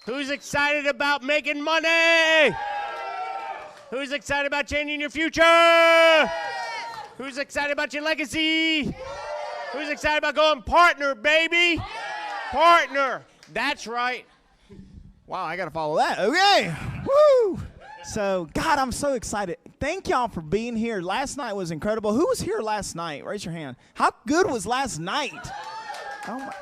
Who's excited about making money? Who's excited about changing your future? Who's excited about your legacy? Who's excited about going partner, baby? Partner. That's right. Wow, I got to follow that. Okay. Woo. So, God, I'm so excited. Thank y'all for being here. Last night was incredible. Who was here last night? Raise your hand. How good was last night? Oh my.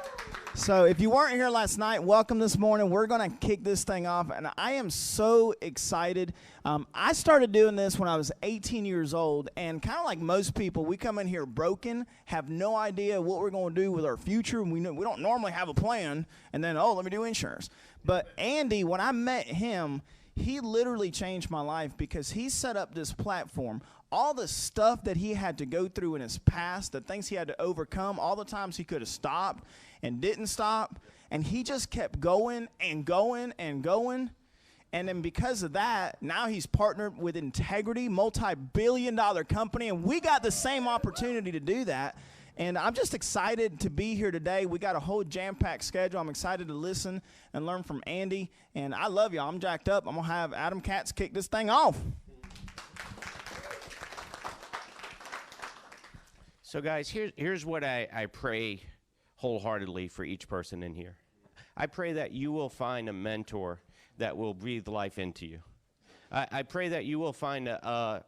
So if you weren't here last night, welcome this morning. We're going to kick this thing off, and I am so excited. I started doing this when I was 18 years old, and kind of like most people, we come in here broken, have no idea what we're going to do with our future. We don't normally have a plan, and then, let me do insurance. But Andy, when I met him, he literally changed my life because he set up this platform. All the stuff that he had to go through in his past, the things he had to overcome, all the times he could have stopped and didn't stop, and he just kept going and going and going. And then because of that, now he's partnered with Integrity, multi-billion-dollar company, and we got the same opportunity to do that. And I'm just excited to be here today. We got a whole jam-packed schedule. I'm excited to listen and learn from Andy. And I love y'all. I'm jacked up. I'm going to have Adam Katz kick this thing off. So, guys, here's what I pray wholeheartedly for each person in here. I pray that you will find a mentor that will breathe life into you. I pray that you will find a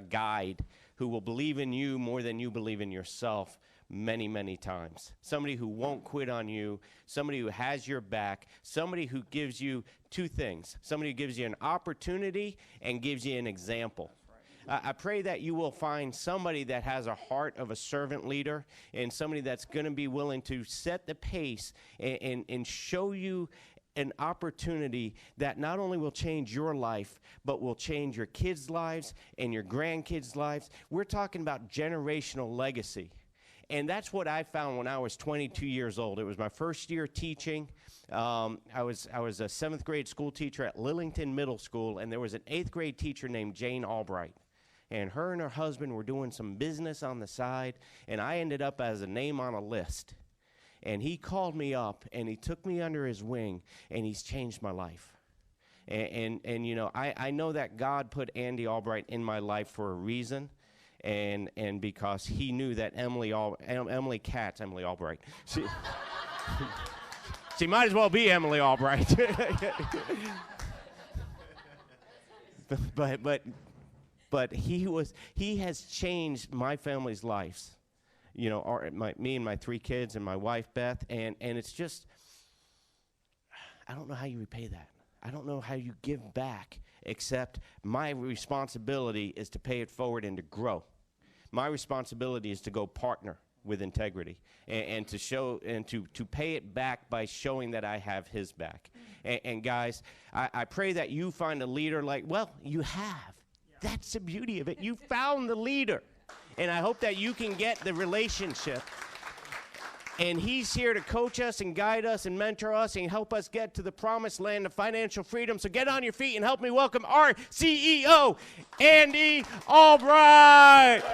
guide who will believe in you more than you believe in yourself many, many times. Somebody who won't quit on you, somebody who has your back, somebody who gives you two things. Somebody who gives you an opportunity and gives you an example. I pray that you will find somebody that has a heart of a servant leader and somebody that's going to be willing to set the pace and show you an opportunity that not only will change your life, but will change your kids' lives and your grandkids' lives. We're talking about generational legacy. And that's what I found when I was 22 years old. It was my first year teaching. I was a 7th grade school teacher at Lillington Middle School, and there was an 8th grade teacher named Jane Albright. And her and her husband were doing some business on the side, and I ended up as a name on a list. And he called me up, and he took me under his wing, and he's changed my life. And you know, I know that God put Andy Albright in my life for a reason, and because he knew that Emily Albright, she might as well be Emily Albright. But he has changed my family's lives. You know, me and my 3 kids and my wife, Beth, and it's just, I don't know how you repay that. I don't know how you give back, except my responsibility is to pay it forward and to grow. My responsibility is to go partner with Integrity and to show and to pay it back by showing that I have his back. And guys, I pray that you find a leader you have. That's the beauty of it. You found the leader. And I hope that you can get the relationship. And he's here to coach us and guide us and mentor us and help us get to the promised land of financial freedom. So get on your feet and help me welcome our CEO, Andy Albright.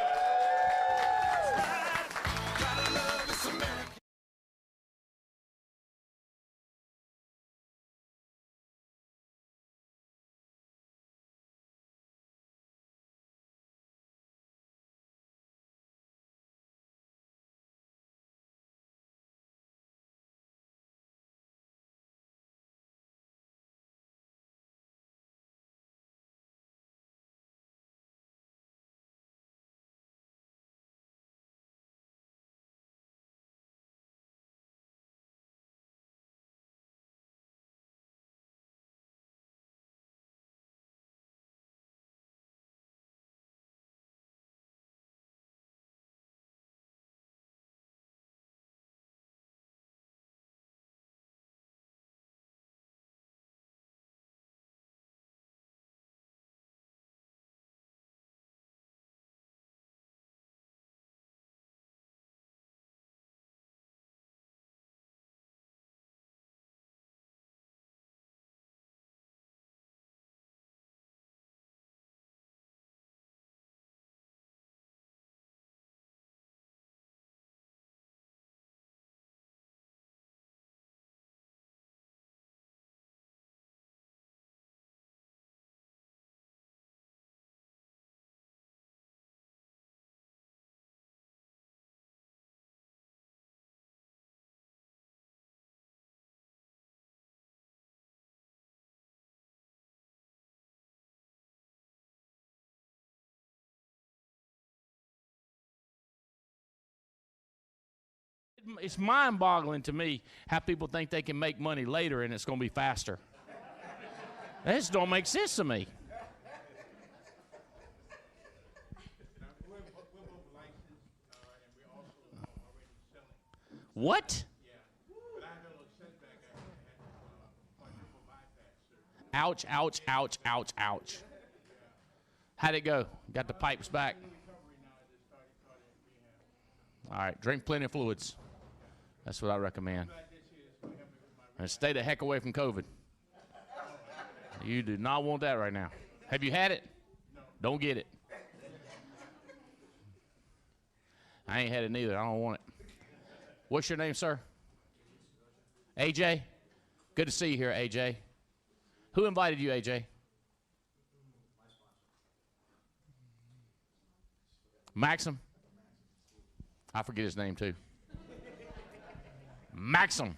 it's mind-boggling to me how people think they can make money later and it's going to be faster. That just don't make sense to me. What? Ouch, ouch, ouch, ouch, ouch. How'd it go? Got the pipes back? All right, drink plenty of fluids. That's what I recommend. And stay the heck away from COVID. You do not want that right now. Have you had it? Don't get it. I ain't had it neither. I don't want it. What's your name, sir? AJ? Good to see you here, AJ. Who invited you, AJ? Maxim? I forget his name, too. Maxim.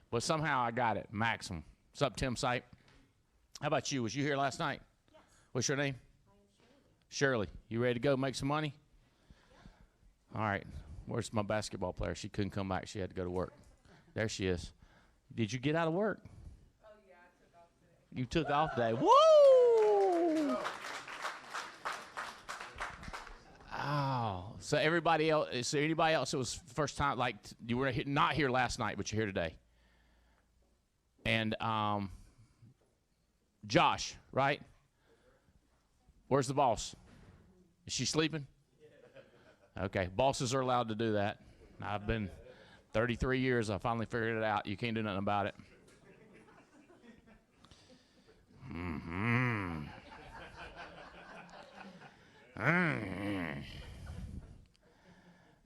But somehow I got it. Maxim. What's up, Tim Sipe? How about you? Was you here last night? Yes. What's your name? Shirley. You ready to go make some money? All right. Where's my basketball player? She couldn't come back. She had to go to work. There she is. Did you get out of work? Oh, yeah, I took off today. You took off today. Woo! Oh, so everybody else, is there anybody else that was first time, like you were not here last night, but you're here today? And Josh, right? Where's the boss? Is she sleeping? Okay, bosses are allowed to do that. I've been 33 years. I finally figured it out. You can't do nothing about it. Mm-hmm.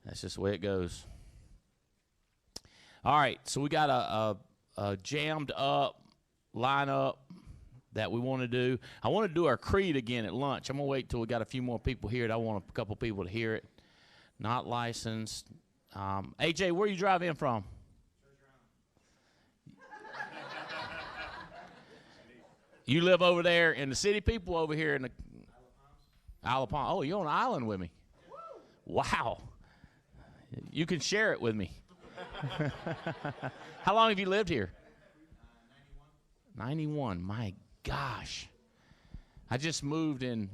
That's just the way it goes. All right, so we got a jammed up lineup that we want to do. I want to do our creed again at lunch. I'm going to wait till we got a few more people here. I want a couple people to hear it. Not licensed. AJ, where you drive in from? You live over there in the city, people over here in the Isle of Palm. Oh, you're on an island with me. Wow. You can share it with me. How long have you lived here? 91. My gosh. I just moved in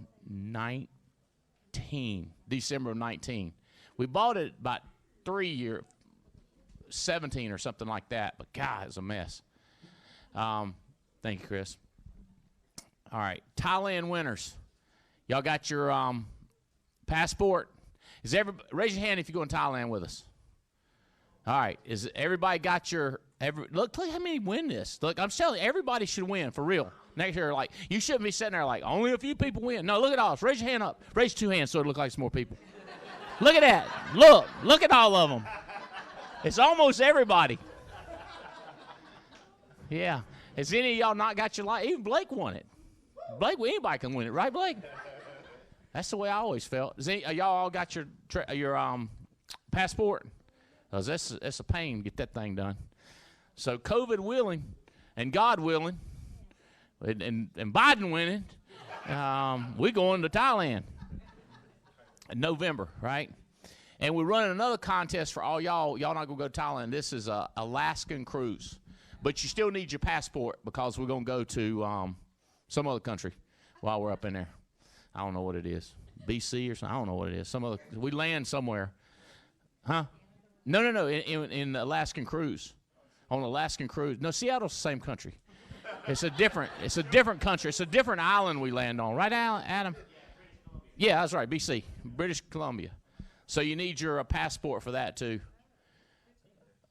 December of 19. We bought it about 17 or something like that. But God, it's a mess. Thank you, Chris. All right, Thailand winners. Y'all got your passport? Raise your hand if you go in Thailand with us. All right, is everybody got your? Look how many win this. Look, I'm telling you, everybody should win for real. Next year, like you shouldn't be sitting there like only a few people win. No, look at all. Raise your hand up. Raise 2 hands so it looks like some more people. Look at that. Look at all of them. It's almost everybody. Yeah. Has any of y'all not got your life? Even Blake won it. Blake, anybody can win it, right, Blake? That's the way I always felt. Y'all all got your passport? Because that's a pain to get that thing done. So COVID willing and God willing and Biden winning, we're going to Thailand in November, right? And we're running another contest for all y'all. Y'all not going to go to Thailand. This is a Alaskan cruise. But you still need your passport because we're going to go to some other country while we're up in there. I don't know what it is. BC or something. I don't know what it is. We land somewhere. Huh? No. In the Alaskan cruise. On the Alaskan cruise. No, Seattle's the same country. It's a different country. It's a different island we land on. Right, Adam? Yeah, that's right. BC. British Columbia. So you need your passport for that, too.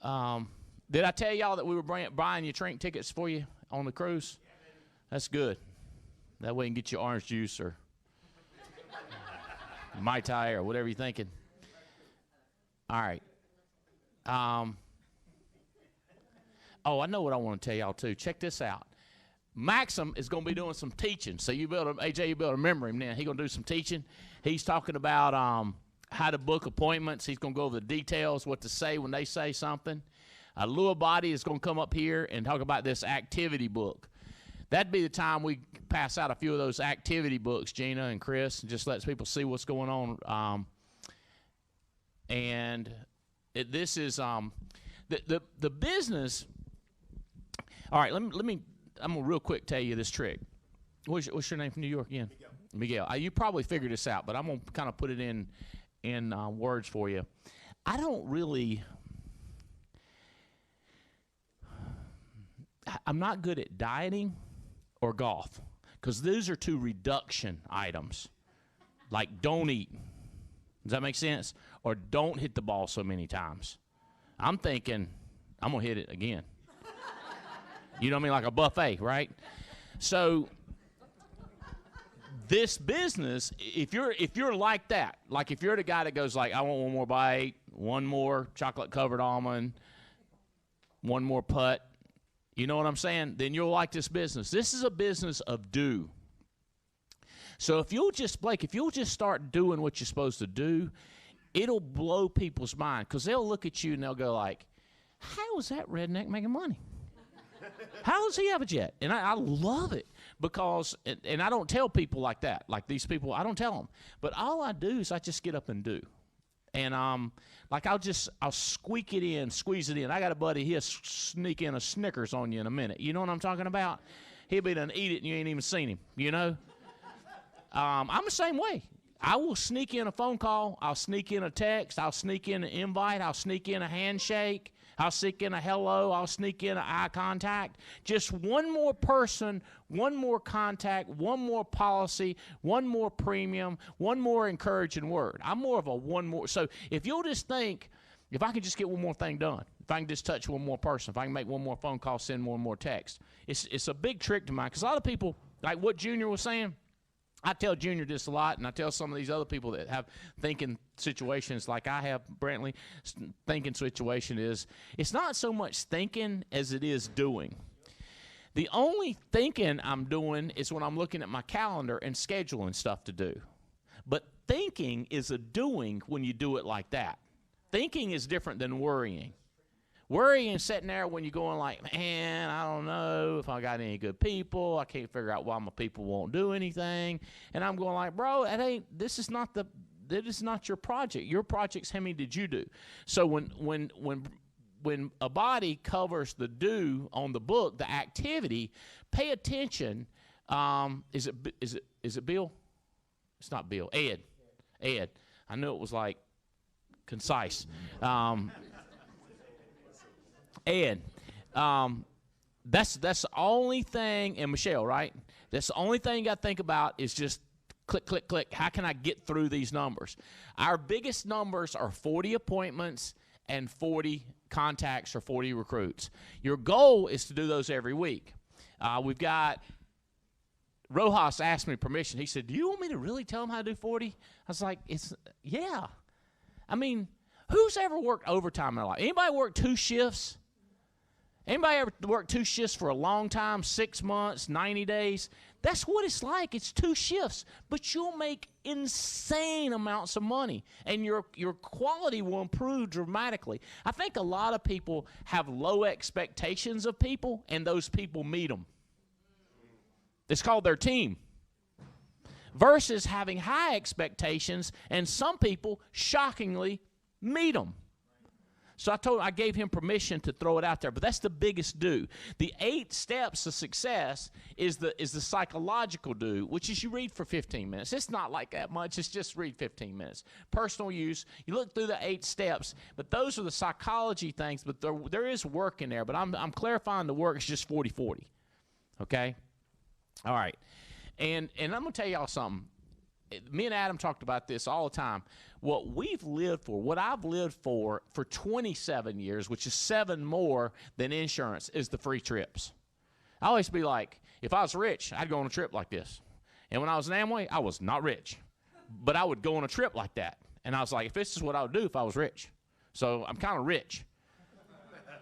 Did I tell y'all that we were buying your train tickets for you on the cruise? That's good. That way you can get your orange juice or Mai Tai or whatever you're thinking. All right. I know what I want to tell y'all, too. Check this out. Maxim is going to be doing some teaching. So AJ, you better remember him now. He's going to do some teaching. He's talking about how to book appointments. He's going to go over the details, what to say when they say something. Lua Body is going to come up here and talk about this activity book. That'd be the time we pass out a few of those activity books, Gina and Chris, and just lets people see what's going on. And This is the business. All right, let me. I'm gonna real quick tell you this trick. What's your name from New York again? Miguel. You probably figured this out, but I'm gonna kind of put it in words for you. I'm not good at dieting or golf because those are two reduction items. Like don't eat. Does that make sense? Or don't hit the ball so many times. I'm thinking I'm gonna hit it again. You know what I mean? Like a buffet, right? So this business, if you're like that, like if you're the guy that goes like, I want one more bite, one more chocolate covered almond, one more putt, you know what I'm saying? Then you'll like this business. This is a business of do. So if you'll just start doing what you're supposed to do, it'll blow people's mind because they'll look at you and they'll go like, how is that redneck making money? How does he have a jet? And I love it because, and I don't tell people like that. Like these people, I don't tell them. But all I do is I just get up and do. And like I'll squeak it in, squeeze it in. I got a buddy, he'll sneak in a Snickers on you in a minute. You know what I'm talking about? He'll be done eat it and you ain't even seen him, you know? I'm the same way. I will sneak in a phone call. I'll sneak in a text. I'll sneak in an invite. I'll sneak in a handshake. I'll sneak in a hello. I'll sneak in an eye contact. Just one more person, one more contact, one more policy, one more premium, one more encouraging word. I'm more of a one more. So if you'll just think, if I can just get one more thing done, if I can just touch one more person, if I can make one more phone call, send one more text, it's a big trick to mine. Because a lot of people, like what Junior was saying, I tell Junior this a lot, and I tell some of these other people that have thinking situations like I have, Brantley, thinking situation is, it's not so much thinking as it is doing. The only thinking I'm doing is when I'm looking at my calendar and scheduling stuff to do. But thinking is a doing when you do it like that. Thinking is different than worrying. Worrying is sitting there when you're going like, man, I don't know if I got any good people. I can't figure out why my people won't do anything. And I'm going like, bro, this is not your project. Your project's how many did you do? So when a body covers the do on the book, the activity, pay attention. Is it Bill? It's not Bill. Ed. I knew it was like concise. Ed, that's the only thing, and Michelle, right? That's the only thing you got to think about is just click, click, click. How can I get through these numbers? Our biggest numbers are 40 appointments and 40 contacts or 40 recruits. Your goal is to do those every week. We've got Rojas asked me permission. He said, do you want me to really tell him how to do 40? I was like, yeah. I mean, who's ever worked overtime in their life? Anybody work 2 shifts? Anybody ever worked 2 shifts for a long time, 6 months, 90 days? That's what it's like. It's 2 shifts. But you'll make insane amounts of money, and your quality will improve dramatically. I think a lot of people have low expectations of people, and those people meet them. It's called their team. Versus having high expectations, and some people shockingly meet them. So I gave him permission to throw it out there, but that's the biggest do. The 8 steps of success is the psychological do, which is you read for 15 minutes. It's not like that much. It's just read 15 minutes. Personal use, you look through the 8 steps, but those are the psychology things, but there is work in there, but I'm clarifying the work is just 40-40, okay? All right, and I'm going to tell y'all something. Me and Adam talked about this all the time. What I've lived for 27 years, which is 7 more than insurance, is the free trips. I always be like, if I was rich, I'd go on a trip like this. And when I was in Amway, I was not rich. But I would go on a trip like that. And I was like, if this is what I would do if I was rich. So I'm kind of rich.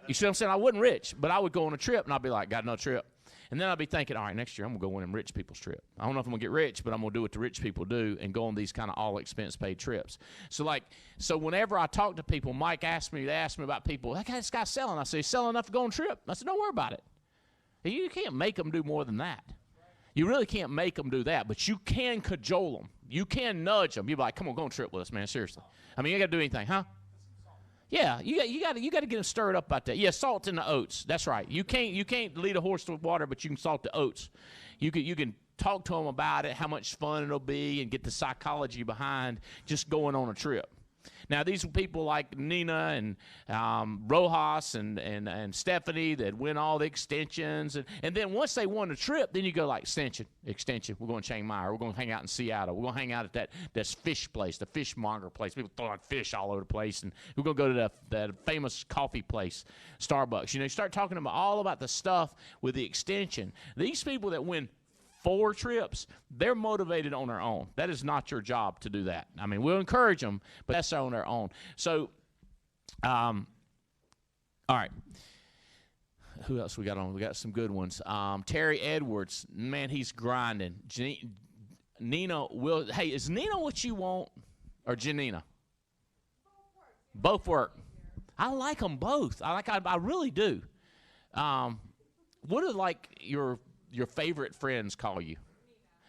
You see what I'm saying? I wasn't rich, but I would go on a trip, and I'd be like, got another trip. And then I'd be thinking, all right, next year I'm going to go on them rich people's trip. I don't know if I'm going to get rich, but I'm going to do what the rich people do and go on these kind of all-expense-paid trips. So whenever I talk to people, Mike asked me about people, this guy's selling. I say, he's selling enough to go on a trip. I said, don't worry about it. You can't make them do more than that. You really can't make them do that, but you can cajole them. You can nudge them. You're like, come on, go on a trip with us, man, seriously. I mean, you ain't got to do anything, huh? Yeah, you got to get them stirred up about that. Yeah, salt in the oats. That's right. You can't lead a horse to water, but you can salt the oats. You can talk to them about it, how much fun it'll be, and get the psychology behind just going on a trip. Now, these are people like Nina and Rojas and Stephanie that win all the extensions. And then once they won the trip, then you go like, extension. We're going to Chiang Mai. We're going to hang out in Seattle. We're going to hang out at that fish place, the fishmonger place. People throwing fish all over the place. And we're going to go to that famous coffee place, Starbucks. You start talking about all about the stuff with the extension. These people that win 4 trips, they're motivated on their own. That is not your job to do that. I mean, we'll encourage them, but that's on their own. So, all right. Who else we got on? We got some good ones. Terry Edwards, man, he's grinding. Nina will. Hey, is Nina what you want, or Janina? Both work. I like them both. I really do. What are like your favorite friends call you?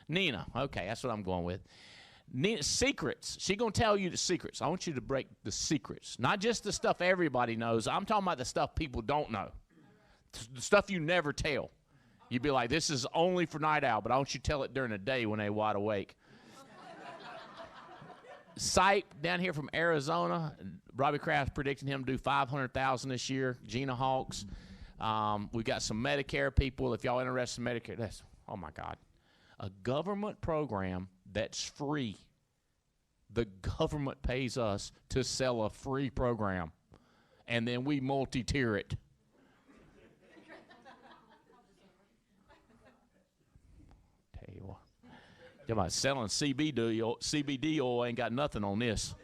Nina. Okay, that's what I'm going with. Nina, secrets. She's going to tell you the secrets. I want you to break the secrets. Not just the stuff everybody knows. I'm talking about the stuff people don't know. The stuff you never tell. You'd be like, this is only for night owl, but I want you to tell it during the day when they're wide awake. Sipe down here from Arizona. Robbie Kraft's predicting him to do $500,000 this year. Gina Hawks. We got some Medicare people. If y'all interested in Medicare, that's, oh my God, a government program that's free. The government pays us to sell a free program, and then we multi-tier it. Tell you what, talking about selling CBD oil ain't got nothing on this.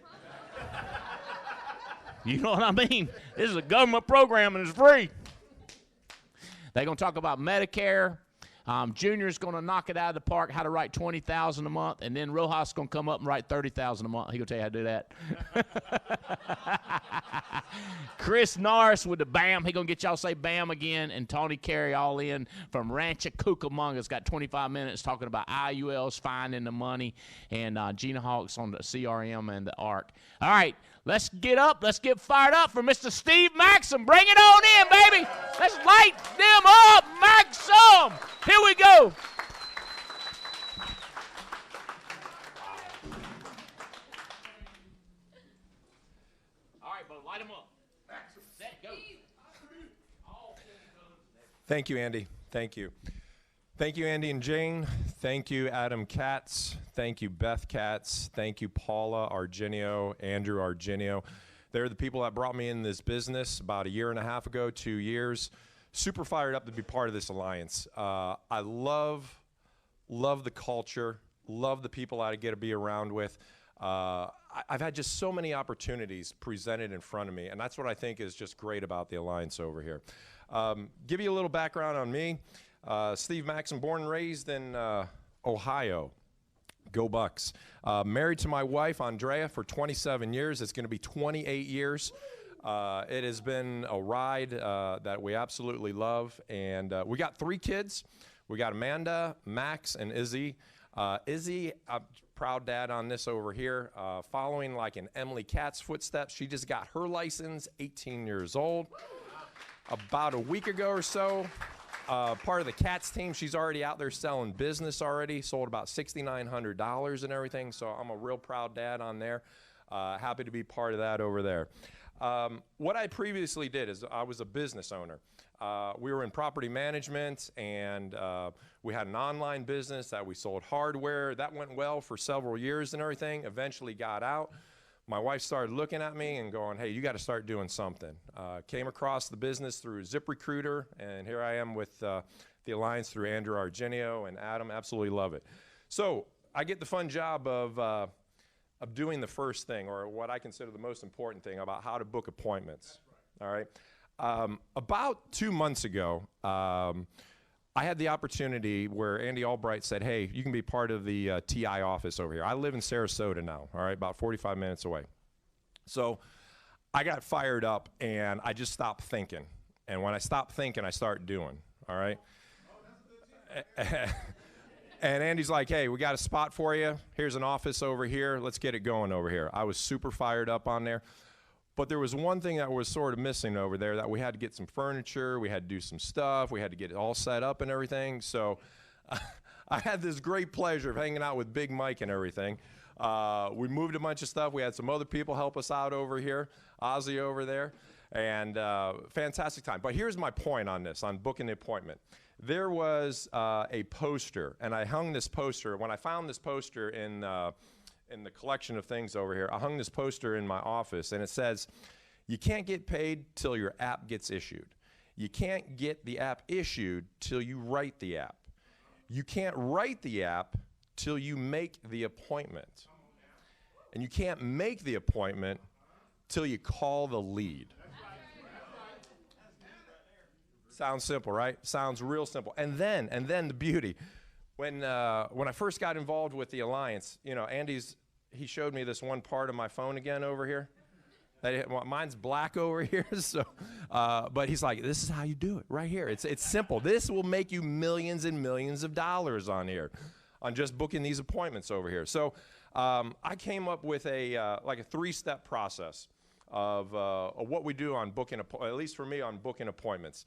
You know what I mean? This is a government program and it's free. They're going to talk about Medicare. Junior's going to knock it out of the park, how to write $20,000 a month, and then Rojas is going to come up and write $30,000 a month. He's going to tell you how to do that. Chris Norris with the BAM. He's going to get y'all to say BAM again, and Tony Carey all in from Rancho Cucamonga's got 25 minutes talking about IULs, finding the money, and Gina Hawks on the CRM and the ARC. All right, let's get up. Let's get fired up for Mr. Steve Maxim. Bring it on in, baby. Let's light them up, Maxim. Here we go. All right, bud, light them up. Set, go. Thank you, Andy. Thank you. Thank you, Andy and Jane. Thank you, Adam Katz. Thank you, Beth Katz. Thank you, Paula Argenio, Andrew Argenio. They're the people that brought me in this business about 1.5 years ago, 2 years. Super fired up to be part of this alliance. I love the culture, love the people I get to be around with. I've had just so many opportunities presented in front of me, and that's what I think is just great about the alliance over here. Give you a little background on me. Steve Maxim, born and raised in Ohio. Go Bucks. Married to my wife, Andrea, for 27 years. It's going to be 28 years. It has been a ride that we absolutely love. And we got 3 kids. We got Amanda, Max, and Izzy. Izzy, I'm proud dad on this over here. Following like in Emily Katz's footsteps, she just got her license, 18 years old. About a week ago or so, part of the Katz team, she's already out there selling business already, sold about $6,900 and everything. So I'm a real proud dad on there. Happy to be part of that over there. What I previously did is I was a business owner. We were in property management, and we had an online business that we sold hardware. That went well for several years and everything. Eventually got out. My wife started looking at me and going, hey, you got to start doing something. Came across the business through ZipRecruiter, and here I am with the Alliance through Andrew Argenio and Adam. Absolutely love it. So I get the fun job of doing the first thing, or what I consider the most important thing, about how to book appointments. All right. About 2 months ago, I had the opportunity where Andy Albright said, hey, you can be part of the TI office over here. I live in Sarasota now, all right, about 45 minutes away. So I got fired up, and I just stopped thinking. And when I stop thinking, I start doing, all right? And Andy's like, hey, we got a spot for you. Here's an office over here. Let's get it going over here. I was super fired up on there. But there was one thing that was sort of missing over there, that we had to get some furniture, we had to do some stuff, we had to get it all set up and everything. So I had this great pleasure of hanging out with Big Mike and everything. We moved a bunch of stuff. We had some other people help us out over here, Ozzy over there, and fantastic time. But here's my point on this, on booking the appointment. There was a poster, and I hung this poster. When I found this poster in the collection of things over here, I hung this poster in my office, and it says, "You can't get paid till your app gets issued. You can't get the app issued till you write the app. You can't write the app till you make the appointment. And you can't make the appointment till you call the lead." Sounds simple, right? Sounds real simple. And then the beauty. When I first got involved with the Alliance, you know, he showed me this one part of my phone again over here. Mine's black over here, so, but he's like, "This is how you do it right here. It's simple. This will make you millions and millions of dollars on here, on just booking these appointments over here." So I came up with a 3-step process of what we do on booking, at least for me, on booking appointments.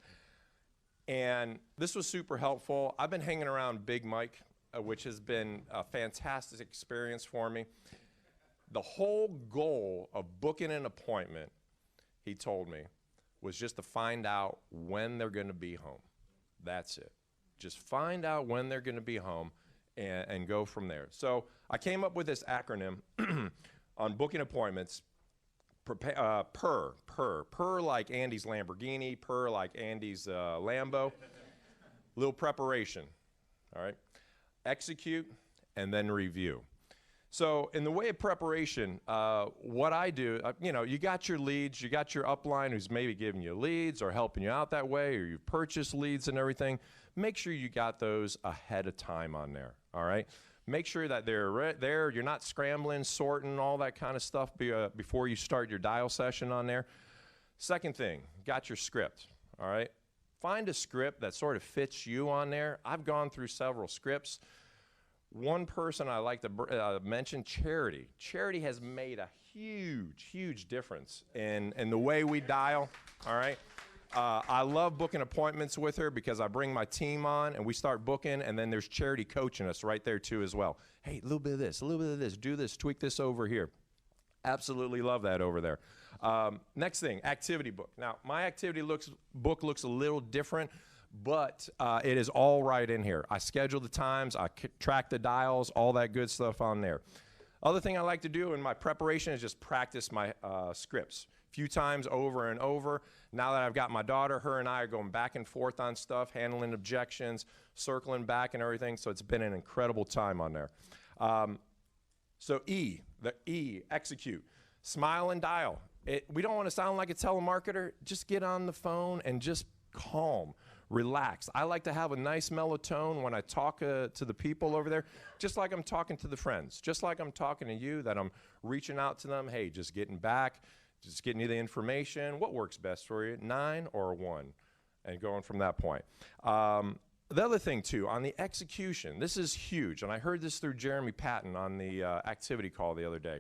And this was super helpful. I've been hanging around Big Mike, which has been a fantastic experience for me. The whole goal of booking an appointment, he told me, was just to find out when they're going to be home. That's it. Just find out when they're going to be home and go from there. So I came up with this acronym on booking appointments. Per like Andy's Lamborghini, per like Andy's Lambo. Little preparation, all right? Execute, and then review. So in the way of preparation, what I do, you know, you got your leads, you got your upline who's maybe giving you leads or helping you out that way, or you've purchased leads and everything. Make sure you got those ahead of time on there, all right? Make sure that they're there. You're not scrambling, sorting, all that kind of stuff before you start your dial session on there. Second thing, got your script, all right? Find a script that sort of fits you on there. I've gone through several scripts. One person I like to mention, Charity. Charity has made a huge, huge difference in the way we dial, all right? I love booking appointments with her because I bring my team on and we start booking, and then there's Charity coaching us right there too as well. Hey, a little bit of this, a little bit of this, do this, tweak this over here. Absolutely love that over there. Next thing, activity book. Now, my activity book looks a little different, but it is all right in here. I schedule the times, I track the dials, all that good stuff on there. Other thing I like to do in my preparation is just practice my scripts. Few times over and over. Now that I've got my daughter, her and I are going back and forth on stuff, handling objections, circling back and everything. So it's been an incredible time on there. So execute. Smile and dial. We don't want to sound like a telemarketer. Just get on the phone and just calm, relax. I like to have a nice mellow tone when I talk to the people over there, just like I'm talking to the friends, just like I'm talking to you, that I'm reaching out to them. Hey, just getting back. Just getting you the information. What works best for you, 9 or 1? And going from that point. The other thing, too, on the execution, this is huge. And I heard this through Jeremy Patton on the activity call the other day.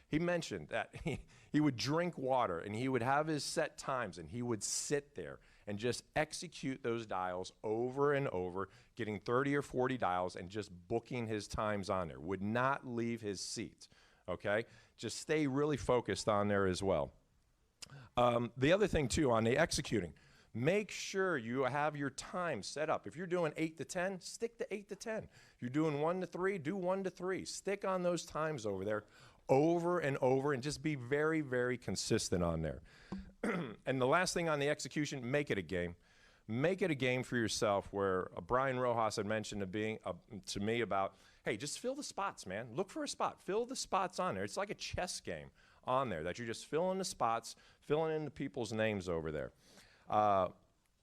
He mentioned that he would drink water, and he would have his set times, and he would sit there and just execute those dials over and over, getting 30 or 40 dials and just booking his times on there. Would not leave his seat, okay? Just stay really focused on there as well. The other thing, too, on the executing, make sure you have your time set up. If you're doing 8 to 10, stick to 8 to 10. If you're doing 1 to 3, do 1 to 3. Stick on those times over there over and over and just be very, very consistent on there. And the last thing on the execution, make it a game. Make it a game for yourself, where Brian Rojas had mentioned to me about, hey, just fill the spots, man. Look for a spot. Fill the spots on there. It's like a chess game on there that you're just filling the spots, filling in the people's names over there.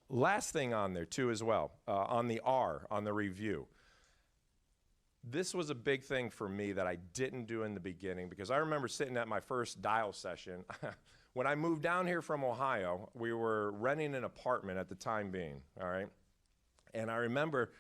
Last thing on there, too, as well, on the R, on the review. This was a big thing for me that I didn't do in the beginning, because I remember sitting at my first dial session. When I moved down here from Ohio, we were renting an apartment at the time being, all right? And I remember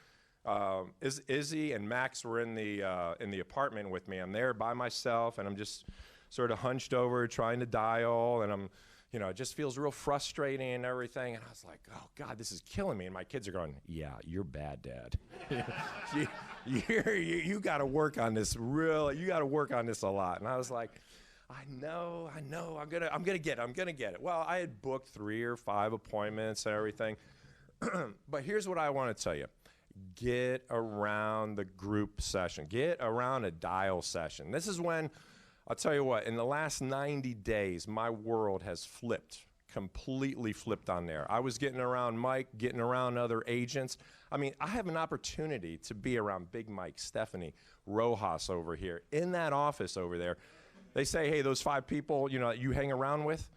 Izzy and Max were in the apartment with me. I'm there by myself, and I'm just sort of hunched over trying to dial, and it just feels real frustrating and everything. And I was like, oh, God, this is killing me. And my kids are going, yeah, you're bad, Dad. you got to work on this you got to work on this a lot. And I was like, I know, I'm gonna get it. Well, I had booked 3 or 5 appointments and everything. But here's what I want to tell you. Get around the group session. Get around a dial session. This is when, I'll tell you what, in the last 90 days, my world has completely flipped on there. I was getting around Mike, getting around other agents. I mean, I have an opportunity to be around Big Mike, Stephanie, Rojas over here, in that office over there. They say, hey, those 5 people, that you hang around with,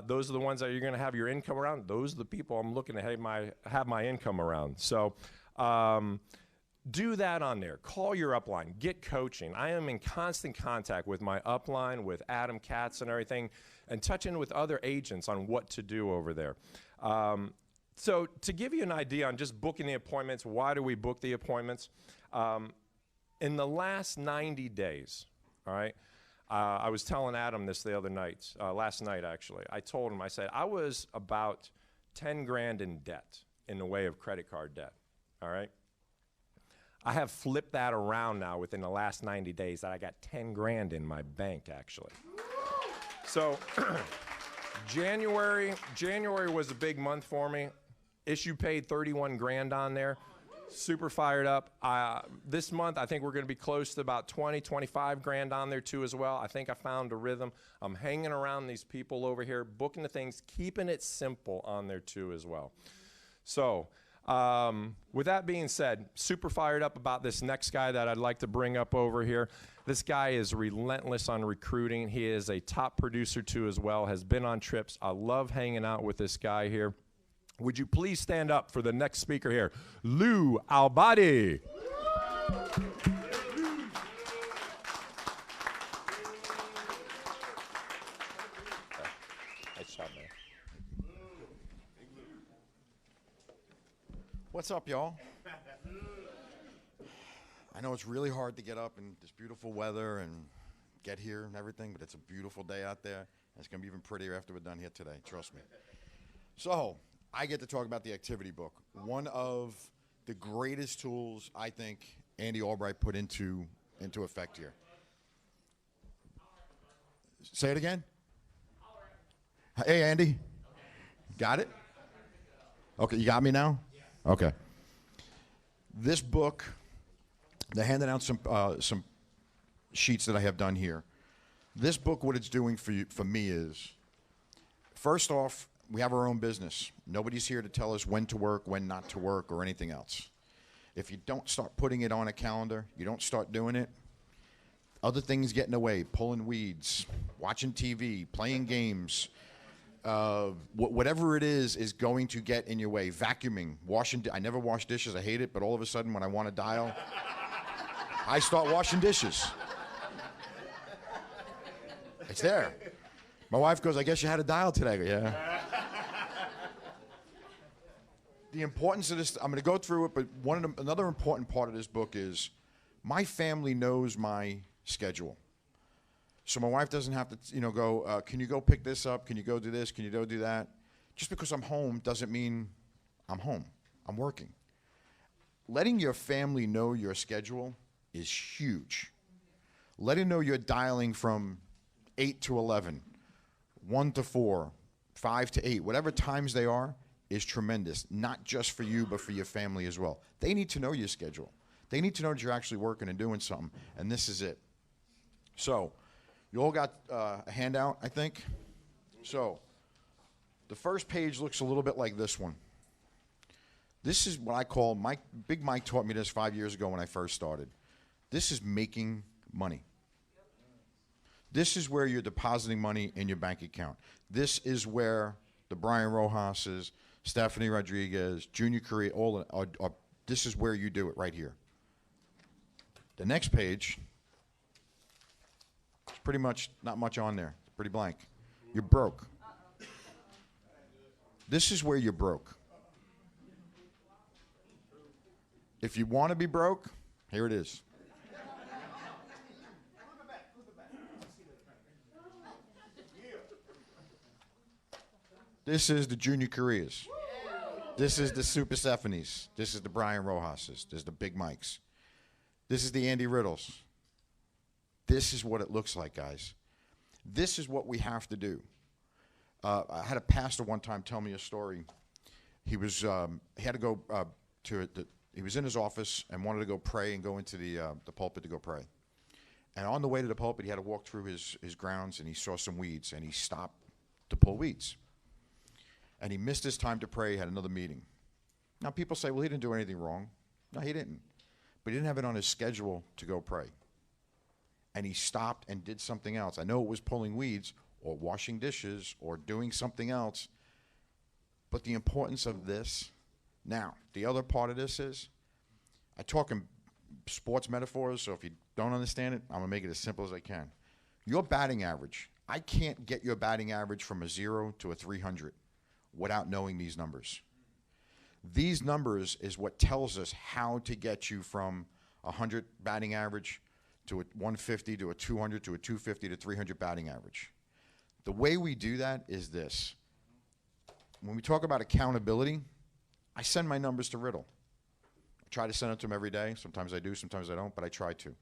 those are the ones that you're going to have your income around. Those are the people I'm looking to have my income around. So do that on there. Call your upline. Get coaching. I am in constant contact with my upline, with Adam Katz and everything, and touch in with other agents on what to do over there. So to give you an idea on just booking the appointments, why do we book the appointments? In the last 90 days, all right, I was telling Adam this the other night, last night actually. I told him, I said, I was about 10 grand in debt in the way of credit card debt, all right? I have flipped that around now within the last 90 days that I got 10 grand in my bank actually. So January was a big month for me. Issue paid 31 grand on there. Super fired up. This month, I think we're going to be close to about 20, 25 grand on there too as well. I think I found a rhythm. I'm hanging around these people over here, booking the things, keeping it simple on there too as well. So with that being said, super fired up about this next guy that I'd like to bring up over here. This guy is relentless on recruiting. He is a top producer too as well, has been on trips. I love hanging out with this guy here. Would you please stand up for the next speaker here, Lou Albati. Nice job, man. What's up, y'all? I know it's really hard to get up in this beautiful weather and get here and everything, but it's a beautiful day out there. And it's going to be even prettier after we're done here today, trust me. So, I get to talk about the activity book, one of the greatest tools I think Andy Albright put into effect here. Say it again. Hey, Andy. Got it? Okay, you got me now? Okay. This book, they're handing out some sheets that I have done here. This book, what it's doing for me is, first off, we have our own business. Nobody's here to tell us when to work, when not to work, or anything else. If you don't start putting it on a calendar, you don't start doing it, other things get in the way, pulling weeds, watching TV, playing games, whatever it is going to get in your way. Vacuuming, washing. I never wash dishes. I hate it, but all of a sudden when I want to dial, I start washing dishes. It's there. My wife goes, I guess you had a dial today. I go, yeah. The importance of this, I'm going to go through it, but another important part of this book is my family knows my schedule. So my wife doesn't have to, go, can you go pick this up? Can you go do this? Can you go do that? Just because I'm home doesn't mean I'm home. I'm working. Letting your family know your schedule is huge. Letting know you're dialing from 8 to 11, 1 to 4, 5 to 8, whatever times they are, is tremendous, not just for you, but for your family as well. They need to know your schedule. They need to know that you're actually working and doing something, and this is it. So, you all got a handout, I think? So, the first page looks a little bit like this one. This is what I call, Big Mike taught me this 5 years ago when I first started. This is making money. This is where you're depositing money in your bank account. This is where the Brian Rojas's, Stephanie Rodriguez, Junior Correa, this is where you do it right here. The next page, it's pretty much not much on there. It's pretty blank. You're broke. This is where you're broke. If you want to be broke, here it is. This is the Junior Koreas. This is the Super Stephanies. This is the Brian Rojas's. This is the Big Mikes. This is the Andy Riddles. This is what it looks like, guys. This is what we have to do. I had a pastor one time tell me a story. He was he had to go he was in his office and wanted to go pray and go into the pulpit to go pray. And on the way to the pulpit, he had to walk through his grounds, and he saw some weeds, and he stopped to pull weeds. And he missed his time to pray. He had another meeting. Now people say, well, he didn't do anything wrong. No, he didn't. But he didn't have it on his schedule to go pray. And he stopped and did something else. I know it was pulling weeds or washing dishes or doing something else. But the importance of this. Now, the other part of this is, I talk in sports metaphors, so if you don't understand it, I'm going to make it as simple as I can. Your batting average, I can't get your batting average from a 0 to a 300 without knowing these numbers. These numbers is what tells us how to get you from a 100 batting average to a 150 to a 200 to a 250 to 300 batting average. The way we do that is this. When we talk about accountability, I send my numbers to Riddle. I try to send it to him every day. Sometimes I do, sometimes I don't, but I try to.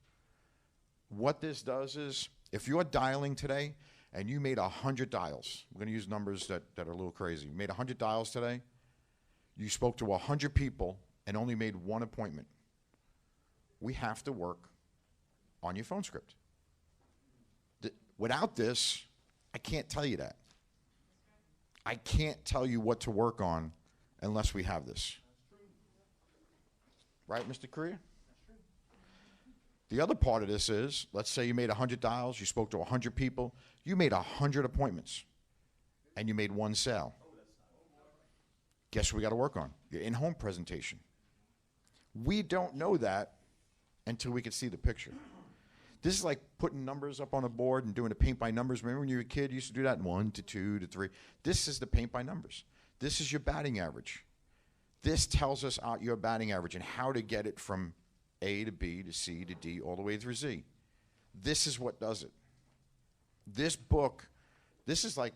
What this does is, if you're dialing today and you made 100 dials, we're going to use numbers that are a little crazy. You made 100 dials today, you spoke to 100 people and only made one appointment. We have to work on your phone script. Without this, I can't tell you that. I can't tell you what to work on unless we have this. Right, Mr. Korea? The other part of this is, let's say you made 100 dials, you spoke to 100 people, you made 100 appointments, and you made one sale. Guess what we got to work on? Your in-home presentation. We don't know that until we can see the picture. This is like putting numbers up on a board and doing a paint by numbers. Remember when you were a kid, you used to do that? 1 to 2 to 3. This is the paint by numbers. This is your batting average. This tells us out your batting average and how to get it from A to B to C to D all the way through Z. This is what does it. This book, this is like,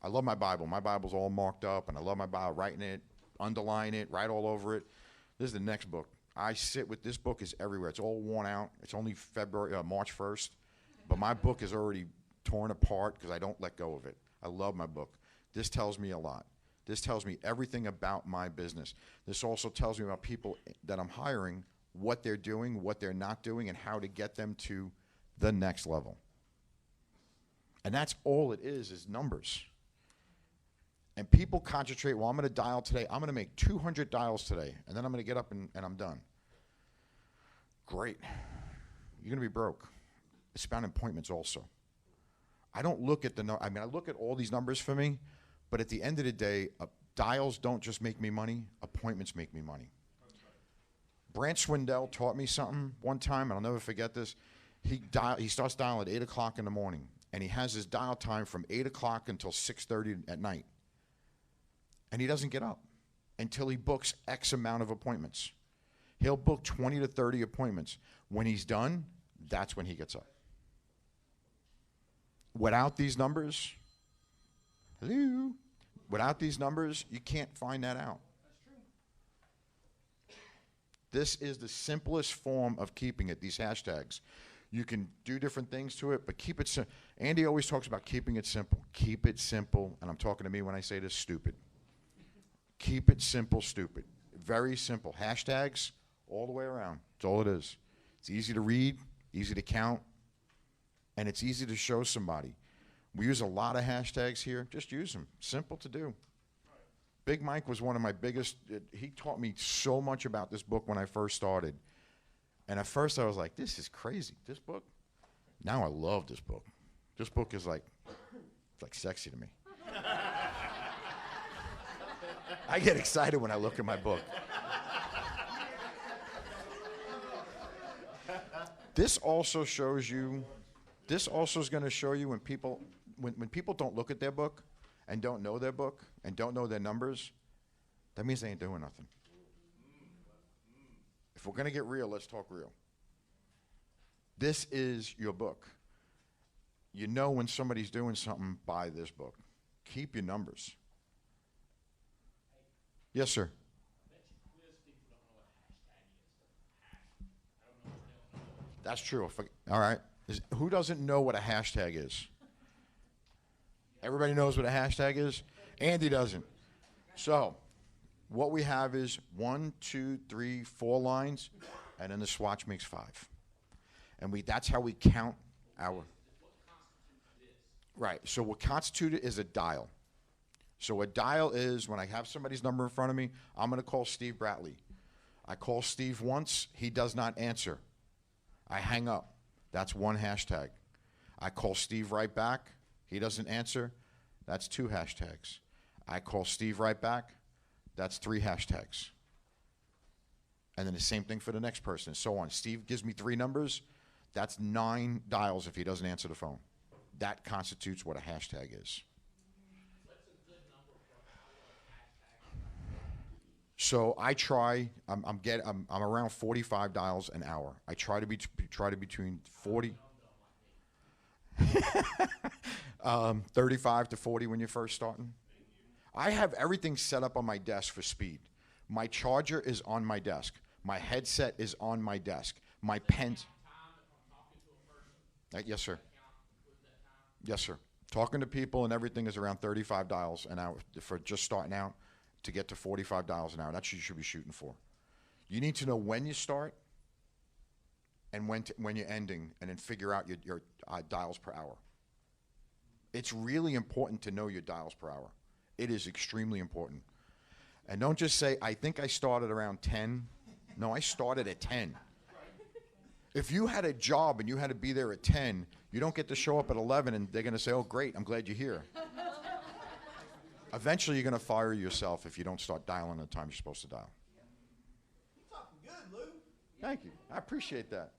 I love my Bible. My Bible's all marked up, and I love my Bible, writing it, underline it, write all over it. This is the next book. I sit with this book is everywhere. It's all worn out. It's only March 1st, but my book is already torn apart because I don't let go of it. I love my book. This tells me a lot. This tells me everything about my business. This also tells me about people that I'm hiring, what they're doing, what they're not doing, and how to get them to the next level. And that's all it is numbers. And people concentrate, well, I'm going to dial today. I'm going to make 200 dials today, and then I'm going to get up and I'm done. Great. You're going to be broke. It's about appointments also. I don't look at I look at all these numbers for me, but at the end of the day, dials don't just make me money. Appointments make me money. Brant Swindell taught me something one time, and I'll never forget this. He starts dialing at 8 o'clock in the morning, and he has his dial time from 8 o'clock until 6:30 at night. And he doesn't get up until he books X amount of appointments. He'll book 20 to 30 appointments. When he's done, that's when he gets up. Without these numbers, without these numbers, you can't find that out. This is the simplest form of keeping it, these hashtags. You can do different things to it, but keep it simple. Andy always talks about keeping it simple. Keep it simple, and I'm talking to me when I say this, stupid. Keep it simple, stupid. Very simple. Hashtags all the way around. That's all it is. It's easy to read, easy to count, and it's easy to show somebody. We use a lot of hashtags here. Just use them. Simple to do. Big Mike was one of my biggest. He taught me so much about this book when I first started. And at first I was like, this is crazy. This book? Now I love this book. This book is like, it's like sexy to me. I get excited when I look at my book. This also shows you, this also is going to show you when people don't look at their book and don't know their book and don't know their numbers, that means they ain't doing nothing. If we're going to get real, let's talk real. This is your book. You know when somebody's doing something, buy this book. Keep your numbers. Yes, sir. That's true. All right. Who doesn't know what a hashtag is? Everybody knows what a hashtag is? Andy doesn't. So what we have is 1, 2, 3, 4 lines, and then the swatch makes 5. And that's how we count our. Right. So what constitutes it is a dial. So a dial is when I have somebody's number in front of me, I'm going to call Steve Bratley. I call Steve once, he does not answer. I hang up. That's 1 hashtag. I call Steve right back. He doesn't answer. That's 2 hashtags. I call Steve right back. That's 3 hashtags. And then the same thing for the next person and so on. Steve gives me 3 numbers. That's 9 dials if he doesn't answer the phone. That constitutes what a hashtag is. So I try. I'm around 45 dials an hour. I try to be between 40, 35 to 40 when you're first starting. I have everything set up on my desk for speed. My charger is on my desk. My headset is on my desk. My pens. Yes, sir. Yes, sir. Talking to people and everything is around 35 dials an hour for just starting out. To get to 45 dials an hour, that's what you should be shooting for. You need to know when you start and when you're ending, and then figure out your dials per hour. It's really important to know your dials per hour. It is extremely important. And don't just say, I think I started around 10. No, I started at 10. If you had a job and you had to be there at 10, you don't get to show up at 11 and they're going to say, oh, great, I'm glad you're here. Eventually, you're going to fire yourself if you don't start dialing the time you're supposed to dial. You're talking good, Lou. Thank you. I appreciate that.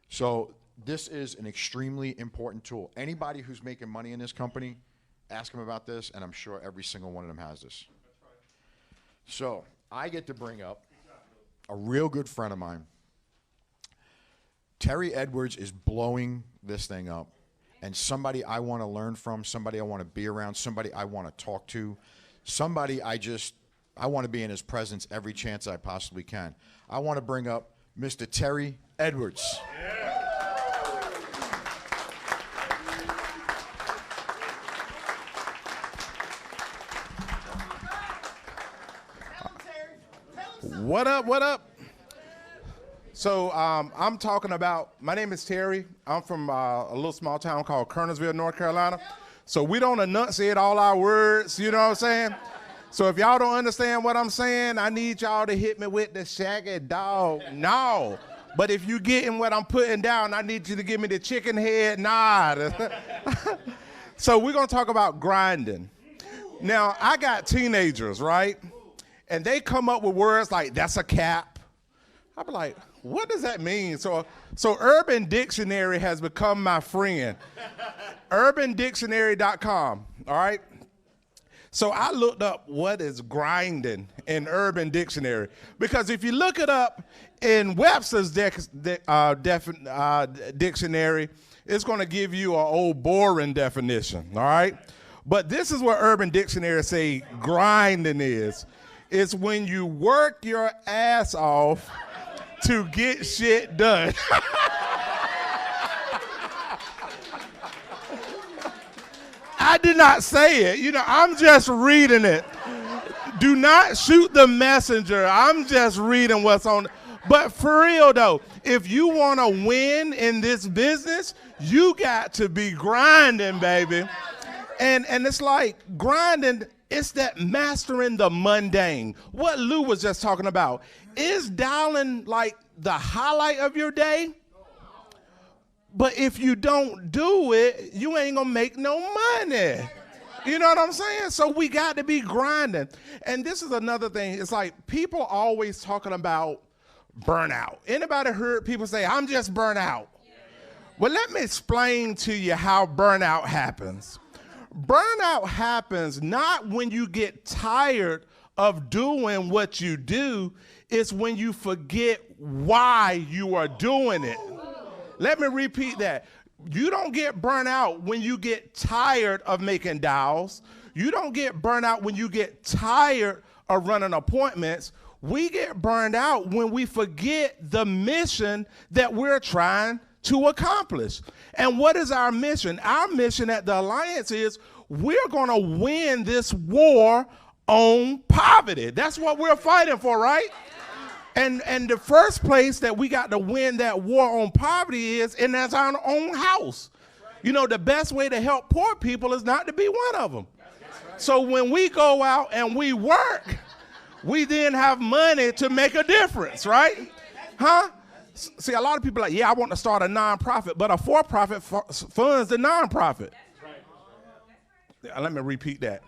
So this is an extremely important tool. Anybody who's making money in this company, ask them about this, and I'm sure every single one of them has this. So I get to bring up a real good friend of mine. Terry Edwards is blowing this thing up. And somebody I want to learn from, somebody I want to be around, somebody I want to talk to, somebody I want to be in his presence every chance I possibly can. I want to bring up Mr. Terry Edwards. What up, what up? So I'm talking about, my name is Terry. I'm from a little small town called Kernersville, North Carolina. So we don't enunciate all our words, you know what I'm saying? So if y'all don't understand what I'm saying, I need y'all to hit me with the shaggy dog. No. But if you getting what I'm putting down, I need you to give me the chicken head nod. So we're going to talk about grinding. Now, I got teenagers, right? And they come up with words like, that's a cap. I be like, what does that mean? So Urban Dictionary has become my friend. UrbanDictionary.com, all right? So I looked up what is grinding in Urban Dictionary. Because if you look it up in Webster's dictionary, it's going to give you an old boring definition, all right? But this is what Urban Dictionary say grinding is. It's when you work your ass off to get shit done. I did not say it. You know, I'm just reading it. Do not shoot the messenger. I'm just reading what's on. But for real, though, if you want to win in this business, you got to be grinding, baby. And it's like grinding, it's that mastering the mundane. What Lou was just talking about. Is dialing like the highlight of your day? But if you don't do it, you ain't gonna make no money. You know what I'm saying? So we got to be grinding. And this is another thing. It's like people always talking about burnout. Anybody heard people say, I'm just burnt out? Well, let me explain to you how burnout happens. Burnout happens not when you get tired of doing what you do. It's when you forget why you are doing it. Let me repeat that. You don't get burnt out when you get tired of making dials. You don't get burnt out when you get tired of running appointments, we get burned out when we forget the mission that we're trying to accomplish. And what is our mission? Our mission at the Alliance is we're going to win this war on poverty. That's what we're fighting for, right? And the first place that we got to win that war on poverty is in our own house. You know, the best way to help poor people is not to be one of them. So when we go out and we work, we then have money to make a difference, right? Huh? See, a lot of people are like, yeah, I want to start a nonprofit, but a for-profit funds the nonprofit. Let me repeat that.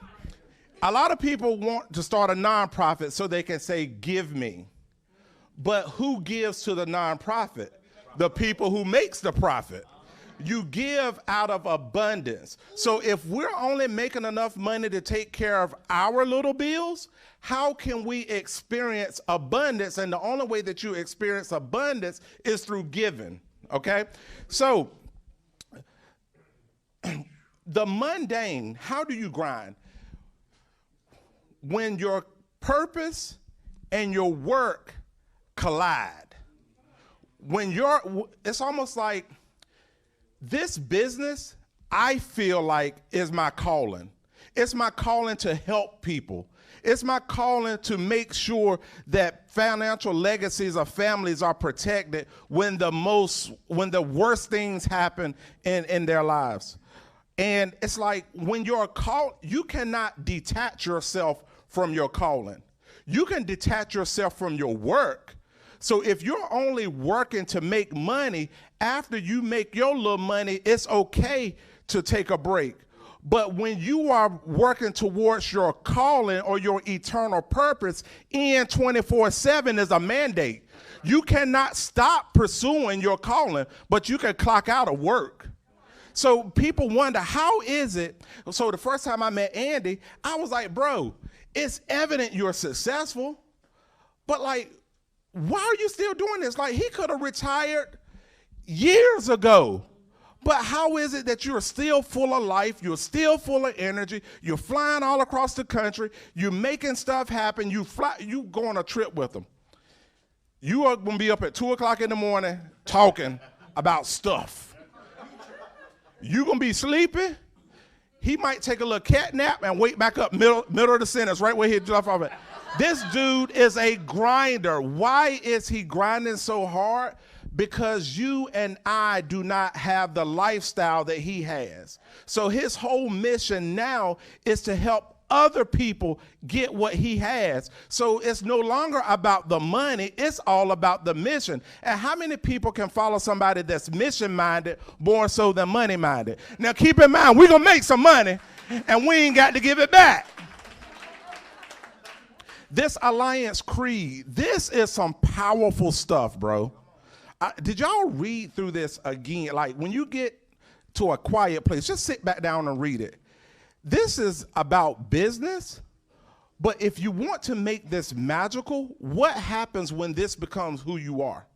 A lot of people want to start a nonprofit so they can say, give me. But who gives to the nonprofit? The people who makes the profit. You give out of abundance. So if we're only making enough money to take care of our little bills, how can we experience abundance? And the only way that you experience abundance is through giving, okay? So the mundane, how do you grind? When your purpose and your work collide. It's almost like this business, I feel like, is my calling. It's my calling to help people. It's my calling to make sure that financial legacies of families are protected when the worst things happen in their lives. And it's like when you're called, you cannot detach yourself from your calling. You can detach yourself from your work. So if you're only working to make money, after you make your little money, it's okay to take a break. But when you are working towards your calling or your eternal purpose, in 24/7 is a mandate. You cannot stop pursuing your calling, but you can clock out of work. So people wonder, how is it? So the first time I met Andy, I was like, bro, it's evident you're successful, but like, why are you still doing this? Like, he could have retired years ago. But how is it that you're still full of life, you're still full of energy, you're flying all across the country, you're making stuff happen, you go on a trip with them. You are going to be up at 2 o'clock in the morning talking about stuff. You're going to be sleeping. He might take a little cat nap and wake back up middle of the sentence, right where he left off at. This dude is a grinder. Why is he grinding so hard? Because you and I do not have the lifestyle that he has. So his whole mission now is to help other people get what he has. So it's no longer about the money, it's all about the mission. And how many people can follow somebody that's mission-minded more so than money-minded? Now keep in mind, we're going to make some money and we ain't got to give it back. This Alliance Creed, this is some powerful stuff, bro. Did y'all read through this again? Like, when you get to a quiet place, just sit back down and read it. This is about business, but if you want to make this magical, what happens when this becomes who you are?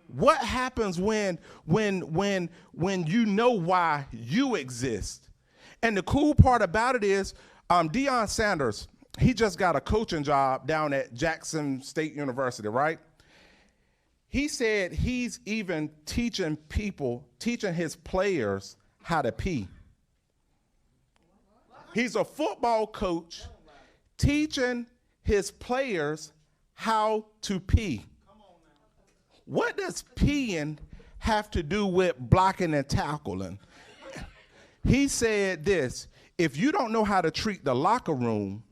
What happens when you know why you exist? And the cool part about it is, Deion Sanders, he just got a coaching job down at Jackson State University, right? He said he's even teaching his players how to pee. He's a football coach teaching his players how to pee. What does peeing have to do with blocking and tackling? He said this: if you don't know how to treat the locker room,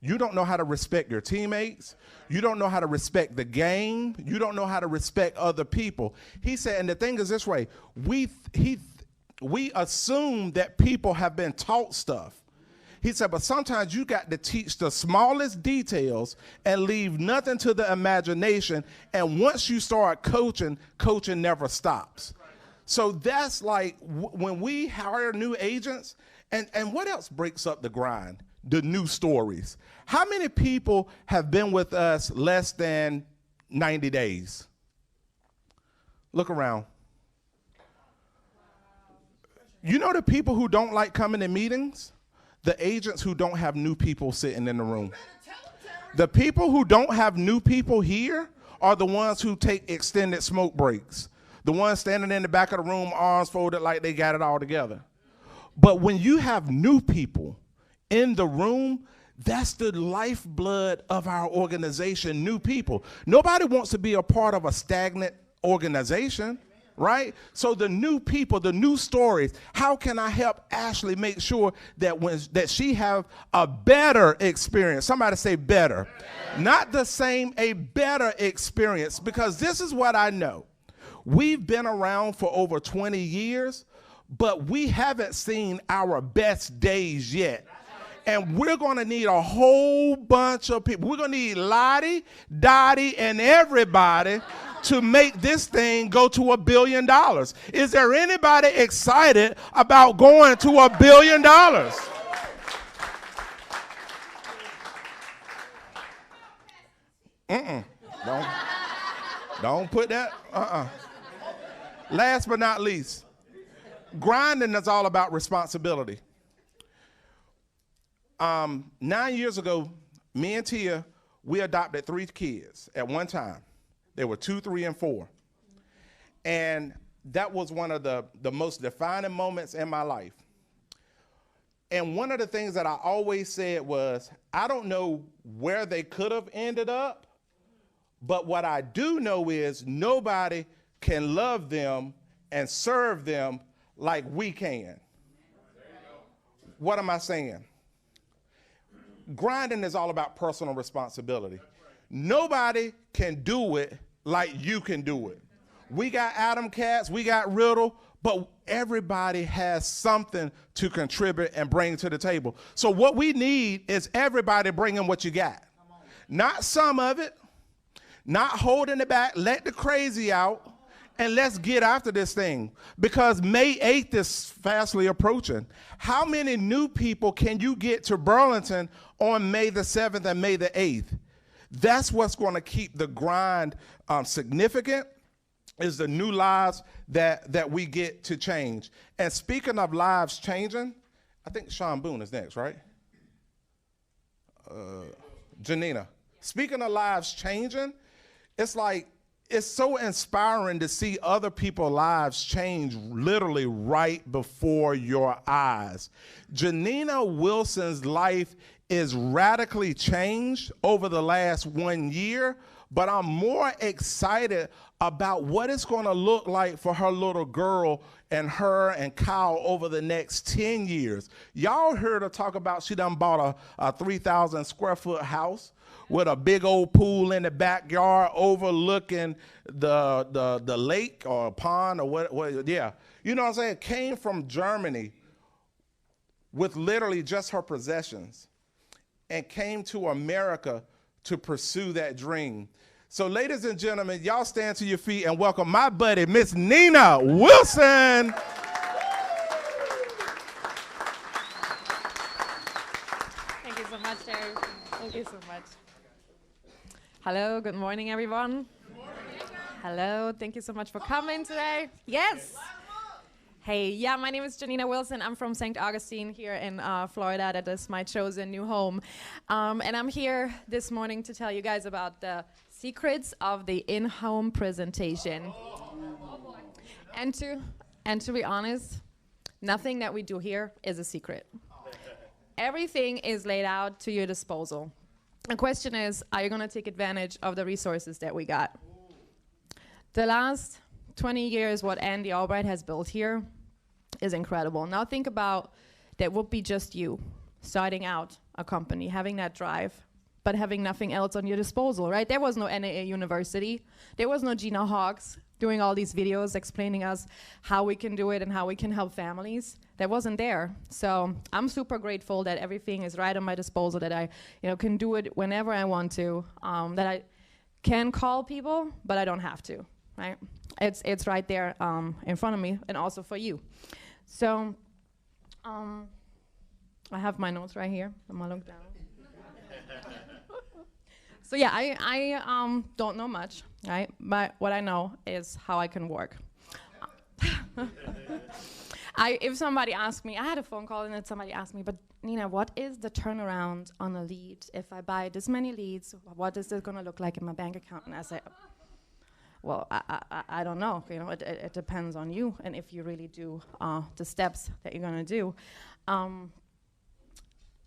you don't know how to respect your teammates, you don't know how to respect the game, you don't know how to respect other people. He said, and the thing is this way, we assume that people have been taught stuff. He said, but sometimes you got to teach the smallest details and leave nothing to the imagination. And once you start coaching, coaching never stops. So that's like when we hire new agents, and what else breaks up the grind? The new stories. How many people have been with us less than 90 days? Look around. You know the people who don't like coming to meetings? the agents who don't have new people sitting in the room. The people who don't have new people here are the ones who take extended smoke breaks. The ones standing in the back of the room, arms folded like they got it all together. But when you have new people in the room, that's the lifeblood of our organization, new people. Nobody wants to be a part of a stagnant organization, right? So the new people, the new stories, how can I help Ashley make sure that she have a better experience? Somebody say better. Not the same, a better experience, because this is what I know. We've been around for over 20 years, but we haven't seen our best days yet. And we're going to need a whole bunch of people. We're going to need Lottie, Dottie, and everybody to make this thing go to $1 billion. Is there anybody excited about going to $1 billion? Don't put that. Last but not least, grinding is all about responsibility. 9 years ago, me and Tia, we adopted 3 kids at one time. They were 2, 3, and 4. And that was one of the most defining moments in my life. And one of the things that I always said was, I don't know where they could have ended up, but what I do know is nobody can love them and serve them like we can. What am I saying? Grinding is all about personal responsibility. Nobody can do it like you can do it. We got Adam Katz, we got Riddle, but everybody has something to contribute and bring to the table. So what we need is everybody bringing what you got. Not some of it, not holding it back, let the crazy out, and let's get after this thing, because May 8th is fastly approaching. How many new people can you get to Burlington on May the 7th and May the 8th? That's what's going to keep the grind significant, is the new lives that we get to change. And speaking of lives changing, I think Sean Boone is next, right? Janina. Speaking of lives changing, it's so inspiring to see other people's lives change literally right before your eyes. Janina Wilson's life is radically changed over the last 1 year, but I'm more excited about what it's going to look like for her little girl and her and Kyle over the next 10 years. Y'all heard her talk about she done bought a 3,000 square foot house with a big old pool in the backyard overlooking the lake or pond or what, yeah. You know what I'm saying? Came from Germany with literally just her possessions and came to America to pursue that dream. So ladies and gentlemen, y'all stand to your feet and welcome my buddy, Miss Nina Wilson. Thank you so much, Terry. Thank you so much. Hello, good morning, everyone. Good morning. Hello, thank you so much for coming today. Yes. Hey, yeah, my name is Janina Wilson. I'm from St. Augustine here in Florida. That is my chosen new home. And I'm here this morning to tell you guys about the secrets of the in-home presentation. And to be honest, nothing that we do here is a secret. Everything is laid out to your disposal. The question is, are you going to take advantage of the resources that we got? The last 20 years, what Andy Albright has built here is incredible. Now think about that would be just you starting out a company, having that drive, but having nothing else on your disposal, right? There was no NAA University. There was no Gina Hawks doing all these videos explaining us how we can do it and how we can help families. That wasn't there. So I'm super grateful that everything is right on my disposal, that I can do it whenever I want to, that I can call people, but I don't have to, right? It's right there in front of me and also for you. So I have my notes right here. I'm gonna look down. So yeah, I don't know much, right? But what I know is how I can work. if somebody asked me, I had a phone call and then somebody asked me, but Nina, what is the turnaround on a lead? If I buy this many leads, what is it going to look like in my bank account? And I say, well, I don't know. You know, it depends on you and if you really do the steps that you're going to do.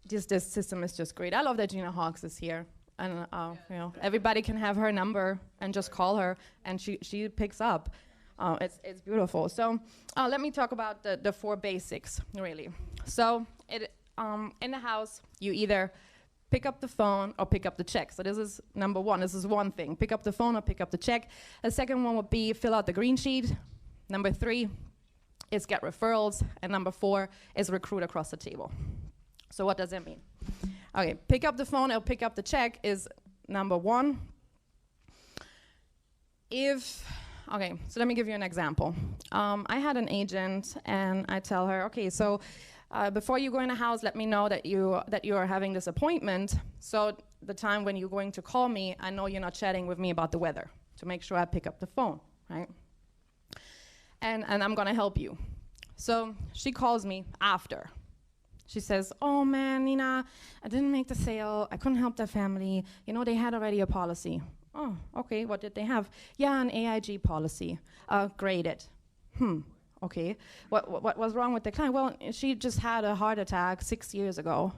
This system is just great. I love that Gina Hawks is here. And you know, everybody can have her number and just call her, and she picks up. It's beautiful. So let me talk about the 4 basics, really. So in the house, you either pick up the phone or pick up the check. So this is number 1. This is one thing. Pick up the phone or pick up the check. The second one would be fill out the green sheet. Number 3 is get referrals. And number 4 is recruit across the table. So what does that mean? Okay, pick up the phone or pick up the check is number 1. Okay, so let me give you an example. I had an agent, and I tell her, okay, so before you go in a house, let me know that you are having this appointment. So the time when you're going to call me, I know you're not chatting with me about the weather, to make sure I pick up the phone, right? And I'm gonna help you. So she calls me after. She says, oh man, Nina, I didn't make the sale. I couldn't help that family. You know, they had already a policy. Oh, okay, what did they have? Yeah, an AIG policy, graded. Okay, what was wrong with the client? Well, she just had a heart attack 6 years ago.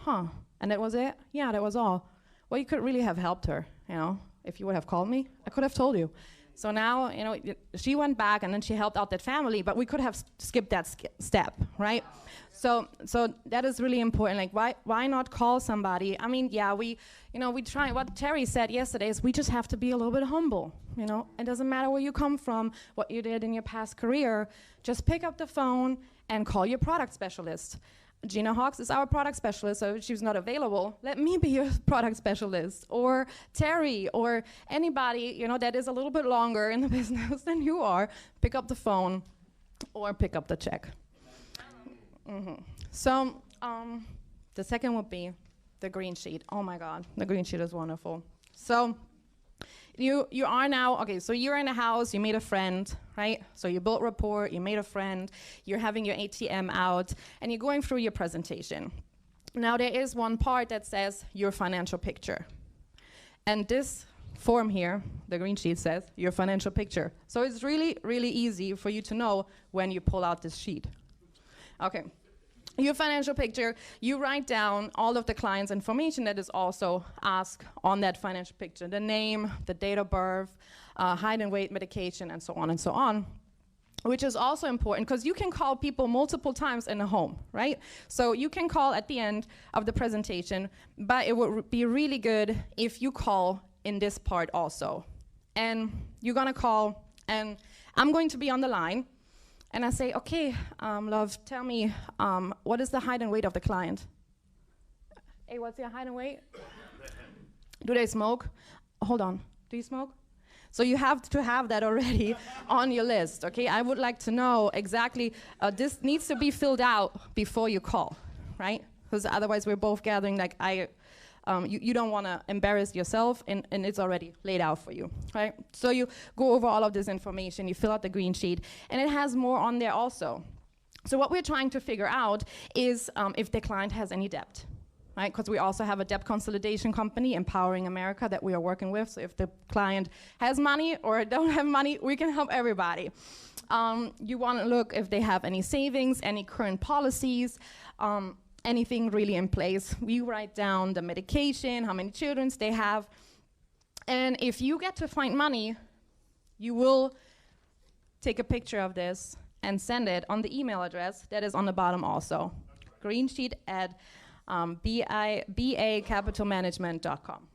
And that was it? Yeah, that was all. Well, you could really have helped her, you know, if you would have called me. I could have told you. So now, you know, she went back and then she helped out that family, but we could have skipped that step, right? So that is really important. Like, why not call somebody? I mean, yeah, we try. What Terry said yesterday is we just have to be a little bit humble. You know, it doesn't matter where you come from, what you did in your past career. Just pick up the phone and call your product specialist. Gina Hawks is our product specialist, so if she's not available, let me be your product specialist, or Terry, or anybody, you know, that is a little bit longer in the business than you are. Pick up the phone or pick up the check. So the second would be the green sheet. Oh my God, the green sheet is wonderful. So you are now, okay, so you're in a house, you made a friend, right? So you built rapport, you made a friend, you're having your ATM out, and you're going through your presentation. Now there is one part that says your financial picture. And this form here, the green sheet says your financial picture. So it's really, really easy for you to know when you pull out this sheet. Okay. Your financial picture, you write down all of the client's information that is also asked on that financial picture. The name, the date of birth, height and weight, medication, and so on, which is also important because you can call people multiple times in a home, right? So you can call at the end of the presentation, but it would be really good if you call in this part also. And you're gonna call, and I'm going to be on the line. And I say, okay, love, tell me, what is the height and weight of the client? Hey, what's your height and weight? Do they smoke? Hold on, do you smoke? So you have to have that already on your list, okay? I would like to know exactly, this needs to be filled out before you call, right? Because otherwise we're both gathering, like you don't want to embarrass yourself, and it's already laid out for you, right? So you go over all of this information, you fill out the green sheet, and it has more on there also. So what we're trying to figure out is if the client has any debt, right? Because we also have a debt consolidation company, Empowering America, that we are working with. So if the client has money or don't have money, we can help everybody. You want to look if they have any savings, any current policies, anything really in place. We write down the medication, how many children they have. And if you get to find money, you will take a picture of this and send it on the email address that is on the bottom also. Greensheet at bacapitalmanagement.com.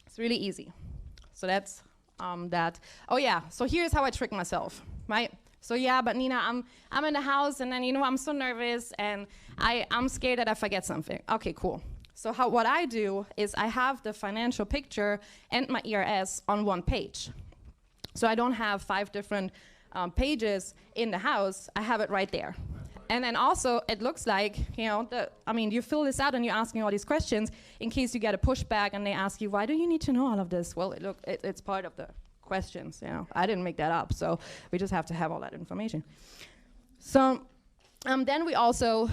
It's really easy. So that's that. Oh yeah, so here's how I trick myself, right? So yeah, but Nina, I'm in the house, and then, you know, I'm so nervous, and I'm scared that I forget something. Okay, cool. So what I do is I have the financial picture and my ERS on one page. So I don't have 5 different pages in the house. I have it right there. And then also, it looks like, you know, you fill this out and you're asking all these questions in case you get a pushback and they ask you, why do you need to know all of this? Well, it's part of the questions, you know. I didn't make that up, so we just have to have all that information. So Then we also,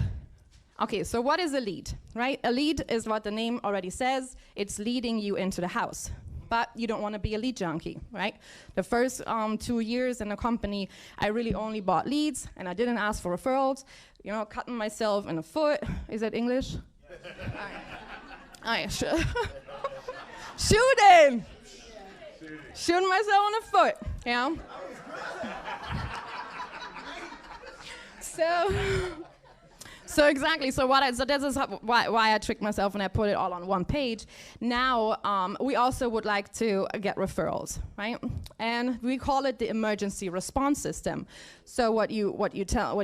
okay, so what is a lead, right? A lead is what the name already says. It's leading you into the house. But you don't want to be a lead junkie, right? The first 2 years in the company, I really only bought leads, and I didn't ask for referrals. You know, cutting myself in the foot. Is that English? Shooting! Shooting myself in the foot, you know? So exactly. So this is why I tricked myself and I put it all on one page. Now we also would like to get referrals, right? And we call it the emergency response system. So what you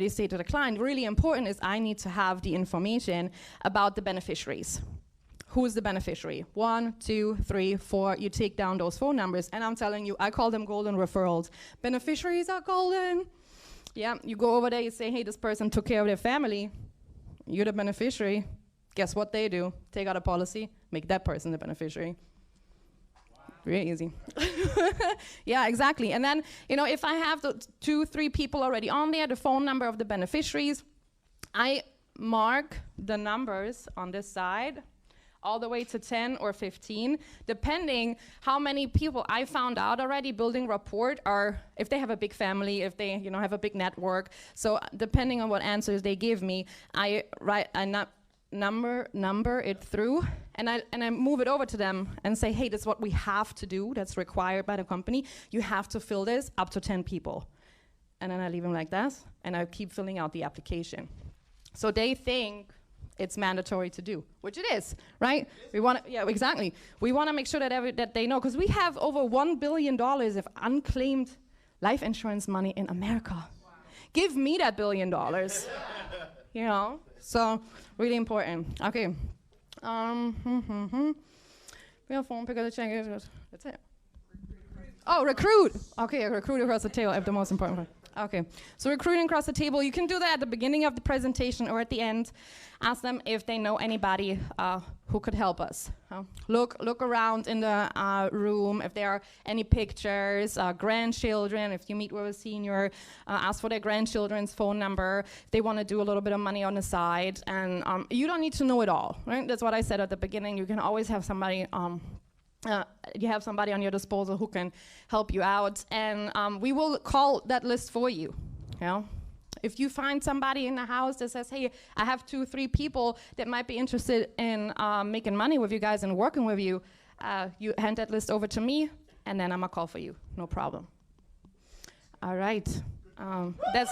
say to the client, really important is I need to have the information about the beneficiaries. Who's the beneficiary? 1, 2, 3, 4. You take down those phone numbers, and I'm telling you, I call them golden referrals. Beneficiaries are golden. Yeah, you go over there, you say, hey, this person took care of their family. You're the beneficiary. Guess what they do? Take out a policy, make that person the beneficiary. Wow. Really easy. Yeah, exactly. And then, you know, if I have the 2, 3 people already on there, the phone number of the beneficiaries, I mark the numbers on this side all the way to 10 or 15, depending how many people I found out already building rapport, or if they have a big family, if they have a big network. So depending on what answers they give me, I number it through, and I move it over to them and say, hey, this is what we have to do. That's required by the company. You have to fill this up to 10 people. And then I leave them like that, and I keep filling out the application. So they think it's mandatory to do, which it is, right? We want to, yeah, exactly. We want to make sure that they know, because we have over $1 billion of unclaimed life insurance money in America. Wow. Give me that $1 billion, you know? So really important. Okay. We have phone pick up the check. That's it. Oh, recruit. Okay, recruit across the table. The most important part. Okay, so recruiting across the table, you can do that at the beginning of the presentation or at the end. Ask them if they know anybody who could help us. Look around in the room, if there are any pictures, grandchildren, if you meet with a senior, ask for their grandchildren's phone number, if they want to do a little bit of money on the side. And you don't need to know it all, right? That's what I said at the beginning. You can always have somebody you have somebody on your disposal who can help you out, and we will call that list for you. You know, if you find somebody in the house that says, "Hey, I have 2, 3 people that might be interested in making money with you guys and working with you," you hand that list over to me, and then I'm gonna call for you. No problem. All right, that's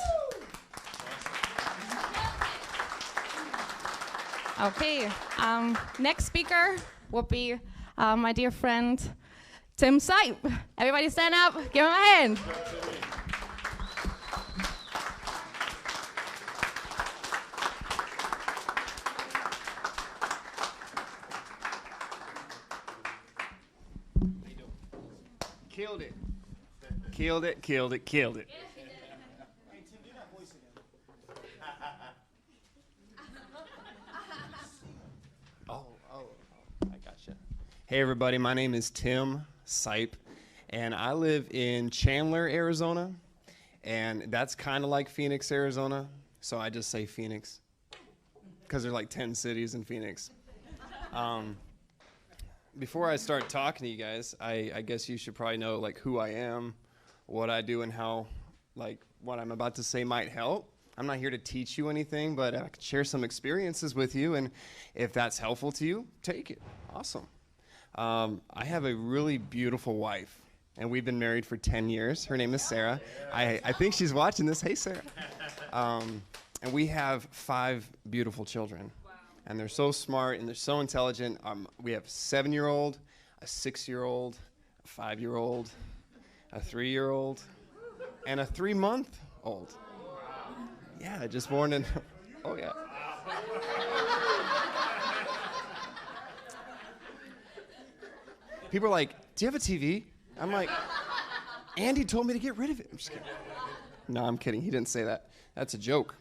okay. Next speaker will be my dear friend, Tim Sipe. Everybody stand up, give him a hand. Killed it. Killed it, killed it, killed it. Hey, Tim, do that voice again. I gotcha. Hey everybody, my name is Tim Sipe, and I live in Chandler, Arizona, and that's kind of like Phoenix, Arizona, so I just say Phoenix, because there's like 10 cities in Phoenix. Before I start talking to you guys, I guess you should probably know like who I am, what I do, and how like what I'm about to say might help. I'm not here to teach you anything, but I can share some experiences with you, and if that's helpful to you, take it. Awesome. I have a really beautiful wife, and we've been married for 10 years. Her name is Sarah. I think she's watching this. Hey, Sarah. And we have 5 beautiful children. Wow. And they're so smart, and they're so intelligent. We have a 7-year-old, a 6-year-old, a 5-year-old, a 3-year-old, and a 3-month-old. Yeah, just born in, oh yeah. People are like, do you have a TV? I'm like, Andy told me to get rid of it. I'm just kidding. No, I'm kidding. He didn't say that. That's a joke.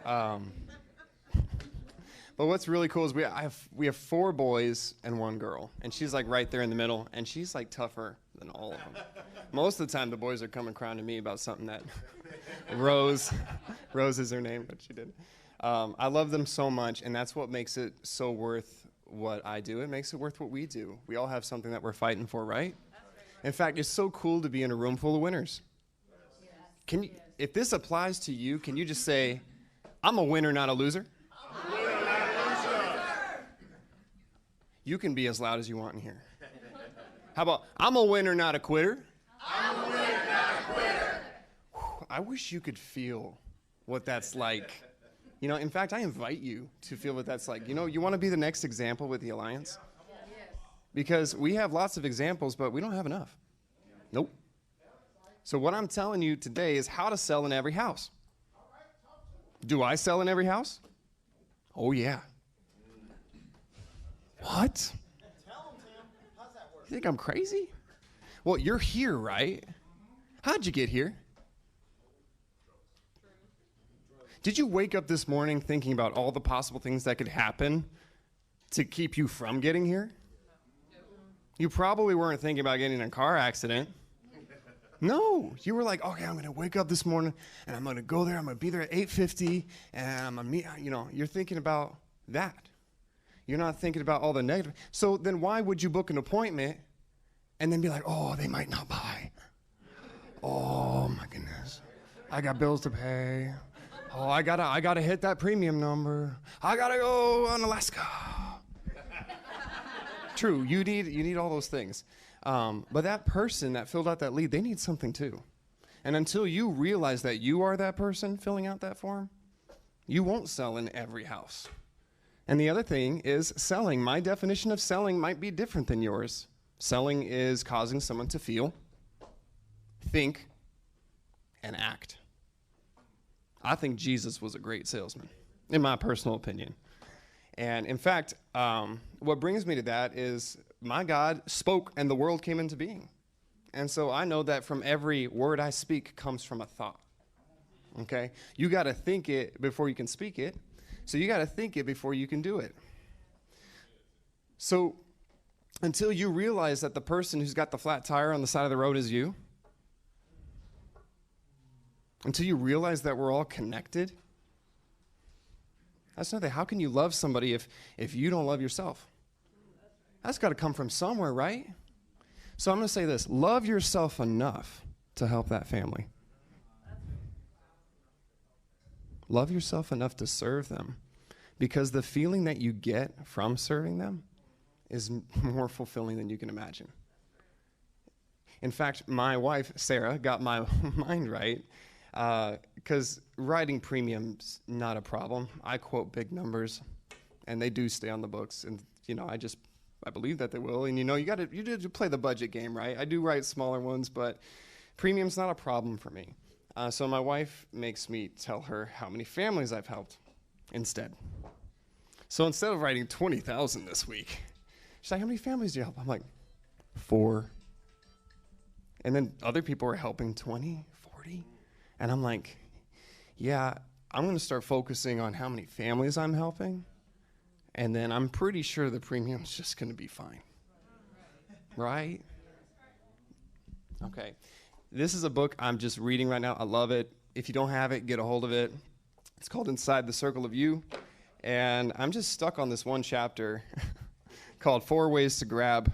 But But what's really cool is we have 4 boys and 1 girl, and she's like right there in the middle, and she's like tougher than all of them. Most of the time, the boys are coming crying to me about something that Rose is her name, but she did. I love them so much, and that's what makes it so worth what I do. It makes it worth what we do. We all have something that we're fighting for, right? In fact, it's so cool to be in a room full of winners. Can you, if this applies to you, can you just say, I'm a winner, not a loser? You can be as loud as you want in here. How about, I'm a winner, not a quitter? I'm a winner, not a quitter. I wish you could feel what that's like. You know, in fact, I invite you to feel what that's like. You know, you want to be the next example with the Alliance? Because we have lots of examples, but we don't have enough. Nope. So what I'm telling you today is how to sell in every house. Do I sell in every house? Oh, yeah. What? You think I'm crazy? Well, you're here, right? How'd you get here? Did you wake up this morning thinking about all the possible things that could happen to keep you from getting here? You probably weren't thinking about getting in a car accident. No, you were like, okay, I'm going to wake up this morning, and I'm going to go there. I'm going to be there at 8:50, and I'm going to meet, you know, you're thinking about that. You're not thinking about all the negative. So then why would you book an appointment and then be like, oh, they might not buy? Oh, my goodness. I got bills to pay. Oh, I gotta hit that premium number. I got to go on Alaska. True, you need all those things. But that person that filled out that lead, they need something too. And until you realize that you are that person filling out that form, you won't sell in every house. And the other thing is selling. My definition of selling might be different than yours. Selling is causing someone to feel, think, and act. I think Jesus was a great salesman, in my personal opinion. And in fact, what brings me to that is my God spoke and the world came into being. And so I know that from every word I speak comes from a thought. Okay? You got to think it before you can speak it. So you got to think it before you can do it. So until you realize that the person who's got the flat tire on the side of the road is you, until you realize that we're all connected, that's nothing. How can you love somebody if you don't love yourself? That's got to come from somewhere, right? So I'm going to say this. Love yourself enough to help that family. Love yourself enough to serve them, because the feeling that you get from serving them is more fulfilling than you can imagine. In fact, my wife, Sarah, got my mind right, because writing premiums, not a problem. I quote big numbers, and they do stay on the books, and you know, I believe that they will. And you know, you do play the budget game, right? I do write smaller ones, but premium's not a problem for me. So my wife makes me tell her how many families I've helped instead. So instead of writing 20,000 this week, she's like, how many families do you help? I'm like, 4. And then other people are helping 20, 40. And I'm like, yeah, I'm going to start focusing on how many families I'm helping. And then I'm pretty sure the premium's just going to be fine. Right? Okay. This is a book I'm just reading right now. I love it. If you don't have it, get a hold of it. It's called Inside the Circle of You. And I'm just stuck on this one chapter called 4 Ways to Grab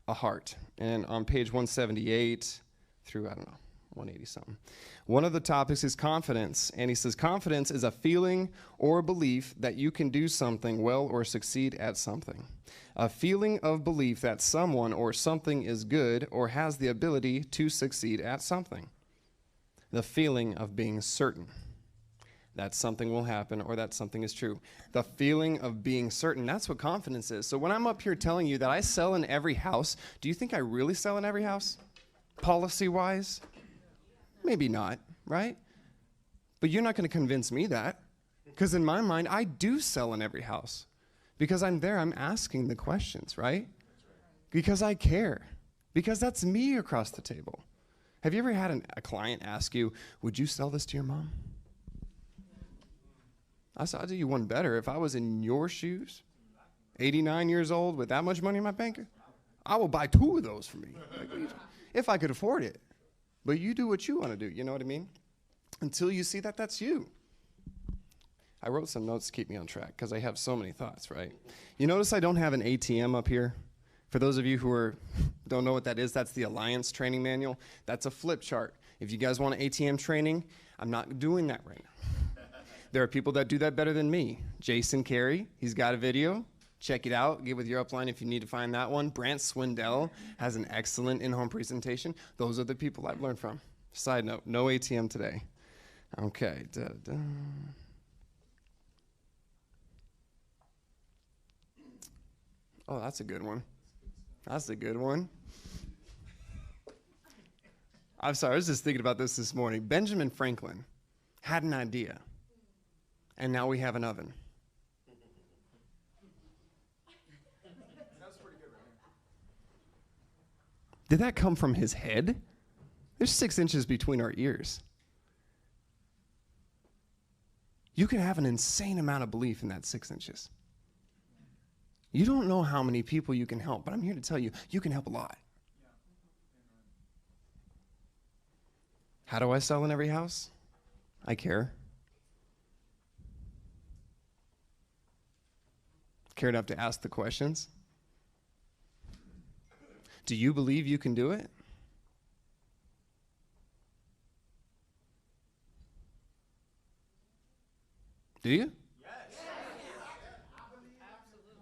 a Heart. And on page 178 through, 180 something. One of the topics is confidence. And he says, confidence is a feeling or a belief that you can do something well or succeed at something. A feeling of belief that someone or something is good or has the ability to succeed at something. The feeling of being certain that something will happen or that something is true. The feeling of being certain, that's what confidence is. So when I'm up here telling you that I sell in every house, do you think I really sell in every house? Policy-wise? Maybe not, right? But you're not going to convince me that, because in my mind, I do sell in every house. Because I'm there, I'm asking the questions, right? Because I care. Because that's me across the table. Have you ever had a client ask you, would you sell this to your mom? I said, I'll do you one better. If I was in your shoes, 89 years old with that much money in my bank, I will buy 2 of those for me. Like, if I could afford it. But you do what you want to do, you know what I mean? Until you see that that's you. I wrote some notes to keep me on track because I have so many thoughts, right? You notice I don't have an ATM up here? For those of you who don't know what that is, that's the Alliance Training Manual. That's a flip chart. If you guys want ATM training, I'm not doing that right now. There are people that do that better than me. Jason Carey, he's got a video. Check it out. Get with your upline if you need to find that one. Brant Swindell has an excellent in-home presentation. Those are the people I've learned from. Side note, no ATM today. Okay. Oh, that's a good one. That's a good one. I'm sorry, I was just thinking about this morning. Benjamin Franklin had an idea, and now we have an oven. Did that come from his head? There's 6 inches between our ears. You can have an insane amount of belief in that 6 inches. You don't know how many people you can help, but I'm here to tell you, you can help a lot. How do I sell in every house? I care. Care enough to ask the questions? Do you believe you can do it? Do you?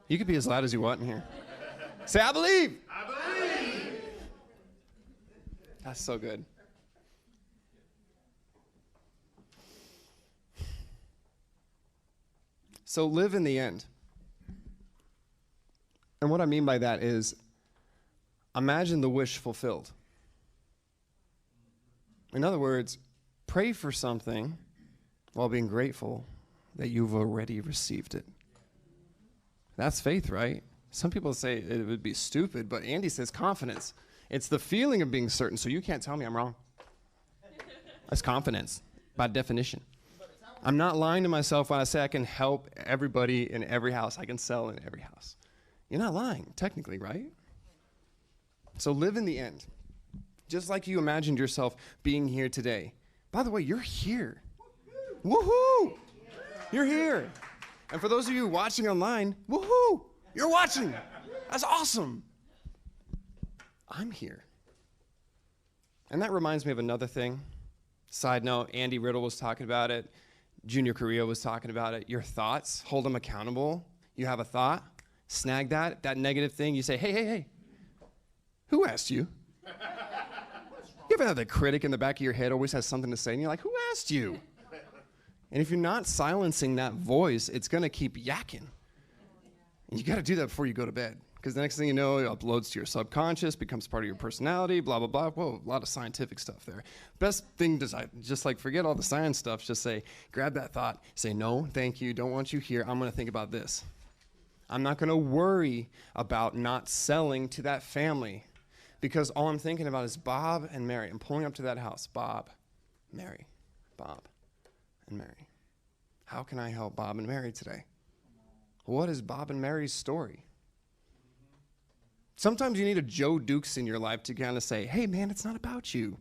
You could be as loud as you want in here. Say, I believe. I believe. That's so good. So live in the end. And what I mean by that is, imagine the wish fulfilled. In other words, pray for something while being grateful that you've already received it. That's faith, right? Some people say it would be stupid, but Andy says confidence. It's the feeling of being certain, so you can't tell me I'm wrong. That's confidence, by definition. I'm not lying to myself when I say I can help everybody in every house. I can sell in every house. You're not lying, technically, right? So live in the end. Just like you imagined yourself being here today. By the way, you're here. Woohoo! You're here. And for those of you watching online, woohoo! You're watching. That's awesome. I'm here. And that reminds me of another thing. Side note, Andy Riddle was talking about it. Junior Correa was talking about it. Your thoughts, hold them accountable. You have a thought, snag that negative thing. You say, hey. Who asked you? You ever have the critic in the back of your head always has something to say, and you're like, who asked you? And if you're not silencing that voice, it's going to keep yakking. And you got to do that before you go to bed. Because the next thing you know, it uploads to your subconscious, becomes part of your personality, blah, blah, blah. Whoa, a lot of scientific stuff there. Best thing to just like forget all the science stuff. Just say, grab that thought. Say, no, thank you. Don't want you here. I'm going to think about this. I'm not going to worry about not selling to that family. Because all I'm thinking about is Bob and Mary. I'm pulling up to that house. Bob, Mary, Bob, and Mary. How can I help Bob and Mary today? What is Bob and Mary's story? Sometimes you need a Joe Dukes in your life to kind of say, hey, man, it's not about you.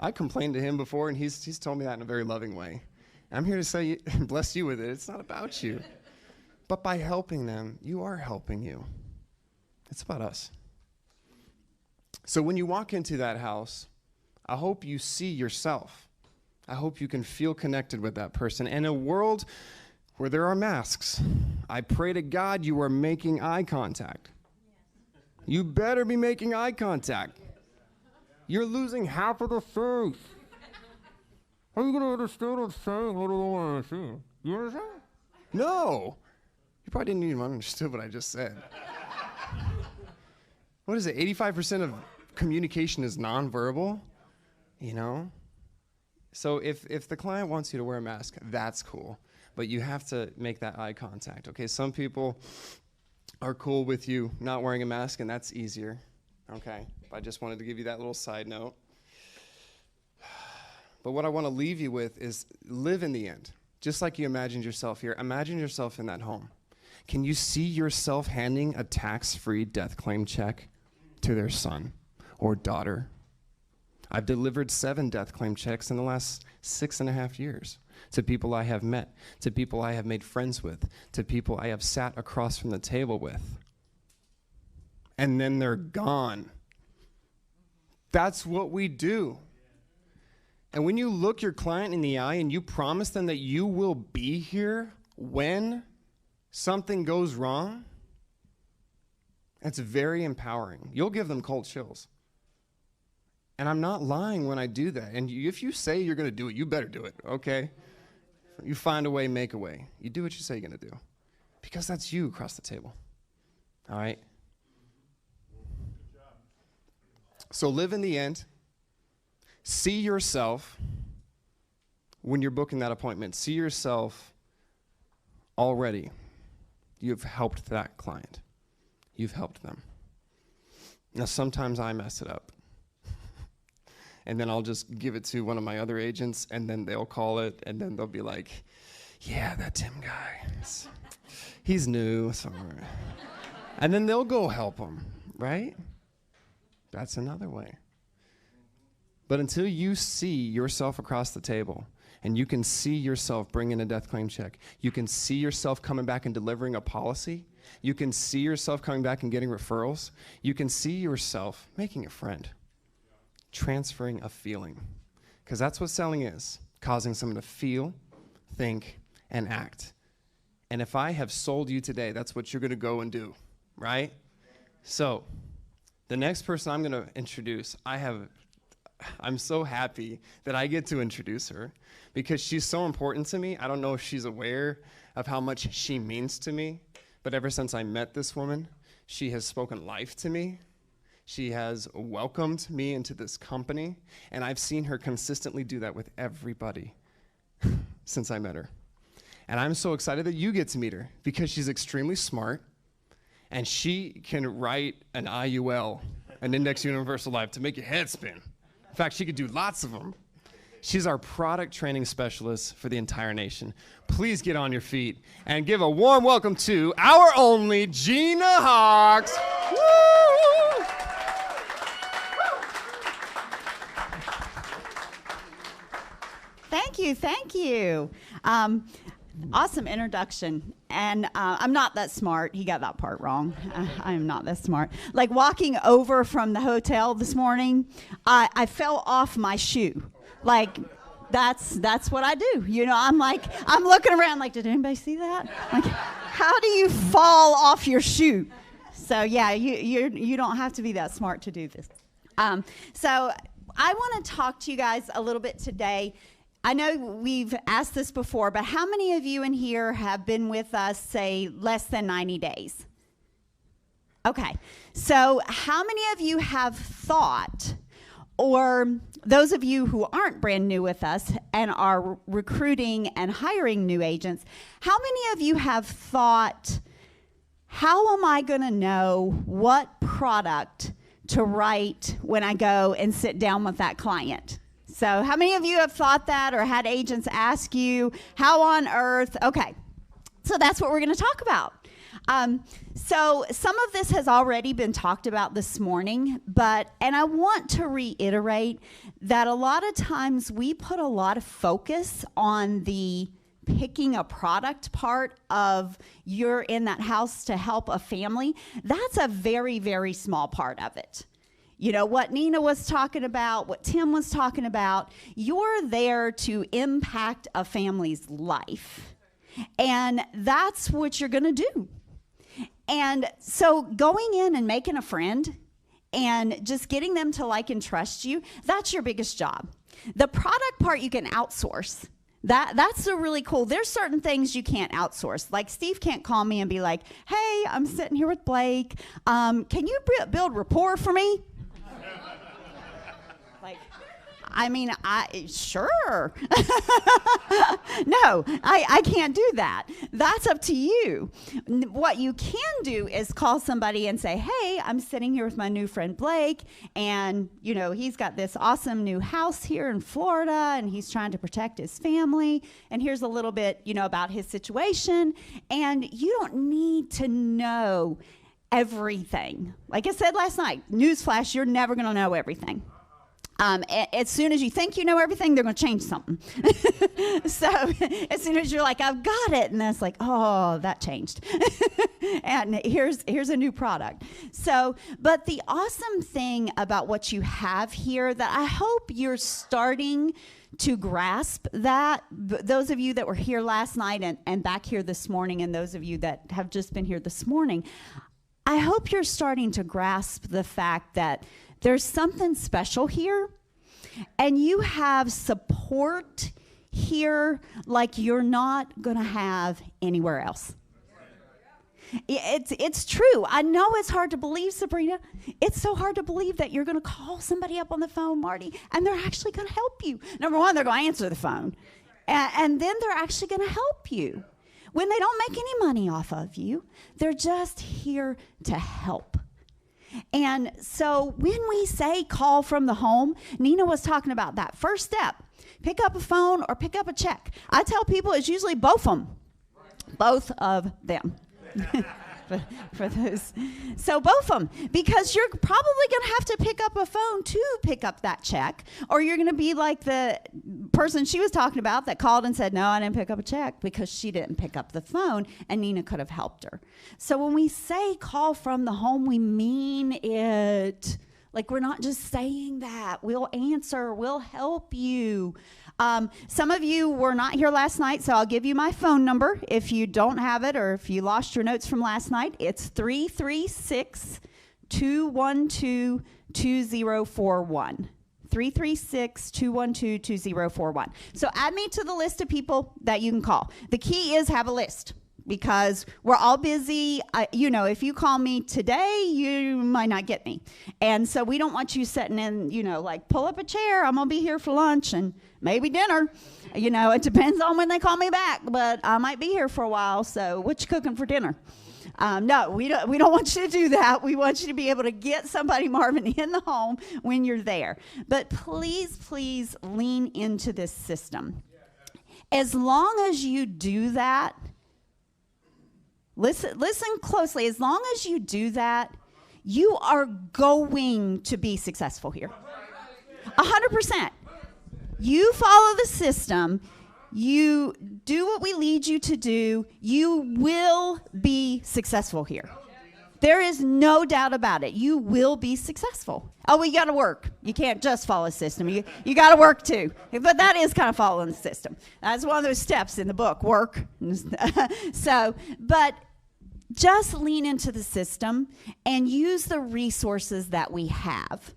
I complained to him before, and he's told me that in a very loving way. I'm here to say, bless you with it. It's not about you. But by helping them, you are helping you. It's about us. So when you walk into that house, I hope you see yourself. I hope you can feel connected with that person. In a world where there are masks, I pray to God you are making eye contact. You better be making eye contact. You're losing half of the faith. How are you going to understand what I'm saying? What do I want to see? You understand? No. You probably didn't even understand what I just said. What is it? 85% of communication is nonverbal, you know? So if the client wants you to wear a mask, that's cool. But you have to make that eye contact, okay? Some people are cool with you not wearing a mask, and that's easier, okay? I just wanted to give you that little side note. But what I want to leave you with is live in the end. just like you imagined yourself here, imagine yourself in that home. Can you see yourself handing a tax-free death claim check to their son or daughter? I've delivered 7 death claim checks in the last 6.5 years to people I have met, to people I have made friends with, to people I have sat across from the table with. And then they're gone. That's what we do. And when you look your client in the eye and you promise them that you will be here when something goes wrong, it's very empowering. You'll give them cold chills. And I'm not lying when I do that. And if you say you're going to do it, you better do it, okay? You find a way, make a way. You do what you say you're going to do. Because that's you across the table. All right? So live in the end. See yourself, when you're booking that appointment, see yourself already. You've helped that client. You've helped them. Now, sometimes I mess it up. And then I'll just give it to one of my other agents, and then they'll call it, and then they'll be like, yeah, that Tim guy, he's new. So. And then they'll go help him, right? That's another way. But until you see yourself across the table, and you can see yourself bringing a death claim check, you can see yourself coming back and delivering a policy, you can see yourself coming back and getting referrals, you can see yourself making a friend, transferring a feeling. Because that's what selling is, causing someone to feel, think, and act. And if I have sold you today, that's what you're going to go and do, right? So the next person I'm going to introduce, I'm so happy that I get to introduce her because she's so important to me. I don't know if she's aware of how much she means to me, but ever since I met this woman, she has spoken life to me. She has welcomed me into this company, and I've seen her consistently do that with everybody since I met her. And I'm so excited that you get to meet her because she's extremely smart, and she can write an IUL, an Index Universal Life, to make your head spin. In fact, she could do lots of them. She's our product training specialist for the entire nation. Please get on your feet and give a warm welcome to our only Gina Hawks. Woo! Thank you. Awesome introduction. And I'm not that smart. He got that part wrong. I am not that smart. Like walking over from the hotel this morning, I fell off my shoe. Like that's what I do. You know, I'm looking around like, did anybody see that? Like, how do you fall off your shoe? So yeah, you don't have to be that smart to do this. So I want to talk to you guys a little bit today. I know we've asked this before, but how many of you in here have been with us, say, less than 90 days? Okay. So how many of you have thought, or those of you who aren't brand new with us and are recruiting and hiring new agents, how many of you have thought, how am I going to know what product to write when I go and sit down with that client? So how many of you have thought that or had agents ask you, how on earth? Okay, so that's what we're going to talk about. So some of this has already been talked about this morning, and I want to reiterate that a lot of times we put a lot of focus on the picking a product part of you're in that house to help a family. That's a very, very small part of it. You know, what Nina was talking about, what Tim was talking about, you're there to impact a family's life. And that's what you're going to do. And so going in and making a friend and just getting them to like and trust you, that's your biggest job. The product part you can outsource. That's the really cool. There's certain things you can't outsource. Like Steve can't call me and be like, hey, I'm sitting here with Blake. Can you build rapport for me? Like, I mean, sure. No, No, I can't do that. That's up to you. What you can do is call somebody and say, hey, I'm sitting here with my new friend Blake, and, you know, he's got this awesome new house here in Florida, and he's trying to protect his family, and here's a little bit, you know, about his situation, and you don't need to know everything. Like I said last night, newsflash, you're never going to know everything. As soon as you think you know everything, they're going to change something. So as soon as you're like, I've got it, and that's like, oh, that changed. And here's a new product. So, but the awesome thing about what you have here that I hope you're starting to grasp that, those of you that were here last night and back here this morning, and those of you that have just been here this morning, I hope you're starting to grasp the fact that there's something special here, and you have support here like you're not going to have anywhere else. It's true. I know it's hard to believe, Sabrina. It's so hard to believe that you're going to call somebody up on the phone, Marty, and they're actually going to help you. Number one, they're going to answer the phone, and then they're actually going to help you. When they don't make any money off of you, they're just here to help. And so when we say call from the home, Nina was talking about that first step. Pick up a phone or pick up a check. I tell people it's usually both of them. Both of them. for those. So both of them, because you're probably going to have to pick up a phone to pick up that check, or you're going to be like the person she was talking about that called and said, no, I didn't pick up a check because she didn't pick up the phone, and Nina could have helped her. So when we say call from the home, we mean it. Like, we're not just saying that. We'll answer. We'll help you. Some of you were not here last night, so I'll give you my phone number. If you don't have it, or if you lost your notes from last night, it's 336-212-2041. 336-212-2041. So add me to the list of people that you can call. The key is have a list, because we're all busy. You know, if you call me today, you might not get me. And so we don't want you sitting in, you know, like, pull up a chair, I'm going to be here for lunch and maybe dinner. You know, it depends on when they call me back, but I might be here for a while, so what you cooking for dinner? No, we don't want you to do that. We want you to be able to get somebody, Marvin, in the home when you're there. But please, please lean into this system. As long as you do that, listen closely. As long as you do that, you are going to be successful here. 100%. You follow the system. You do what we lead you to do. You will be successful here. There is no doubt about it. You will be successfso. Oh, we got to work. You can't just follow a system. You got to work too. But that is kind of following the system. That's one of those steps in the book, work. But just lean into the system and use the resources that we have.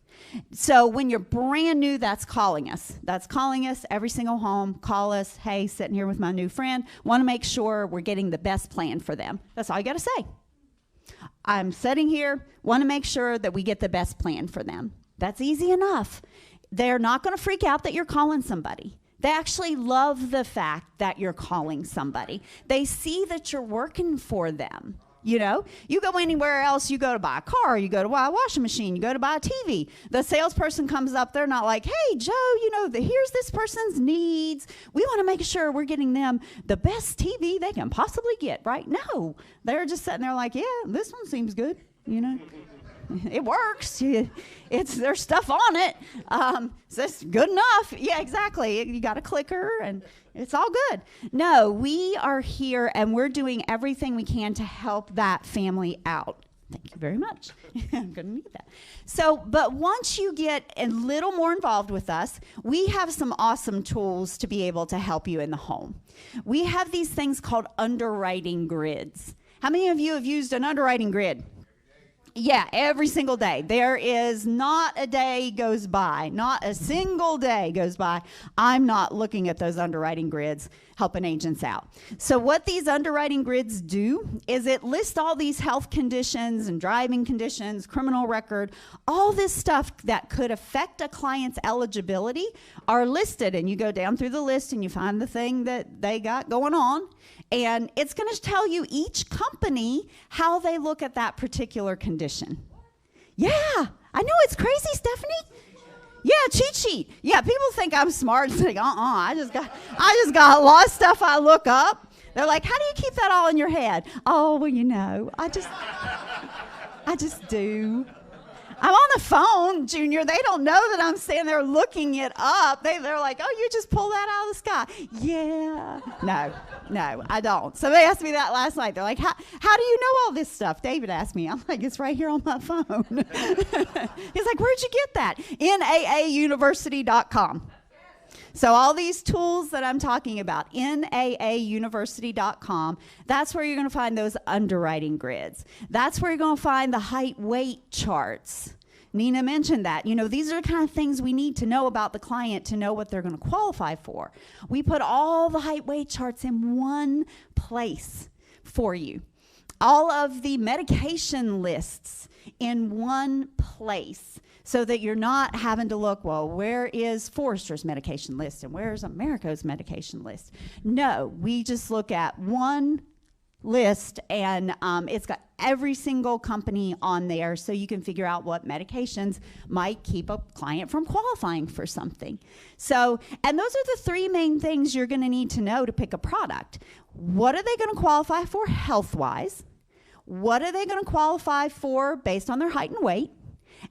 So when you're brand new, that's calling us. That's calling us every single home. Call us. Hey, sitting here with my new friend. Want to make sure we're getting the best plan for them. That's all you got to say. I'm sitting here. Want to make sure that we get the best plan for them. That's easy enough. They're not going to freak out that you're calling somebody. They actually love the fact that you're calling somebody. They see that you're working for them. You know, you go anywhere else, you go to buy a car, you go to buy a washing machine, you go to buy a TV. The salesperson comes up, they're not like, hey, Joe, you know, here's this person's needs. We want to make sure we're getting them the best TV they can possibly get, right? No, they're just sitting there like, yeah, this one seems good, you know. It works. There's stuff on it. So it's good enough. Yeah, exactly. You got a clicker and it's all good. No, we are here and we're doing everything we can to help that family out. Thank you very much. I'm going to need that. So, but once you get a little more involved with us, we have some awesome tools to be able to help you in the home. We have these things called underwriting grids. How many of you have used an underwriting grid? Yeah, every single day. There is not a day goes by, not a single day goes by, I'm not looking at those underwriting grids. helping agents out. So what these underwriting grids do is it lists all these health conditions and driving conditions, criminal record, all this stuff that could affect a client's eligibility are listed. And you go down through the list and you find the thing that they got going on. And it's going to tell you each company how they look at that particular condition. Yeah, I know, it's crazy, Stephanie. Yeah, cheat sheet. Yeah, people think I'm smart and think, I just got a lot of stuff I look up. They're like, how do you keep that all in your head? Oh, well, you know, I just do. I'm on the phone, Junior. They don't know that I'm standing there looking it up. They're like, oh, you just pull that out of the sky. Yeah. No, I don't. Somebody asked me that last night. They're like, how do you know all this stuff? David asked me. I'm like, it's right here on my phone. He's like, where'd you get that? NAAuniversity.com. So all these tools that I'm talking about, NAAuniversity.com, that's where you're going to find those underwriting grids. That's where you're going to find the height weight charts. Nina mentioned that. You know, these are the kind of things we need to know about the client to know what they're going to qualify for. We put all the height weight charts in one place for you. All of the medication lists in one place, so that you're not having to look, well, where is Forrester's medication list and where's America's medication list? No, we just look at one list, and it's got every single company on there, so you can figure out what medications might keep a client from qualifying for something. So, and those are the three main things you're going to need to know to pick a product. What are they going to qualify for health-wise? What are they going to qualify for based on their height and weight?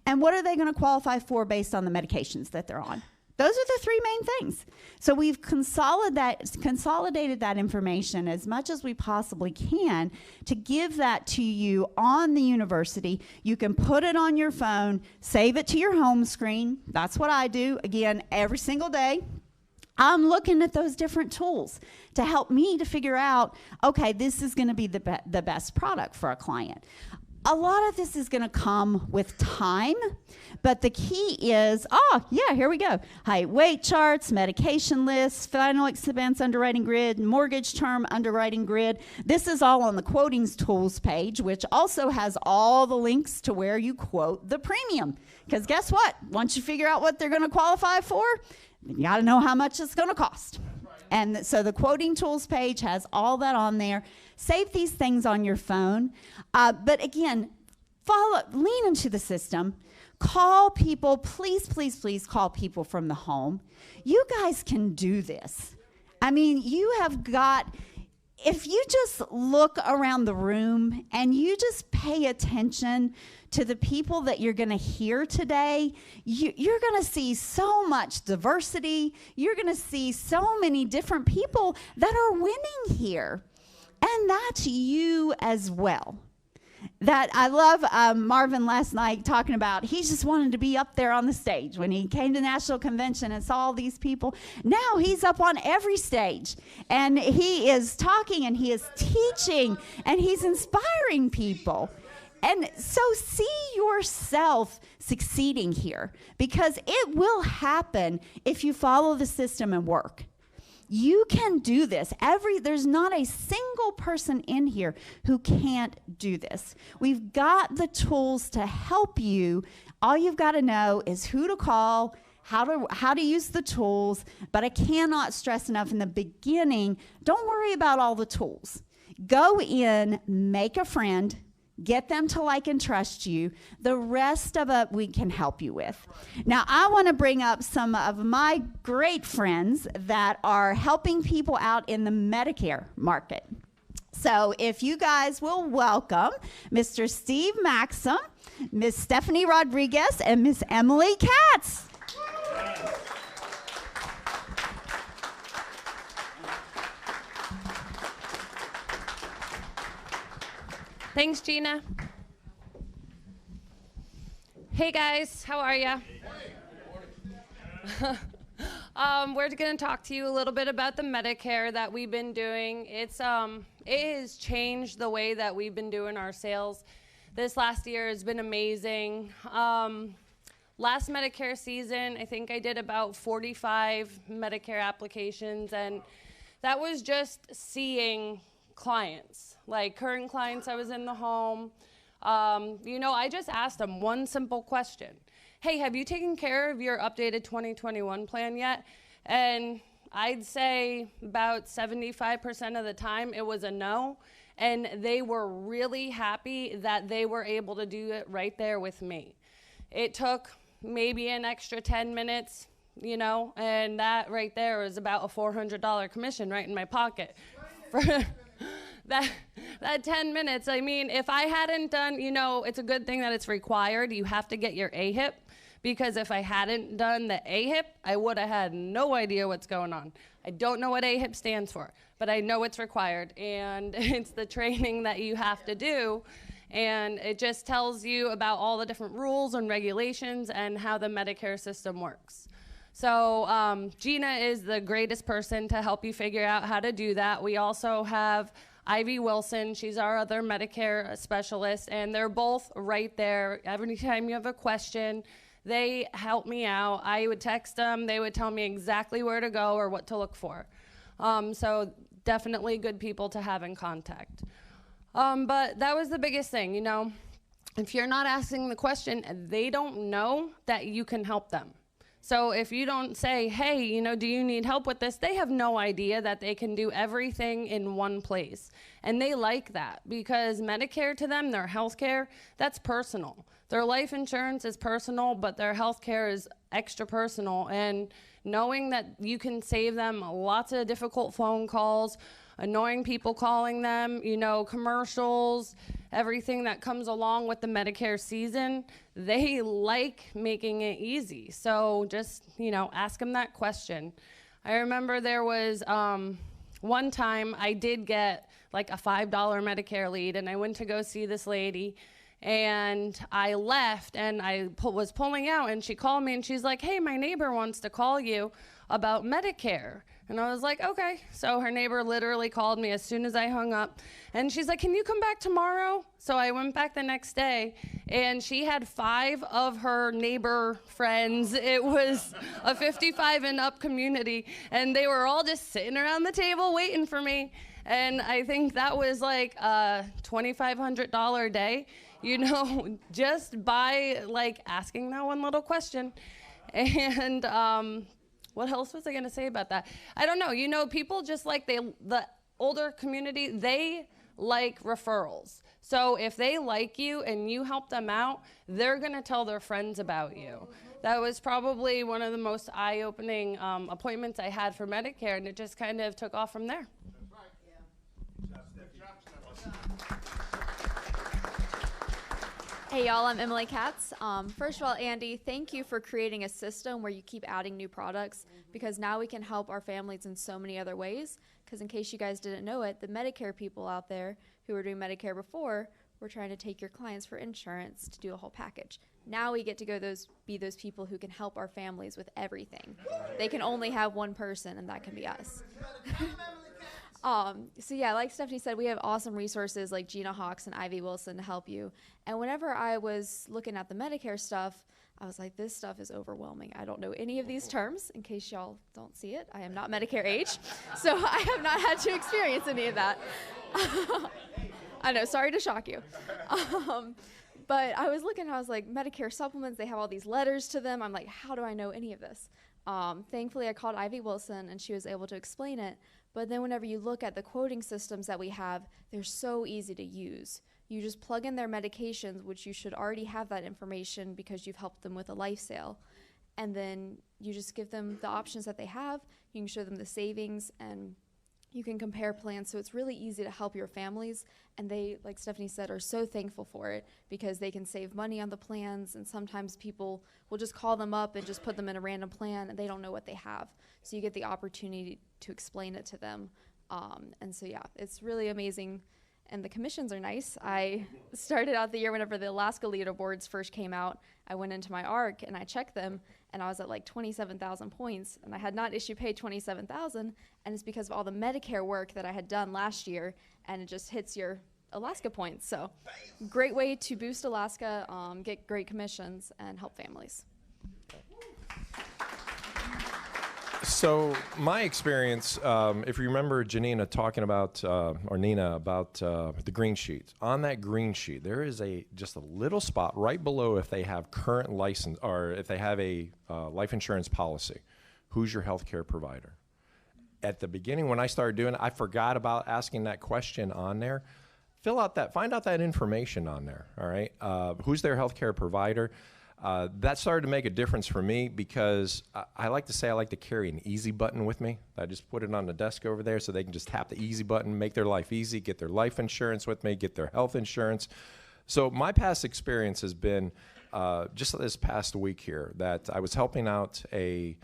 And what are they going to qualify for based on the medications that they're on? Those are the three main things. So we've consolidated that information as much as we possibly can to give that to you on the university. You can put it on your phone, save it to your home screen. That's what I do, again, every single day. I'm looking at those different tools to help me to figure out, okay, this is going to be the best product for a client. A lot of this is going to come with time, but the key is, here we go. Height weight charts, medication lists, final expense underwriting grid, mortgage term underwriting grid. This is all on the quoting tools page, which also has all the links to where you quote the premium. Because guess what? Once you figure out what they're going to qualify for, you got to know how much it's going to cost. And so the quoting tools page has all that on there. Save these things on your phone. But again, lean into the system. Call people. Please, please, please call people from the home. You guys can do this. I mean, you have got, if you just look around the room and you just pay attention to the people that you're going to hear today, you're going to see so much diversity. You're going to see so many different people that are winning here. And that's you as well. That I love Marvin last night talking about, he just wanted to be up there on the stage when he came to National Convention and saw all these people. Now he's up on every stage and he is talking and he is teaching and he's inspiring people. And so see yourself succeeding here, because it will happen if you follow the system and work. You can do this. There's not a single person in here who can't do this. We've got the tools to help you. All you've got to know is who to call, how to use the tools. But I cannot stress enough in the beginning, don't worry about all the tools. Go in, make a friend, get them to like and trust you. The rest of it we can help you with. Now, I want to bring up some of my great friends that are helping people out in the Medicare market. So if you guys will welcome Mr. Steve Maxim, Miss Stephanie Rodriguez, and Miss Emily Katz. Thanks, Gina. Hey guys, how are ya? We're going to talk to you a little bit about the Medicare that we've been doing. It has changed the way that we've been doing our sales. This last year has been amazing. Last Medicare season, I think I did about 45 Medicare applications, and that was just seeing clients, like current clients I was in the home. I just asked them one simple question. Hey, have you taken care of your updated 2021 plan yet? And I'd say about 75% of the time it was a no. And they were really happy that they were able to do it right there with me. It took maybe an extra 10 minutes, and that right there was about a $400 commission right in my pocket. For that 10 minutes, I mean, if I hadn't done, it's a good thing that it's required. You have to get your AHIP, because if I hadn't done the AHIP, I would have had no idea what's going on. I don't know what AHIP stands for, but I know it's required, and it's the training that you have to do, and it just tells you about all the different rules and regulations and how the Medicare system works. So Gina is the greatest person to help you figure out how to do that. We also have Ivy Wilson. She's our other Medicare specialist, and they're both right there. Every time you have a question, they help me out. I would text them. They would tell me exactly where to go or what to look for. So definitely good people to have in contact. But that was the biggest thing, If you're not asking the question, they don't know that you can help them. So if you don't say, hey, do you need help with this? They have no idea that they can do everything in one place. And they like that, because Medicare to them, their health care, that's personal. Their life insurance is personal, but their health care is extra personal. And knowing that you can save them lots of difficult phone calls, annoying people calling them, commercials, everything that comes along with the Medicare season, they like making it easy. So just, ask them that question. I remember there was one time I did get like a $5 Medicare lead, and I went to go see this lady, and I left, and I was pulling out, and she called me, and she's like, hey, my neighbor wants to call you about Medicare. And I was like, okay. So her neighbor literally called me as soon as I hung up. And she's like, can you come back tomorrow? So I went back the next day, and she had 5 of her neighbor friends. It was a 55 and up community, and they were all just sitting around the table waiting for me. And I think that was like a $2,500 day, just by like asking that one little question. And what else was I going to say about that? I don't know. People just like the older community, they like referrals. So if they like you and you help them out, they're going to tell their friends about you. That was probably one of the most eye-opening appointments I had for Medicare, and it just kind of took off from there. Hey y'all, I'm Emily Katz. First of all, Andy, thank you for creating a system where you keep adding new products, because now we can help our families in so many other ways. Because in case you guys didn't know it, the Medicare people out there who were doing Medicare before were trying to take your clients for insurance to do a whole package. Now we get to go be those people who can help our families with everything. They can only have one person, and that can be us. So yeah, like Stephanie said, we have awesome resources like Gina Hawks and Ivy Wilson to help you. And whenever I was looking at the Medicare stuff, I was like, this stuff is overwhelming. I don't know any of these terms. In case y'all don't see it, I am not Medicare age, so I have not had to experience any of that. I know, sorry to shock you. But I was looking, I was like, Medicare supplements, they have all these letters to them. I'm like, how do I know any of this? Thankfully, I called Ivy Wilson, and she was able to explain it. But then whenever you look at the quoting systems that we have, they're so easy to use. You just plug in their medications, which you should already have that information because you've helped them with a life sale. And then you just give them the options that they have. You can show them the savings, and you can compare plans. So it's really easy to help your families. And they, like Stephanie said, are so thankful for it because they can save money on the plans. And sometimes people will just call them up and just put them in a random plan, and they don't know what they have. So you get the opportunity to explain it to them. And so, yeah, it's really amazing. And the commissions are nice. I started out the year whenever the Alaska leaderboards first came out. I went into my ARC and I checked them, and I was at like 27,000 points, and I had not issued paid 27,000, and it's because of all the Medicare work that I had done last year, and it just hits your Alaska points. So great way to boost Alaska, get great commissions, and help families. So my experience, if you remember Janina talking about, or Nina, about the green sheet. On that green sheet, there is just a little spot right below if they have current license, or if they have a life insurance policy. Who's your healthcare provider? At the beginning, when I started doing it, I forgot about asking that question on there. Find out that information on there, all right? Who's their healthcare provider? That started to make a difference for me because I like to say I like to carry an easy button with me. I just put it on the desk over there so they can just tap the easy button, make their life easy, get their life insurance with me, get their health insurance. So my past experience has been just this past week here that I was helping out a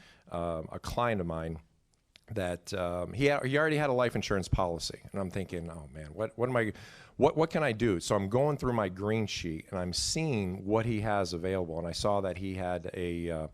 client of mine that he already had a life insurance policy, and I'm thinking, oh man, what can I do? So I'm going through my green sheet and I'm seeing what he has available, and I saw that he had a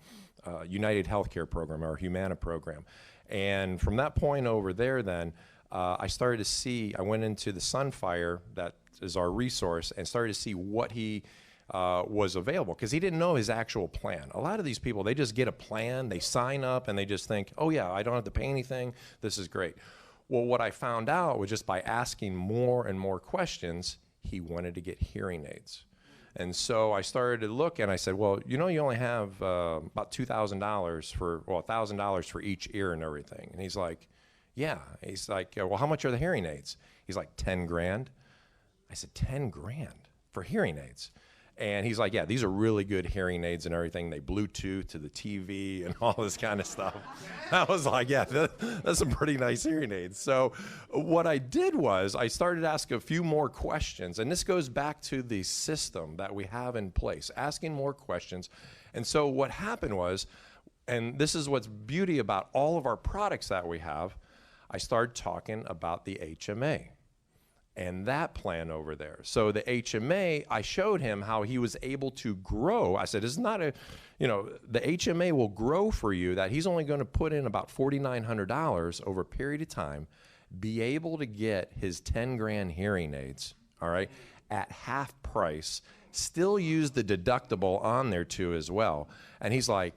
United Healthcare program or Humana program, and from that point over there, then I started to see. I went into the Sunfire, that is our resource, and started to see what he was available, because he didn't know his actual plan. A lot of these people, they just get a plan, they sign up, and they just think, oh yeah, I don't have to pay anything, this is great. Well, what I found out was just by asking more and more questions, he wanted to get hearing aids. And so I started to look, and I said, well, you know, you only have about $2,000 for, well, $1,000 for each ear and everything. And he's like, yeah. He's like, well, how much are the hearing aids? He's like, 10 grand. I said, 10 grand for hearing aids? And he's like, yeah, these are really good hearing aids and everything. They Bluetooth to the TV and all this kind of stuff. I was like, yeah, that's some pretty nice hearing aids. So what I did was I started to ask a few more questions. And this goes back to the system that we have in place, asking more questions. And so what happened was, and this is what's beauty about all of our products that we have, I started talking about the HMA. And that plan over there. So the HMA, I showed him how he was able to grow. I said, it's not a, you know, the HMA will grow for you, that he's only going to put in about $4,900 over a period of time, be able to get his 10 grand hearing aids, all right, at half price, still use the deductible on there too as well. And he's like,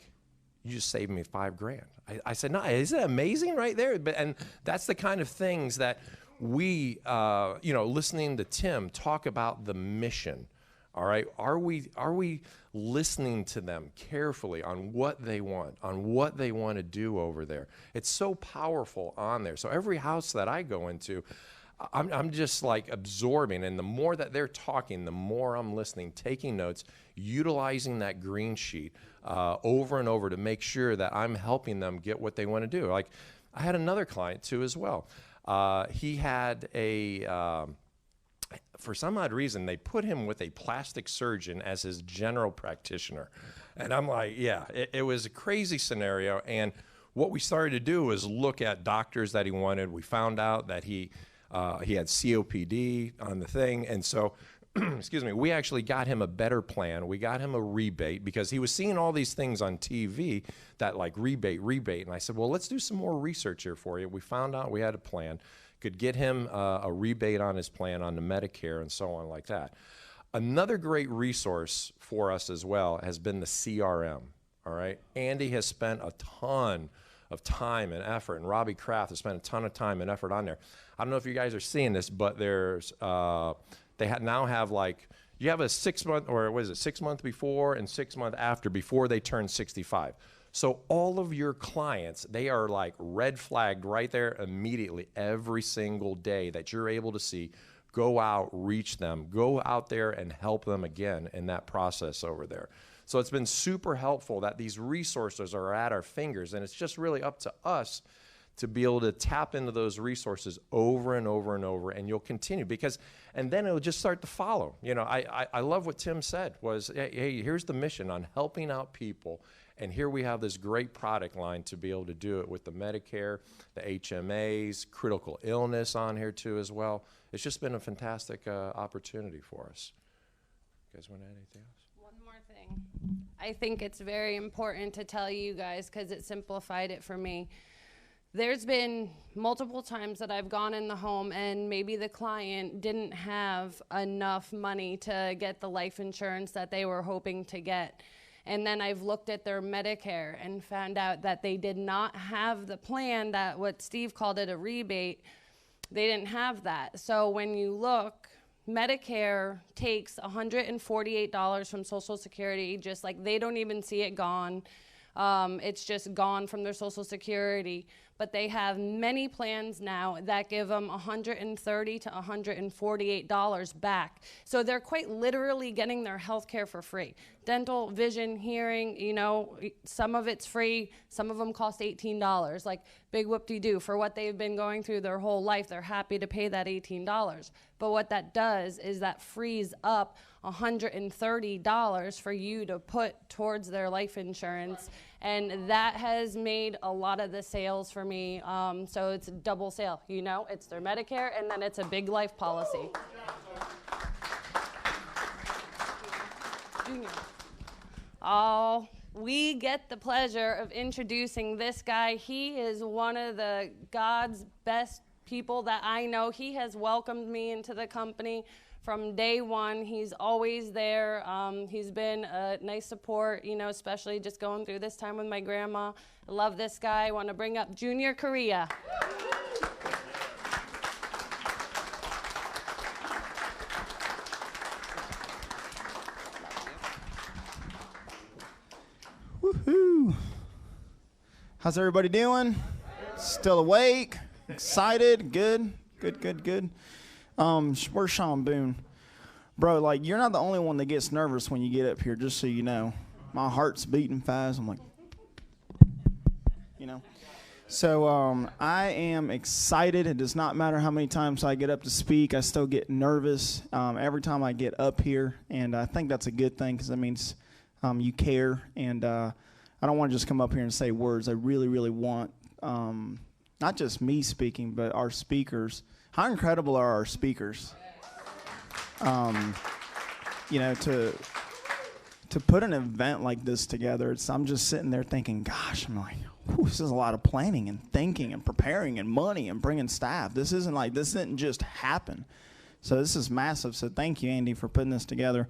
you just saved me 5 grand. I said, no, isn't it amazing right there? And that's the kind of things that we, you know, listening to Tim talk about the mission, all right? Are we listening to them carefully on what they want to do over there? It's so powerful on there. So every house that I go into, I'm just like absorbing, and the more that they're talking, the more I'm listening, taking notes, utilizing that green sheet over and over to make sure that I'm helping them get what they want to do. Like, I had another client too as well. He had for some odd reason, they put him with a plastic surgeon as his general practitioner. And I'm like, yeah, it was a crazy scenario. And what we started to do was look at doctors that he wanted. We found out that he had COPD on the thing. And so, excuse me, we actually got him a better plan. We got him a rebate because he was seeing all these things on TV that like rebate. And I said, well, let's do some more research here for you. We found out we had a plan, could get him a rebate on his plan on the Medicare and so on like that. Another great resource for us as well has been the CRM, all right? Andy has spent a ton of time and effort, and Robbie Kraft has spent a ton of time and effort on there. I don't know if you guys are seeing this, but there's they now have like, you have a 6 month, or what is it, 6 month before and 6 month after before they turn 65. So all of your clients, they are like red flagged right there immediately every single day that you're able to see. Go out, reach them, go out there and help them again in that process over there. So it's been super helpful that these resources are at our fingers, and it's just really up to us to be able to tap into those resources over and over and over, and you'll continue because, and then it'll just start to follow. You know, I love what Tim said was, hey, here's the mission on helping out people, and here we have this great product line to be able to do it with the Medicare, the HMAs, critical illness on here too as well. It's just been a fantastic opportunity for us. You guys want to add anything else? One more thing. I think it's very important to tell you guys because it simplified it for me. There's been multiple times that I've gone in the home and maybe the client didn't have enough money to get the life insurance that they were hoping to get. And then I've looked at their Medicare and found out that they did not have the plan that what Steve called it a rebate. They didn't have that. So when you look, Medicare takes $148 from Social Security, just like they don't even see it gone. It's just gone from their Social Security. But they have many plans now that give them $130 to $148 back. So they're quite literally getting their health care for free. Dental, vision, hearing, you know, some of it's free, some of them cost $18. Like, big whoop-de-doo. For what they've been going through their whole life, they're happy to pay that $18. But what that does is that frees up $130 for you to put towards their life insurance. And that has made a lot of the sales for me. So it's a double sale, you know? It's their Medicare, and then it's a big life policy. Oh, we get the pleasure of introducing this guy. He is one of the God's best people that I know. He has welcomed me into the company from day one. He's always there. He's been a nice support, you know, especially just going through this time with my grandma. I love this guy. I want to bring up Junior Korea. Woohoo! How's everybody doing? Still awake? Excited? Good? Good. Where's Sean Boone? Bro, like, you're not the only one that gets nervous when you get up here, just so you know. My heart's beating fast. I'm like, you know. So I am excited. It does not matter how many times I get up to speak. I still get nervous every time I get up here, and I think that's a good thing because that means you care. And I don't want to just come up here and say words. I really, really want not just me speaking, but our speakers. How incredible are our speakers? You know, to put an event like this together, I'm just sitting there thinking, gosh, I'm like, this is a lot of planning and thinking and preparing and money and bringing staff. This didn't just happen. So this is massive. So thank you, Andy, for putting this together.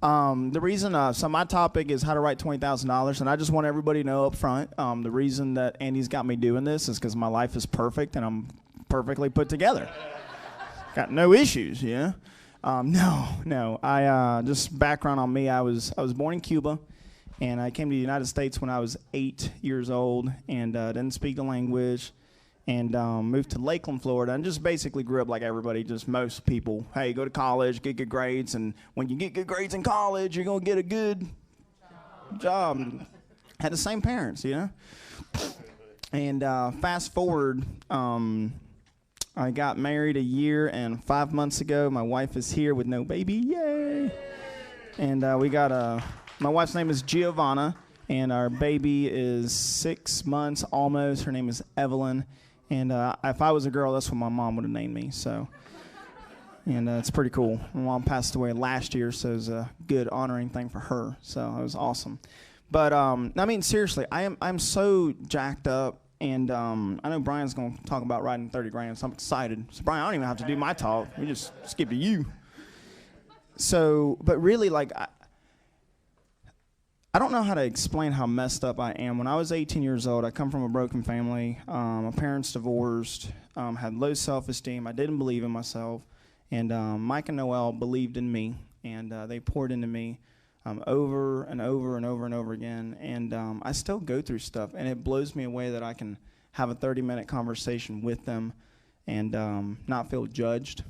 The reason, so my topic is how to write $20,000, and I just want everybody to know up front, the reason that Andy's got me doing this is because my life is perfect and I'm perfectly put together. Got no issues, yeah? No. I just background on me. I was born in Cuba, and I came to the United States when I was 8 years old, and didn't speak the language, and moved to Lakeland, Florida, and just basically grew up like everybody, just most people. Hey, go to college, get good grades, and when you get good grades in college, you're gonna get a good job. Had the same parents, you know. And fast forward. I got married a year and 5 months ago. My wife is here with no baby. Yay! And we got my wife's name is Giovanna, and our baby is 6 months almost. Her name is Evelyn. And if I was a girl, that's what my mom would have named me. So, and it's pretty cool. My mom passed away last year, so it was a good honoring thing for her. So it was awesome. But I mean, seriously, I'm so jacked up. And I know Brian's going to talk about riding 30 grand, so I'm excited. So, Brian, I don't even have to do my talk. We just skip to you. So, but really, like, I don't know how to explain how messed up I am. When I was 18 years old, I come from a broken family. My parents divorced, had low self-esteem. I didn't believe in myself. And Mike and Noel believed in me, and they poured into me. Over and over and over and over again, and I still go through stuff, and it blows me away that I can have a 30-minute conversation with them and not feel judged,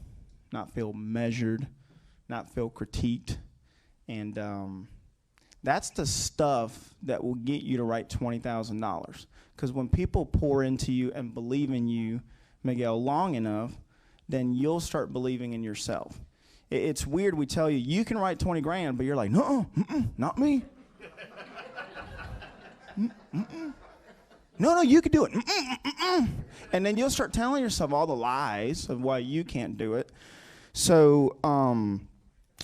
not feel measured, not feel critiqued, and that's the stuff that will get you to write $20,000, because when people pour into you and believe in you, Miguel, long enough, then you'll start believing in yourself. It's weird. We tell you can write 20 grand, but you're like, no, not me. No, you can do it. And then you'll start telling yourself all the lies of why you can't do it. So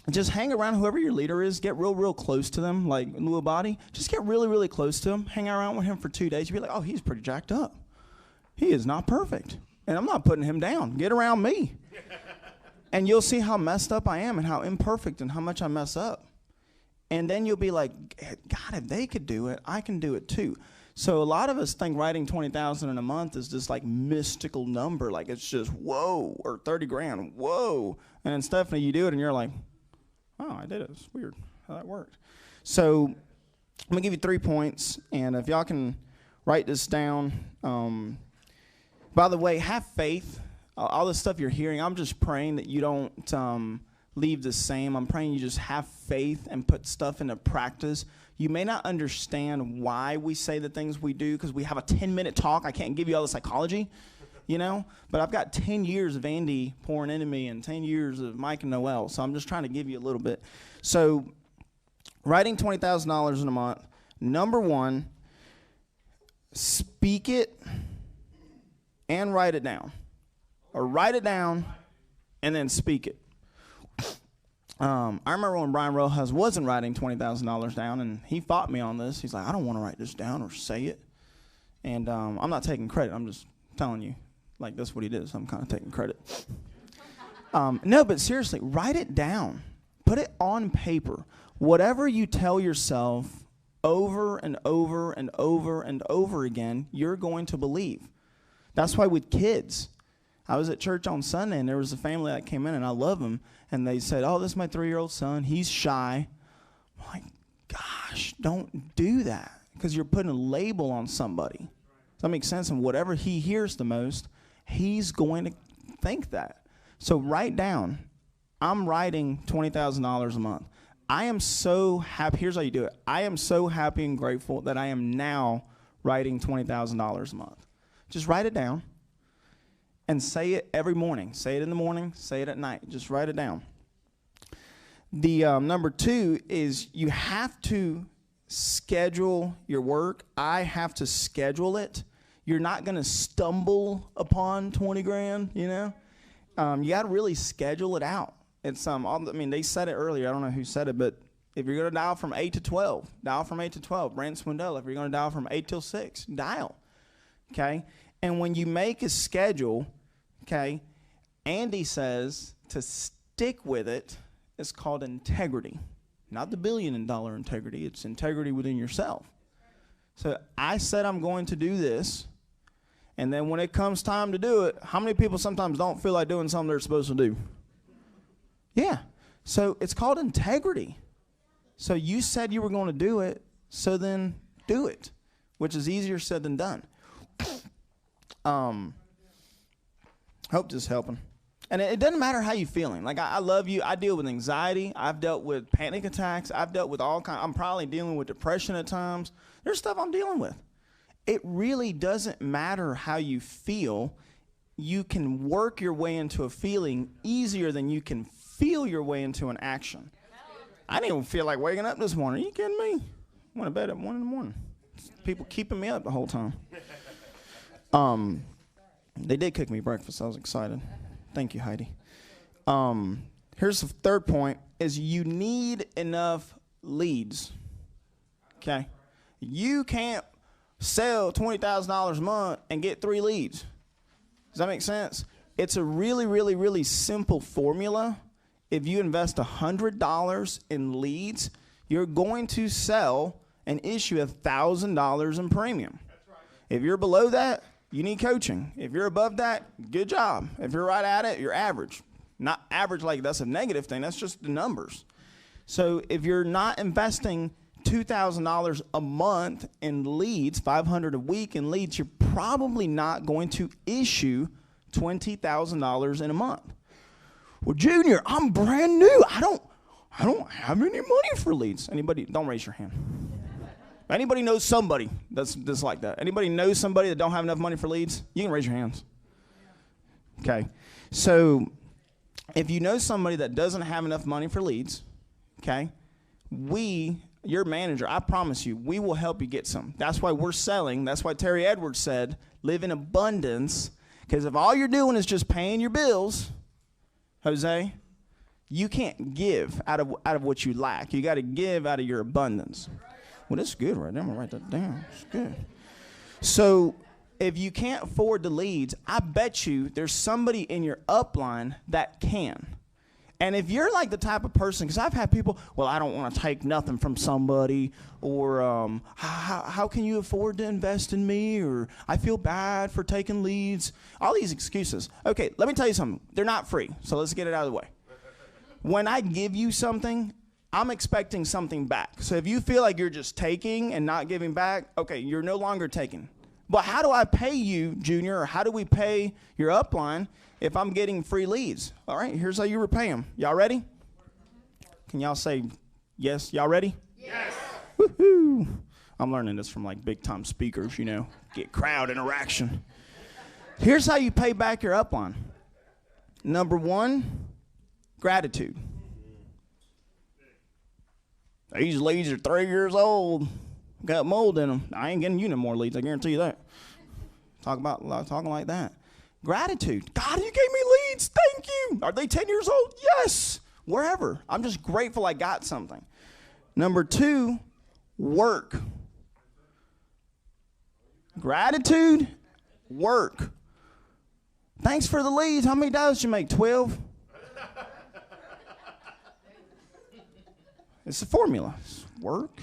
just hang around whoever your leader is. Get real close to them, like Lou Abadi. Just get really close to him. Hang around with him for 2 days. You'll be like, oh, he's pretty jacked up. He is not perfect. And I'm not putting him down. Get around me. And you'll see how messed up I am and how imperfect and how much I mess up. And then you'll be like, God, if they could do it, I can do it too. So a lot of us think writing $20,000 in a month is this like mystical number, like it's just whoa, or 30 grand, whoa. And then Stephanie, you do it and you're like, oh, I did it. It's weird how that worked. So I'm gonna give you 3 points, and if y'all can write this down. By the way, have faith. All the stuff you're hearing, I'm just praying that you don't leave the same. I'm praying you just have faith and put stuff into practice. You may not understand why we say the things we do because we have a 10-minute talk. I can't give you all the psychology, you know, but I've got 10 years of Andy pouring into me and 10 years of Mike and Noel, so I'm just trying to give you a little bit. So writing $20,000 in a month, number one, speak it and write it down, or write it down and then speak it. I remember when Brian Rojas wasn't writing $20,000 down, and he fought me on this. He's like, I don't want to write this down or say it. And I'm not taking credit. I'm just telling you, like, that's what he did, so I'm kind of taking credit. No, but seriously, write it down. Put it on paper. Whatever you tell yourself over and over and over and over again, you're going to believe. That's why with kids, I was at church on Sunday, and there was a family that came in, and I love them, and they said, oh, this is my 3-year-old son. He's shy. I'm like, gosh, don't do that, because you're putting a label on somebody. Does that make sense? And whatever he hears the most, he's going to think that. So write down, I'm writing $20,000 a month. I am so happy. Here's how you do it. I am so happy and grateful that I am now writing $20,000 a month. Just write it down. And say it every morning. Say it in the morning. Say it at night. Just write it down. The number 2 is you have to schedule your work. I have to schedule it. You're not going to stumble upon 20 grand, you know. You got to really schedule it out. It's I mean, they said it earlier. I don't know who said it, but if you're going to dial from 8 to 12, dial from 8 to 12. Brent Swindell, if you're going to dial from 8 till 6, dial. Okay? And when you make a schedule, okay, Andy says to stick with it is called integrity. Not the $1 billion integrity. It's integrity within yourself. So I said I'm going to do this, and then when it comes time to do it, how many people sometimes don't feel like doing something they're supposed to do? Yeah. So it's called integrity. So you said you were going to do it, so then do it, which is easier said than done. Hope this is helping. And it doesn't matter how you're feeling. Like, I love you. I deal with anxiety. I've dealt with panic attacks. I've dealt with all kinds. I'm probably dealing with depression at times. There's stuff I'm dealing with. It really doesn't matter how you feel. You can work your way into a feeling easier than you can feel your way into an action. I didn't even feel like waking up this morning. Are you kidding me? I went to bed at 1 in the morning. People keeping me up the whole time. They did cook me breakfast. I was excited. Thank you, Heidi. Here's the 3rd point, is you need enough leads, okay? You can't sell $20,000 a month and get 3 leads. Does that make sense? It's a really, really, really simple formula. If you invest $100 in leads, you're going to sell and issue $1,000 in premium. If you're below that, you need coaching. If you're above that, good job. If you're right at it, you're average. Not average like that's a negative thing. That's just the numbers. So if you're not investing $2,000 a month in leads, $500 a week in leads, you're probably not going to issue $20,000 in a month. Well, Junior, I'm brand new. I don't have any money for leads. Anybody? Don't raise your hand. Anybody knows somebody that's like that? Anybody knows somebody that don't have enough money for leads? You can raise your hands. Okay. So if you know somebody that doesn't have enough money for leads, okay, your manager, I promise you, we will help you get some. That's why we're selling. That's why Terry Edwards said, live in abundance. Because if all you're doing is just paying your bills, Jose, you can't give out of what you lack. You got to give out of your abundance. Well, that's good right there. I'm going to write that down. It's good. So if you can't afford the leads, I bet you there's somebody in your upline that can. And if you're like the type of person, because I've had people, well, I don't want to take nothing from somebody, or how can you afford to invest in me, or I feel bad for taking leads, all these excuses. Okay, let me tell you something. They're not free, so let's get it out of the way. When I give you something, I'm expecting something back. So if you feel like you're just taking and not giving back, okay, you're no longer taking. But how do I pay you, Junior, or how do we pay your upline if I'm getting free leads? All right, here's how you repay them. Y'all ready? Can y'all say yes? Y'all ready? Yes. Woohoo. I'm learning this from like big time speakers, you know, get crowd interaction. Here's how you pay back your upline. Number one, gratitude. These leads are 3 years old, got mold in them. I ain't getting you no more leads, I guarantee you that. Talking like that. Gratitude. God, you gave me leads. Thank you. Are they 10 years old? Yes. Wherever. I'm just grateful I got something. Number two, work. Gratitude, work. Thanks for the leads. How many dollars did you make? 12? It's a formula. It's work.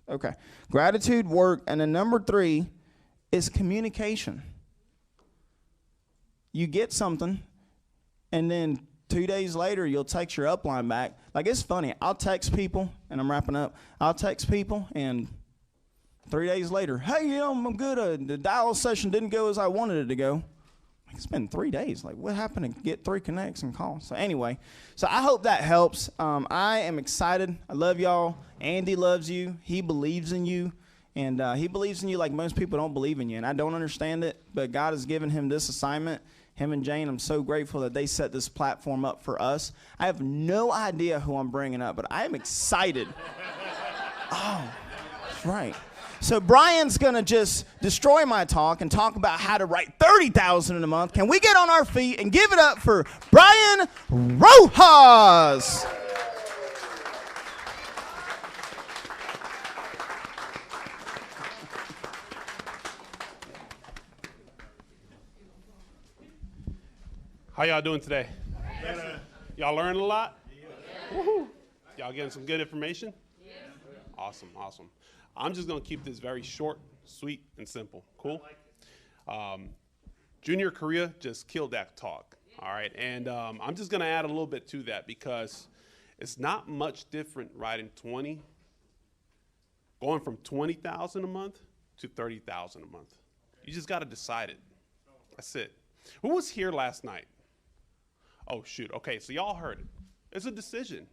Okay. Gratitude, work. And then number three is communication. You get something, and then 2 days later, you'll text your upline back. Like, it's funny. I'll text people, and I'm wrapping up. I'll text people, and 3 days later, hey, I'm good. The dial session didn't go as I wanted it to go. Like, it's been 3 days. Like, what happened to get 3 connects and calls? So anyway, so I hope that helps. I am excited. I love y'all. Andy loves you. He believes in you. And he believes in you like most people don't believe in you. And I don't understand it, but God has given him this assignment. Him and Jane, I'm so grateful that they set this platform up for us. I have no idea who I'm bringing up, but I am excited. Oh, that's right. So Brian's going to just destroy my talk and talk about how to write $30,000 in a month. Can we get on our feet and give it up for Brian Rojas? How y'all doing today? Y'all learning a lot? Woohoo! Y'all getting some good information? Awesome, awesome. I'm just gonna keep this very short, sweet, and simple. Cool? Junior Korea just killed that talk. All right, and I'm just gonna add a little bit to that because it's not much different writing going from 20,000 a month to 30,000 a month. You just gotta decide it. That's it. Who was here last night? Oh, shoot. Okay, so y'all heard it. It's a decision.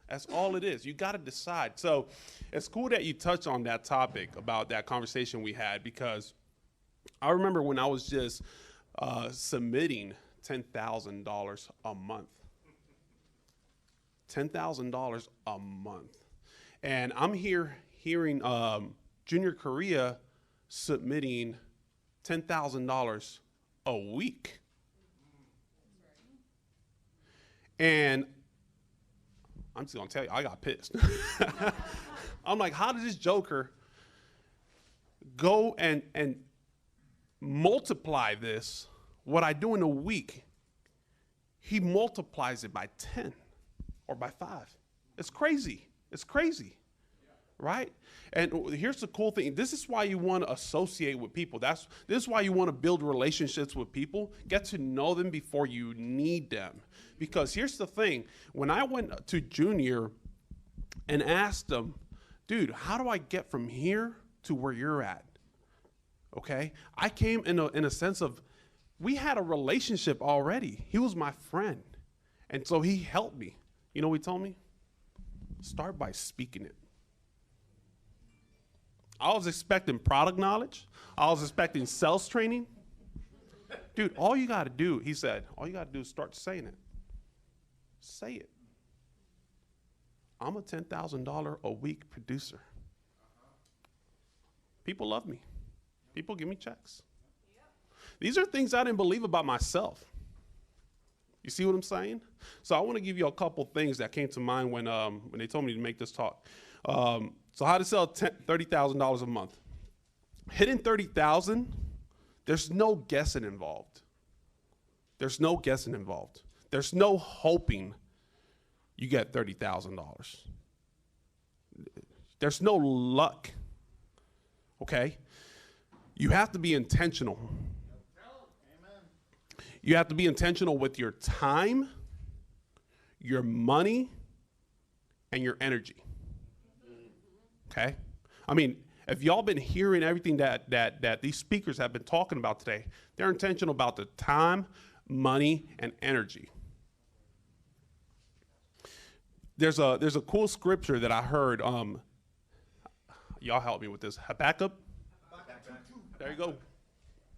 That's all it is. You got to decide. So it's cool that you touched on that topic about that conversation we had, because I remember when I was just submitting $10,000 a month. $10,000 a month. And I'm hearing Junior Korea submitting $10,000 a week. And I'm just gonna tell you, I got pissed. I'm like, how did this joker go and multiply this? What I do in a week, he multiplies it by 10 or by 5. It's crazy. It's crazy. Right? And here's the cool thing. This is why you want to associate with people. This is why you want to build relationships with people. Get to know them before you need them. Because here's the thing. When I went to Junior and asked him, dude, how do I get from here to where you're at? Okay? I came in a sense of, we had a relationship already. He was my friend. And so he helped me. You know what he told me? Start by speaking it. I was expecting product knowledge. I was expecting sales training. Dude, all you got to do, he said, all you got to do is start saying it. Say it. I'm a $10,000 a week producer. People love me. People give me checks. These are things I didn't believe about myself. You see what I'm saying? So I want to give you a couple things that came to mind when they told me to make this talk. So how to sell $30,000 a month. Hitting 30,000, there's no guessing involved. There's no guessing involved. There's no hoping. you get $30,000. There's no luck, okay? You have to be intentional. You have to be intentional with your time, your money, and your energy, okay? I mean, if y'all been hearing everything that these speakers have been talking about today, they're intentional about the time, money, and energy. There's a cool scripture that I heard. Y'all help me with this. Habakkuk. There you go.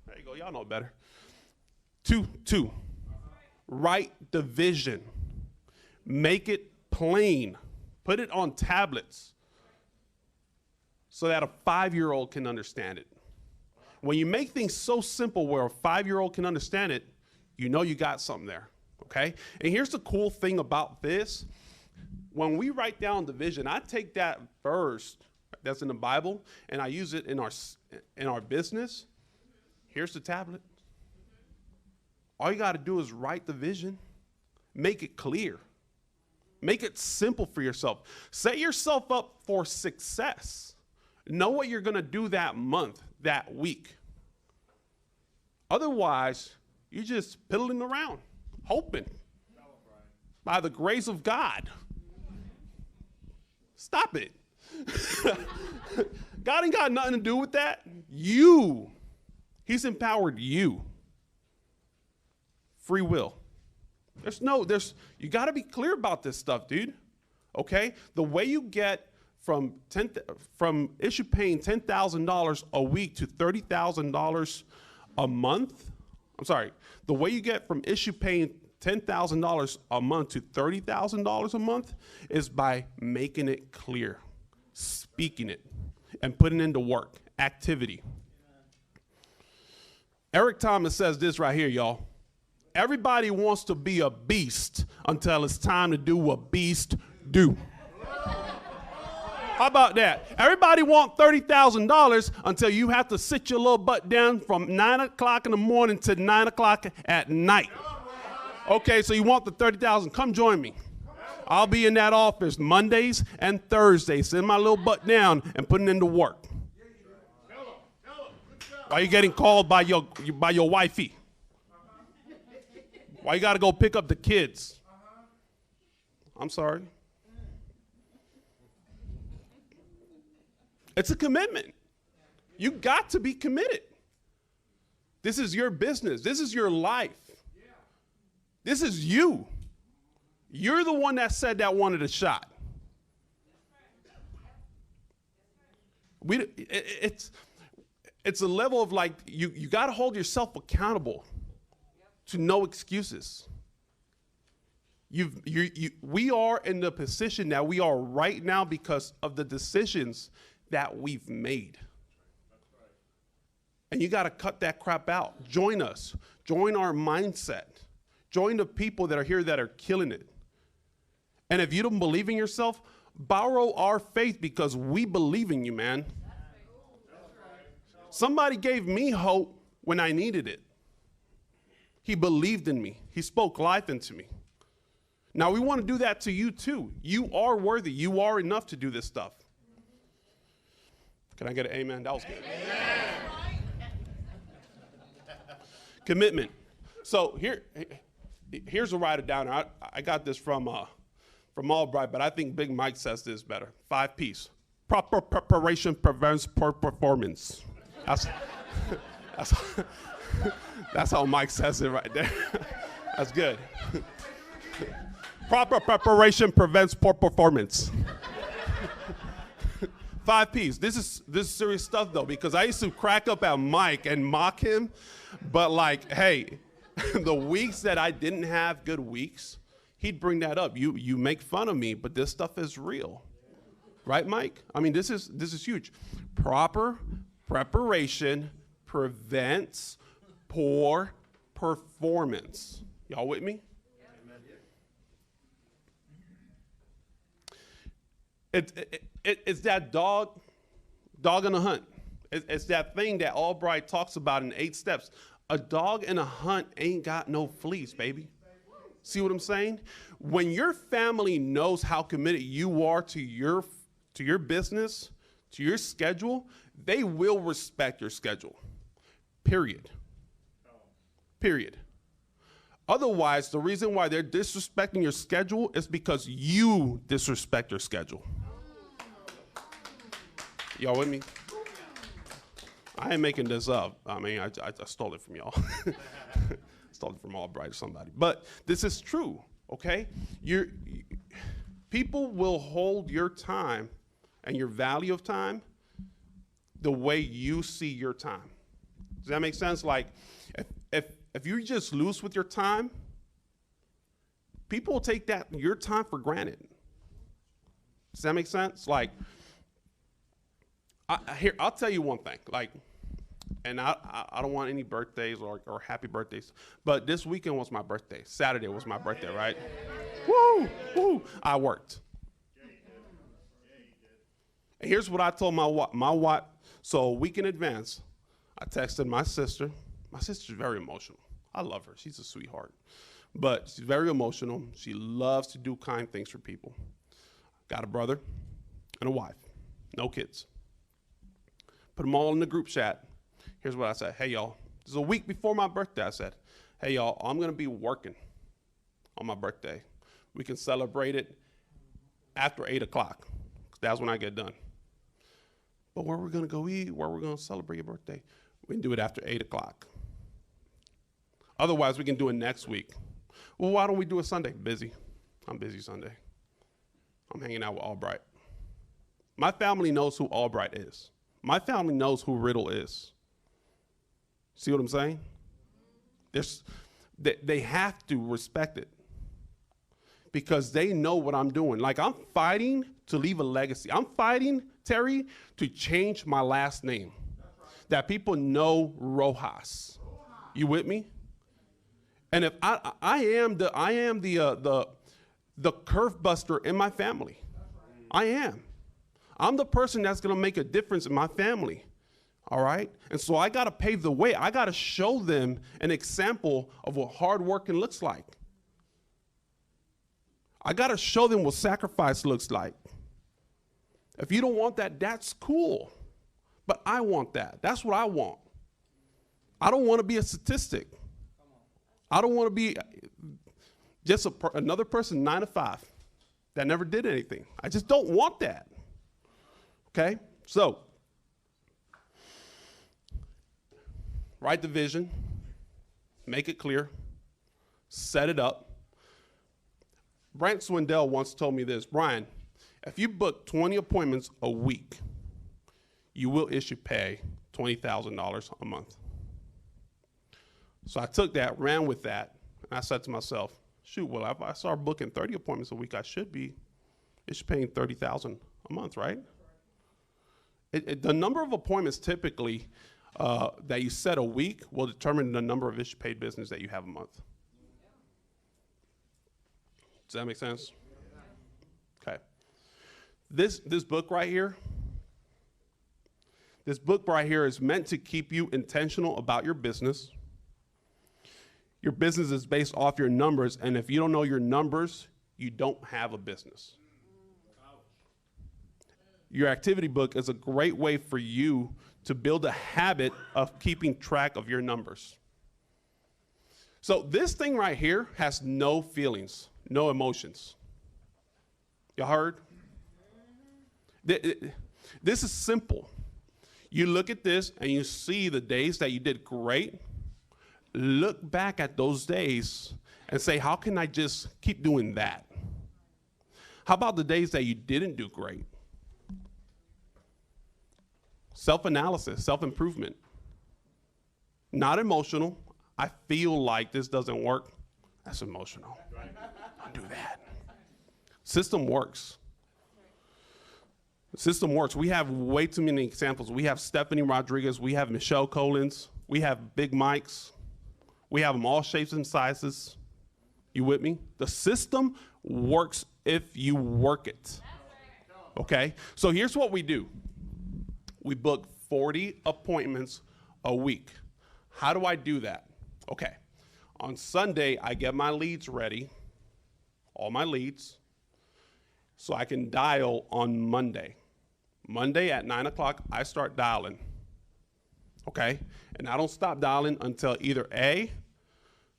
There you go. Y'all know better. 2:2. Write the vision. Make it plain. Put it on tablets so that a 5-year-old can understand it. When you make things so simple where a 5-year-old can understand it, you know you got something there, okay? And here's the cool thing about this. When we write down the vision, I take that verse that's in the Bible and I use it in our business. Here's the tablet. All you got to do is write the vision, make it clear, make it simple for yourself. Set yourself up for success. Know what you're going to do that month, that week. Otherwise, you're just piddling around, hoping by the grace of God. Stop it. God ain't got nothing to do with that. He's empowered you. Free will. You got to be clear about this stuff, dude. Okay? The way you get from issue paying $10,000 a week to $30,000 a month. I'm sorry. The way you get from issue paying $10,000 a month to $30,000 a month is by making it clear, speaking it, and putting into work, activity. Eric Thomas says this right here, y'all. Everybody wants to be a beast until it's time to do what beast do. How about that? Everybody want $30,000 until you have to sit your little butt down from 9 o'clock in the morning to 9 o'clock at night. Okay, so you want the $30,000? Come join me. I'll be in that office Mondays and Thursdays, sitting my little butt down and putting into work. Why are you getting called by your wifey? Why you got to go pick up the kids? I'm sorry. It's a commitment. You got to be committed. This is your business. This is your life. This is you. You're the one that said that wanted a shot. It's a level of like, you got to hold yourself accountable to no excuses. We are in the position that we are right now because of the decisions that we've made. And you got to cut that crap out. Join us. Join our mindset. Join the people that are here that are killing it. And if you don't believe in yourself, borrow our faith because we believe in you, man. Somebody gave me hope when I needed it. He believed in me. He spoke life into me. Now we want to do that to you too. You are worthy. You are enough to do this stuff. Can I get an amen? That was good. Amen. Commitment. So here's a write it down. I got this from Albright, but I think Big Mike says this better. 5 P's. Proper preparation prevents poor performance. That's how Mike says it right there. That's good. Proper preparation prevents poor performance. 5 P's. This is serious stuff though, because I used to crack up at Mike and mock him, but like, hey, the weeks that I didn't have good weeks, he'd bring that up. You make fun of me, but this stuff is real, right, Mike? I mean, this is huge. Proper preparation prevents poor performance. Y'all with me? It's that dog in a hunt. It's that thing that Albright talks about in 8 steps. A dog in a hunt ain't got no fleas, baby. See what I'm saying? When your family knows how committed you are to your business, to your schedule, they will respect your schedule. Period. Period. Otherwise, the reason why they're disrespecting your schedule is because you disrespect your schedule. Y'all with me? I ain't making this up. I mean, I stole it from y'all. Stole it from Albright or somebody. But this is true, okay? People will hold your time and your value of time the way you see your time. Does that make sense? Like, if you're just loose with your time, people will take your time for granted. Does that make sense? Like, I'll tell you one thing. Like, and I don't want any birthdays or happy birthdays, but this weekend was my birthday. Saturday was my birthday, right? Woo, woo. I worked. And here's what I told my wife. So a week in advance, I texted my sister. My sister's very emotional. I love her. She's a sweetheart. But she's very emotional. She loves to do kind things for people. Got a brother and a wife. No kids. Put them all in the group chat. Here's what I said. Hey, y'all. This is a week before my birthday. I said, hey, y'all, I'm going to be working on my birthday. We can celebrate it after 8 o'clock. That's when I get done. But where we're going to go eat, where we're going to celebrate your birthday, we can do it after 8 o'clock. Otherwise, we can do it next week. Well, why don't we do it Sunday? Busy. I'm busy Sunday. I'm hanging out with Albright. My family knows who Albright is. My family knows who Riddle is. See what I'm saying? They have to respect it because they know what I'm doing. Like, I'm fighting to leave a legacy. I'm fighting, Terry, to change my last name. That people know Rojas. You with me? And if I am the curve buster in my family. I am. I'm the person that's going to make a difference in my family. All right? And so I got to pave the way. I got to show them an example of what hard working looks like. I got to show them what sacrifice looks like. If you don't want that, that's cool. But I want that. That's what I want. I don't want to be a statistic. I don't want to be just another person 9 to 5 that never did anything. I just don't want that. Okay? So, write the vision, make it clear, set it up. Brant Swindell once told me this, Brian, if you book 20 appointments a week, you will issue pay $20,000 a month. So I took that, ran with that, and I said to myself, shoot, well, if I start booking 30 appointments a week, I should be paying $30,000 a month, right? The number of appointments typically that you set a week will determine the number of issue paid business that you have a month. Does that make sense? Okay. This book right here, is meant to keep you intentional about your business. Your business is based off your numbers, and if you don't know your numbers, you don't have a business. Your activity book is a great way for you to build a habit of keeping track of your numbers. So this thing right here has no feelings, no emotions. You heard? This is simple. You look at this and you see the days that you did great. Look back at those days and say, how can I just keep doing that? How about the days that you didn't do great? Self-analysis, self-improvement. Not emotional. I feel like this doesn't work. That's emotional. Don't do that. System works. The system works. We have way too many examples. We have Stephanie Rodriguez. We have Michelle Collins. We have Big Mike's. We have them all shapes and sizes. You with me? The system works if you work it. Okay? So here's what we do. We book 40 appointments a week. How do I do that? Okay. On Sunday, I get my leads ready, all my leads, so I can dial on Monday. Monday at 9 o'clock, I start dialing, okay? And I don't stop dialing until either A,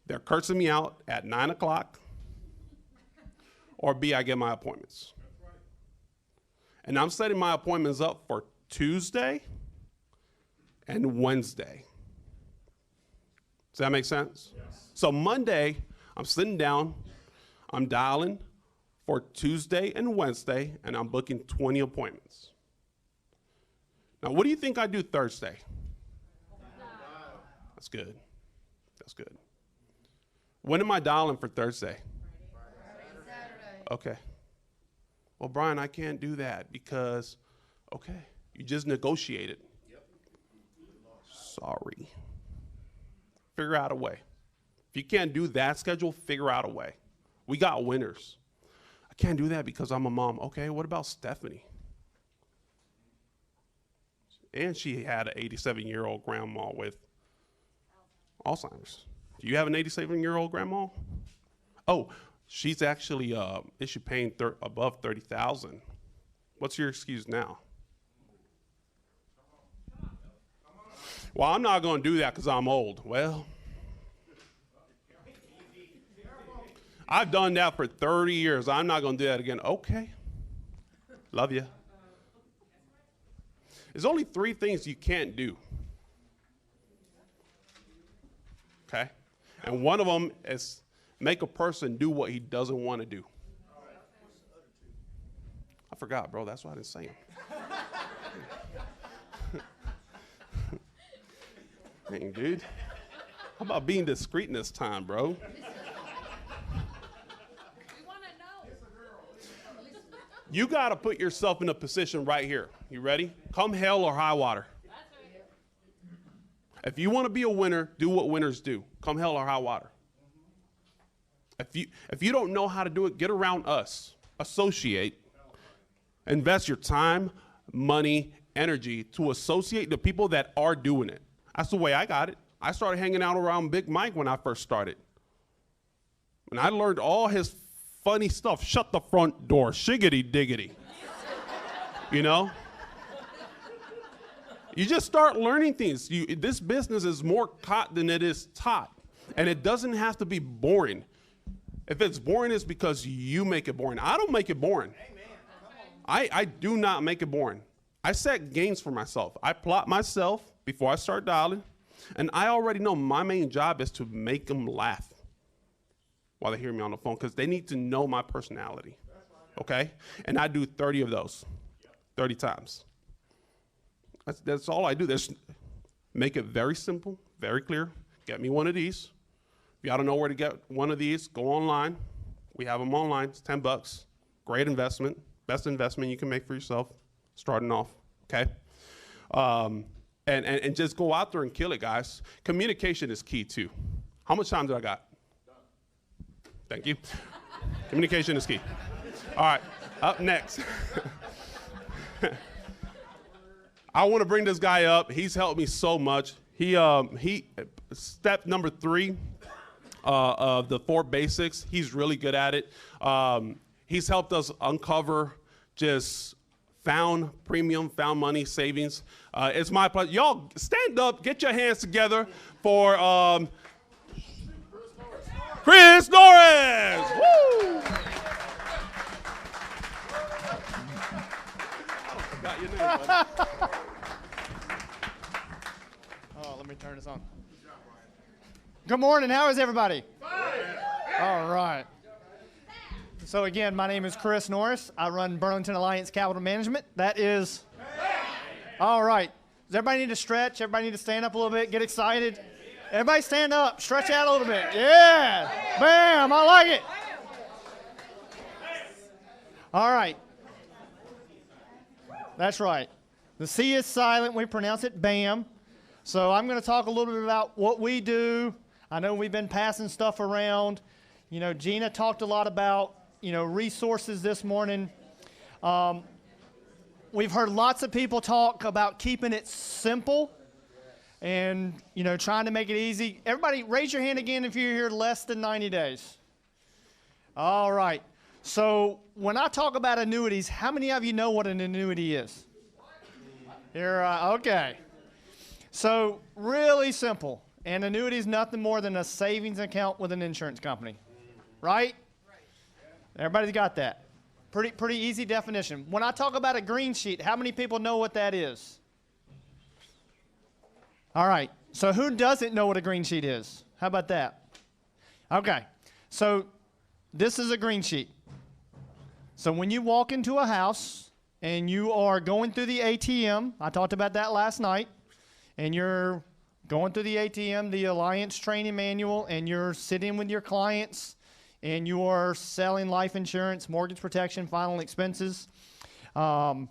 they're cursing me out at 9 o'clock, or B, I get my appointments. And I'm setting my appointments up for Tuesday and Wednesday. Does that make sense? Yes. So Monday, I'm sitting down, I'm dialing for Tuesday and Wednesday, and I'm booking 20 appointments. Now, what do you think I do Thursday? That's good. That's good. When am I dialing for Thursday? Okay. Well, Brian, I can't do that because, okay, you just negotiated. Sorry. Figure out a way. If you can't do that schedule, figure out a way. We got winners. I can't do that because I'm a mom. Okay, what about Stephanie? And she had an 87-year-old grandma with Alzheimer's. Do you have an 87-year-old grandma? Oh, she's actually issue paying above $30,000. What's your excuse now? Well, I'm not going to do that because I'm old. Well, I've done that for 30 years. I'm not going to do that again. Okay. Love you. There's only 3 things you can't do. Okay? And one of them is make a person do what he doesn't want to do. I forgot, bro. That's why I didn't say it. Dang, dude. How about being discreet in this time, bro? You got to put yourself in a position right here. You ready? Come hell or high water. If you want to be a winner, do what winners do. Come hell or high water. If you don't know how to do it, get around us. Associate. Invest your time, money, energy to associate the people that are doing it. That's the way I got it. I started hanging out around Big Mike when I first started. And I learned all his funny stuff. Shut the front door. Shiggity diggity. You know? You just start learning things. This business is more caught than it is taught. And it doesn't have to be boring. If it's boring, it's because you make it boring. I don't make it boring. I do not make it boring. I set games for myself. I plot myself before I start dialing. And I already know my main job is to make them laugh while they hear me on the phone because they need to know my personality. Okay? And I do 30 of those, 30 times. That's all I do. Make it very simple, very clear. Get me one of these. If y'all don't know where to get one of these, go online. We have them online. It's $10. Great investment. Best investment you can make for yourself starting off, okay? And just go out there and kill it, guys. Communication is key, too. How much time do I got? Thank you. Communication is key. All right, up next. I want to bring this guy up. He's helped me so much. He step number 3 of the 4 basics. He's really good at it. He's helped us uncover just found money savings. It's my pleasure. Y'all stand up, get your hands together for Chris Norris. Woo! I forgot your name, buddy. Oh, let me turn this on. Good morning. How is everybody? All right. So again, my name is Chris Norris. I run Burlington Alliance Capital Management. That is all right. Does everybody need to stretch? Everybody need to stand up a little bit, get excited? Everybody stand up, stretch out a little bit. Yeah. Bam. I like it. All right. That's right. The C is silent. We pronounce it BAM. So I'm going to talk a little bit about what we do. I know we've been passing stuff around. You know, Gina talked a lot about, resources this morning. We've heard lots of people talk about keeping it simple. and, trying to make it easy. Everybody raise your hand again if you're here less than 90 days. All right. So when I talk about annuities, how many of you know what an annuity is? Okay. So really simple. An annuity is nothing more than a savings account with an insurance company, right? Everybody's got that. Pretty easy definition. When I talk about a green sheet, how many people know what that is? All right. So who doesn't know what a green sheet is? How about that? Okay. So this is a green sheet. So when you walk into a house and you are going through the ATM, I talked about that last night, and you're going through the ATM, the Alliance Training Manual, and you're sitting with your clients, and you are selling life insurance, mortgage protection, final expenses. The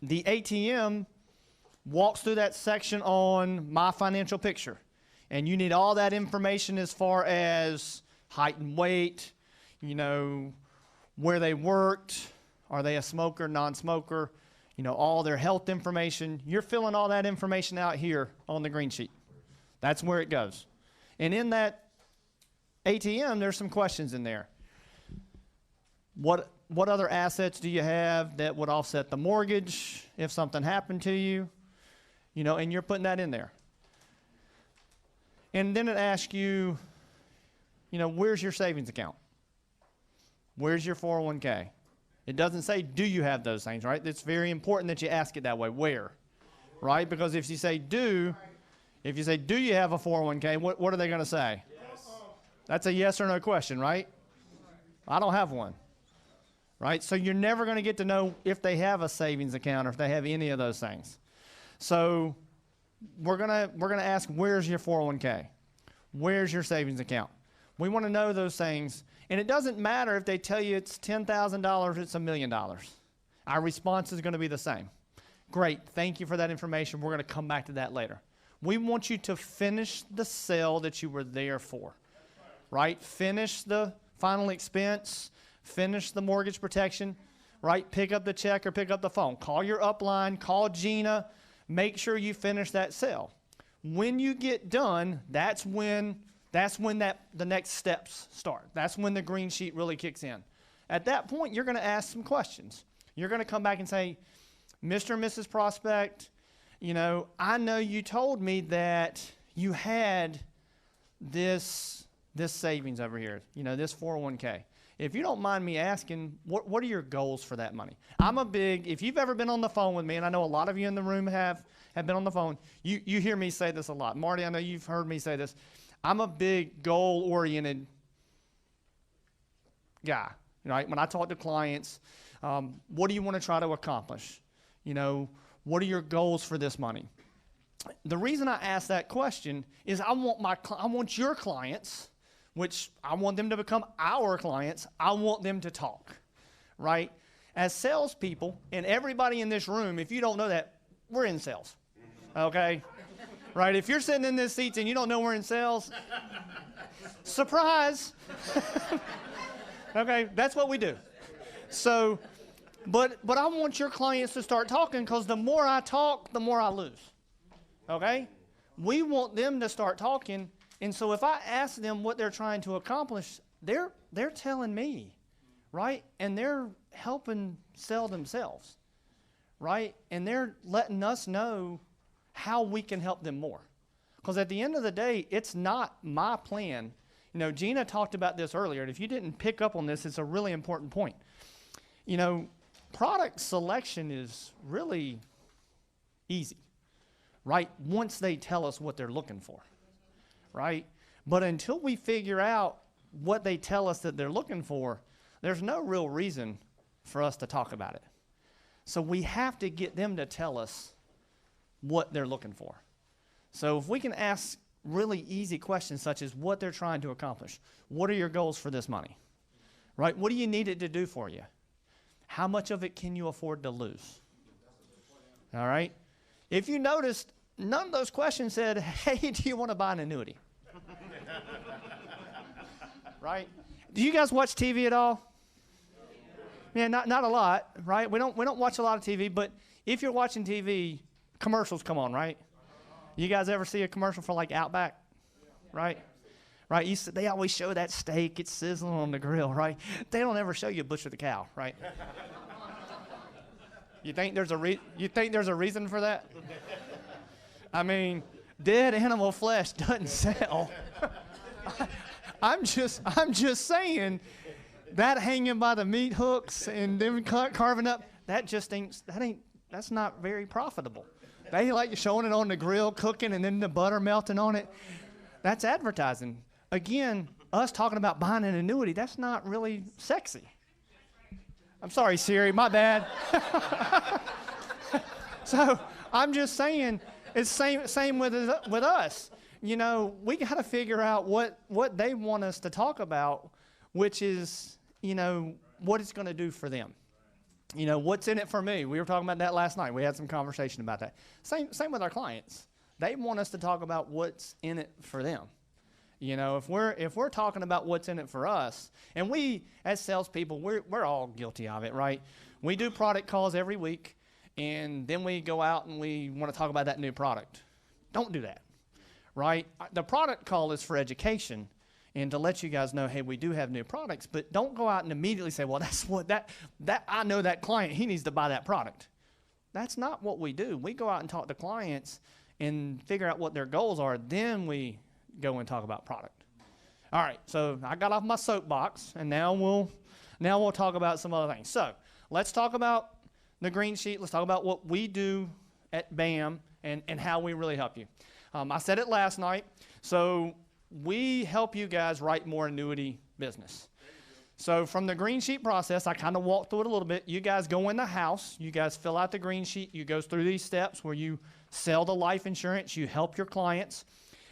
ATM walks through that section on My Financial Picture, and you need all that information as far as height and weight, where they worked, are they a smoker, non-smoker, all their health information. You're filling all that information out here on the green sheet. That's where it goes. And in that ATM, there's some questions in there. What other assets do you have that would offset the mortgage if something happened to you? And you're putting that in there. And then it asks you, where's your savings account? Where's your 401k? It doesn't say, do you have those things, right? It's very important that you ask it that way. Where? Right? Because if you say do you have a 401k, what are they going to say? Yes. That's a yes or no question, right? I don't have one. Right? So you're never going to get to know if they have a savings account or if they have any of those things. So we're gonna ask, where's your 401k? Where's your savings account? We want to know those things. And it doesn't matter if they tell you it's $10,000, it's $1 million. Our response is going to be the same. Great, thank you for that information. We're going to come back to that later. We want you to finish the sale that you were there for, right? Finish the final expense, finish the mortgage protection, right? Pick up the check or pick up the phone. Call your upline, call Gina. Make sure you finish that sale. When you get done, that's when the next steps start. That's when the green sheet really kicks in. At that point, you're going to ask some questions. You're going to come back and say, Mr. and Mrs. Prospect, I know you told me that you had this savings over here, this 401k. If you don't mind me asking, what are your goals for that money? If you've ever been on the phone with me, and I know a lot of you in the room have been on the phone, you hear me say this a lot. Marty, I know you've heard me say this. I'm a big goal-oriented guy, right? When I talk to clients, what do you want to try to accomplish? What are your goals for this money? The reason I ask that question is I want your clients, which I want them to become our clients. I want them to talk, right? As salespeople, and everybody in this room, if you don't know that, we're in sales, okay? Right? If you're sitting in this seat and you don't know we're in sales, surprise. Okay, that's what we do. So, but I want your clients to start talking, because the more I talk, the more I lose. Okay? We want them to start talking, and so if I ask them what they're trying to accomplish, they're telling me, right? And they're helping sell themselves, right? And they're letting us know how we can help them more. Because at the end of the day, it's not my plan. Gina talked about this earlier, and if you didn't pick up on this, it's a really important point. Product selection is really easy, right? Once they tell us what they're looking for, right? But until we figure out what they tell us that they're looking for, there's no real reason for us to talk about it. So we have to get them to tell us what they're looking for. So if we can ask really easy questions such as what they're trying to accomplish, what are your goals for this money, right? What do you need it to do for you? How much of it can you afford to lose? All right? If you noticed, none of those questions said, hey, do you want to buy an annuity? Right? Do you guys watch TV at all? Yeah, not a lot, right? We don't watch a lot of TV, but if you're watching TV, commercials come on, right? You guys ever see a commercial for like Outback? Right? Right? They always show that steak. It's sizzling on the grill, right? They don't ever show you butcher the cow, right? You think there's a reason for that? I mean, dead animal flesh doesn't sell. I'm just saying that hanging by the meat hooks and them carving up, that's not very profitable. They like showing it on the grill, cooking, and then the butter melting on it. That's advertising. Again, us talking about buying an annuity, that's not really sexy. I'm sorry, Siri, my bad. So I'm just saying, it's same with us. You know, we got to figure out what they want us to talk about, which is, you know, what it's going to do for them. You know, what's in it for me? We were talking about that last night. We had some conversation about that. Same with our clients. They want us to talk about what's in it for them. You know, if we're talking about what's in it for us, and we as salespeople, we're all guilty of it, right? We do product calls every week, and then we go out and we want to talk about that new product. Don't do that, right? The product call is for education and to let you guys know, hey, we do have new products, but don't go out and immediately say, well, that's what that I know that client, he needs to buy that product. That's not what we do. We go out and talk to clients and figure out what their goals are. Then we go and talk about product. All right, so I got off my soapbox, and now we'll talk about some other things. So let's talk about the green sheet. Let's talk about what we do at BAM and how we really help you. I said it last night. So we help you guys write more annuity business. So from the green sheet process, I kind of walked through it a little bit. You guys go in the house. You guys fill out the green sheet. You go through these steps where you sell the life insurance. You help your clients.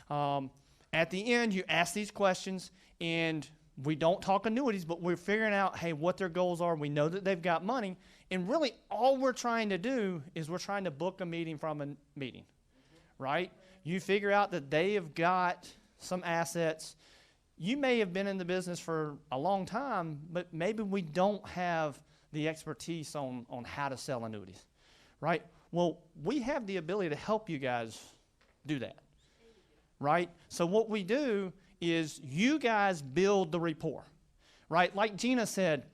At the end, you ask these questions, and we don't talk annuities, but we're figuring out, hey, what their goals are. We know that they've got money. And really, all we're trying to do is we're trying to book a meeting from a meeting, right? You figure out that they have got some assets. You may have been in the business for a long time, but maybe we don't have the expertise on how to sell annuities, right? Well, we have the ability to help you guys do that, right? So what we do is you guys build the rapport, right? Like Gina said,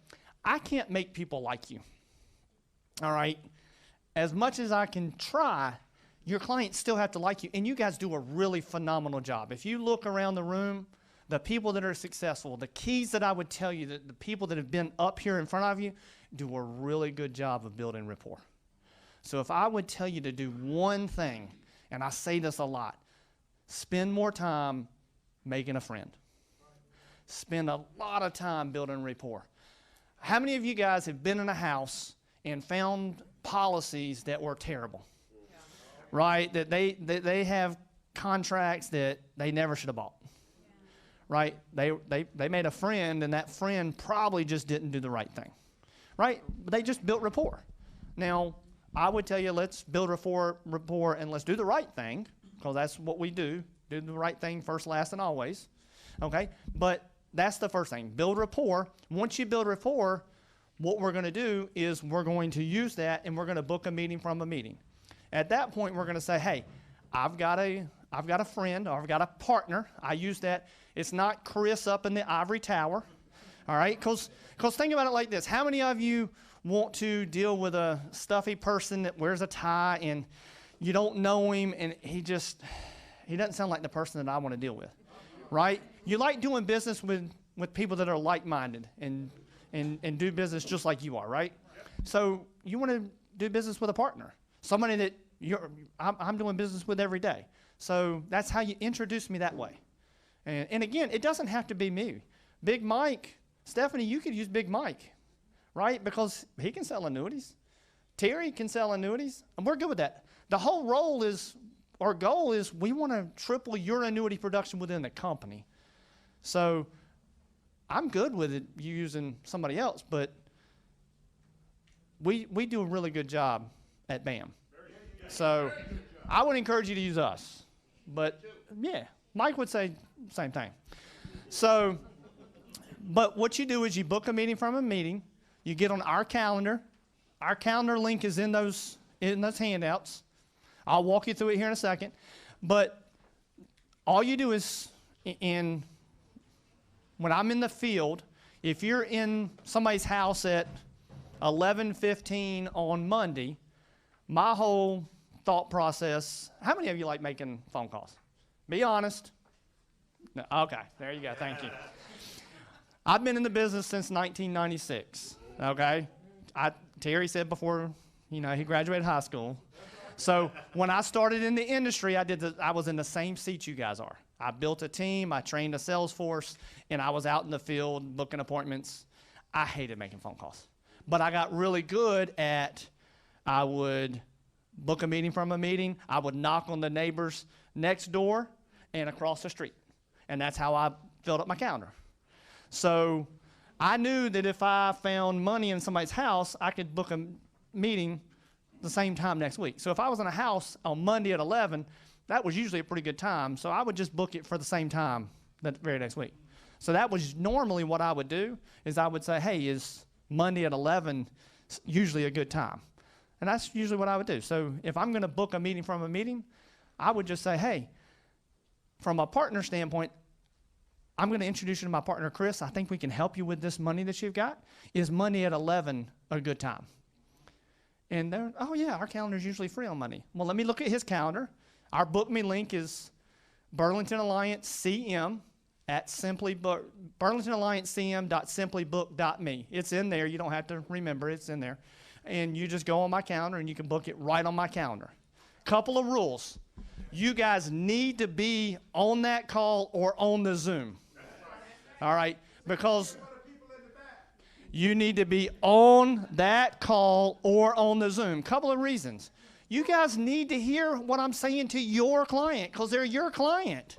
I can't make people like you, all right? As much as I can try, your clients still have to like you, and you guys do a really phenomenal job. If you look around the room, the people that are successful, the keys that I would tell you, that the people that have been up here in front of you do a really good job of building rapport. So if I would tell you to do one thing, and I say this a lot, spend more time making a friend. Spend a lot of time building rapport. How many of you guys have been in a house and found policies that were terrible? Right? That they have contracts that they never should have bought. Right? They made a friend, and that friend probably just didn't do the right thing. Right? But they just built rapport. Now, I would tell you, let's build rapport and let's do the right thing, because that's what we do. Do the right thing first, last, and always. Okay? But that's the first thing. Build rapport. Once you build rapport, what we're going to do is we're going to use that, and we're going to book a meeting from a meeting. At that point, we're going to say, hey, I've got a friend, or I've got a partner. I use that. It's not Chris up in the ivory tower, all right? Because think about it like this. How many of you want to deal with a stuffy person that wears a tie and you don't know him, and he doesn't sound like the person that I want to deal with, right? You like doing business with people that are like-minded and do business just like you are, right? So you want to do business with a partner. Somebody that I'm doing business with every day. So that's how you introduce me that way. And again, it doesn't have to be me. Big Mike, Stephanie, you could use Big Mike, right? Because he can sell annuities. Terry can sell annuities, and we're good with that. The whole goal is we want to triple your annuity production within the company. So I'm good with it, you using somebody else, but we do a really good job at BAM. So I would encourage you to use us. But yeah, Mike would say the same thing. So, but what you do is you book a meeting from a meeting. You get on our calendar. Our calendar link is in those handouts. I'll walk you through it here in a second. But all you do is, when I'm in the field, if you're in somebody's house at 11:15 on Monday, my whole thought process, how many of you like making phone calls? Be honest. No, okay, there you go, thank you. I've been in the business since 1996, okay? Terry said before, he graduated high school. So when I started in the industry, I was in the same seat you guys are. I built a team, I trained a sales force, and I was out in the field booking appointments. I hated making phone calls. But I got really good at, I would book a meeting from a meeting, I would knock on the neighbors next door and across the street. And that's how I filled up my calendar. So I knew that if I found money in somebody's house, I could book a meeting the same time next week. So if I was in a house on Monday at 11, that was usually a pretty good time. So I would just book it for the same time that very next week. So that was normally what I would do, is I would say, hey, is Monday at 11 usually a good time? And that's usually what I would do. So if I'm going to book a meeting from a meeting, I would just say, hey, from a partner standpoint, I'm going to introduce you to my partner, Chris. I think we can help you with this money that you've got. Is Monday at 11 a good time? And they're, oh, yeah, our calendar's usually free on Monday. Well, let me look at his calendar. Our Book Me link is Burlington Alliance CM at burlingtonalliancecm.simplybook.me. It's in there. You don't have to remember. It's in there. And you just go on my calendar, and you can book it right on my calendar. Couple of rules. You guys need to be on that call or on the Zoom. All right? Because you need to be on that call or on the Zoom. Couple of reasons. You guys need to hear what I'm saying to your client because they're your client,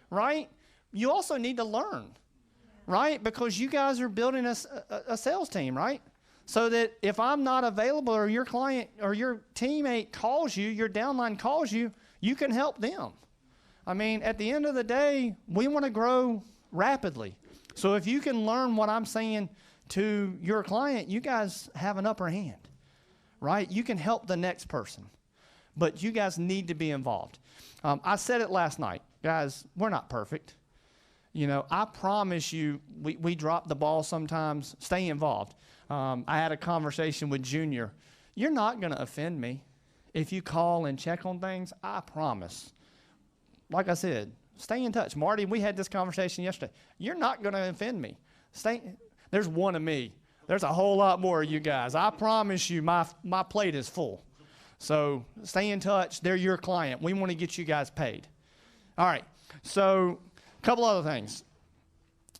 right? You also need to learn, right? Because you guys are building a sales team, right? So that if I'm not available or your client or your teammate calls you, your downline calls you, you can help them. I mean, at the end of the day, we want to grow rapidly. So if you can learn what I'm saying to your client, you guys have an upper hand, right? You can help the next person, but you guys need to be involved. I said it last night. Guys, we're not perfect. I promise you, we drop the ball sometimes. Stay involved. I had a conversation with Junior. You're not going to offend me. If you call and check on things, I promise. Like I said, stay in touch. Marty, we had this conversation yesterday. You're not going to offend me. There's one of me. There's a whole lot more of you guys. I promise you my plate is full. So stay in touch. They're your client. We want to get you guys paid. All right. So a couple other things.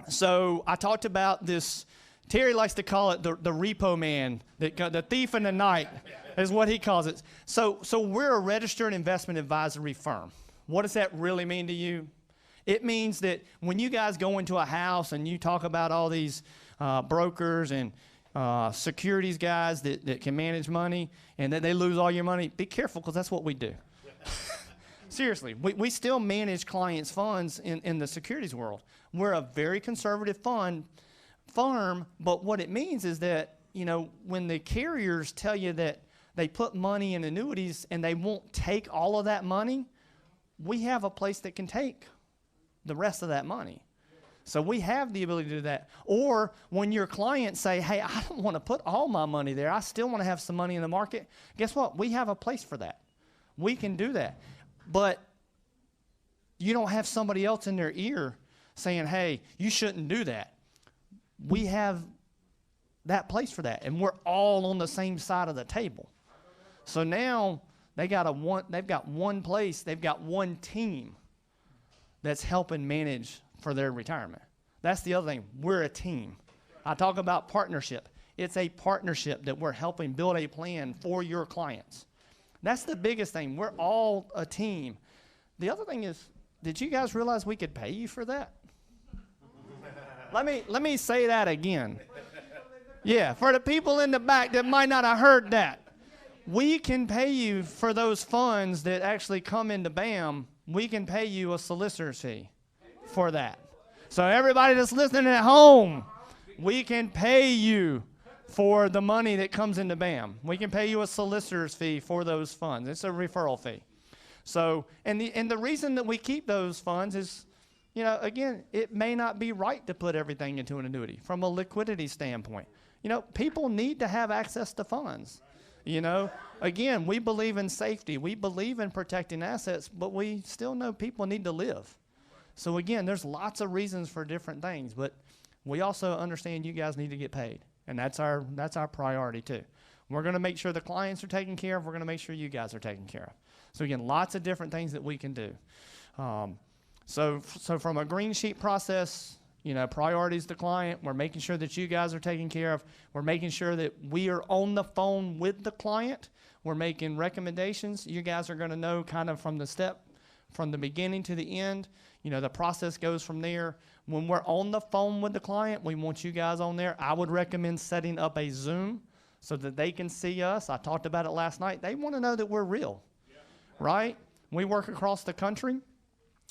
So I talked about this. Terry likes to call it the repo man, the thief in the night is what he calls it. So we're a registered investment advisory firm. What does that really mean to you? It means that when you guys go into a house and you talk about all these brokers and securities guys that can manage money and that they lose all your money, be careful because that's what we do. Seriously, we still manage clients' funds in the securities world. We're a very conservative firm, but what it means is that, when the carriers tell you that they put money in annuities and they won't take all of that money, we have a place that can take the rest of that money. So we have the ability to do that. Or when your clients say, hey, I don't want to put all my money there. I still want to have some money in the market. Guess what? We have a place for that. We can do that. But you don't have somebody else in their ear saying, hey, you shouldn't do that. We have that place for that, and we're all on the same side of the table. So now they've got one place, they've got one team that's helping manage for their retirement. That's the other thing. We're a team. I talk about partnership. It's a partnership that we're helping build a plan for your clients. That's the biggest thing. We're all a team. The other thing is, did you guys realize we could pay you for that? Let me say that again. Yeah, for the people in the back that might not have heard that. We can pay you for those funds that actually come into BAM. We can pay you a solicitor's fee for that. So everybody that's listening at home, we can pay you for the money that comes into BAM. We can pay you a solicitor's fee for those funds. It's a referral fee. So, and the reason that we keep those funds is, you know, again, it may not be right to put everything into an annuity from a liquidity standpoint. You know, people need to have access to funds. You know, again, we believe in safety. We believe in protecting assets, but we still know people need to live. So again, there's lots of reasons for different things, but we also understand you guys need to get paid, and that's our priority too. We're going to make sure the clients are taken care of. We're going to make sure you guys are taken care of. So again, lots of different things that we can do. So from a green sheet process, you know, priorities to client, we're making sure that you guys are taken care of. We're making sure that we are on the phone with the client. We're making recommendations. You guys are going to know kind of from the beginning to the end. You know, the process goes from there. When we're on the phone with the client, we want you guys on there. I would recommend setting up a Zoom so that they can see us. I talked about it last night. They want to know that we're real, right? We work across the country.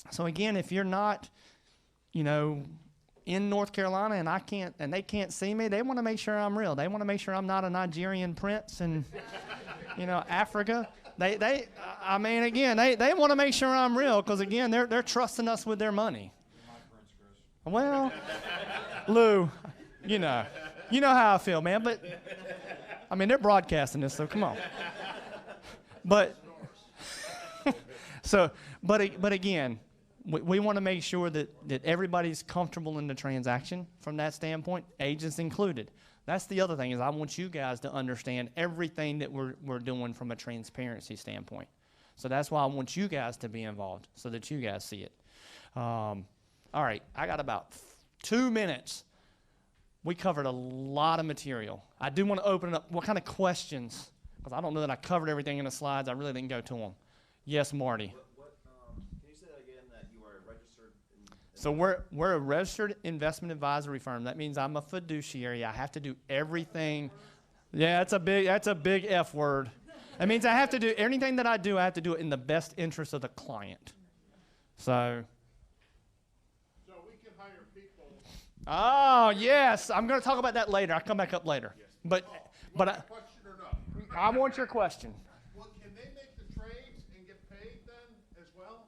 So again, if you're not, you know, in North Carolina and they can't see me, they want to make sure I'm real. They want to make sure I'm not a Nigerian prince in, you know, Africa. They want to make sure I'm real because again, they're trusting us with their money. Well, Lou, you know how I feel, man. But I mean, they're broadcasting this, so come on. But but again, we want to make sure that everybody's comfortable in the transaction from that standpoint, agents included. That's the other thing is I want you guys to understand everything that we're doing from a transparency standpoint. So that's why I want you guys to be involved so that you guys see it. All right, I got about 2 minutes. We covered a lot of material. I do want to open it up. What kind of questions? Because I don't know that I covered everything in the slides. I really didn't go to them. Yes, Marty. Can you say that again, that you are a registered? So we're a registered investment advisory firm. That means I'm a fiduciary. I have to do everything. Yeah, that's a big F word. That means I have to do anything that I do. I have to do it in the best interest of the client. So we can hire people. Oh yes, I'm going to talk about that later. I'll come back up later. Yes. But Question or no? I want your question. Well, can they make the trades and get paid then as well,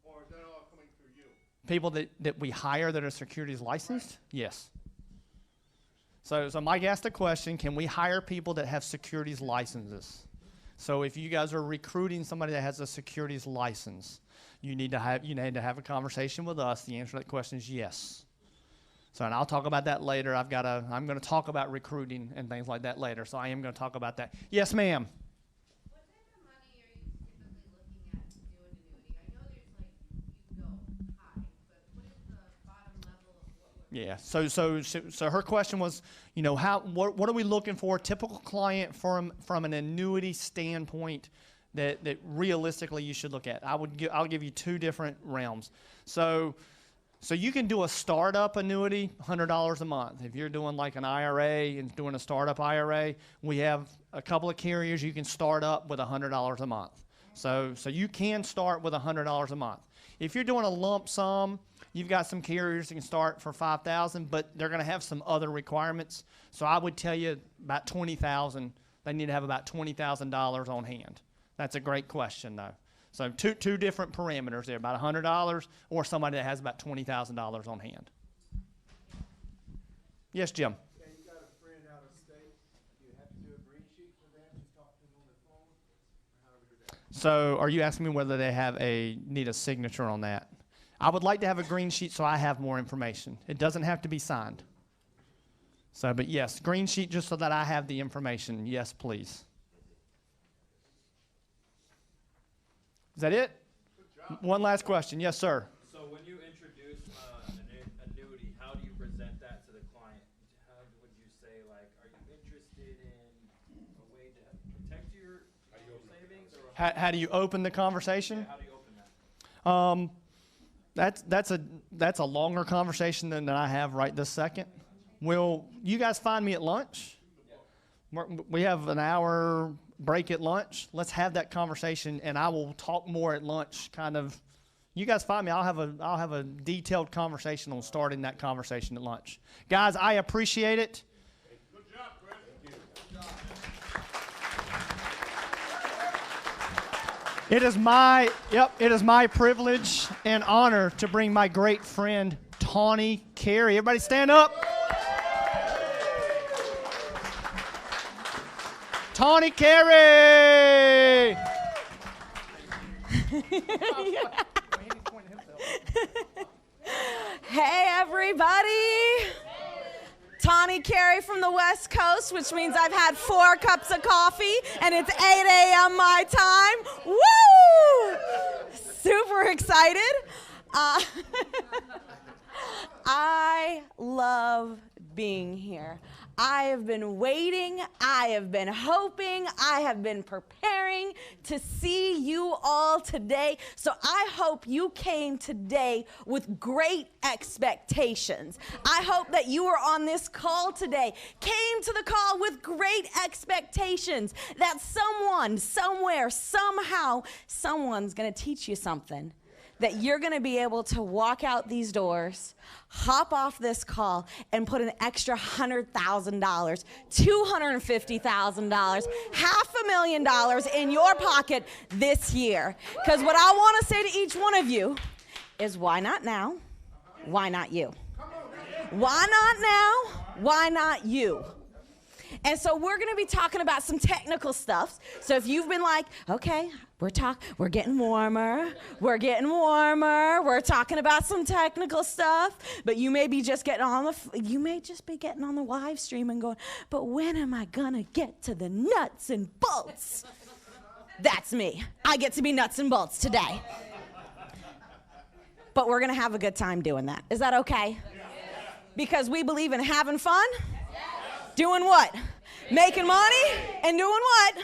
or is that all coming through you? People that we hire that are securities licensed? Yes. So Mike asked a question, can we hire people that have securities licenses? So if you guys are recruiting somebody that has a securities license, you need to have a conversation with us. The answer to that question is yes. So, and I'll talk about that later. I'm going to talk about recruiting and things like that later. So I am going to talk about that. Yes, ma'am. What type of money are you typically looking at to do an annuity? I know there's like, you can go high, but what is the bottom level of what we're Yeah. So her question was, you know, what are we looking for? Typical client from an annuity standpoint that realistically you should look at. I'll give you two different realms. So you can do a startup annuity, $100 a month. If you're doing like an IRA and doing a startup IRA, we have a couple of carriers you can start up with $100 a month. So you can start with $100 a month. If you're doing a lump sum, you've got some carriers that can start for $5,000, but they're going to have some other requirements. So I would tell you about $20,000. They need to have about $20,000 on hand. That's a great question, though. So two different parameters there, about $100 or somebody that has about $20,000 on hand. Yes, Jim. Yeah, you got a friend out of state. Do you have to do a green sheet for them? Just talk to them on the phone? Or how do we do that? So are you asking me whether they need a signature on that? I would like to have a green sheet so I have more information. It doesn't have to be signed. So, but yes, green sheet just so that I have the information. Yes, please. Is that it? One last question. Yes, sir. So when you introduce an annuity, how do you present that to the client? How would you say, like, are you interested in a way to protect your savings? Or How do you open the conversation? Yeah, how do you open that? That's a longer conversation than I have right this second. Will you guys find me at lunch? We have an hour break at lunch. Let's have that conversation, and I will talk more at lunch. Kind of, you guys find me. I'll have a detailed conversation on starting that conversation at lunch. Guys, I appreciate it. Good job, Chris. Thank you. Good job. It is my privilege and honor to bring my great friend Tawny Carey. Everybody stand up. Tawny Carey. Hey, everybody. Tawny Carey from the West Coast, which means I've had 4 cups of coffee, and it's 8 a.m. my time. Woo! Super excited. I love being here. I have been waiting, I have been hoping, I have been preparing to see you all today. So I hope you came today with great expectations. I hope that you were on this call today, came to the call with great expectations that someone, somewhere, somehow, someone's going to teach you something. That you're going to be able to walk out these doors, hop off this call, and put an extra $100,000, $250,000, $500,000 in your pocket this year. Because what I want to say to each one of you is, why not now? Why not you? Why not now? Why not you? And so we're going to be talking about some technical stuff. So if you've been like, okay, we're getting warmer, we're talking about some technical stuff, but you may be just getting on the live stream and going, but when am I going to get to the nuts and bolts? That's me. I get to be nuts and bolts today. But we're going to have a good time doing that. Is that okay? Because we believe in having fun. Doing what? Making money and doing what?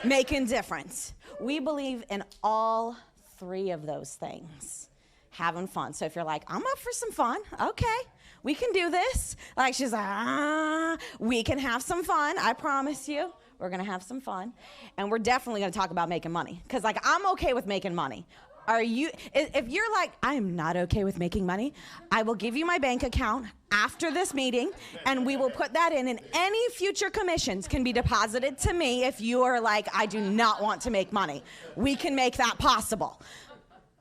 Making difference. We believe in all 3 of those things. Having fun. So if you're like, I'm up for some fun, okay, we can do this. Like she's like, we can have some fun. I promise you, we're going to have some fun. And we're definitely going to talk about making money. Because like, I'm okay with making money. If you're like, I am not okay with making money, I will give you my bank account after this meeting, and we will put that in, and any future commissions can be deposited to me if you are like, I do not want to make money. We can make that possible.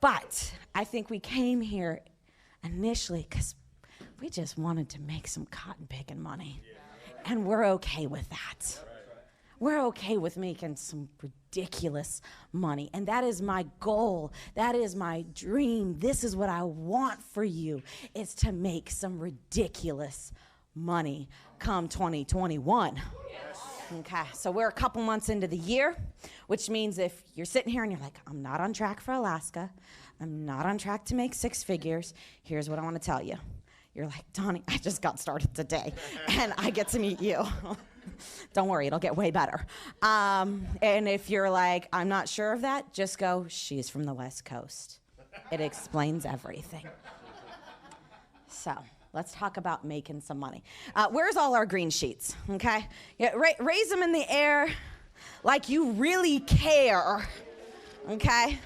But I think we came here initially because we just wanted to make some cotton picking money, and we're okay with that. We're okay with making some ridiculous money. And that is my goal. That is my dream. This is what I want for you, is to make some ridiculous money come 2021. Okay, so we're a couple months into the year, which means if you're sitting here and you're like, I'm not on track for Alaska, I'm not on track to make 6 figures, here's what I want to tell you. You're like, Donnie, I just got started today, and I get to meet you. Don't worry, it'll get way better. And if you're like, I'm not sure of that, just go, she's from the West Coast. It explains everything. So let's talk about making some money. Where's all our green sheets, okay? Yeah, raise them in the air like you really care, okay?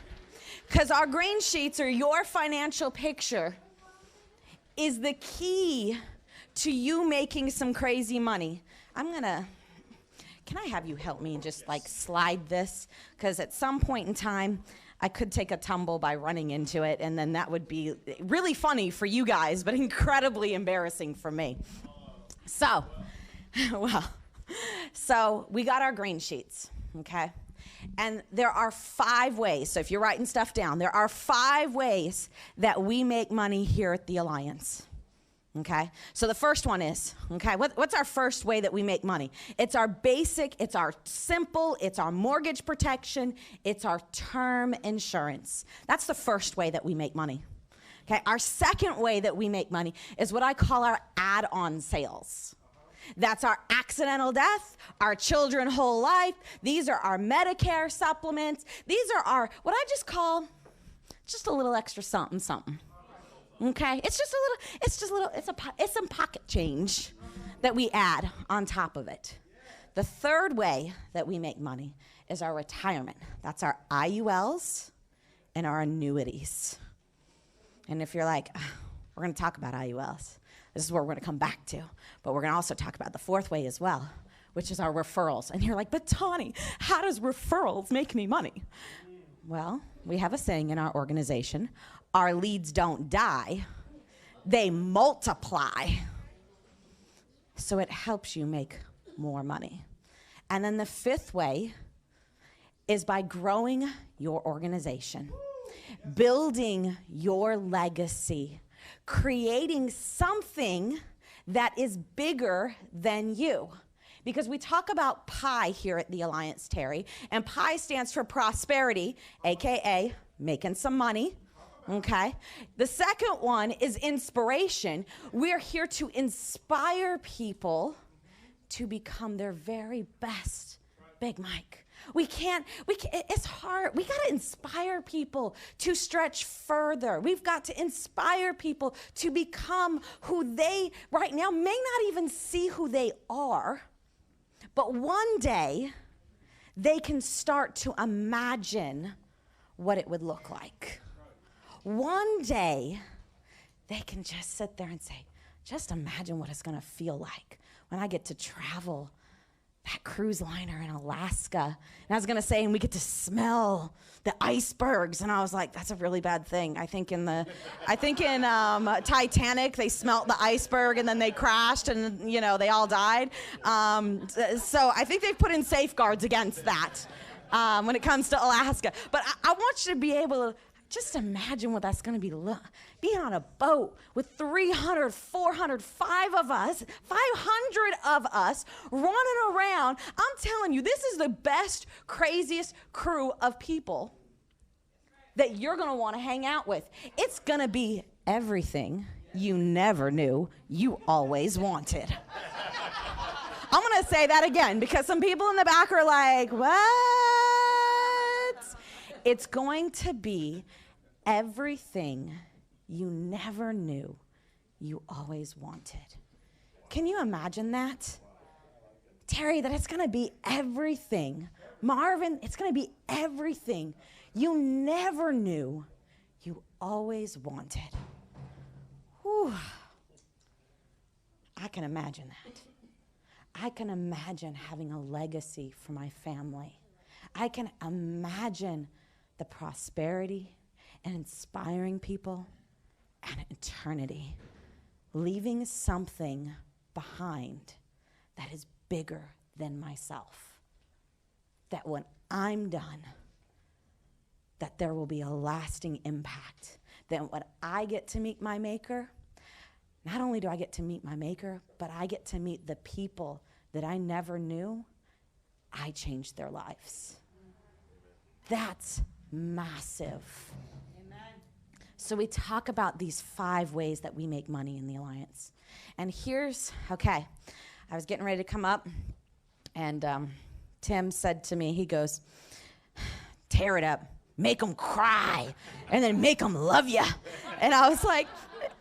Because our green sheets, or your financial picture, is the key to you making some crazy money. Can I have you help me and just like slide this? Because at some point in time, I could take a tumble by running into it, and then that would be really funny for you guys, but incredibly embarrassing for me. So we got our green sheets, okay? And there are 5 ways, so if you're writing stuff down, there are 5 ways that we make money here at the Alliance. Okay, so the first one is, okay, what's our first way that we make money? It's our basic, it's our simple, it's our mortgage protection, it's our term insurance. That's the first way that we make money. Okay, our second way that we make money is what I call our add-on sales. That's our accidental death, our children whole life. These are our Medicare supplements. These are our, what I just call, just a little extra something, something. Okay, it's some pocket change that we add on top of it. The third way that we make money is our retirement. That's our IULs and our annuities. And if you're like, we're going to talk about IULs, this is where we're going to come back to, but we're going to also talk about the fourth way as well, which is our referrals. And you're like, but Tawny, how does referrals make me money? Well, we have a saying in our organization, our leads don't die, they multiply. So it helps you make more money. And then the fifth way is by growing your organization, building your legacy, creating something that is bigger than you. Because we talk about PIE here at the Alliance, Terry, and PIE stands for prosperity, AKA making some money, okay? The second one is inspiration. We're here to inspire people to become their very best Big Mike. We can't, it's hard. We got to inspire people to stretch further. We've got to inspire people to become who they right now may not even see who they are, but one day they can start to imagine what it would look like. One day they can just sit there and say, just imagine what it's going to feel like when I get to travel that cruise liner in Alaska. And I was going to say, and we get to smell the icebergs. And I was like, that's a really bad thing. I think in Titanic, they smelt the iceberg and then they crashed and, you know, they all died. So I think they've put in safeguards against that when it comes to Alaska. But I want you to be able to just imagine what that's going to be being on a boat with 300, 400, 500 of us running around. I'm telling you, this is the best, craziest crew of people that you're going to want to hang out with. It's going to be everything you never knew you always wanted. I'm going to say that again because some people in the back are like, what? It's going to be everything you never knew you always wanted. Can you imagine that? Terry, that it's going to be everything. Marvin, it's going to be everything you never knew you always wanted. Whew. I can imagine that. I can imagine having a legacy for my family. I can imagine the prosperity and inspiring people and eternity, leaving something behind that is bigger than myself. That when I'm done, that there will be a lasting impact. That when I get to meet my Maker, not only do I get to meet my Maker, but I get to meet the people that I never knew I changed their lives. That's massive. So we talk about these 5 ways that we make money in the Alliance. And here's, okay, I was getting ready to come up, and Tim said to me, he goes, tear it up, make them cry, and then make them love you. And I was like,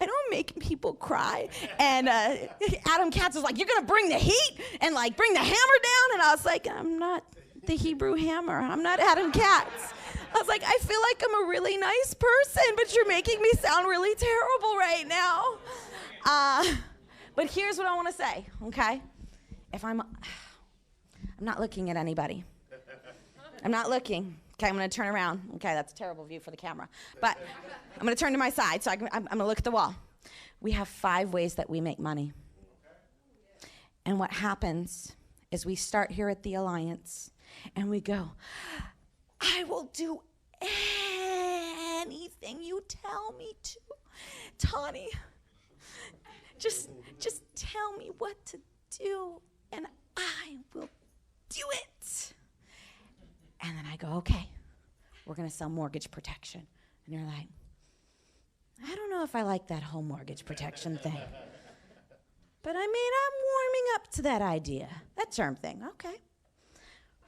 I don't make people cry. And Adam Katz was like, you're going to bring the heat and like bring the hammer down? And I was like, I'm not the Hebrew hammer. I'm not Adam Katz. I was like, I feel like I'm a really nice person, but you're making me sound really terrible right now. But here's what I want to say, okay? If I'm not looking at anybody. I'm not looking. Okay, I'm going to turn around. Okay, that's a terrible view for the camera. But I'm going to turn to my side, so I'm going to look at the wall. We have 5 ways that we make money. And what happens is we start here at the Alliance, and we go, I will do anything you tell me to. Tawny, just tell me what to do, and I will do it. And then I go, okay, we're going to sell mortgage protection. And you're like, I don't know if I like that whole mortgage protection thing. But I mean, I'm warming up to that idea, that term thing. Okay.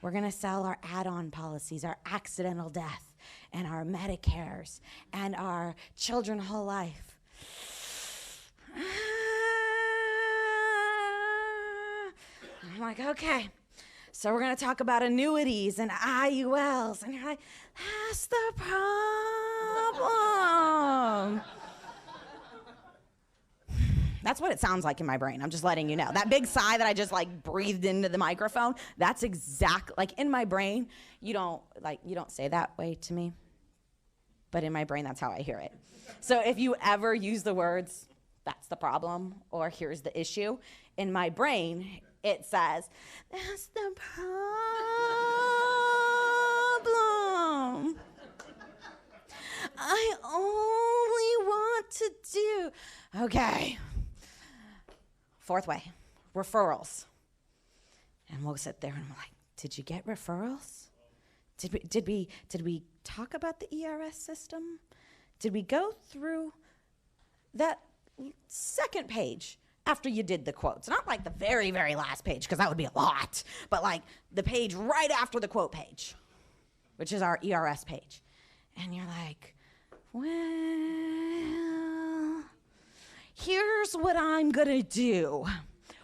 We're going to sell our add-on policies, our accidental death, and our Medicares, and our children whole life. I'm like, okay. So we're going to talk about annuities and IULs. And you're like, that's the problem. That's what it sounds like in my brain. I'm just letting you know. That big sigh that I just like breathed into the microphone, that's exactly, like in my brain, you don't say that way to me, but in my brain, that's how I hear it. So if you ever use the words, that's the problem, or here's the issue, in my brain, it says, that's the problem. I only want to do, okay. Fourth way, referrals. And we'll sit there and we're like, did you get referrals? Did we talk about the ERS system? Did we go through that second page after you did the quotes? Not like the very, very last page, because that would be a lot, but like the page right after the quote page, which is our ERS page. And you're like, well, here's what I'm gonna do.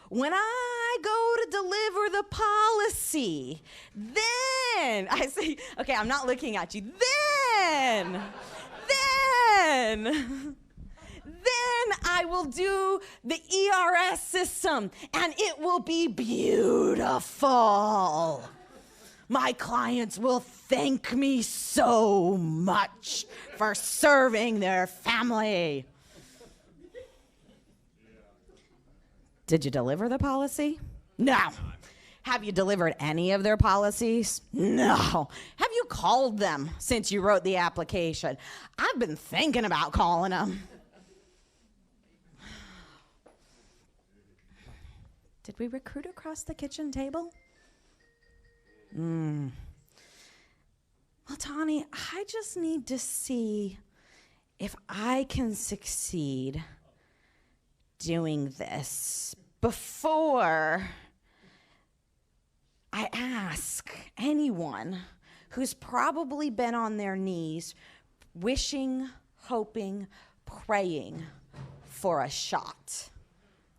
When I go to deliver the policy, then I say, okay, I'm not looking at you. Then I will do the ERS system, and it will be beautiful. My clients will thank me so much for serving their family. Did you deliver the policy? No. Have you delivered any of their policies? No. Have you called them since you wrote the application? I've been thinking about calling them. Did we recruit across the kitchen table? Well, Tawny, I just need to see if I can succeed doing this before I ask anyone who's probably been on their knees wishing, hoping, praying for a shot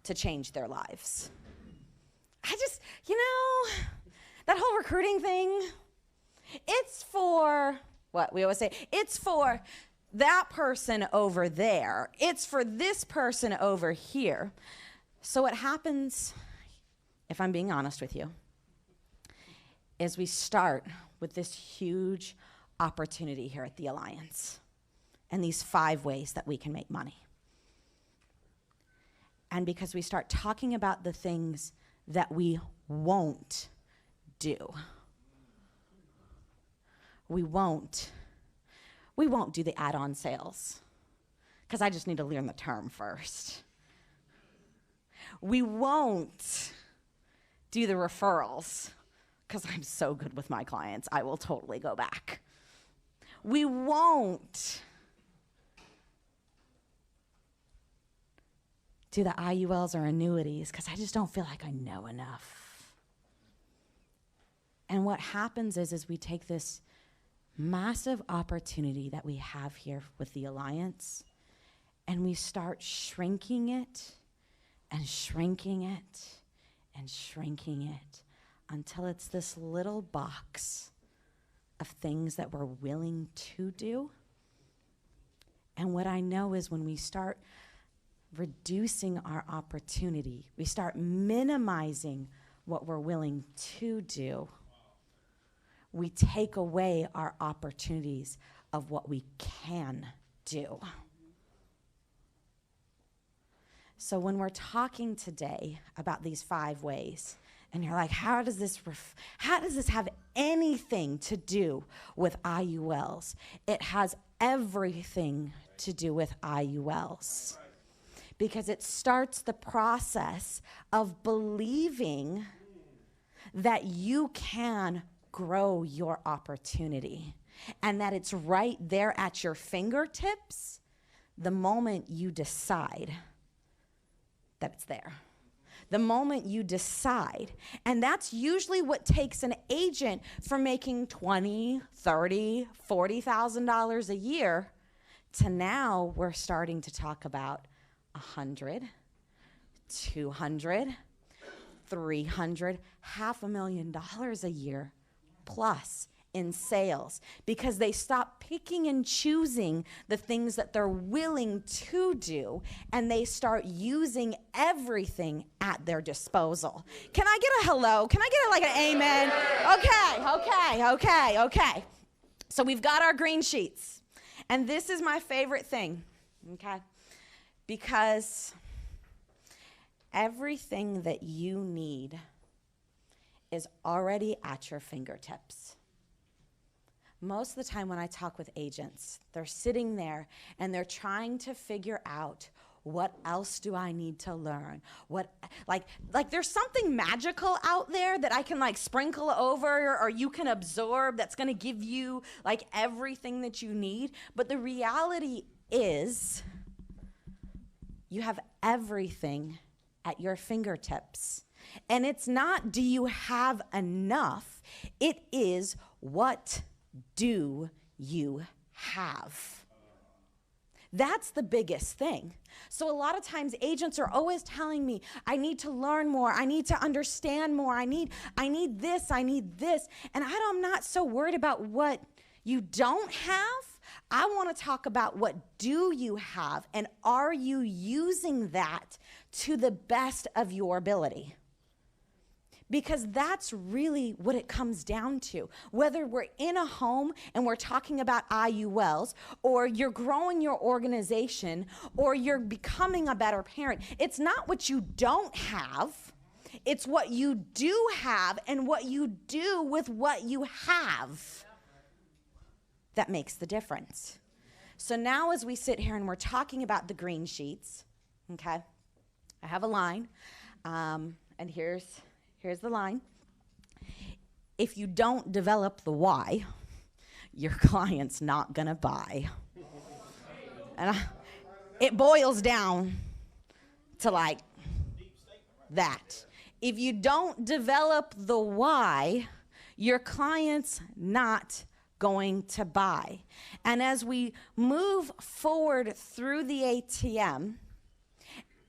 to change their lives. I just, that whole recruiting thing, it's for, what we always say, it's for that person over there. It's for this person over here. So what happens, if I'm being honest with you, is we start with this huge opportunity here at the Alliance and these 5 ways that we can make money. And because we start talking about the things that we won't do, we won't do the add-on sales, because I just need to learn the term first. We won't do the referrals, because I'm so good with my clients, I will totally go back. We won't do the IULs or annuities, because I just don't feel like I know enough. And what happens is we take this massive opportunity that we have here with the Alliance, and we start shrinking it and shrinking it and shrinking it until it's this little box of things that we're willing to do. And what I know is when we start reducing our opportunity, we start minimizing what we're willing to do, we take away our opportunities of what we can do. So when we're talking today about these 5 ways, and you're like, how does this have anything to do with IULs? It has everything to do with IULs, because it starts the process of believing that you can grow your opportunity and that it's right there at your fingertips the moment you decide that it's there. The moment you decide. And that's usually what takes an agent from making $20,000, $30,000, $40,000 a year to now we're starting to talk about $100,000, $200,000, $300,000, $500,000 a year plus. in sales because they stop picking and choosing the things that they're willing to do, and they start using everything at their disposal. Can I get a hello? Can I get like an amen? Okay. So we've got our green sheets, and this is my favorite thing, okay? Because everything that you need is already at your fingertips. Most of the time when I talk with agents, they're sitting there and they're trying to figure out, what else do I need to learn? Like there's something magical out there that I can like sprinkle over or you can absorb that's gonna give you like everything that you need. But the reality is you have everything at your fingertips. And it's not, do you have enough? It is, what do you have? That's the biggest thing. So a lot of times agents are always telling me, I need to learn more. I need to understand more. I need this. I need this. And I'm not so worried about what you don't have. I want to talk about what do you have, and are you using that to the best of your ability? Because that's really what it comes down to. Whether we're in a home and we're talking about IULs, or you're growing your organization, or you're becoming a better parent, it's not what you don't have, it's what you do have and what you do with what you have that makes the difference. So now as we sit here and we're talking about the green sheets, okay, I have a line, and here's the line. If you don't develop the why, your client's not gonna buy. And it boils down to like that. If you don't develop the why, your client's not going to buy. And as we move forward through the ATM,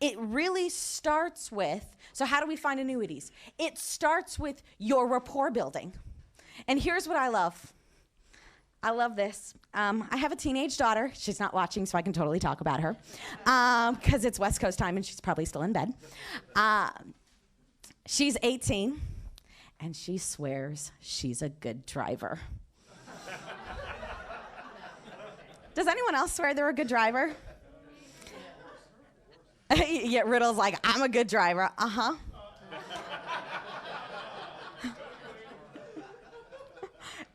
it really starts with, so how do we find annuities? It starts with your rapport building. And here's what I love. I love this. I have a teenage daughter. She's not watching, so I can totally talk about her, because it's West Coast time and she's probably still in bed. She's 18, and she swears she's a good driver. Does anyone else swear they're a good driver? Yeah, Riddle's like, I'm a good driver. Uh-huh.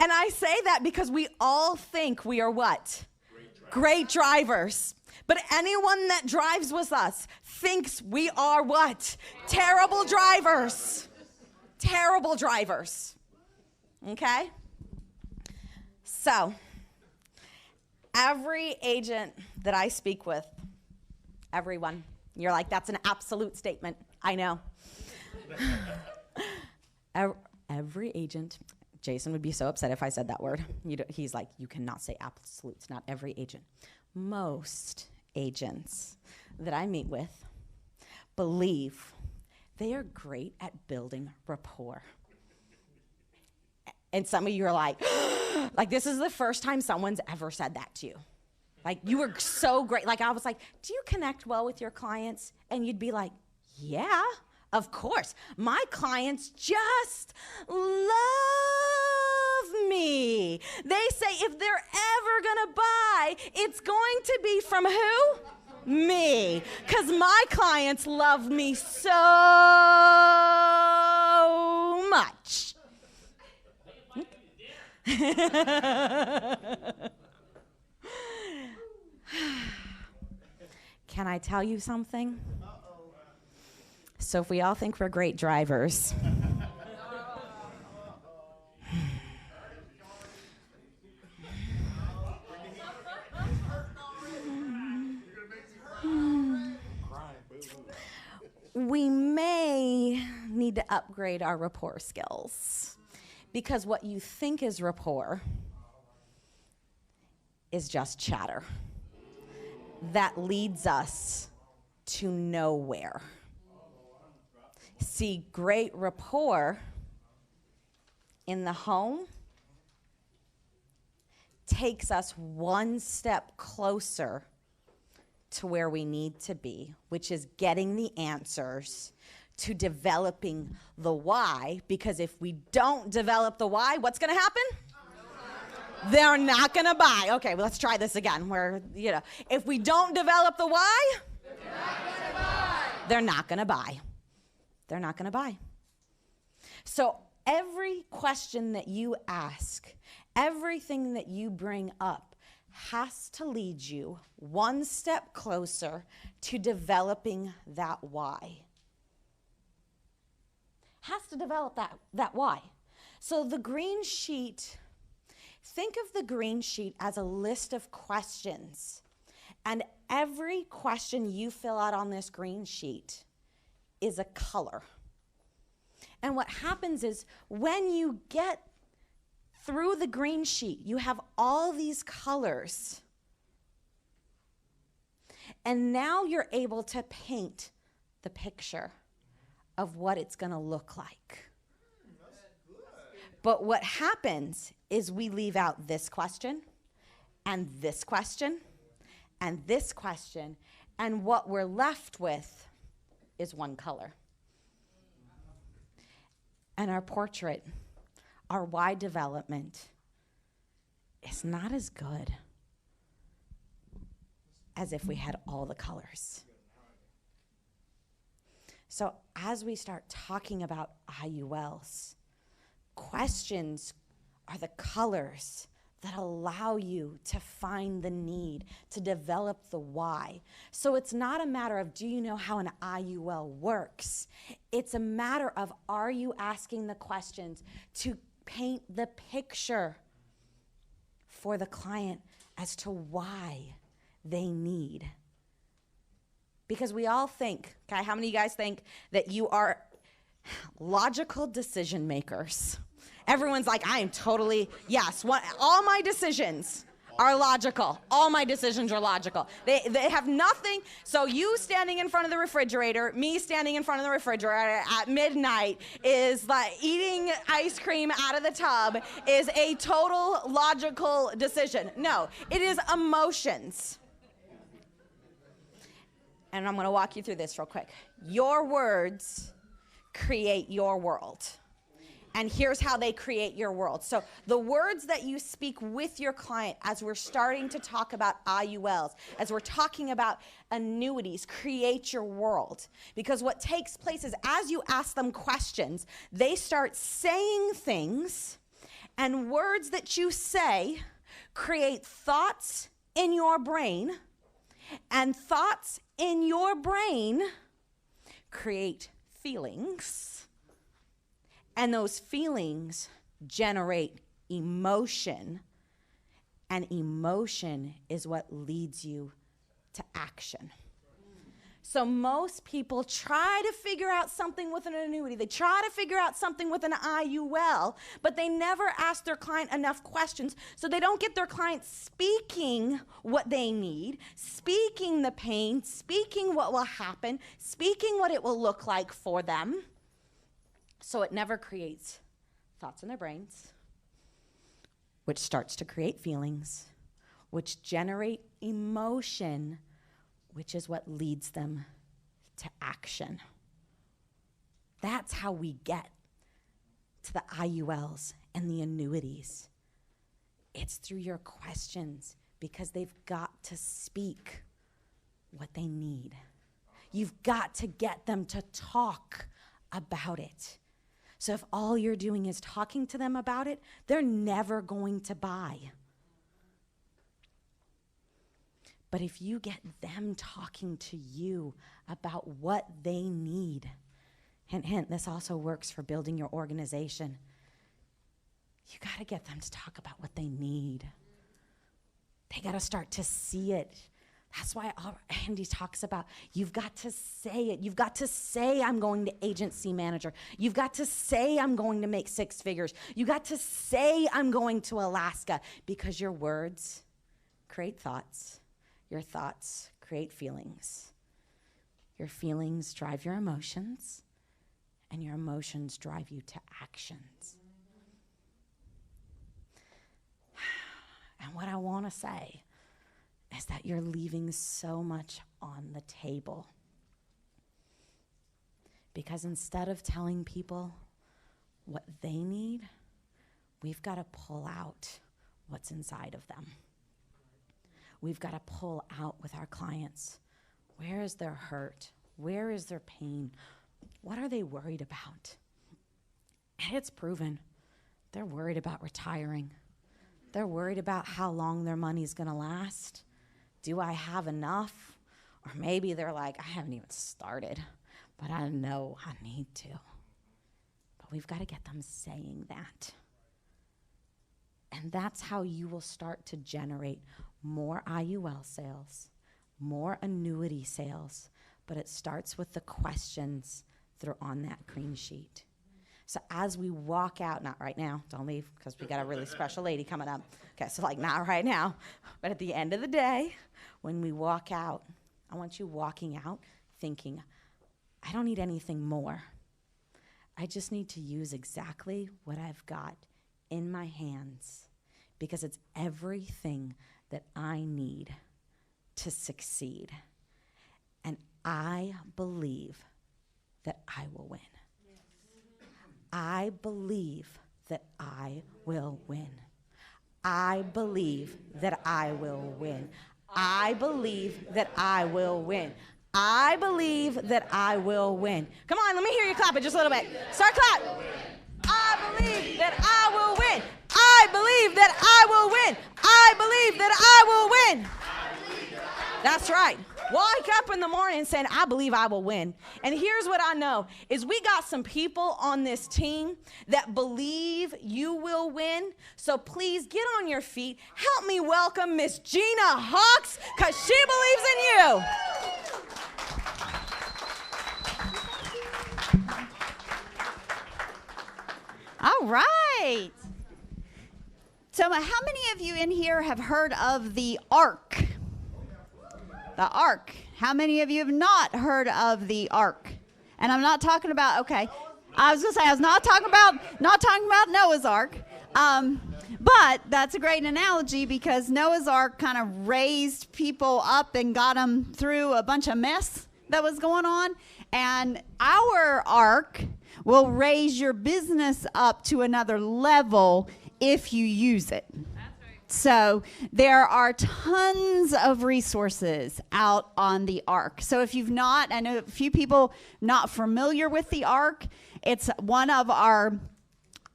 And I say that because we all think we are what? Great drivers. But anyone that drives with us thinks we are what? Terrible drivers. Terrible drivers. Okay? So, every agent that I speak with, everyone, you're like, that's an absolute statement. I know. Every agent, Jason would be so upset if I said that word. He's like, you cannot say absolutes, not every agent. Most agents that I meet with believe they are great at building rapport. And some of you are like, like this is the first time someone's ever said that to you. Like, you were so great. Like, I was like, do you connect well with your clients? And you'd be like, yeah, of course. My clients just love me. They say if they're ever going to buy, it's going to be from who? Me. Because my clients love me so much. Can I tell you something? So if we all think we're great drivers, we may need to upgrade our rapport skills, because what you think is rapport is just chatter that leads us to nowhere. See, great rapport in the home takes us one step closer to where we need to be, which is getting the answers to developing the why, because if we don't develop the why, what's going to happen? They're not going to buy. Okay, well, let's try this again. If we don't develop the why, they're not going to buy. They're not going to buy. So every question that you ask, everything that you bring up has to lead you one step closer to developing that why. Has to develop that why. So the green sheet, think of the green sheet as a list of questions. And every question you fill out on this green sheet is a color. And what happens is when you get through the green sheet, you have all these colors. And now you're able to paint the picture of what it's going to look like. But what happens is we leave out this question, and this question, and this question, and what we're left with is one color. And our portrait, our why development, is not as good as if we had all the colors. So as we start talking about IULs, questions are the colors that allow you to find the need, to develop the why. So it's not a matter of, do you know how an IUL works? It's a matter of, are you asking the questions to paint the picture for the client as to why they need? Because we all think, okay, how many of you guys think that you are logical decision makers? Everyone's like, I am totally, yes, all my decisions are logical. All my decisions are logical. They have nothing. So you standing in front of the refrigerator, me standing in front of the refrigerator at midnight is like eating ice cream out of the tub is a total logical decision. No, it is emotions. And I'm going to walk you through this real quick. Your words create your world. And here's how they create your world. So the words that you speak with your client as we're starting to talk about IULs, as we're talking about annuities, create your world. Because what takes place is as you ask them questions, they start saying things, and words that you say create thoughts in your brain, and thoughts in your brain create feelings, and those feelings generate emotion, and emotion is what leads you to action. So most people try to figure out something with an annuity. They try to figure out something with an IUL, but they never ask their client enough questions, so they don't get their client speaking what they need, speaking the pain, speaking what will happen, speaking what it will look like for them. So it never creates thoughts in their brains, which starts to create feelings, which generate emotion, which is what leads them to action. That's how we get to the IULs and the annuities. It's through your questions, because they've got to speak what they need. You've got to get them to talk about it. So if all you're doing is talking to them about it, they're never going to buy. But if you get them talking to you about what they need, hint, hint, this also works for building your organization. You got to get them to talk about what they need. They got to start to see it. That's why Andy talks about, you've got to say it. You've got to say, I'm going to agency manager. You've got to say, I'm going to make 6 figures. You got to say, I'm going to Alaska, because your words create thoughts. Your thoughts create feelings. Your feelings drive your emotions, and your emotions drive you to actions. And what I want to say is that you're leaving so much on the table. Because instead of telling people what they need, we've got to pull out what's inside of them. We've got to pull out with our clients. Where is their hurt? Where is their pain? What are they worried about? And it's proven. They're worried about retiring. They're worried about how long their money's going to last. Do I have enough? Or maybe they're like, I haven't even started, but I know I need to. But we've got to get them saying that. And that's how you will start to generate more IUL sales, more annuity sales. But it starts with the questions that are on that green sheet. So as we walk out, not right now, don't leave, because we got a really special lady coming up. Okay, so like not right now, but at the end of the day, when we walk out, I want you walking out thinking, I don't need anything more. I just need to use exactly what I've got in my hands, because it's everything that I need to succeed. And I believe that I will win. I believe that I will win. I believe that I will win. I believe that I will win. I believe that I will win. Come on, let me hear you clap it just a little bit. Start clap. I believe that I will win. I believe that I will win. I believe that I will win. That's right. Wake up in the morning saying, I believe I will win. And here's what I know, is we got some people on this team that believe you will win. So please get on your feet. Help me welcome Miss Gina Hawks, because she believes in you. All right. So how many of you in here have heard of the ARC? The ARC. How many of you have not heard of the ARC? And I'm not talking about, okay, I was going to say, I was not talking about Noah's Ark. But that's a great analogy, because Noah's Ark kind of raised people up and got them through a bunch of mess that was going on. And our ARC will raise your business up to another level if you use it. So there are tons of resources out on the ARC. So if you've not, I know a few people not familiar with the ARC. It's one of our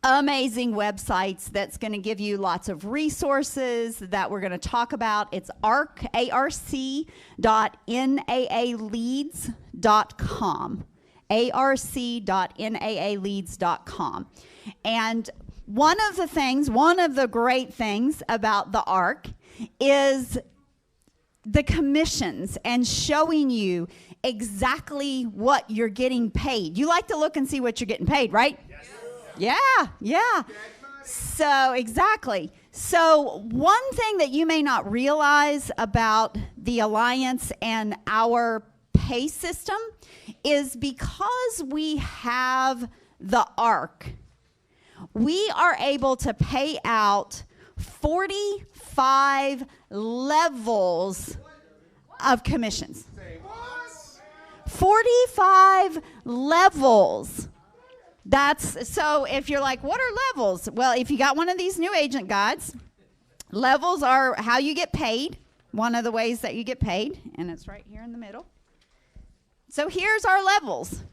amazing websites that's going to give you lots of resources that we're going to talk about. It's arc.naaleads.com. arc.naaleads.com. And one of the great things about the ARC is the commissions and showing you exactly what you're getting paid. You like to look and see what you're getting paid, right? Yes. Yeah. So, exactly. So, one thing that you may not realize about the Alliance and our pay system is, because we have the ARC, we are able to pay out 45 levels of commissions. 45 levels. That's so if you're like, what are levels? Well, if you got one of these new agent guides, levels are how you get paid, one of the ways that you get paid, and it's right here in the middle. So here's our levels.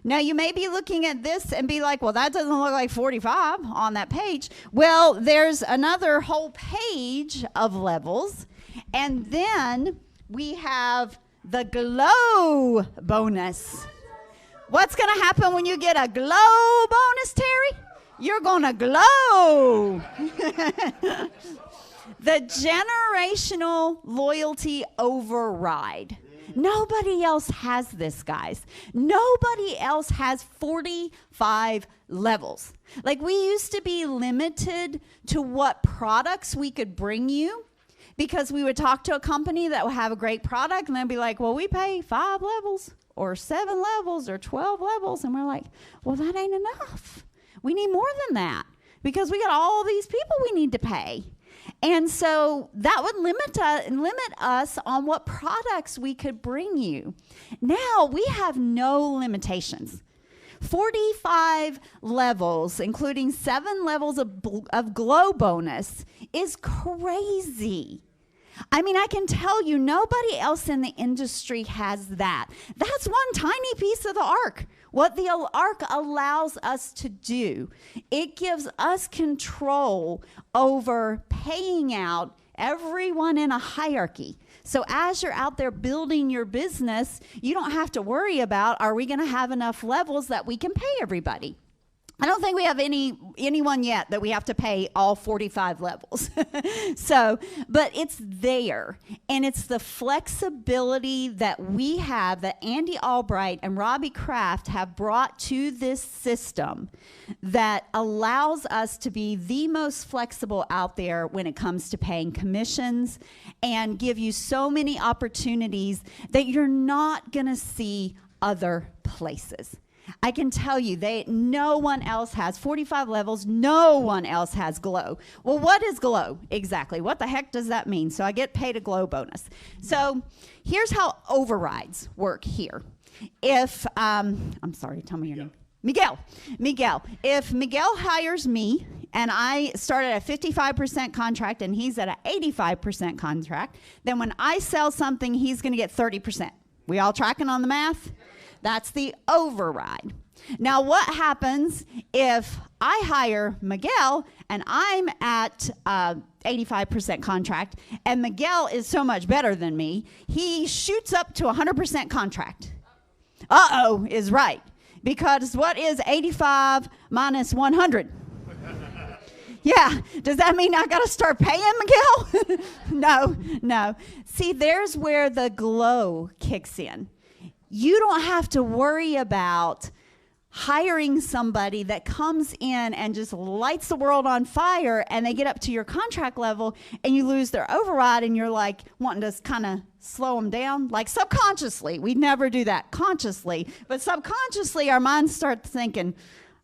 Now, you may be looking at this and be like, well, that doesn't look like 45 on that page. Well, there's another whole page of levels. And then we have the glow bonus. What's going to happen when you get a glow bonus, Terry? You're going to glow. The generational loyalty override. Nobody else has this, guys. Nobody else has 45 levels. Like, we used to be limited to what products we could bring you, because we would talk to a company that would have a great product and they'd be like, well, we pay 5 levels or 7 levels or 12 levels. And we're like, well, that ain't enough. We need more than that, because we got all these people we need to pay. And so that would limit us on what products we could bring you. Now we have no limitations. 45 levels, including 7 levels of glow bonus, is crazy. I mean, I can tell you nobody else in the industry has that. That's one tiny piece of the arc. What the arc allows us to do, it gives us control over paying out everyone in a hierarchy. So as you're out there building your business, you don't have to worry about, are we going to have enough levels that we can pay everybody? I don't think we have anyone yet that we have to pay all 45 levels. But it's there. And it's the flexibility that we have, that Andy Albright and Robbie Kraft have brought to this system, that allows us to be the most flexible out there when it comes to paying commissions and give you so many opportunities that you're not going to see other places. I can tell you, no one else has 45 levels. No one else has glow. Well, what is glow exactly? What the heck does that mean? So I get paid a glow bonus. So here's how overrides work here. If, I'm sorry, tell me your name. Miguel. If Miguel hires me and I start at a 55% contract and he's at an 85% contract, then when I sell something, he's going to get 30%. We all tracking on the math? That's the override. Now, what happens if I hire Miguel and I'm at 85% contract and Miguel is so much better than me, he shoots up to 100% contract? Uh-oh is right. Because what is 85 minus 100? Yeah, does that mean I got to start paying Miguel? No. See, there's where the glow kicks in. You don't have to worry about hiring somebody that comes in and just lights the world on fire and they get up to your contract level and you lose their override and you're like wanting to kind of slow them down. Like subconsciously, we never do that consciously, but subconsciously our minds start thinking,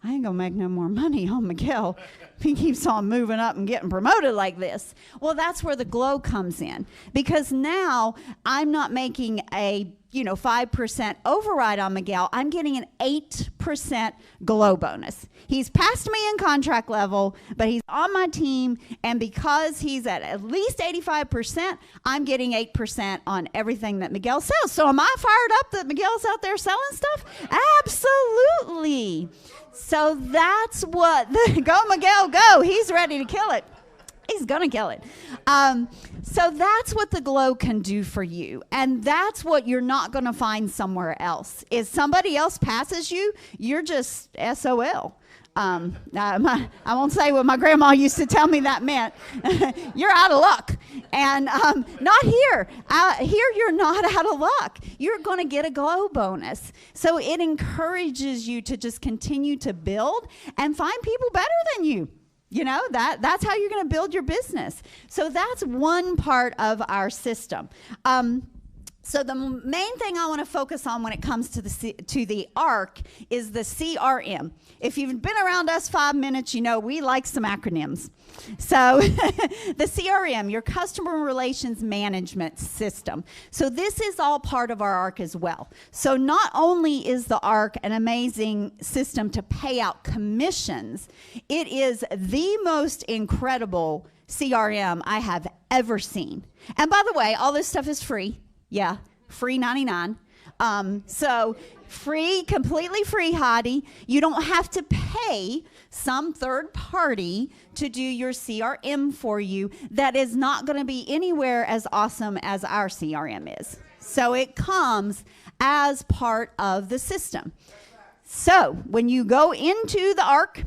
I ain't gonna make no more money on Miguel. He keeps on moving up and getting promoted like this. Well, that's where the glow comes in, because now I'm not making a 5% override on Miguel. I'm getting an 8% glow bonus. He's past me in contract level, but he's on my team, and because he's at least 85%, I'm getting 8% on everything that Miguel sells. So am I fired up that Miguel's out there selling stuff? Absolutely. So that's what, go Miguel, go. He's ready to kill it. He's going to kill it. So that's what the glow can do for you. And that's what you're not going to find somewhere else. If somebody else passes you, you're just SOL. I won't say what my grandma used to tell me that meant. You're out of luck. And not here. Here you're not out of luck. You're going to get a glow bonus. So it encourages you to just continue to build and find people better than you. That's how you're going to build your business. So that's one part of our system. So the main thing I want to focus on when it comes to the ARC is the CRM. If you've been around us 5 minutes, we like some acronyms. So the CRM, your customer relations management system. So this is all part of our ARC as well. So not only is the ARC an amazing system to pay out commissions, it is the most incredible CRM I have ever seen. And by the way, all this stuff is free. Yeah, free 99. So free, completely free, Heidi. You don't have to pay some third party to do your CRM for you. That is not going to be anywhere as awesome as our CRM is. So it comes as part of the system. So when you go into the ARC,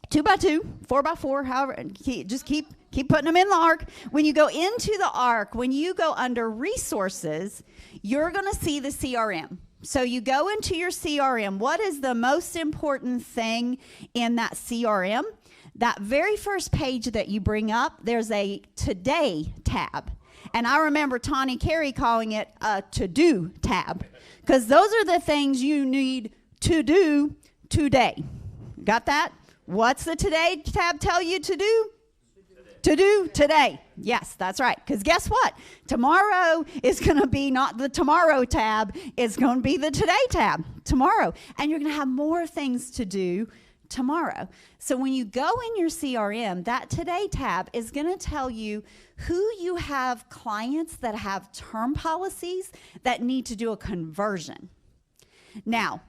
2x2, 4x4, however, just keep putting them in the ARC. When you go into the ARC, when you go under resources, you're going to see the CRM. So you go into your CRM. What is the most important thing in that CRM? That very first page that you bring up, there's a Today tab. And I remember Tawny Carey calling it a To-Do tab, because those are the things you need to do today. Got that? What's the Today tab tell you to do? to do today. Yes, that's right. Because guess what? Tomorrow is going to be not the tomorrow tab. It's going to be the today tab tomorrow. And you're going to have more things to do tomorrow. So when you go in your CRM, that today tab is going to tell you who you have clients that have term policies that need to do a conversion. Now,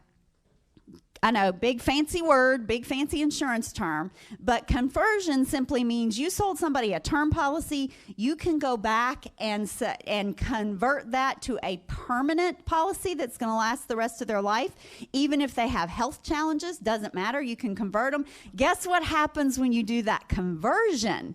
I know, big fancy word, big fancy insurance term, but conversion simply means you sold somebody a term policy, you can go back and convert that to a permanent policy that's going to last the rest of their life. Even if they have health challenges, doesn't matter, you can convert them. Guess what happens when you do that conversion?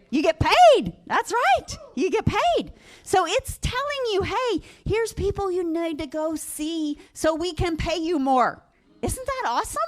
You get paid. That's right. You get paid. So it's telling you, hey, here's people you need to go see so we can pay you more. Isn't that awesome?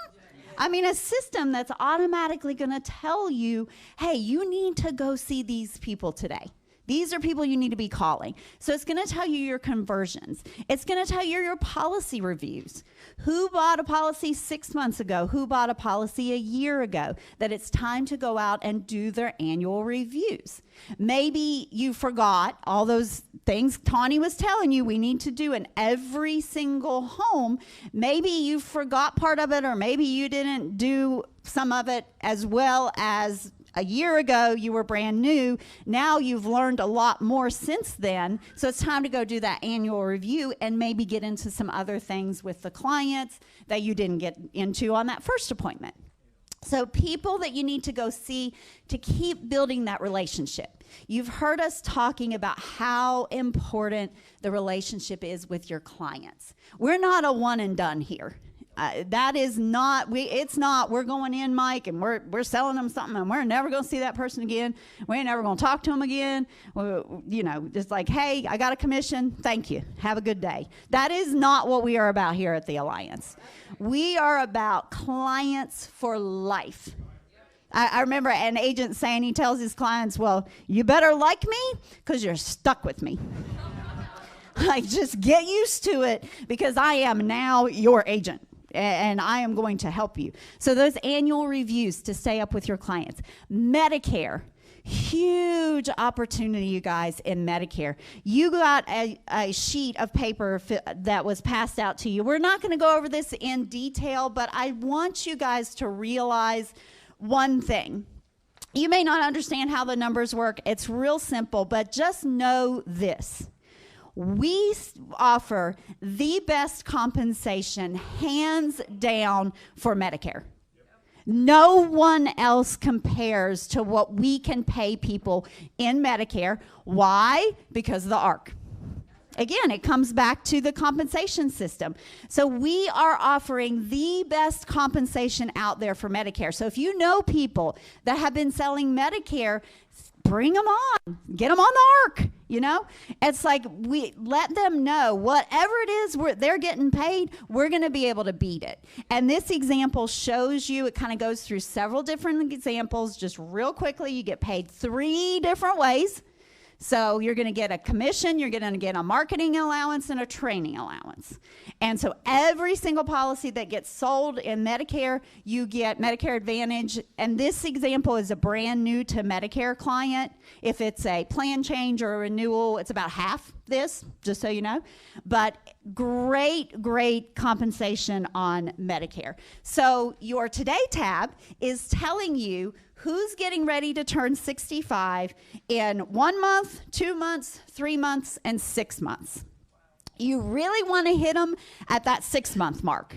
I mean, a system that's automatically going to tell you, hey, you need to go see these people today. These are people you need to be calling. So it's going to tell you your conversions. It's going to tell you your policy reviews. Who bought a policy 6 months ago? Who bought a policy a year ago? That it's time to go out and do their annual reviews. Maybe you forgot all those things Tawny was telling you we need to do in every single home. Maybe you forgot part of it, or maybe you didn't do some of it as well as a year ago. You were brand new. Now you've learned a lot more since then. So it's time to go do that annual review and maybe get into some other things with the clients that you didn't get into on that first appointment. So people that you need to go see to keep building that relationship. You've heard us talking about how important the relationship is with your clients. We're not a one and done here. That is not, it's not, we're going in, Mike, and we're selling them something, and we're never going to see that person again. We ain't never going to talk to them again. You know, just like, hey, I got a commission. Thank you. Have a good day. That is not what we are about here at the Alliance. We are about clients for life. I remember an agent saying, he tells his clients, well, you better like me because you're stuck with me. Like, just get used to it because I am now your agent. And I am going to help you. So those annual reviews to stay up with your clients. Medicare, huge opportunity, you guys, in Medicare. You got a sheet of paper that was passed out to you. We're not going to go over this in detail, but I want you guys to realize one thing. You may not understand how the numbers work. It's real simple, but just know this. We offer the best compensation, hands down, for Medicare. No one else compares to what we can pay people in Medicare. Why? Because of the ARC. Again, it comes back to the compensation system. So we are offering the best compensation out there for Medicare. So if you know people that have been selling Medicare, bring them on, get them on the ARC, you know? It's like we let them know whatever it is they're getting paid, we're going to be able to beat it. And this example shows you, it kind of goes through several different examples. Just real quickly, you get paid 3 different ways. So you're going to get a commission, you're going to get a marketing allowance, and a training allowance. And so every single policy that gets sold in Medicare, you get Medicare Advantage. And this example is a brand new to Medicare client. If it's a plan change or a renewal, it's about half this, just so you know. But great, great compensation on Medicare. So your Today tab is telling you who's getting ready to turn 65 in 1 month, 2 months, 3 months, and 6 months. You really want to hit them at that 6-month mark.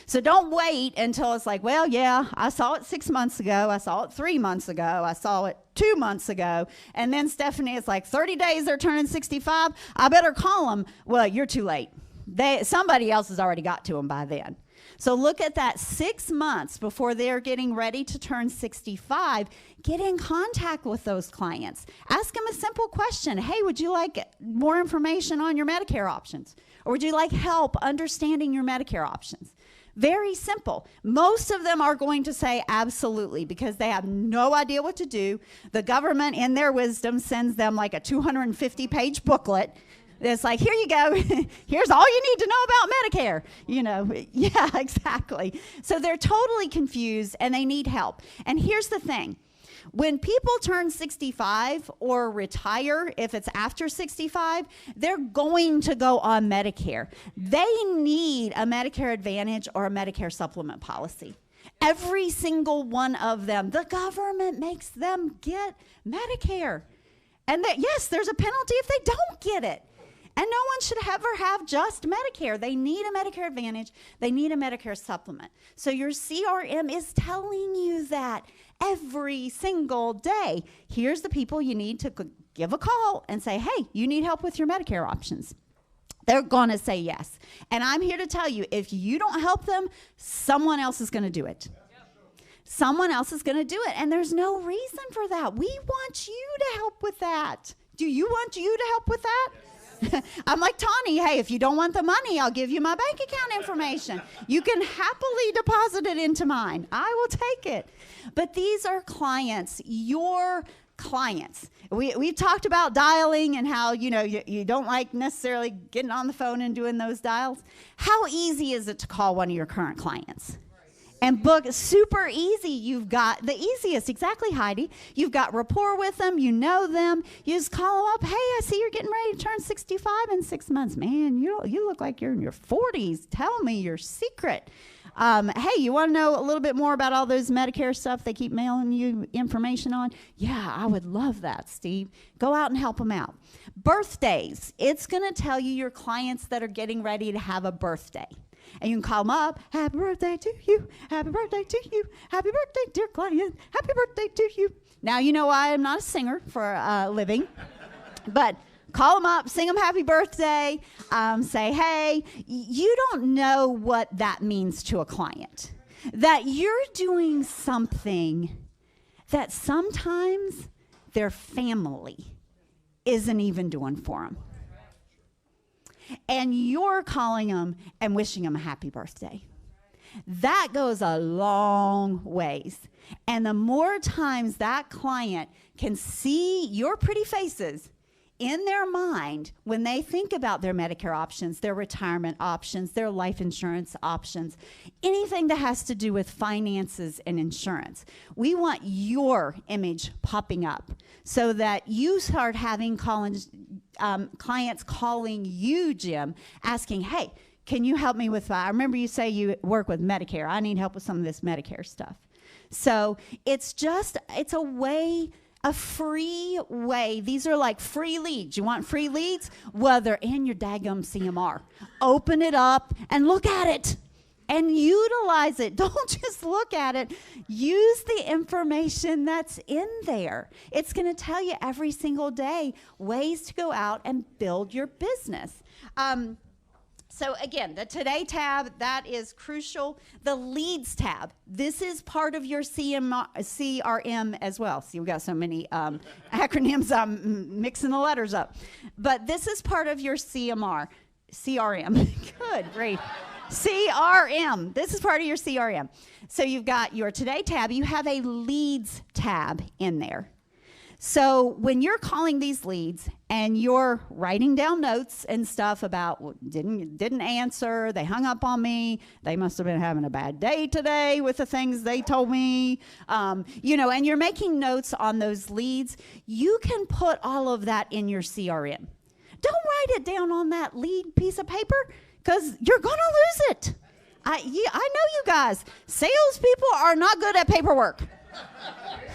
So don't wait until it's like, well, yeah, I saw it 6 months ago. I saw it 3 months ago. I saw it 2 months ago. And then Stephanie, it's like 30 days they're turning 65. I better call them. Well, you're too late. Somebody else has already got to them by then. So look at that 6 months before they're getting ready to turn 65. Get in contact with those clients. Ask them a simple question. Hey, would you like more information on your Medicare options? Or would you like help understanding your Medicare options? Very simple. Most of them are going to say absolutely because they have no idea what to do. The government, in their wisdom, sends them like a 250-page booklet. It's like, here you go. Here's all you need to know about Medicare. You know, yeah, exactly. So they're totally confused and they need help. And here's the thing. When people turn 65 or retire, if it's after 65, they're going to go on Medicare. They need a Medicare Advantage or a Medicare supplement policy. Every single one of them. The government makes them get Medicare. And yes, there's a penalty if they don't get it. And no one should ever have just Medicare. They need a Medicare Advantage. They need a Medicare supplement. So your CRM is telling you that every single day. Here's the people you need to give a call and say, hey, you need help with your Medicare options. They're going to say yes. And I'm here to tell you, if you don't help them, someone else is going to do it. Someone else is going to do it. And there's no reason for that. We want you to help with that. Do you want you to help with that? I'm like Tawny, hey, if you don't want the money, I'll give you my bank account information. You can happily deposit it into mine. I will take it. But these are clients, your clients. We've talked about dialing and how, you don't like necessarily getting on the phone and doing those dials. How easy is it to call one of your current clients? And book, super easy. You've got the easiest, exactly, Heidi. You've got rapport with them. You know them. You just call them up. Hey, I see you're getting ready to turn 65 in 6 months. Man, you look like you're in your 40s. Tell me your secret. Hey, you want to know a little bit more about all those Medicare stuff they keep mailing you information on? Yeah, I would love that, Steve. Go out and help them out. Birthdays. It's going to tell you your clients that are getting ready to have a birthday. And you can call them up. Happy birthday to you. Happy birthday to you. Happy birthday, dear client. Happy birthday to you. Now, you know I am not a singer for a living. But call them up, sing them happy birthday, say, hey, you don't know what that means to a client. That you're doing something that sometimes their family isn't even doing for them. And you're calling them and wishing them a happy birthday. That goes a long ways. And the more times that client can see your pretty faces in their mind when they think about their Medicare options, their retirement options, their life insurance options, anything that has to do with finances and insurance. We want your image popping up so that you start having clients calling you, Jim, asking, hey, can you help me with that? I remember you say you work with Medicare. I need help with some of this Medicare stuff. So it's a way, a free way. These are like free leads. You want free leads? Well, they're in your daggum CMR. Open it up and look at it and utilize it. Don't just look at it. Use the information that's in there. It's going to tell you every single day ways to go out and build your business. So again, the Today tab, that is crucial. The Leads tab, this is part of your CRM as well. See, we got so many acronyms, I'm mixing the letters up. But this is part of your CRM. Good, great. CRM, this is part of your CRM. So you've got your Today tab, you have a Leads tab in there. So when you're calling these leads and you're writing down notes and stuff about didn't answer, they hung up on me, they must have been having a bad day today with the things they told me, and you're making notes on those leads, you can put all of that in your CRM. Don't write it down on that lead piece of paper because you're going to lose it. I know you guys, salespeople are not good at paperwork.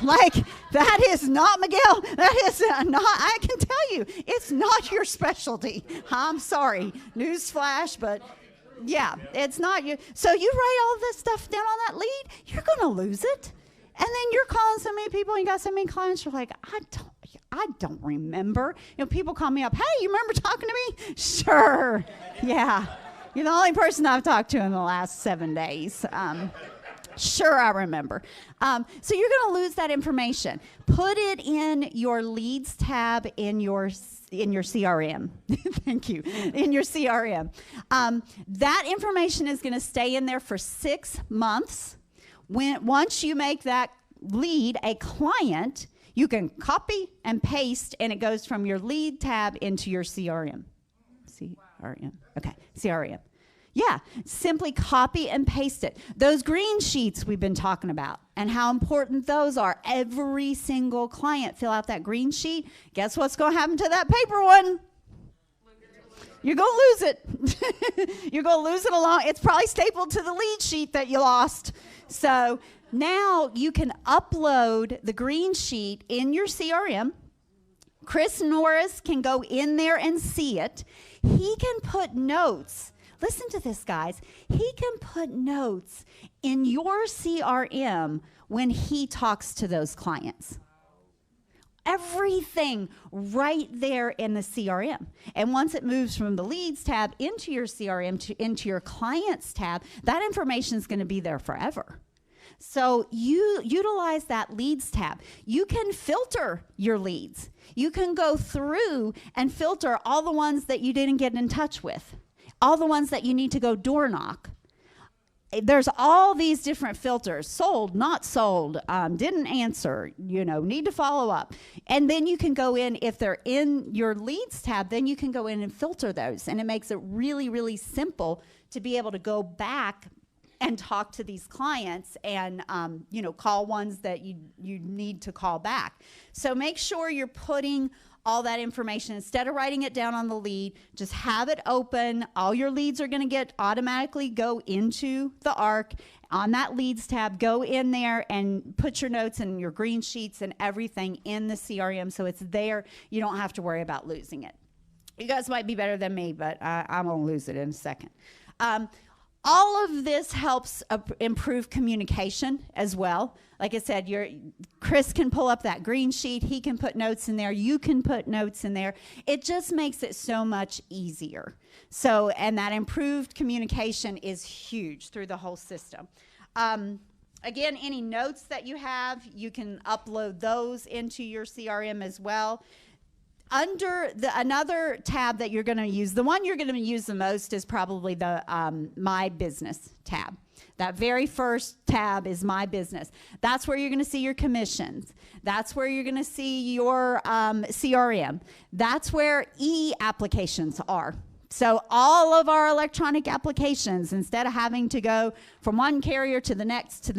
Like, that is not, Miguel, that is not, I can tell you, it's not your specialty. I'm sorry, newsflash, but yeah, it's not you. So you write all this stuff down on that lead, you're going to lose it. And then you're calling so many people and you got so many clients, you're like, I don't remember. People call me up, hey, you remember talking to me? Sure, yeah. You're the only person I've talked to in the last 7 days. Sure, I remember. So you're going to lose that information. Put it in your Leads tab in your CRM. Thank you. In your CRM. That information is going to stay in there for 6 months. Once you make that lead a client, you can copy and paste, and it goes from your Lead tab into your CRM. CRM. Okay, CRM. Yeah, simply copy and paste it. Those green sheets we've been talking about and how important those are. Every single client fill out that green sheet. Guess what's going to happen to that paper one? You're going to lose it. You're going to lose it along. It's probably stapled to the lead sheet that you lost. So now you can upload the green sheet in your CRM. Chris Norris can go in there and see it. He can put notes. Listen to this, guys. He can put notes in your CRM when he talks to those clients. Everything right there in the CRM. And once it moves from the leads tab into your CRM into your clients tab, that information is going to be there forever. So you utilize that leads tab. You can filter your leads. You can go through and filter all the ones that you didn't get in touch with, all the ones that you need to go door knock. There's all these different filters: sold, not sold, didn't answer, need to follow up. And then you can go in, if they're in your leads tab, then you can go in and filter those. And it makes it really, really simple to be able to go back and talk to these clients and, call ones that you need to call back. So make sure you're putting all that information. Instead of writing it down on the lead, just have it open. All your leads are going to automatically go into the ARC. On that leads tab, go in there and put your notes and your green sheets and everything in the CRM so it's there. You don't have to worry about losing it. You guys might be better than me, but I'm going to lose it in a second. All of this helps improve communication as well. Like I said, Chris can pull up that green sheet. He can put notes in there. You can put notes in there. It just makes it so much easier. And that improved communication is huge through the whole system. Again, any notes that you have, you can upload those into your CRM as well. Under another tab that you're going to use, the one you're going to use the most is probably the My Business tab. That very first tab is My Business. That's where you're going to see your commissions. That's where you're going to see your CRM. That's where e-applications are. So all of our electronic applications, instead of having to go from one carrier to the next,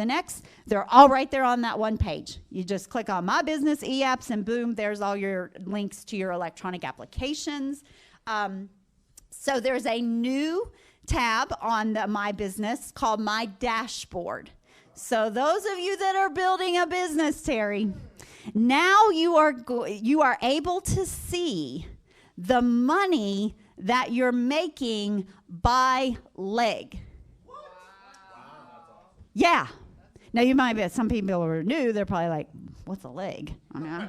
they're all right there on that one page. You just click on My Business e-apps and boom, there's all your links to your electronic applications. So there's a new tab on the My Business called My Dashboard. So those of you that are building a business, Terry, now you are able to see the money that you're making by leg. Wow. Yeah. Now you might be, some people are new, they're probably like, what's a leg? I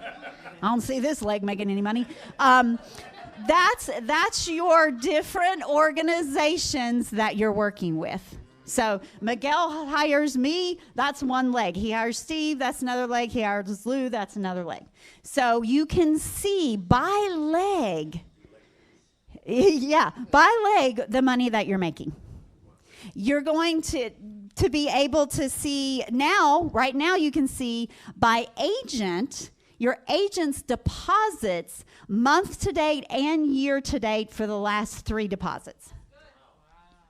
don't see this leg making any money. That's your different organizations that you're working with. So Miguel hires me, that's one leg. He hires Steve, that's another leg. He hires Lou, that's another leg. So you can see by leg, by leg, the money that you're making. You're going to be able to see right now you can see by agent, your agent's deposits month to date and year to date for the last 3 deposits.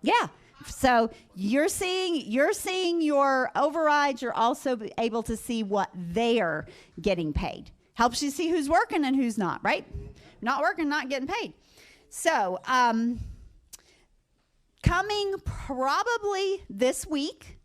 Yeah. So you're seeing your overrides. You're also able to see what they're getting paid. Helps you see who's working and who's not, right? Not working, not getting paid. So, coming probably this week,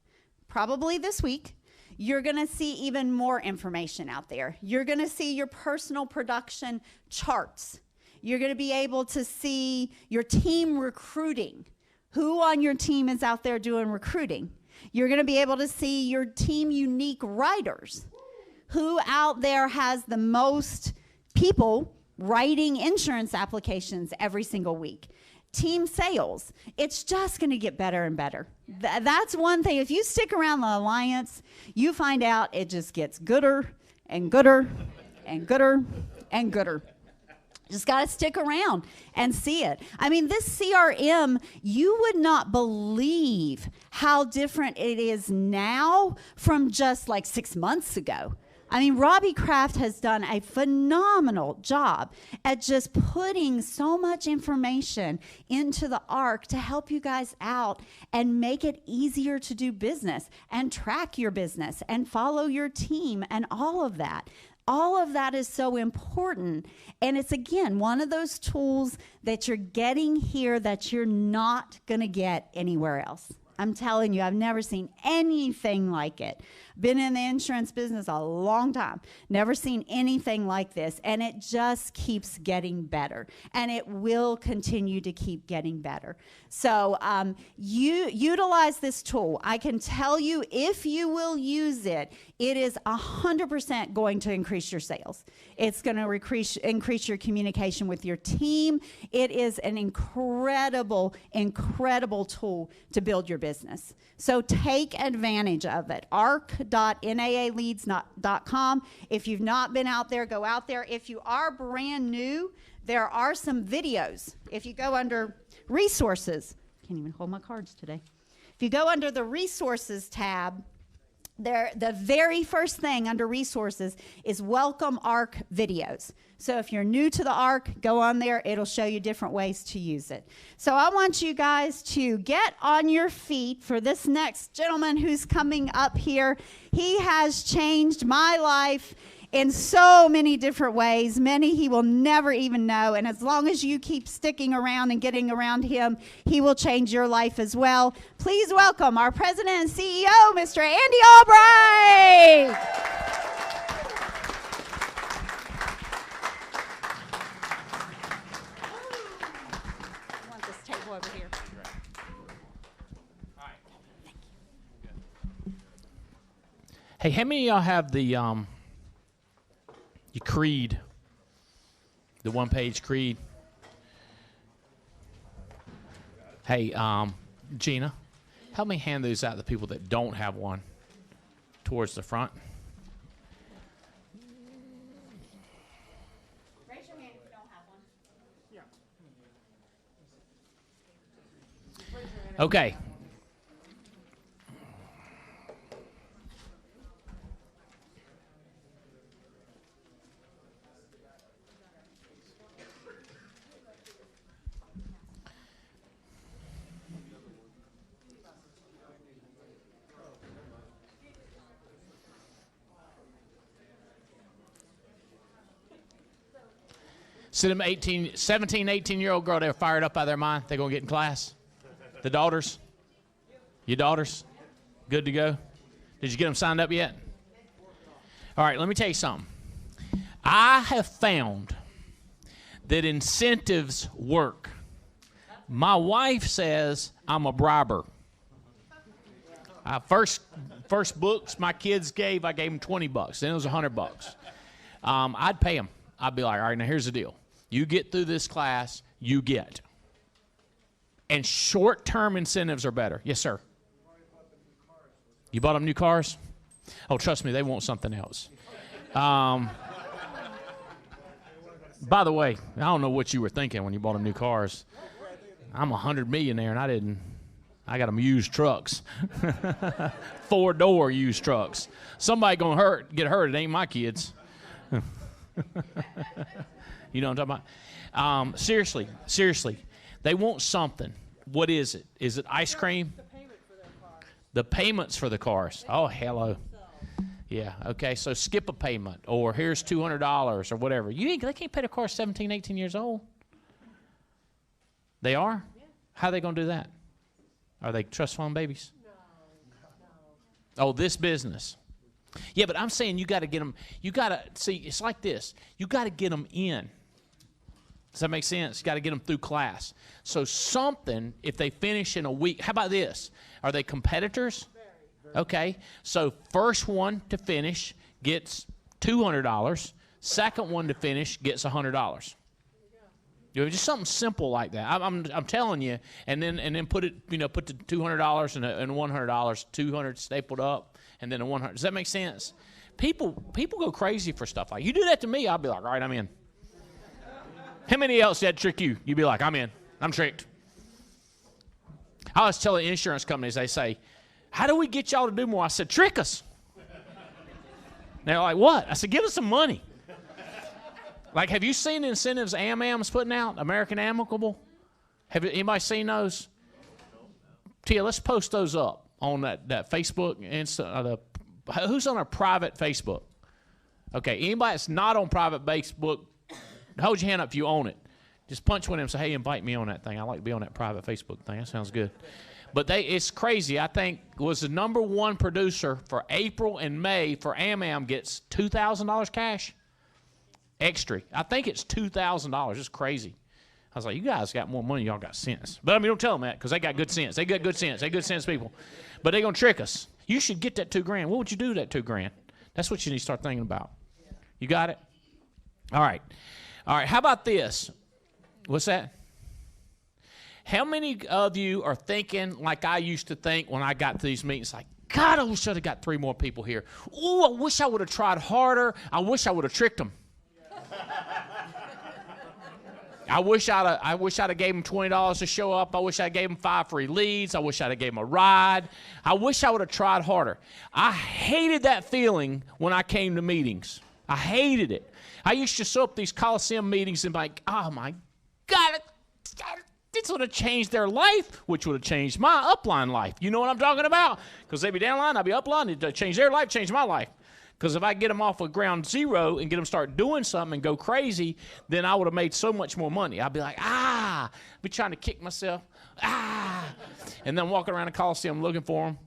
you're going to see even more information out there. You're going to see your personal production charts. You're going to be able to see your team recruiting. Who on your team is out there doing recruiting? You're going to be able to see your team unique writers. Who out there has the most people writing insurance applications every single week. Team sales. It's just going to get better and better. That's one thing. If you stick around the Alliance, you find out it just gets gooder and gooder and gooder and gooder. Just got to stick around and see it. I mean, this CRM, you would not believe how different it is now from just like 6 months ago. I mean, Robbie Kraft has done a phenomenal job at just putting so much information into the ARC to help you guys out and make it easier to do business and track your business and follow your team and all of that. All of that is so important. And it's, again, one of those tools that you're getting here that you're not going to get anywhere else. I'm telling you, I've never seen anything like it. Been in the insurance business a long time. Never seen anything like this. And it just keeps getting better. And it will continue to keep getting better. So you utilize this tool. I can tell you, if you will use it, it is 100% going to increase your sales. It's going to increase your communication with your team. It is an incredible, incredible tool to build your business. So take advantage of it. arc.naaleads.com. If you've not been out there, go out there. If you are brand new, there are some videos. If you go under resources, can't even hold my cards today. If you go under the resources tab, the very first thing under resources is welcome ARC videos. So if you're new to the ARC, go on there. It'll show you different ways to use it. So I want you guys to get on your feet for this next gentleman who's coming up here. He has changed my life in so many different ways, many he will never even know. And as long as you keep sticking around and getting around him, he will change your life as well. Please welcome our president and CEO, Mr. Andy Albright. I want this table over here. Hey, how many of y'all have the your creed, the one-page creed? Hey, Gina, help me hand those out to the people that don't have one towards the front. Raise your hand if you don't have one. Okay. See them 17, 18-year-old girl, they're fired up out of their mind. They're going to get in class. The daughters? Your daughters? Good to go? Did you get them signed up yet? All right, let me tell you something. I have found that incentives work. My wife says I'm a briber. First books my kids gave, I gave them $20. Then it was $100. I'd pay them. I'd be like, all right, now here's the deal. You get through this class, you get. And short-term incentives are better. Yes, sir. You bought them new cars? Oh, trust me, they want something else. By the way, I don't know what you were thinking when you bought them new cars. I'm a $100 millionaire, and I got them used trucks. 4-door used trucks. Somebody gonna get hurt. It ain't my kids. You know what I'm talking about? Seriously, they want something. What is it? Is it ice cream? The payments for the cars. Oh, hello. Yeah, okay, so skip a payment, or here's $200 or whatever. They can't pay the car 17, 18 years old. They are? How are they going to do that? Are they trust fund babies? No. Oh, this business. Yeah, but I'm saying you got to get them. You got to see. It's like this. You got to get them in. Does that make sense? You got to get them through class. So something, if they finish in a week. How about this? Are they competitors? Okay. So first one to finish gets $200. Second one to finish gets $100. You know, just something simple like that. I'm telling you, and then put it. Put the $200 and $100, 200 stapled up, and then a 100. Does that make sense? People go crazy for stuff like. You do that to me, I'll be like, all right, I'm in. How many else that trick you? You'd be like, I'm in. I'm tricked. I was telling insurance companies, they say, how do we get y'all to do more? I said, trick us. they're like, what? I said, give us some money. Like, have you seen the incentives AmAm's putting out, American Amicable? Have anybody seen those? Tia, let's post those up on that Facebook. Who's on a private Facebook? Okay, anybody that's not on private Facebook, hold your hand up if you own it. Just punch one of them and say, hey, invite me on that thing. I like to be on that private Facebook thing. That sounds good. But it's crazy. I think was the #1 producer for April and May for AmAm gets $2,000 cash. Extra. I think it's $2,000. It's crazy. I was like, you guys got more money, y'all got sense. But I mean, don't tell them that because they got good sense. They got good sense. They good sense people. But they're going to trick us. You should get that $2,000. What would you do with that $2,000? That's what you need to start thinking about. You got it? All right. All right. How about this? What's that? How many of you are thinking like I used to think when I got to these meetings, like, God, I wish I'd have got 3 more people here. Ooh, I wish I would have tried harder. I wish I would have tricked them. I wish I'd have gave them $20 to show up. I wish I gave them 5 free leads. I wish I'd have gave them a ride. I wish I would have tried harder. I hated that feeling when I came to meetings. I hated it. I used to show up these Coliseum meetings and be like, oh my God, this would have changed their life, which would have changed my upline life. You know what I'm talking about? Because they'd be downline, I'd be upline, it'd change their life, change my life. Because if I get them off of ground zero and get them start doing something and go crazy, then I would have made so much more money. I'd be like, I'd be trying to kick myself, and then walking around the Coliseum looking for them.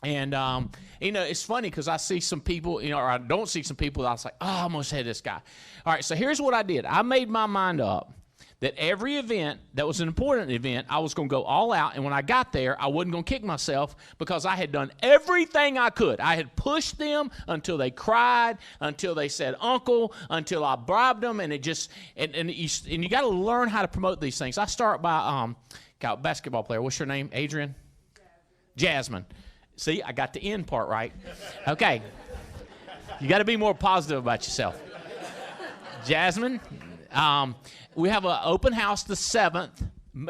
And, it's funny because I see some people, or I don't see some people that I was like, I almost had this guy. All right, so here's what I did. I made my mind up that every event that was an important event, I was going to go all out. And when I got there, I wasn't going to kick myself because I had done everything I could. I had pushed them until they cried, until they said uncle, until I bribed them. And it just, and you got to learn how to promote these things. I start by, basketball player. What's your name? Adrian? Jasmine. See, I got the end part right. Okay. You got to be more positive about yourself. Jasmine, we have an open house the 7th.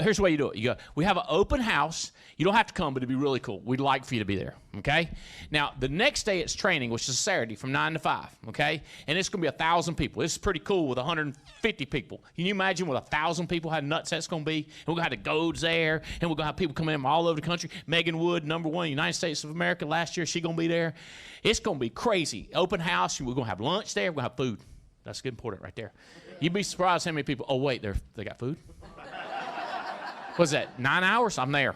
Here's the way you do it. You go, we have an open house. You don't have to come, but it'd be really cool. We'd like for you to be there, okay? Now, the next day it's training, which is Saturday from 9 to 5, okay? And it's going to be 1,000 people. This is pretty cool with 150 people. Can you imagine what 1,000 people, how nuts that's going to be? And we're going to have the Goats there, and we're going to have people coming in from all over the country. Megan Wood, #1 United States of America last year, she's going to be there. It's going to be crazy. Open house. We're going to have lunch there. We're going to have food. That's good important right there. You'd be surprised how many people, oh, wait, they got food? What's that, 9 hours? I'm there.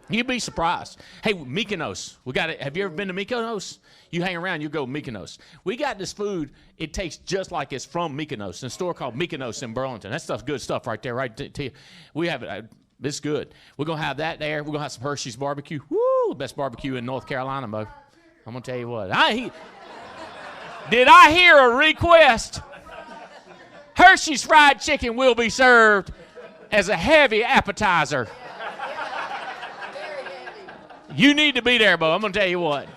You'd be surprised. Hey, Mykonos. We got it. Have you ever been to Mykonos? You hang around, you go Mykonos. We got this food. It tastes just like it's from Mykonos. In a store called Mykonos in Burlington. That stuff's good stuff right there. Right. We have it. It's good. We're going to have that there. We're going to have some Hershey's barbecue. Woo! Best barbecue in North Carolina, Mo. I'm going to tell you what. Did I hear a request? Hershey's fried chicken will be served as a heavy appetizer. You need to be there, Bo. I'm going to tell you what.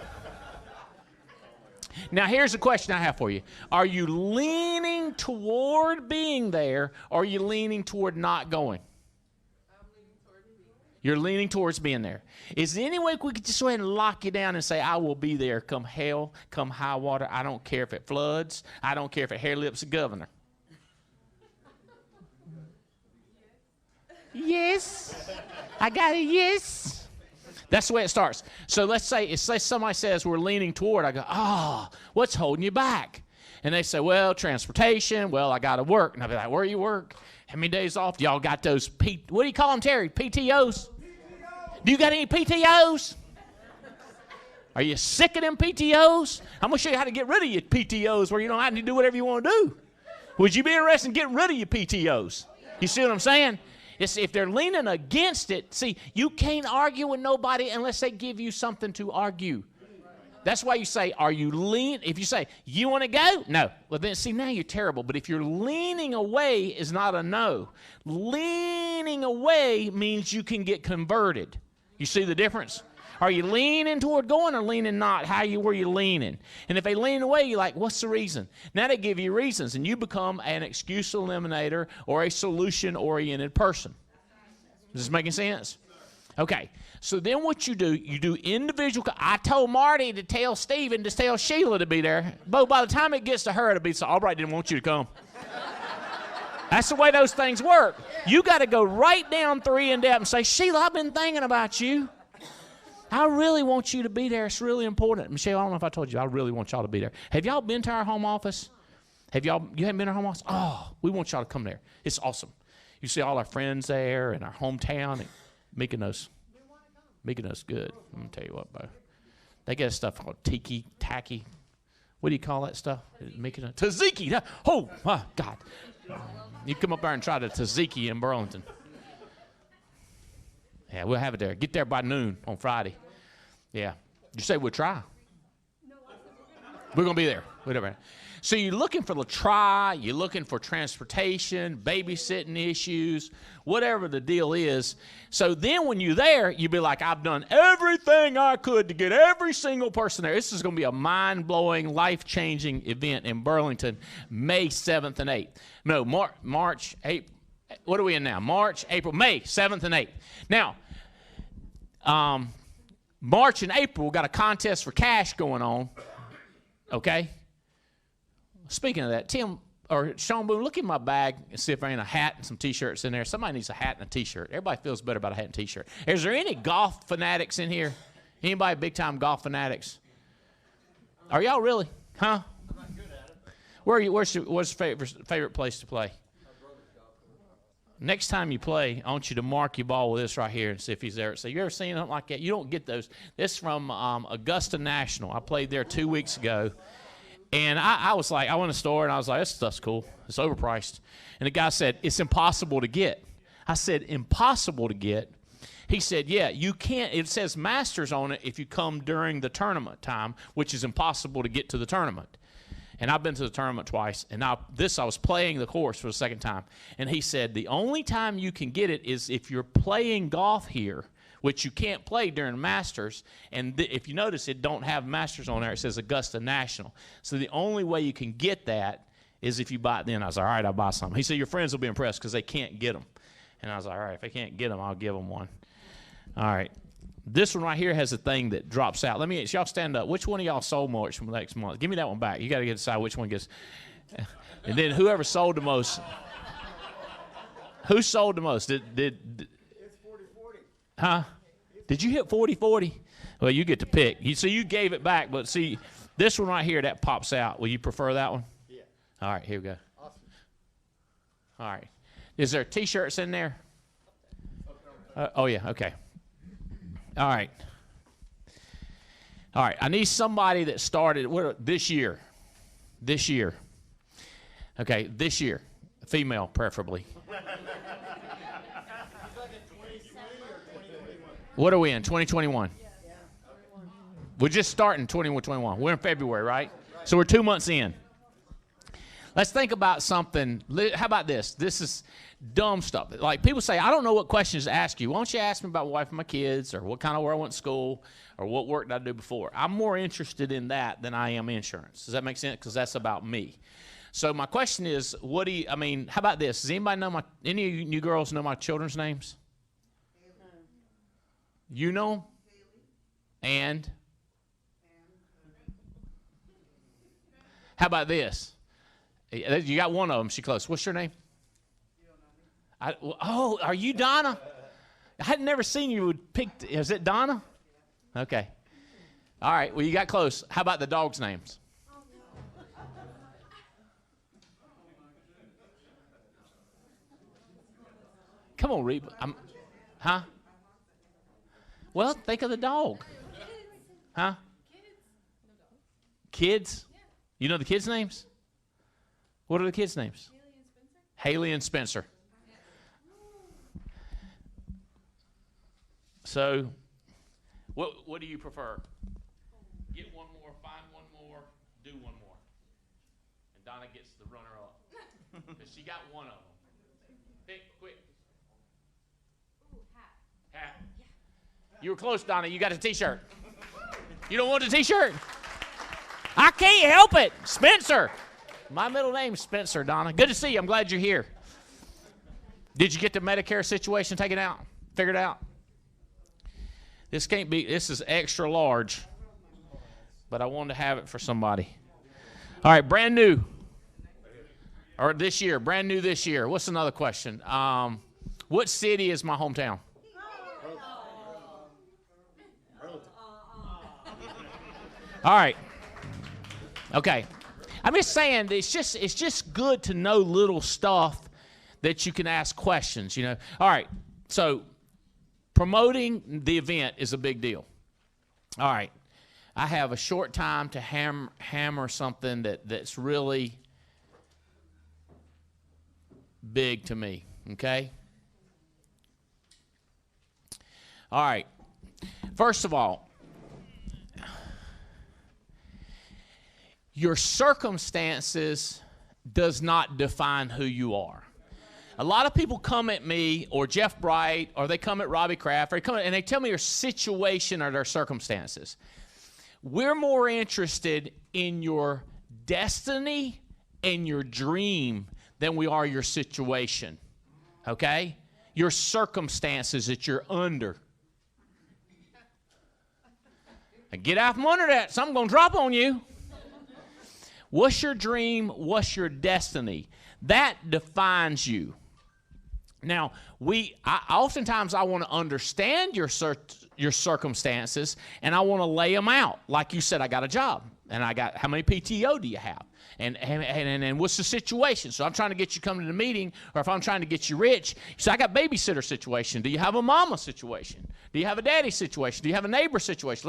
Now, here's the question I have for you. Are you leaning toward being there, or are you leaning toward not going? You're leaning towards being there. Is there any way we could just go ahead and lock you down and say, I will be there come hell, come high water. I don't care if it floods. I don't care if it hair lips the governor. Yes. I got a yes. That's the way it starts. So let's say somebody says we're leaning toward. I go, what's holding you back? And they say, well, transportation. Well, I got to work. And I'll be like, where you work? How many days off? Do y'all got those, what do you call them, Terry? PTOs? Do you got any PTOs? Are you sick of them PTOs? I'm going to show you how to get rid of your PTOs where you don't have to do whatever you want to do. Would you be interested in getting rid of your PTOs? You see what I'm saying? If they're leaning against it, see, you can't argue with nobody unless they give you something to argue. That's why you say, are you lean? If you say, you want to go? No. Well, then, see, now you're terrible. But if you're leaning away is not a no. Leaning away means you can get converted. You see the difference? Are you leaning toward going or leaning not? Where you leaning? And if they lean away, you're like, what's the reason? Now they give you reasons, and you become an excuse eliminator or a solution-oriented person. Is this making sense? Okay, so then what you do individual. I told Marty to tell Steven to tell Sheila to be there. But by the time it gets to her, it'll be so, Albright didn't want you to come. That's the way those things work. You got to go right down 3 in depth and say, Sheila, I've been thinking about you. I really want you to be there. It's really important. Michelle, I don't know if I told you, I really want y'all to be there. Have y'all been to our home office? You haven't been to our home office? Oh, we want y'all to come there. It's awesome. You see all our friends there and our hometown. And Mykonos good. Let me tell you what, bro. They got stuff called tiki, tacky. What do you call that stuff? Mykonos. Tzatziki. Oh, my God. You come up there and try the tzatziki in Burlington. Yeah, we'll have it there. Get there by noon on Friday. Yeah. You say we'll try. We're going to be there. Whatever. So you're looking for the try, you're looking for transportation, babysitting issues, whatever the deal is. So then when you're there, you'll be like, I've done everything I could to get every single person there. This is going to be a mind-blowing, life-changing event in Burlington, May 7th and 8th. No, March, April. What are we in now? March, April, May 7th and 8th. Now, March and April, we've got a contest for cash going on, okay? Speaking of that, Tim or Sean Boone, look in my bag and see if there ain't a hat and some T-shirts in there. Somebody needs a hat and a T-shirt. Everybody feels better about a hat and T-shirt. Is there any golf fanatics in here? Anybody big-time golf fanatics? Are y'all really? Huh? I'm not good at it. What's your favorite place to play? Next time you play, I want you to mark your ball with this right here and see if he's there. So you ever seen something like that? You don't get those. This is from Augusta National. I played there 2 weeks ago. And I was like, I went to the store, and I was like, this stuff's cool. It's overpriced. And the guy said, it's impossible to get. I said, impossible to get? He said, yeah, you can't. It says Masters on it if you come during the tournament time, which is impossible to get to the tournament. And I've been to the tournament twice, and I was playing the course for the second time. And he said, the only time you can get it is if you're playing golf here, which you can't play during Masters. And if you notice, it don't have Masters on there. It says Augusta National. So the only way you can get that is if you buy it then. I was like, all right, I'll buy some. He said, your friends will be impressed because they can't get them. And I was like, all right, if I can't get them, I'll give them one. All right. This one right here has a thing that drops out. Y'all stand up. Which one of y'all sold more from next month? Give me that one back. You got to decide which one gets. And then whoever sold the most. Who sold the most? Huh? Did you hit 40-40? Well, you get to pick. So you gave it back, but see, this one right here, that pops out. Will you prefer that one? Yeah. All right, here we go. Awesome. All right. Is there T-shirts in there? Oh, yeah, okay. All right. All right, I need somebody that started this year. Okay, this year. Female, preferably. What are we in, 2021? We're just starting 2021. We're in February, right? So we're 2 months in. Let's think about something. How about this? This is dumb stuff. Like people say, I don't know what questions to ask you. Why don't you ask me about my wife and my kids, or what kind of where I went to school, or what work did I do before? I'm more interested in that than I am insurance. Does that make sense? Because that's about me. So my question is, how about this? Does anybody know any of you girls know my children's names? You know? And? How about this? You got one of them. She close. What's your name? Are you Donna? I had never seen you pick. Is it Donna? Okay. All right. Well, you got close. How about the dogs' names? Come on, Reba. Huh? Well, think of the dog. Huh? Kids? You know the kids' names? What are the kids' names? Haley and Spencer. So, what do you prefer? Get one more, find one more, do one more. And Donna gets the runner-up. Because she got one of them. Pick, quick. Hat. You were close, Donna. You got a T-shirt. You don't want a T-shirt? I can't help it. Spencer. My middle name's Spencer, Donna. Good to see you. I'm glad you're here. Did you get the Medicare situation taken out? Figured out? This can't be, this is extra large. But I wanted to have it for somebody. All right, brand new. Or this year, brand new this year. What's another question? What city is my hometown? All right. Okay. I'm just saying it's just good to know little stuff that you can ask questions, you know. All right. So promoting the event is a big deal. All right. I have a short time to hammer something that's really big to me, okay? All right. First of all, your circumstances does not define who you are. A lot of people come at me or Jeff Bright, or they come at Robbie Kraft, or they come and they tell me their situation or their circumstances. We're more interested in your destiny and your dream than we are your situation, okay? Your circumstances that you're under. Now get out from under that. Something's going to drop on you. What's your dream? What's your destiny? That defines you. Now, oftentimes I want to understand your circumstances, and I want to lay them out. Like you said, I got a job, and I got, how many PTO do you have? And what's the situation? So I'm trying to get you coming to the meeting, or if I'm trying to get you rich, so I got babysitter situation. Do you have a mama situation? Do you have a daddy situation? Do you have a neighbor situation?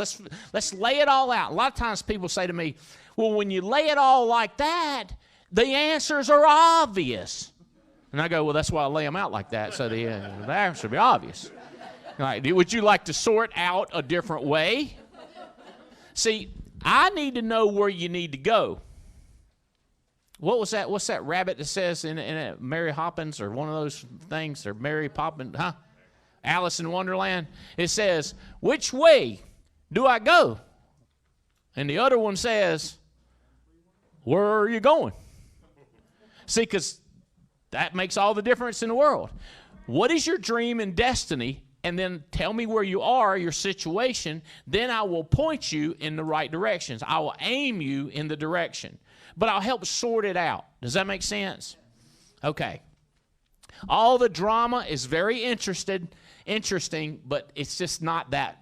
Let's lay it all out. A lot of times people say to me, well, when you lay it all like that, the answers are obvious. And I go, well, that's why I lay them out like that, so the answer will be obvious. All right, would you like to sort out a different way? See, I need to know where you need to go. What was that? What's that rabbit that says in Mary Poppins or one of those things, or Mary Poppins, huh? Alice in Wonderland. It says, which way do I go? And the other one says, where are you going? See, because that makes all the difference in the world. What is your dream and destiny? And then tell me where you are, your situation. Then I will point you in the right directions. I will aim you in the direction. But I'll help sort it out. Does that make sense? Okay. All the drama is very interesting, but it's just not that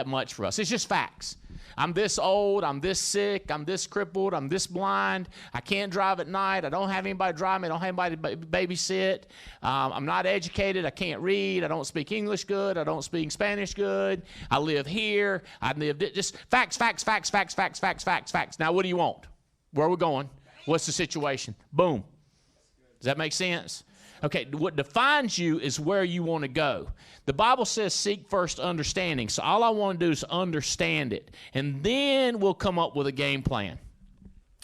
much for us. It's just facts. I'm this old, I'm this sick, I'm this crippled, I'm this blind, I can't drive at night, I don't have anybody drive me, I don't have anybody to babysit, I'm not educated, I can't read, I don't speak English good, I don't speak Spanish good, I live here, I live, just facts. Now what do you want? Where are we going? What's the situation? Boom. Does that make sense? Okay, what defines you is where you want to go. The Bible says seek first understanding. So all I want to do is understand it. And then we'll come up with a game plan.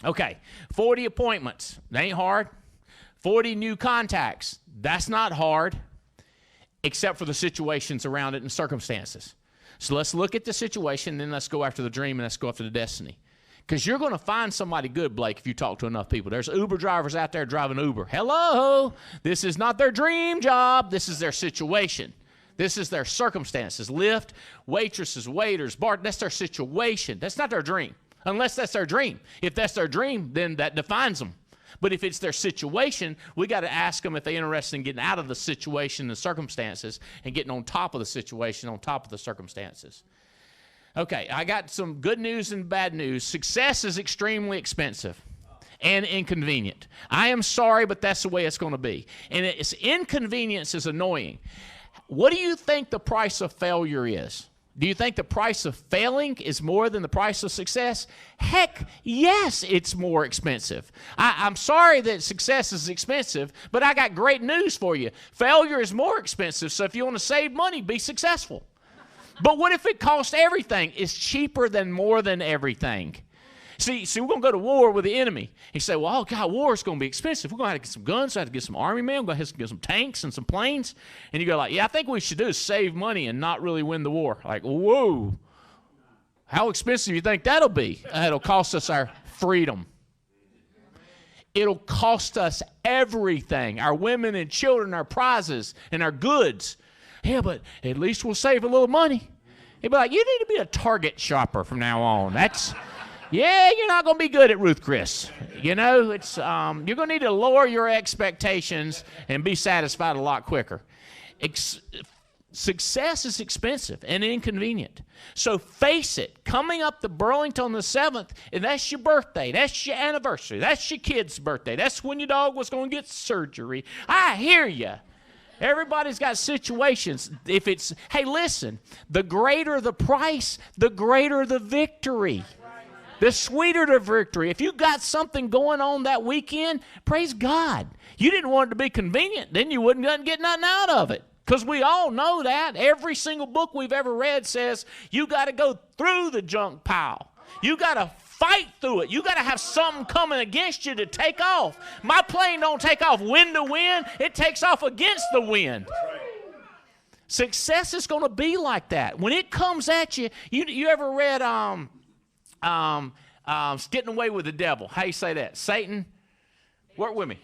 Okay, 40 appointments. That ain't hard. 40 new contacts. That's not hard, except for the situations around it and circumstances. So let's look at the situation, then let's go after the dream, and let's go after the destiny. Because you're going to find somebody good, Blake, if you talk to enough people. There's Uber drivers out there driving Uber. Hello, this is not their dream job. This is their situation. This is their circumstances. Lyft, waitresses, waiters, bar, that's their situation. That's not their dream, unless that's their dream. If that's their dream, then that defines them. But if it's their situation, we got to ask them if they're interested in getting out of the situation, the circumstances, and getting on top of the situation, on top of the circumstances. Okay, I got some good news and bad news. Success is extremely expensive and inconvenient. I am sorry, but that's the way it's going to be. And its inconvenience is annoying. What do you think the price of failure is? Do you think the price of failing is more than the price of success? Heck, yes, it's more expensive. I'm sorry that success is expensive, but I got great news for you. Failure is more expensive, so if you want to save money, be successful. But what if it costs everything? It's cheaper than more than everything. See, we're going to go to war with the enemy. He say, well, oh, God, war is going to be expensive. We're going to have to get some guns. We're going to have to get some army men. We're going to have to get some tanks and some planes. And you go like, yeah, I think what we should do is save money and not really win the war. Like, whoa. How expensive do you think that'll be? It'll cost us our freedom. It'll cost us everything, our women and children, our prizes, and our goods. Yeah, but at least we'll save a little money. He'd be like, you need to be a Target shopper from now on. That's, yeah, you're not going to be good at Ruth Chris. You know, it's you're going to need to lower your expectations and be satisfied a lot quicker. Success is expensive and inconvenient. So face it, coming up to Burlington on the 7th, and that's your birthday, that's your anniversary, that's your kid's birthday, that's when your dog was going to get surgery. I hear you. Everybody's got situations. If it's, hey, listen, the greater the price, the greater the victory. The sweeter the victory. If you got something going on that weekend, praise God. You didn't want it to be convenient, then you wouldn't get nothing out of it. Because we all know that. Every single book we've ever read says you got to go through the junk pile. You got to fight through it. You got to have something coming against you to take off. My plane don't take off wind to wind. It takes off against the wind. Success is going to be like that. When it comes at you, you ever read Getting Away with the Devil? How you say that? Satan? Work with me.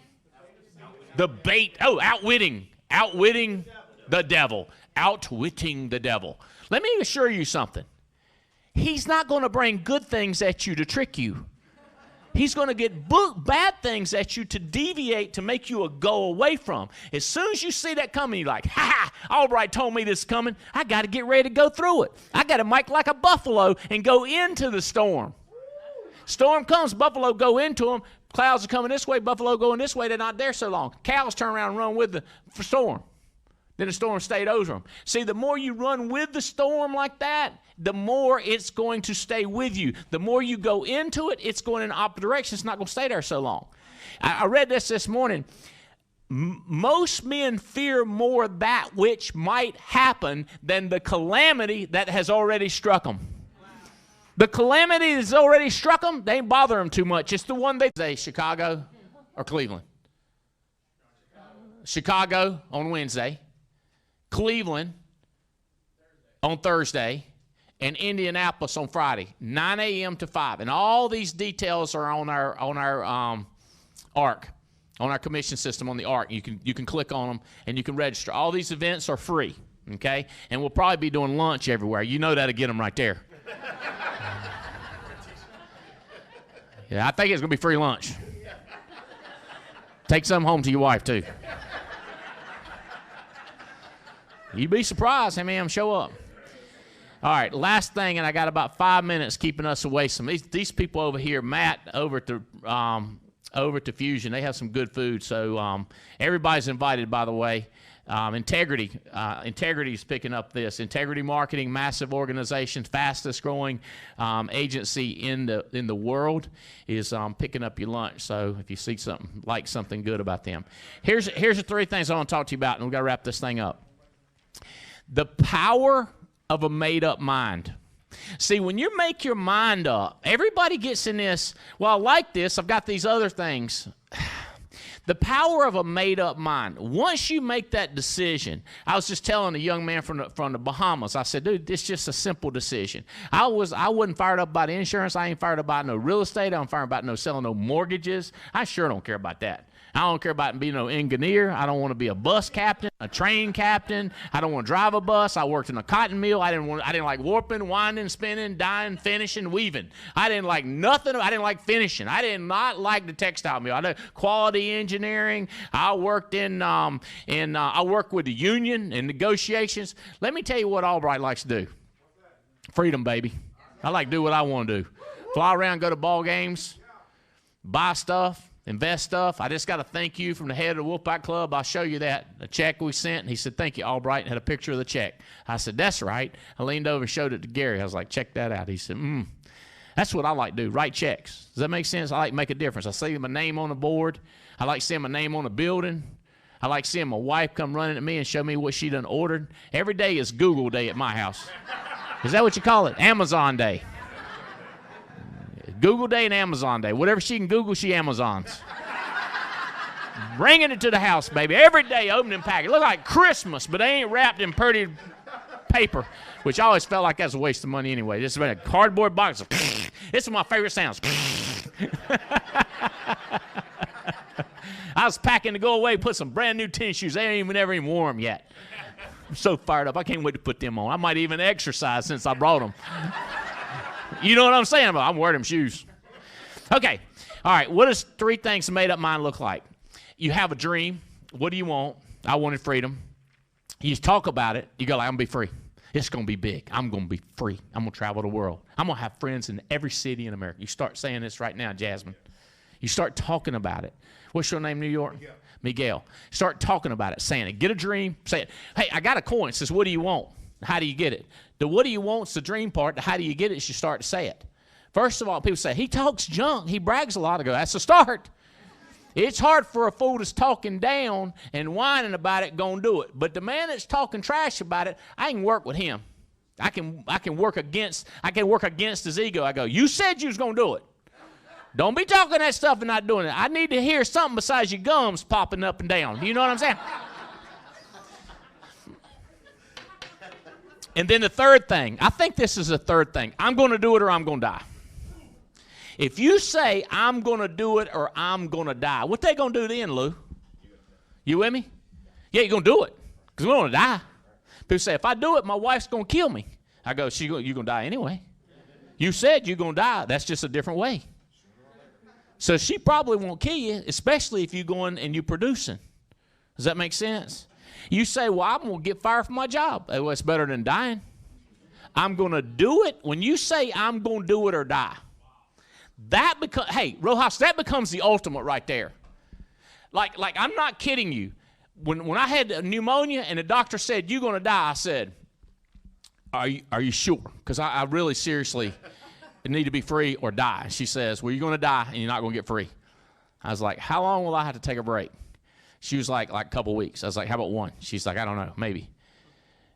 The bait. Oh, outwitting the devil. Outwitting the devil. Let me assure you something. He's not going to bring good things at you to trick you. He's going to get bad things at you to deviate, to make you go away from. As soon as you see that coming, you're like, ha, Albright told me this is coming. I got to get ready to go through it. I got to make like a buffalo and go into the storm. Storm comes, buffalo go into them. Clouds are coming this way, buffalo going this way. They're not there so long. Cows turn around and run with the storm. Then the storm stayed over them. See, the more you run with the storm like that, the more it's going to stay with you. The more you go into it, it's going in the opposite direction. It's not going to stay there so long. I read this morning. Most men fear more that which might happen than the calamity that has already struck them. The calamity that's already struck them, they ain't bother them too much. It's the one they say, Chicago or Cleveland. Chicago on Wednesday. Cleveland on Thursday, and Indianapolis on Friday, 9 a.m. to 5. And all these details are on our ARC, on our commission system on the ARC. You can click on them and you can register. All these events are free, okay? And we'll probably be doing lunch everywhere. You know that'll get them right there. Yeah, I think it's going to be free lunch. Take some home to your wife, too. You'd be surprised how many of them show up. All right, last thing, and I got about 5 minutes keeping us away. Some these people over here, Matt over to Fusion, they have some good food. So everybody's invited, by the way. Integrity is picking up this. Integrity Marketing, massive organization, fastest growing agency in the world, is picking up your lunch. So if you see something good about them, here's the 3 things I want to talk to you about, and we've got to wrap this thing up. The power of a made-up mind. See, when you make your mind up, everybody gets in this, well, I like this, I've got these other things. The power of a made-up mind. Once you make that decision, I was just telling a young man from the Bahamas, I said, dude, it's just a simple decision. I wasn't fired up about insurance. I ain't fired up about no real estate. I ain't fired about no selling no mortgages. I sure don't care about that. I don't care about being no engineer. I don't want to be a bus captain, a train captain. I don't want to drive a bus. I worked in a cotton mill. I didn't like warping, winding, spinning, dyeing, finishing, weaving. I didn't like nothing. I didn't like finishing. I did not like the textile mill. I did quality engineering. I worked I worked with the union in negotiations. Let me tell you what Albright likes to do. Freedom, baby. I like to do what I want to do. Fly around, go to ball games, buy stuff, invest stuff. I just got a thank you from the head of the Wolfpack Club. I'll show you that. The check we sent. And he said, thank you, Albright, and had a picture of the check. I said, that's right. I leaned over and showed it to Gary. I was like, check that out. He said, that's what I like to do, write checks. Does that make sense? I like to make a difference. I see my name on the board. I like seeing my name on the building. I like seeing my wife come running at me and show me what she done ordered. Every day is Google Day at my house. Is that what you call it? Amazon Day. Google Day and Amazon Day. Whatever she can Google, she Amazons. Bringing it to the house, baby. Every day, opening package. It looks like Christmas, but they ain't wrapped in pretty paper, which I always felt like that's a waste of money anyway. This has been a cardboard box. It's one of my favorite sounds. I was packing to go away, put some brand new tennis shoes. They ain't even never even worn them yet. I'm so fired up. I can't wait to put them on. I might even exercise since I brought them. You know what I'm saying? I'm wearing them shoes. Okay. All right. What does 3 things made up mind look like? You have a dream. What do you want? I wanted freedom. You talk about it. You go like, I'm going to be free. It's going to be big. I'm going to be free. I'm going to travel the world. I'm going to have friends in every city in America. You start saying this right now, Jasmine. You start talking about it. What's your name, New York? Miguel. Start talking about it, saying it. Get a dream. Say it. Hey, I got a coin. It says, what do you want? How do you get it? The what do you want's the dream part. The how do you get it is you start to say it. First of all, people say, he talks junk. He brags a lot. I go, that's a start. It's hard for a fool that's talking down and whining about it going to do it. But the man that's talking trash about it, I can work with him. I can work against his ego. I go, you said you was going to do it. Don't be talking that stuff and not doing it. I need to hear something besides your gums popping up and down. You know what I'm saying? And then the third thing, I think this is the third thing. I'm going to do it or I'm going to die. If you say I'm going to do it or I'm going to die, what they going to do then, Lou? You with me? Yeah, you're going to do it because we're going to die. People say, if I do it, my wife's going to kill me. I go, you're going to die anyway. You said you're going to die. That's just a different way. So she probably won't kill you, especially if you're going and you're producing. Does that make sense? You say, well, I'm going to get fired from my job. Well, it's better than dying. I'm going to do it. When you say I'm going to do it or die, hey, Rojas, that becomes the ultimate right there. Like I'm not kidding you. When I had pneumonia and the doctor said, you're going to die, I said, are you sure? Because I really seriously need to be free or die. She says, well, you're going to die and you're not going to get free. I was like, how long will I have to take a break? She was like a couple weeks. I was like, how about one? She's like, I don't know, maybe.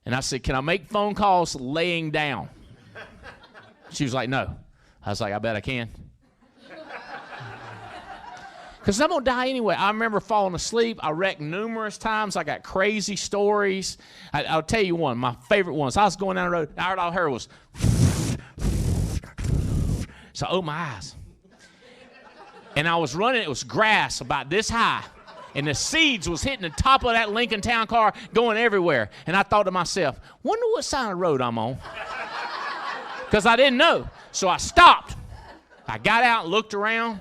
And I said, can I make phone calls laying down? She was like, no. I was like, I bet I can. Because I'm going to die anyway. I remember falling asleep. I wrecked numerous times. I got crazy stories. I'll tell you one, my favorite ones. I was going down the road. All I heard was, so I opened my eyes. And I was running. It was grass about this high. And the seeds was hitting the top of that Lincoln Town car going everywhere. And I thought to myself, wonder what side of the road I'm on. Because I didn't know. So I stopped. I got out and looked around.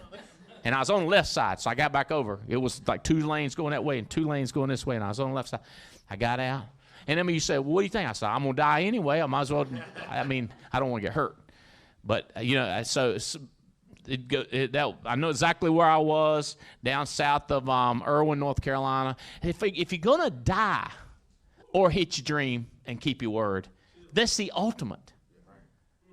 And I was on the left side. So I got back over. It was like 2 lanes going that way and 2 lanes going this way. And I was on the left side. I got out. And then you say, well, what do you think? I said, I'm going to die anyway. I might as well. I mean, I don't want to get hurt. But, you know, so I know exactly where I was, down south of Irwin, North Carolina. If you're going to die or hit your dream and keep your word, that's the ultimate.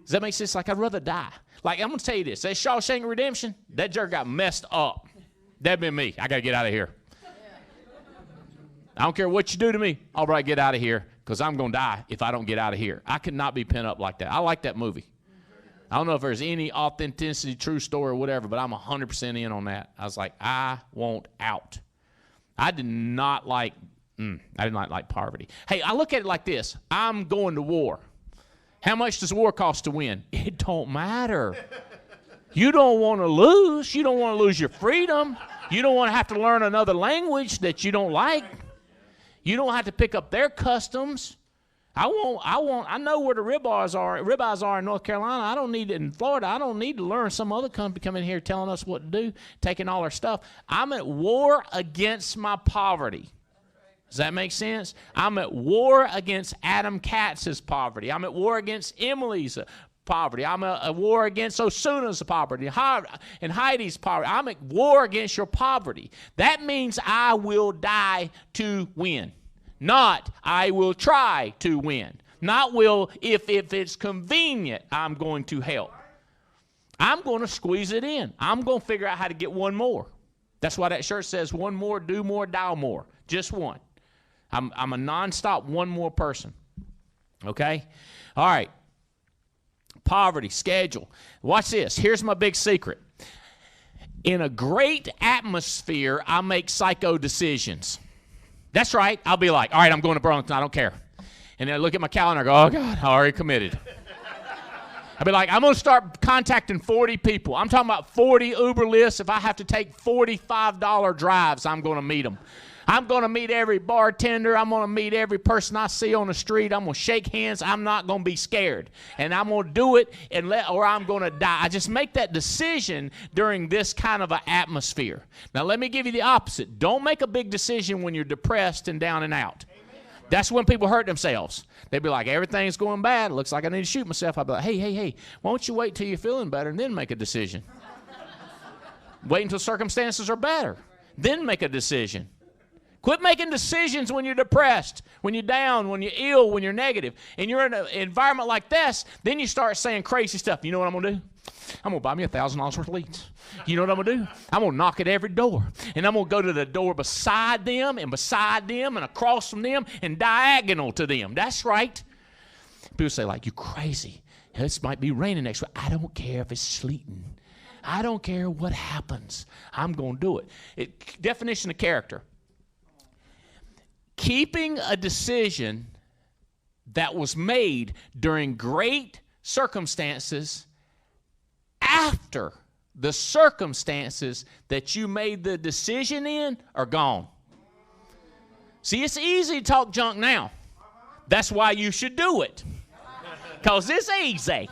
Does that make sense? Like, I'd rather die. Like, I'm going to tell you this. That Shawshank Redemption, that jerk got messed up. That'd been me. I got to get out of here. I don't care what you do to me. All right, get out of here because I'm going to die if I don't get out of here. I could not be pent up like that. I like that movie. I don't know if there's any authenticity, true story, or whatever, but I'm 100% in on that. I was like, I want out. I did not like poverty. Hey, I look at it like this. I'm going to war. How much does war cost to win? It don't matter. You don't want to lose. You don't want to lose your freedom. You don't want to have to learn another language that you don't like. You don't have to pick up their customs. I know where the ribeyes are in North Carolina. I don't need it in Florida. I don't need to learn some other company coming here telling us what to do, taking all our stuff. I'm at war against my poverty. Does that make sense? I'm at war against Adam Katz's poverty. I'm at war against Emily's poverty. I'm at war against Osuna's poverty and Heidi's poverty. I'm at war against your poverty. That means I will die to win. Not I will try to win. Not will if it's convenient I'm going to help. I'm going to squeeze it in. I'm going to figure out how to get one more. That's why that shirt says one more, do more, die more. Just one. I'm a nonstop one more person. Okay? All right. Poverty, schedule. Watch this. Here's my big secret. In a great atmosphere, I make psycho decisions. That's right. I'll be like, all right, I'm going to Burlington. I don't care. And then I look at my calendar and I go, oh, God, I already committed. I'll be like, I'm going to start contacting 40 people. I'm talking about 40 Uber lists. If I have to take $45 drives, I'm going to meet them. I'm going to meet every bartender. I'm going to meet every person I see on the street. I'm going to shake hands. I'm not going to be scared. And I'm going to do it or I'm going to die. I just make that decision during this kind of an atmosphere. Now, let me give you the opposite. Don't make a big decision when you're depressed and down and out. That's when people hurt themselves. They'd be like, everything's going bad. It looks like I need to shoot myself. I'd be like, hey, why don't you wait till you're feeling better and then make a decision? Wait until circumstances are better. Then make a decision. Quit making decisions when you're depressed, when you're down, when you're ill, when you're negative. And you're in an environment like this, then you start saying crazy stuff. You know what I'm going to do? I'm going to buy me $1,000 worth of leads. You know what I'm going to do? I'm going to knock at every door. And I'm going to go to the door beside them and across from them and diagonal to them. That's right. People say, like, you crazy. It might be raining next week. I don't care if it's sleeting. I don't care what happens. I'm going to do it. Definition of character. Keeping a decision that was made during great circumstances after the circumstances that you made the decision in are gone. See, it's easy to talk junk now. That's why you should do it. Because it's easy.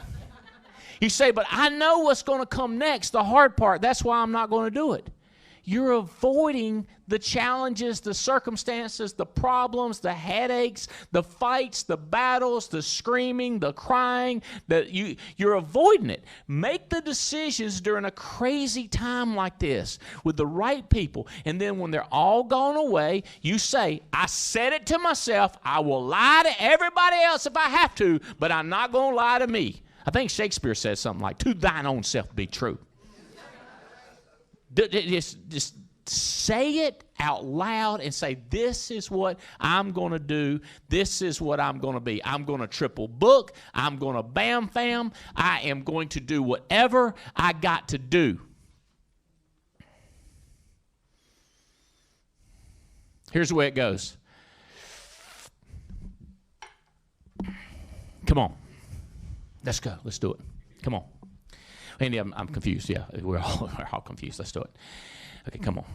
You say, but I know what's going to come next, the hard part. That's why I'm not going to do it. You're avoiding the challenges, the circumstances, the problems, the headaches, the fights, the battles, the screaming, the crying. You're avoiding it. Make the decisions during a crazy time like this with the right people. And then when they're all gone away, you say, I said it to myself. I will lie to everybody else if I have to, but I'm not going to lie to me. I think Shakespeare says something like, to thine own self be true. Just say it out loud and say, this is what I'm going to do. This is what I'm going to be. I'm going to triple book. I'm going to bam fam. I am going to do whatever I got to do. Here's the way it goes. Come on. Let's go. Let's do it. Come on. Andy, I'm confused. Yeah, we're all confused. Let's do it. Okay, come on.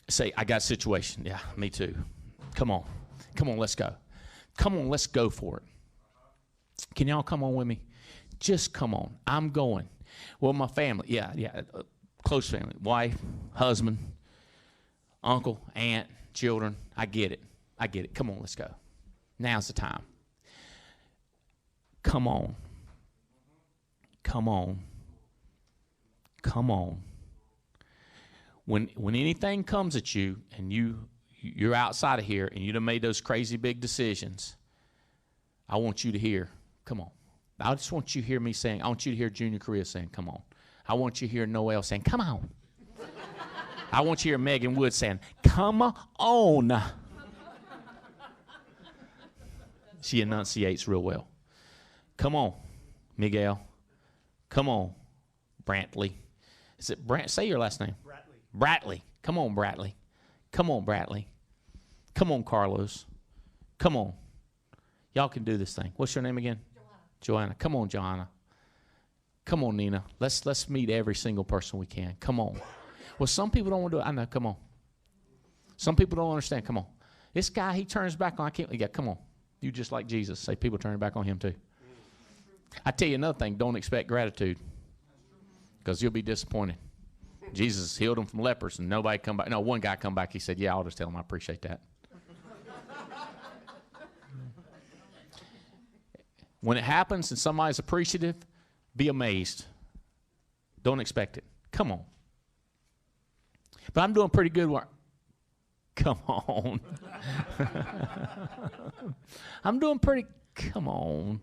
Say, I got a situation. Yeah, me too. Come on. Come on, let's go. Come on, let's go for it. Can y'all come on with me? Just come on. I'm going. Well, my family. Yeah, close family. Wife, husband, uncle, aunt, children. I get it. Come on, let's go. Now's the time. Come on. Come on. Come on. When anything comes at you and you're outside of here and you done made those crazy big decisions, I want you to hear, come on. I just want you to hear me saying, I want you to hear Junior Correa saying, come on. I want you to hear Noel saying, come on. I want you to hear Megan Wood saying, come on. She enunciates real well. Come on, Miguel. Come on, Brantley. Is it Brant? Say your last name. Bratley. Come on, Bratley. Come on, Bratley. Come on, Carlos. Come on. Y'all can do this thing. What's your name again? Joanna. Come on, Joanna. Come on, Nina. Let's meet every single person we can. Come on. Well, some people don't want to do it. I know. Come on. Some people don't understand. Come on. This guy, he turns back on. I can't. Yeah, come on. You just like Jesus. Say people turn back on him too. I tell you another thing. Don't expect gratitude. Because you'll be disappointed. Jesus healed him from lepers and nobody come back. No, one guy come back. He said, yeah, I'll just tell him I appreciate that. When it happens and somebody's appreciative, be amazed. Don't expect it. Come on. But I'm doing pretty good work. Come on. I'm doing pretty, come on.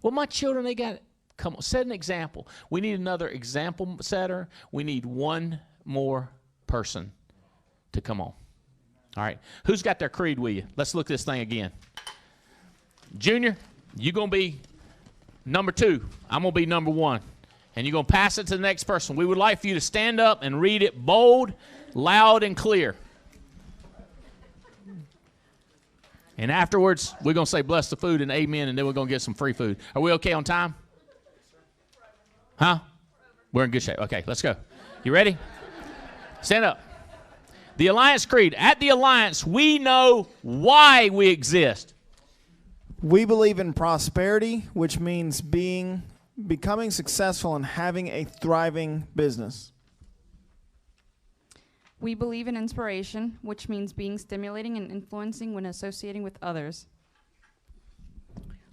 Well, my children, they got it. Come on, set an example. We need another example setter. We need one more person to come on. All right. Who's got their creed with you? Let's look at this thing again. Junior, you're going to be number 2. I'm going to be number 1. And you're going to pass it to the next person. We would like for you to stand up and read it bold, loud, and clear. And afterwards, we're going to say bless the food and amen, and then we're going to get some free food. Are we okay on time? Huh? We're in good shape. Okay, let's go. You ready? Stand up. The Alliance Creed. At the Alliance, we know why we exist. We believe in prosperity, which means becoming successful and having a thriving business. We believe in inspiration, which means being stimulating and influencing when associating with others.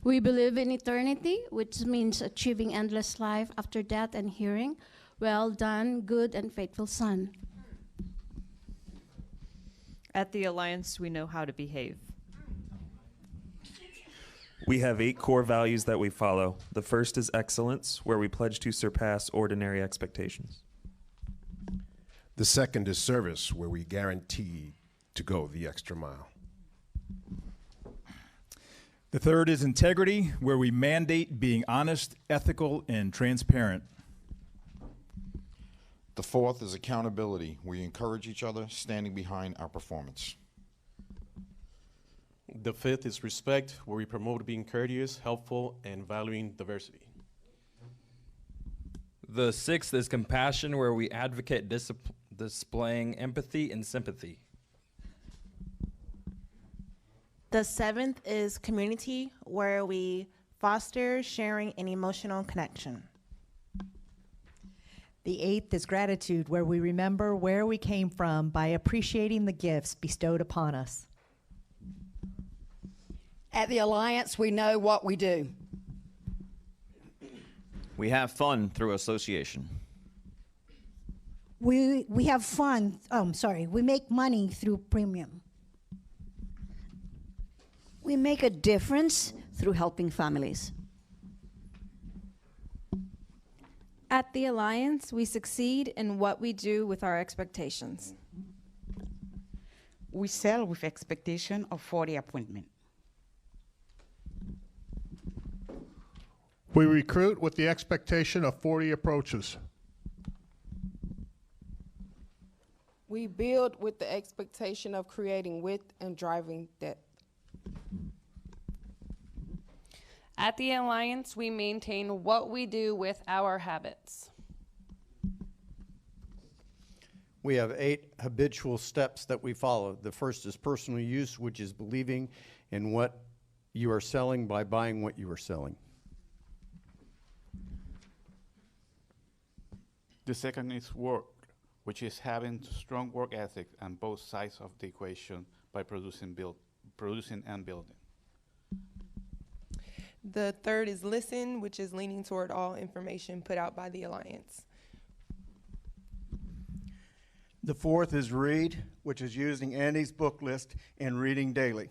We believe in eternity, which means achieving endless life after death and hearing, "Well done, good and faithful son." At the Alliance, we know how to behave. We have 8 core values that we follow. The first is excellence, where we pledge to surpass ordinary expectations. The second is service, where we guarantee to go the extra mile. The third is integrity, where we mandate being honest, ethical, and transparent. The fourth is accountability. We encourage each other, standing behind our performance. The fifth is respect, where we promote being courteous, helpful, and valuing diversity. The sixth is compassion, where we advocate displaying empathy and sympathy. The seventh is community, where we foster sharing and emotional connection. The eighth is gratitude, where we remember where we came from by appreciating the gifts bestowed upon us. At the Alliance, we know what we do. We have fun through association. We have fun. We make money through premium. We make a difference through helping families. At the Alliance, we succeed in what we do with our expectations. We sell with expectation of 40 appointment. We recruit with the expectation of 40 approaches. We build with the expectation of creating width and driving depth. At the Alliance, we maintain what we do with our habits. We have 8 habitual steps that we follow. The first is personal use, which is believing in what you are selling by buying what you are selling. The second is work, which is having strong work ethic on both sides of the equation by producing and building. The third is listen, which is leaning toward all information put out by the Alliance. The fourth is read, which is using Andy's book list and reading daily.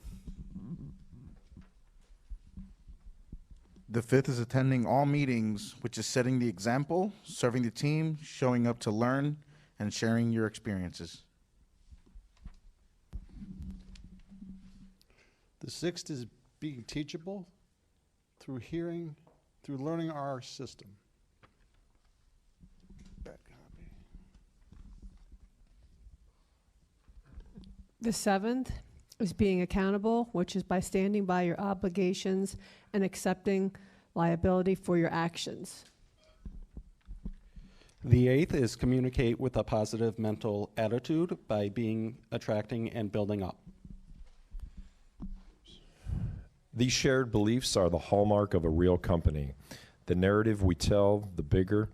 The fifth is attending all meetings, which is setting the example, serving the team, showing up to learn, and sharing your experiences. The sixth is being teachable through hearing, through learning our system. The seventh is being accountable, which is by standing by your obligations and accepting liability for your actions. The eighth is communicate with a positive mental attitude by being attracting and building up. These shared beliefs are the hallmark of a real company. The narrative we tell, the bigger.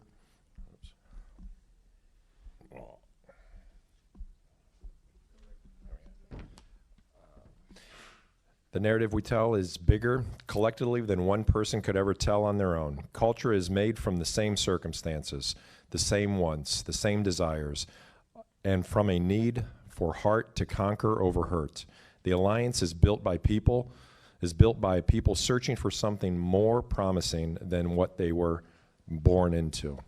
The narrative we tell is bigger collectively than one person could ever tell on their own. Culture is made from the same circumstances, the same wants, the same desires, and from a need for heart to conquer over hurt. The Alliance is built by people searching for something more promising than what they were born into.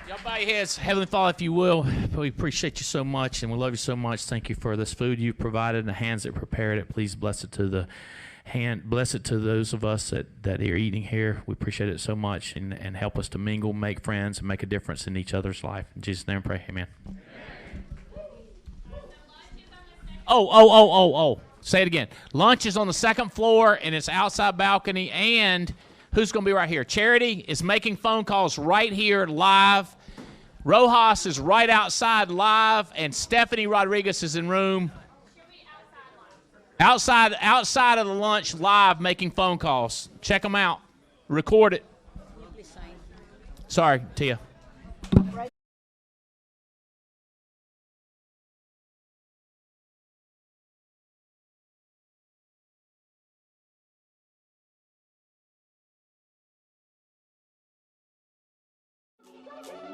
Y'all bow your heads. Heavenly Father, if you will, we appreciate you so much and we love you so much. Thank you for this food you've provided and the hands that prepared it. Please bless it to the hand, bless it to those of us that are eating here. We appreciate it so much and help us to mingle, make friends, and make a difference in each other's life. In Jesus' name I pray, amen. Oh. Say it again. Lunch is on the second floor and it's outside balcony, and who's going to be right here? Charity is making phone calls right here live. Rojas is right outside live, and Stephanie Rodriguez is in room outside of the lunch live making phone calls. Check them out. Record it. Sorry, Tia.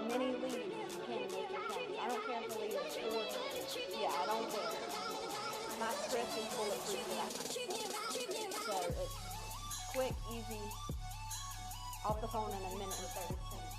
Many leads can make your pennies. I don't care if the lead is 4. Yeah, I don't care. My script is bulletproof for that kind of stuff. So it's quick, easy, off the phone in a minute and 30 seconds.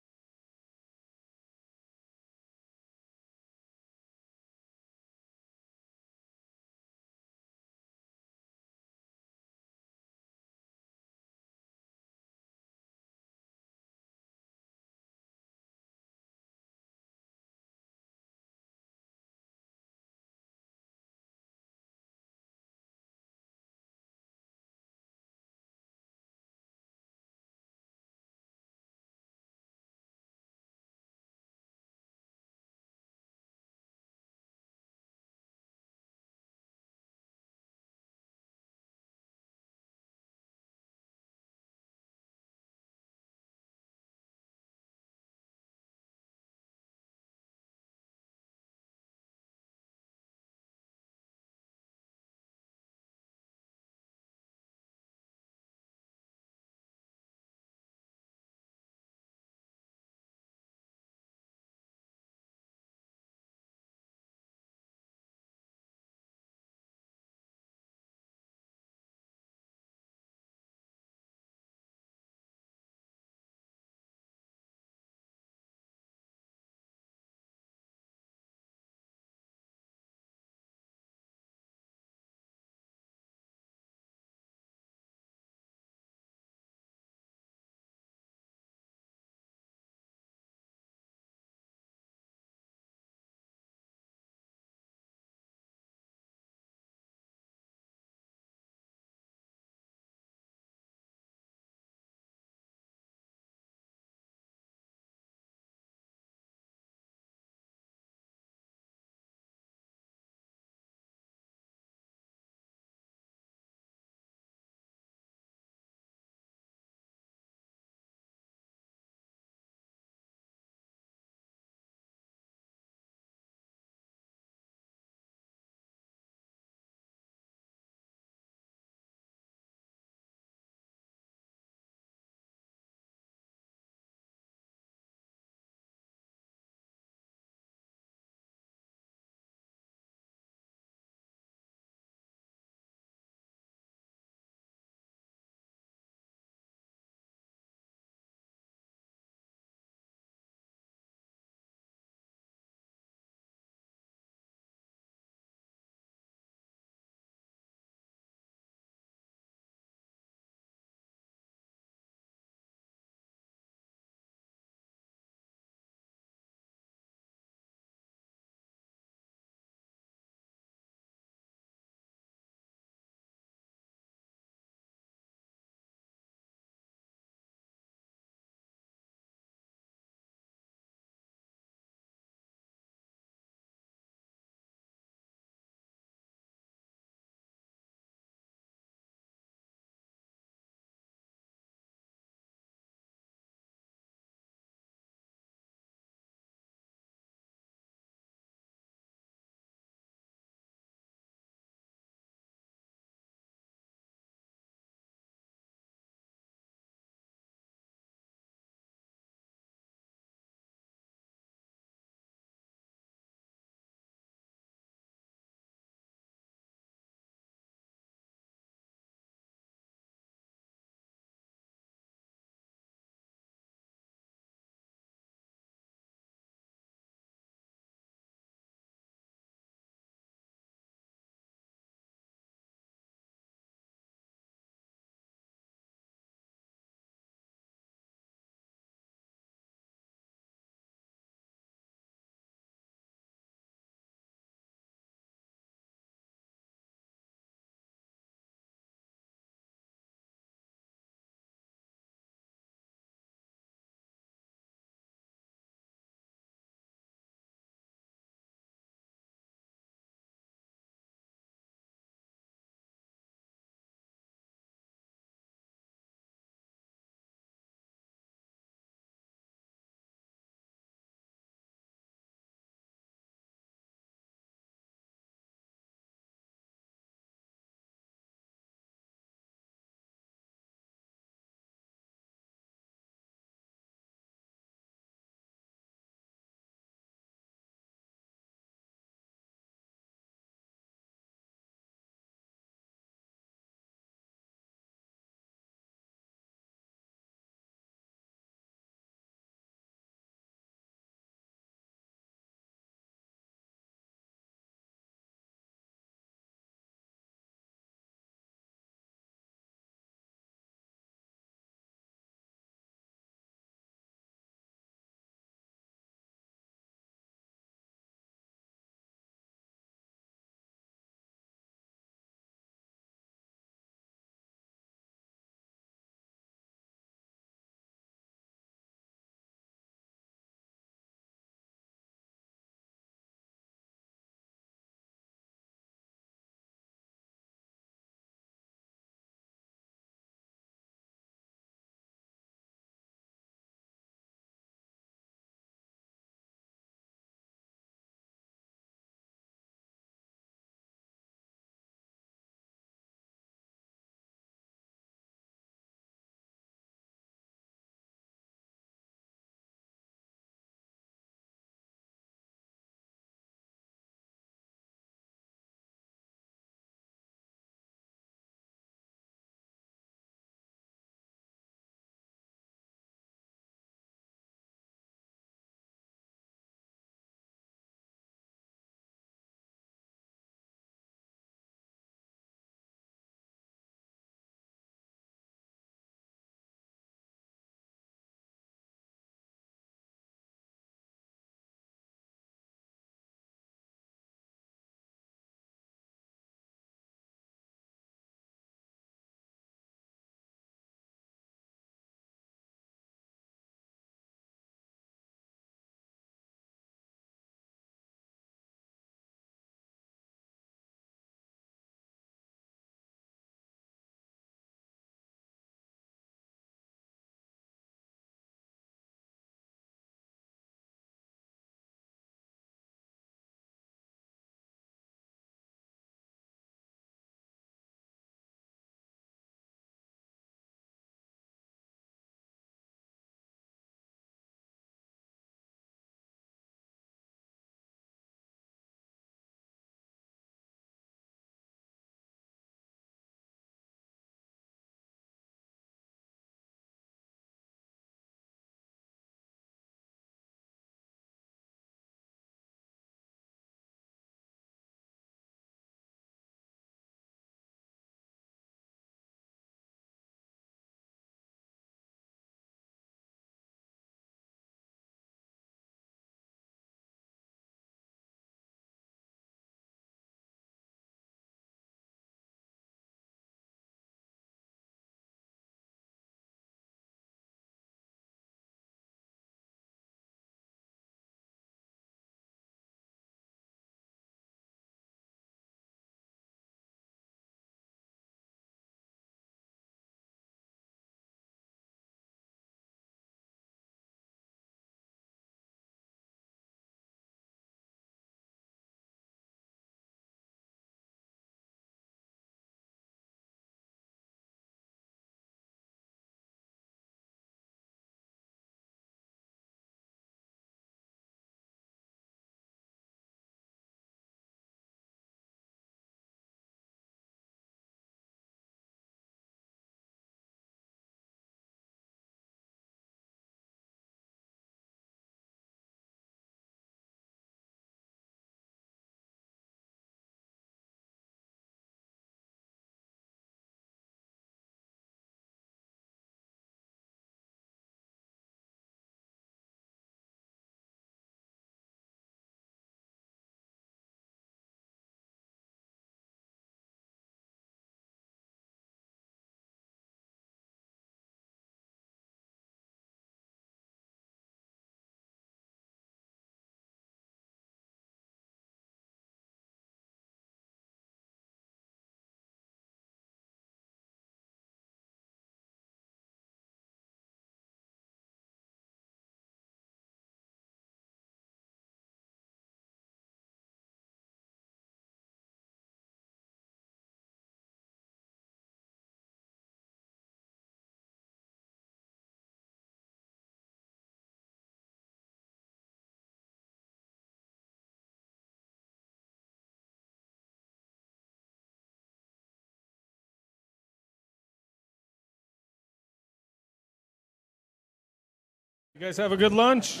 You guys have a good lunch?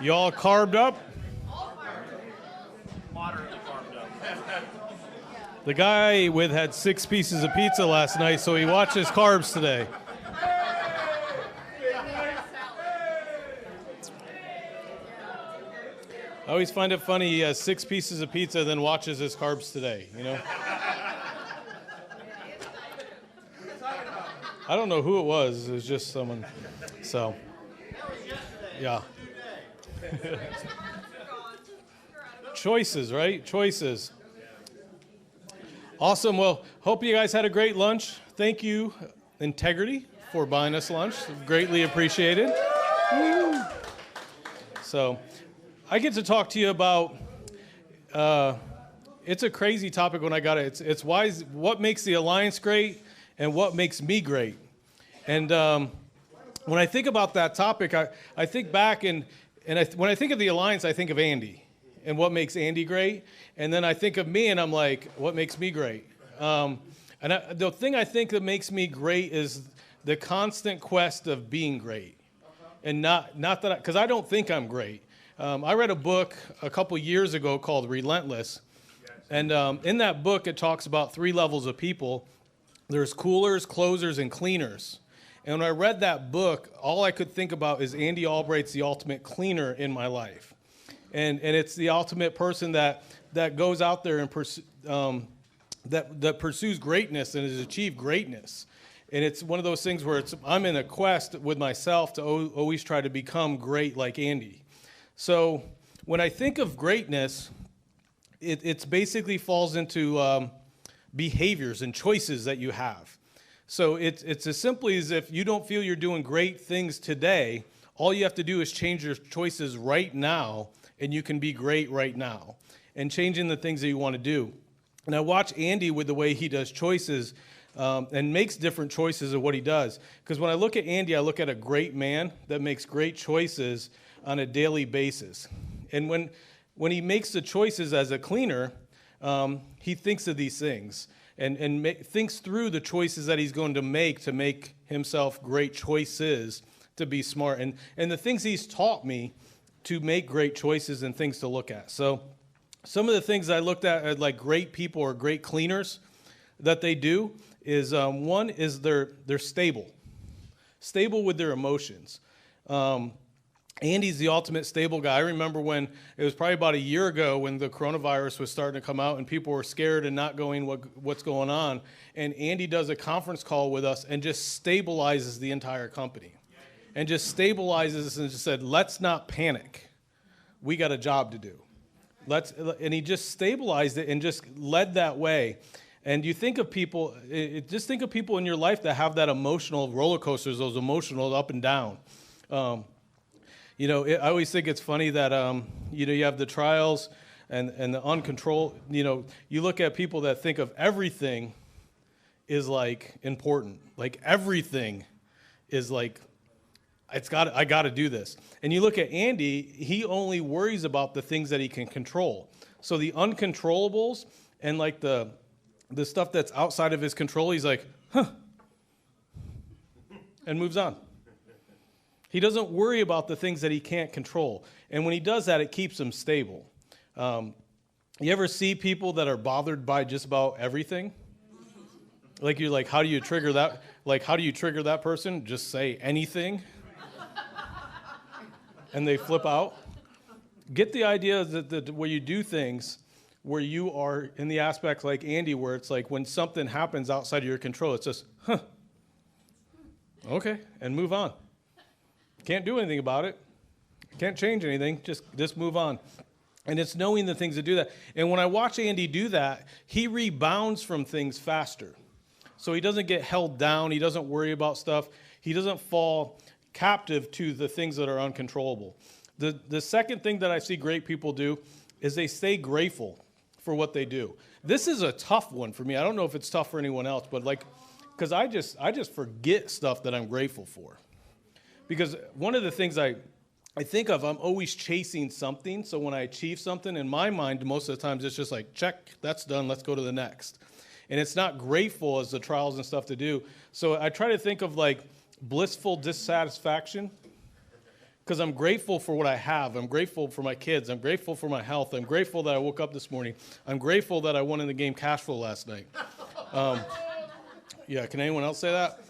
You all carved up? Moderately carved up. The guy had 6 pieces of pizza last night, so he watched his carbs today. I always find it funny he has 6 pieces of pizza, then watches his carbs today, you know? I don't know who it was. It was just someone. So, yeah. Choices, right? Choices. Awesome. Well, hope you guys had a great lunch. Thank you, Integrity, for buying us lunch. Greatly appreciated. Woo. So, I get to talk to you about. It's a crazy topic when I got it. It's what makes the Alliance great and what makes me great. And when I think about that topic, I think back when I think of the Alliance, I think of Andy and what makes Andy great. And then I think of me and I'm like, what makes me great? The thing I think that makes me great is the constant quest of being great. And not that, because I don't think I'm great. I read a book a couple years ago called Relentless. And in that book, it talks about 3 levels of people. There's coolers, closers, and cleaners. And when I read that book, all I could think about is Andy Albright's the ultimate cleaner in my life. And it's the ultimate person that goes out there and that pursues greatness and has achieved greatness. And it's one of those things where I'm in a quest with myself to always try to become great like Andy. So when I think of greatness, it's basically falls into behaviors and choices that you have. So it's as simply as if you don't feel you're doing great things today, all you have to do is change your choices right now, and you can be great right now, and changing the things that you want to do. And I watch Andy with the way he does choices and makes different choices of what he does. Because when I look at Andy, I look at a great man that makes great choices on a daily basis. And when he makes the choices as a cleaner, he thinks of these things and thinks through the choices that he's going to make himself great choices to be smart. And the things he's taught me to make great choices and things to look at. So some of the things I looked at like great people or great cleaners that they do is one is they're stable with their emotions. Andy's the ultimate stable guy. I remember when it was probably about a year ago when the coronavirus was starting to come out and people were scared and not going what's going on. And Andy does a conference call with us and just stabilizes the entire company. And just stabilizes us and just said, let's not panic. We got a job to do. And he just stabilized it and just led that way. And you think of people, just think of people in your life that have that emotional roller coasters, those emotional up and down. I always think it's funny that, you have the trials and the uncontrolled, you look at people that think of everything is like important. Like everything is like, I got to do this. And you look at Andy, he only worries about the things that he can control. So the uncontrollables and like the stuff that's outside of his control, he's like, and moves on. He doesn't worry about the things that he can't control. And when he does that, it keeps him stable. You ever see people that are bothered by just about everything? Like you're like, how do you trigger that? Like, how do you trigger that person? Just say anything. And they flip out. Get the idea that where you do things where you are in the aspect like Andy, where it's like when something happens outside of your control, it's just, okay, and move on. Can't do anything about it. Can't change anything. Just move on. And it's knowing the things to do that. And when I watch Andy do that, he rebounds from things faster. So he doesn't get held down. He doesn't worry about stuff. He doesn't fall captive to the things that are uncontrollable. The second thing that I see great people do is they stay grateful for what they do. This is a tough one for me. I don't know if it's tough for anyone else, but because I just forget stuff that I'm grateful for. Because one of the things I think of, I'm always chasing something. So when I achieve something, in my mind, most of the times it's just like, check, that's done, let's go to the next. And it's not grateful as the trials and stuff to do. So I try to think of like blissful dissatisfaction, because I'm grateful for what I have. I'm grateful for my kids. I'm grateful for my health. I'm grateful that I woke up this morning. I'm grateful that I won in the game cash flow last night. Yeah, can anyone else say that?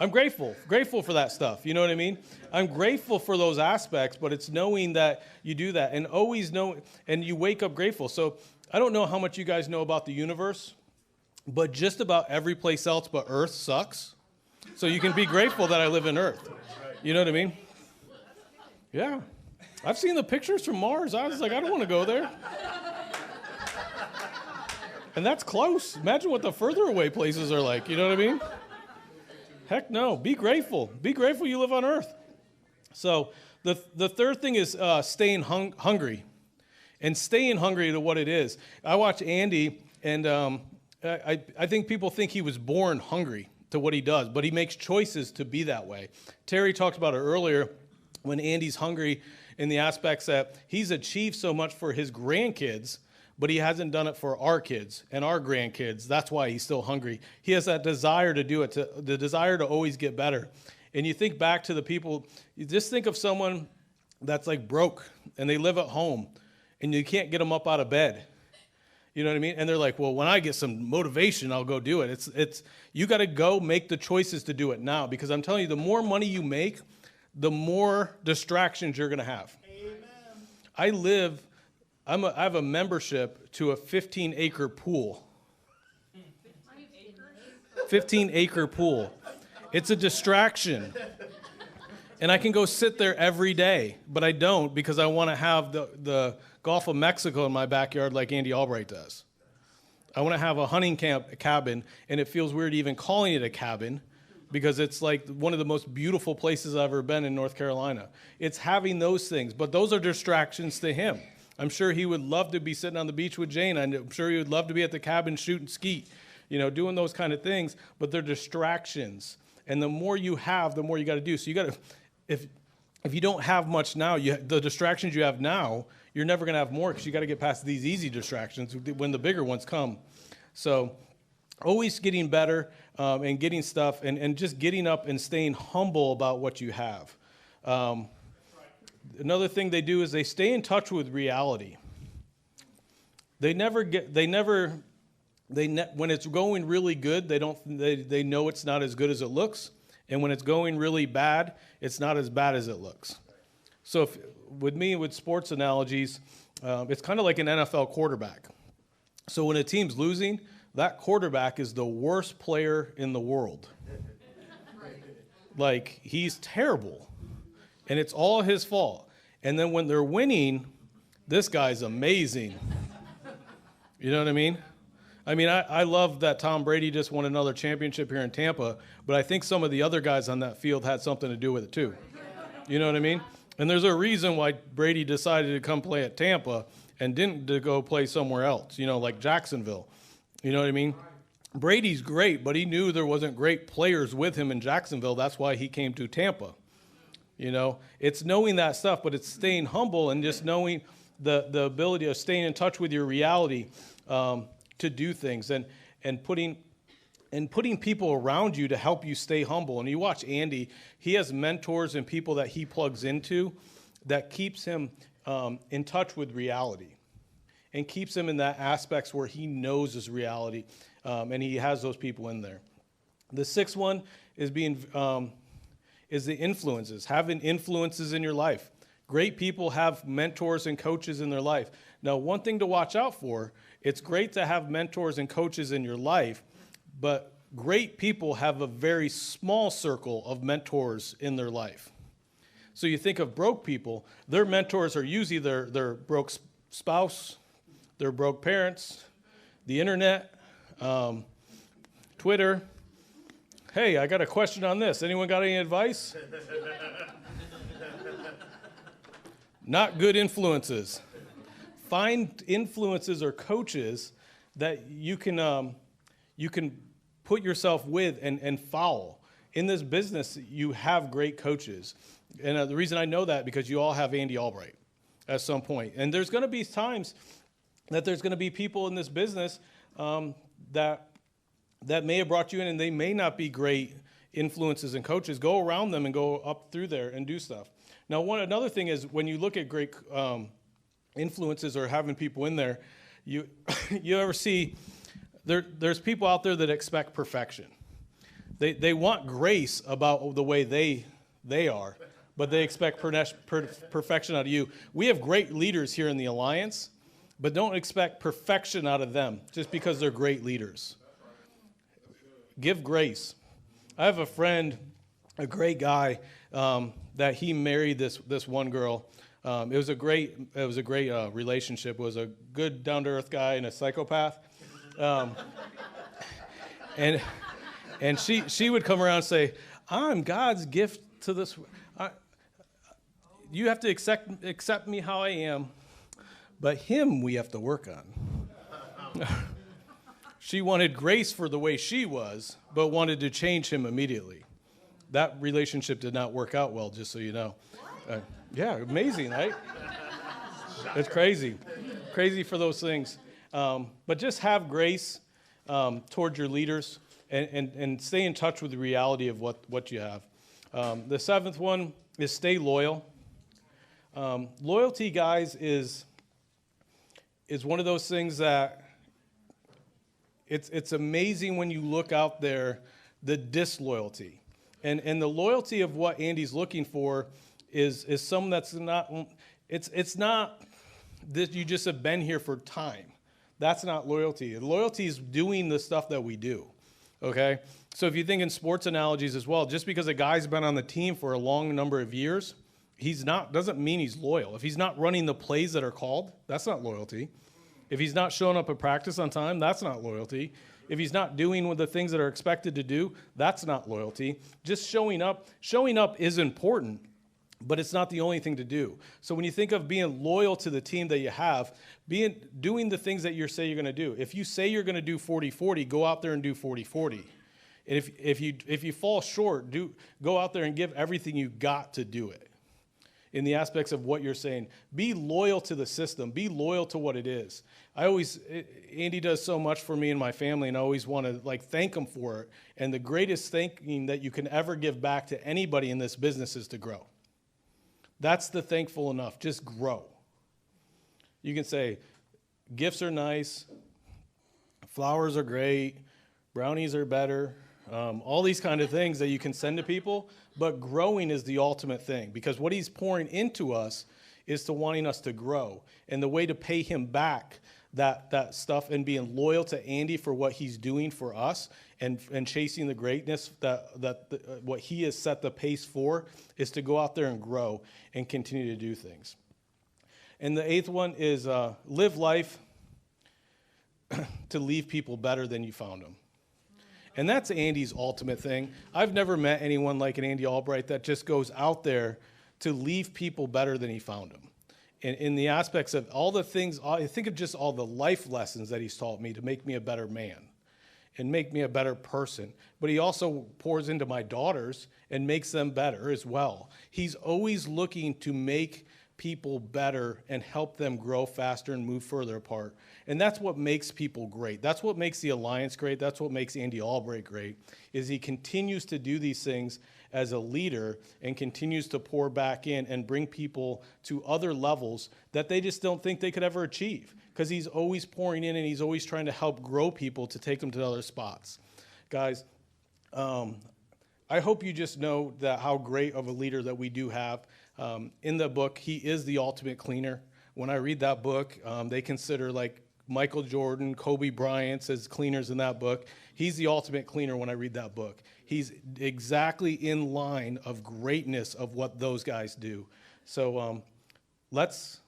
I'm grateful for that stuff. You know what I mean? I'm grateful for those aspects, but it's knowing that you do that and always know, and you wake up grateful. So I don't know how much you guys know about the universe, but just about every place else but Earth sucks. So you can be grateful that I live in Earth. You know what I mean? Yeah. I've seen the pictures from Mars. I was like, I don't want to go there. And that's close. Imagine what the further away places are like. You know what I mean? Heck no. Be grateful. Be grateful you live on Earth. So the third thing is staying hungry. And staying hungry to what it is. I watch Andy, and I think people think he was born hungry to what he does, but he makes choices to be that way. Terry talked about it earlier when Andy's hungry in the aspects that he's achieved so much for his grandkids, but he hasn't done it for our kids and our grandkids. That's why he's still hungry. He has that desire to do it, the desire to always get better. And you think back to the people, you just think of someone that's like broke and they live at home and you can't get them up out of bed. You know what I mean? And they're like, well, when I get some motivation, I'll go do it. It's you got to go make the choices to do it now, because I'm telling you, the more money you make, the more distractions you're going to have. Amen. I have a membership to a 15-acre pool. 15-acre pool. It's a distraction. And I can go sit there every day, but I don't, because I want to have the Gulf of Mexico in my backyard like Andy Albright does. I want to have a hunting cabin, and it feels weird even calling it a cabin, because it's like one of the most beautiful places I've ever been in North Carolina. It's having those things, but those are distractions to him. I'm sure he would love to be sitting on the beach with Jane. I'm sure he would love to be at the cabin shooting skeet, doing those kind of things, but they're distractions. And the more you have, the more you got to do. So you got to, if you don't have much now, the distractions you have now, you're never going to have more, because you got to get past these easy distractions when the bigger ones come. So always getting better and getting stuff and just getting up and staying humble about what you have. Another thing they do is they stay in touch with reality. When it's going really good, they know it's not as good as it looks. And when it's going really bad, it's not as bad as it looks. So with sports analogies, it's kind of like an NFL quarterback. So when a team's losing, that quarterback is the worst player in the world. Like, he's terrible. And it's all his fault. And then when they're winning, this guy's amazing. You know what I mean? I love that Tom Brady just won another championship here in Tampa, but I think some of the other guys on that field had something to do with it too. You know what I mean? And there's a reason why Brady decided to come play at Tampa and didn't to go play somewhere else, like Jacksonville. You know what I mean? Brady's great, but he knew there wasn't great players with him in Jacksonville. That's why he came to Tampa. It's knowing that stuff, but it's staying humble and just knowing the ability of staying in touch with your reality, to do things and putting people around you to help you stay humble. And you watch Andy, he has mentors and people that he plugs into that keeps him in touch with reality and keeps him in that aspects where he knows his reality, and he has those people in there. The sixth one is is the influences, having influences in your life. Great people have mentors and coaches in their life. Now, one thing to watch out for, it's great to have mentors and coaches in your life, but great people have a very small circle of mentors in their life. So you think of broke people, their mentors are usually their broke spouse, their broke parents, the internet, Twitter. Hey, I got a question on this. Anyone got any advice? Not good influences. Find influences or coaches that you can put yourself with and follow. In this business, you have great coaches. And the reason I know that, because you all have Andy Albright at some point. And there's going to be times that there's going to be people in this business that that may have brought you in, and they may not be great influences and coaches. Go around them and go up through there and do stuff. Now, another thing is when you look at great influences or having people in there, you you ever see there's people out there that expect perfection. They want grace about the way they are, but they expect perfection out of you. We have great leaders here in the Alliance, but don't expect perfection out of them just because they're great leaders. Give grace. I have a friend, a great guy, that he married this one girl. It was a great relationship. It was a good down-to-earth guy and a psychopath. And she would come around and say, "I'm God's gift to this. You have to accept me how I am, but him we have to work on." She wanted grace for the way she was, but wanted to change him immediately. That relationship did not work out well, just so you know. Yeah, amazing, right? It's crazy. Crazy for those things. But just have grace towards your leaders and stay in touch with the reality of what you have. The seventh one is stay loyal. Loyalty, guys, is one of those things that it's amazing when you look out there, the disloyalty. And the loyalty of what Andy's looking for is someone that's not, it's not that you just have been here for time. That's not loyalty. Loyalty is doing the stuff that we do, okay? So if you think in sports analogies as well, just because a guy's been on the team for a long number of years, doesn't mean he's loyal. If he's not running the plays that are called, that's not loyalty. If he's not showing up at practice on time, that's not loyalty. If he's not doing the things that are expected to do, that's not loyalty. Just showing up is important, but it's not the only thing to do. So when you think of being loyal to the team that you have, doing the things that you say you're going to do. If you say you're going to do 40-40, go out there and do 40-40. And if you fall short, go out there and give everything you got to do it. In the aspects of what you're saying, be loyal to the system. Be loyal to what it is. Andy does so much for me and my family, and I always want to thank him for it. And the greatest thanking that you can ever give back to anybody in this business is to grow. That's the thankful enough. Just grow. You can say, gifts are nice, flowers are great, brownies are better, all these kind of things that you can send to people, but growing is the ultimate thing, because what he's pouring into us is to wanting us to grow. And the way to pay him back that stuff and being loyal to Andy for what he's doing for us and chasing the greatness what he has set the pace for is to go out there and grow and continue to do things. And the eighth one is live life to leave people better than you found them. And that's Andy's ultimate thing. I've never met anyone like an Andy Albright that just goes out there to leave people better than he found them. And in the aspects of all the things, I think of just all the life lessons that he's taught me to make me a better man and make me a better person. But he also pours into my daughters and makes them better as well. He's always looking to make people better and help them grow faster and move further apart. And that's what makes people great. That's what makes the Alliance great. That's what makes Andy Albright great, is he continues to do these things as a leader and continues to pour back in and bring people to other levels that they just don't think they could ever achieve, because he's always pouring in and he's always trying to help grow people to take them to other spots. Guys, I hope you just know that how great of a leader that we do have. In the book, he is the ultimate cleaner. When I read that book, they consider like Michael Jordan, Kobe Bryant as cleaners in that book. He's the ultimate cleaner when I read that book. He's exactly in line of greatness of what those guys do. So let's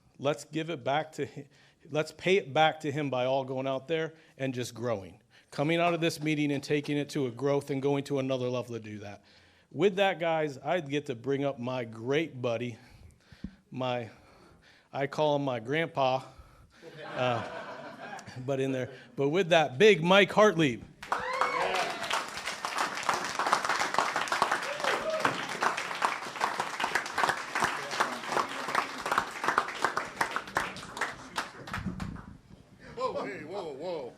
give it back to him. Let's pay it back to him by all going out there and just growing. Coming out of this meeting and taking it to a growth and going to another level to do that. With that, guys, I get to bring up my great buddy, I call him my grandpa, but with that, big Mike Hartley. Whoa.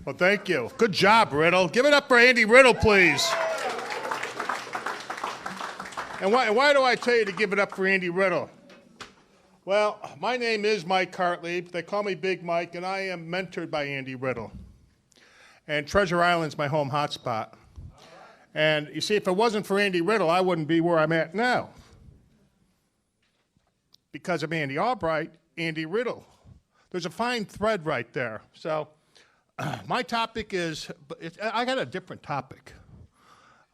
Well, thank you. Good job, Riddle. Give it up for Andy Riddle, please. And why do I tell you to give it up for Andy Riddle? Well, my name is Mike Hartley. They call me Big Mike, and I am mentored by Andy Riddle. And Treasure Island's my home hotspot. And you see, if it wasn't for Andy Riddle, I wouldn't be where I'm at now. Because of Andy Albright, Andy Riddle. There's a fine thread right there. So my topic is, I got a different topic.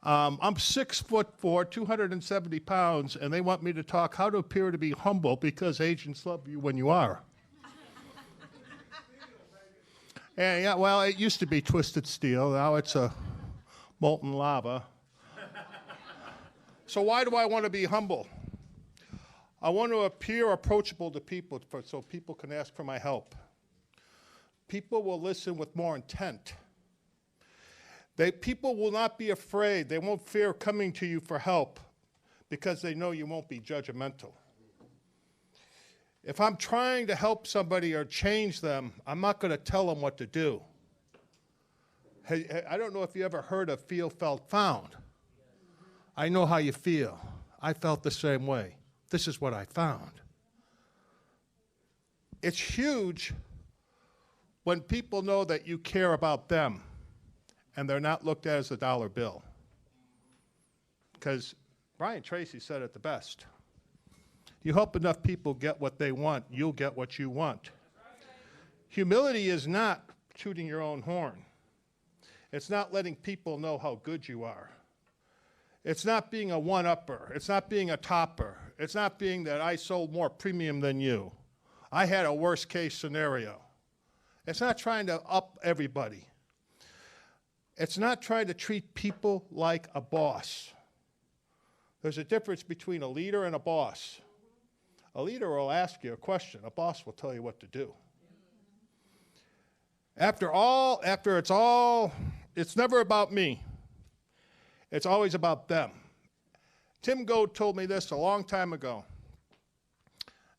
I'm 6'4", 270 pounds, and they want me to talk how to appear to be humble because agents love you when you are. And yeah, well, it used to be twisted steel. Now it's a molten lava. So why do I want to be humble? I want to appear approachable to people so people can ask for my help. People will listen with more intent. People will not be afraid. They won't fear coming to you for help because they know you won't be judgmental. If I'm trying to help somebody or change them, I'm not going to tell them what to do. Hey, I don't know if you ever heard of feel, felt, found. I know how you feel. I felt the same way. This is what I found. It's huge when people know that you care about them and they're not looked at as a dollar bill. Because Brian Tracy said it the best. You help enough people get what they want, you'll get what you want. Humility is not tooting your own horn. It's not letting people know how good you are. It's not being a one-upper. It's not being a topper. It's not being that I sold more premium than you. I had a worst-case scenario. It's not trying to up everybody. It's not trying to treat people like a boss. There's a difference between a leader and a boss. A leader will ask you a question. A boss will tell you what to do. It's never about me. It's always about them. Tim Goad told me this a long time ago.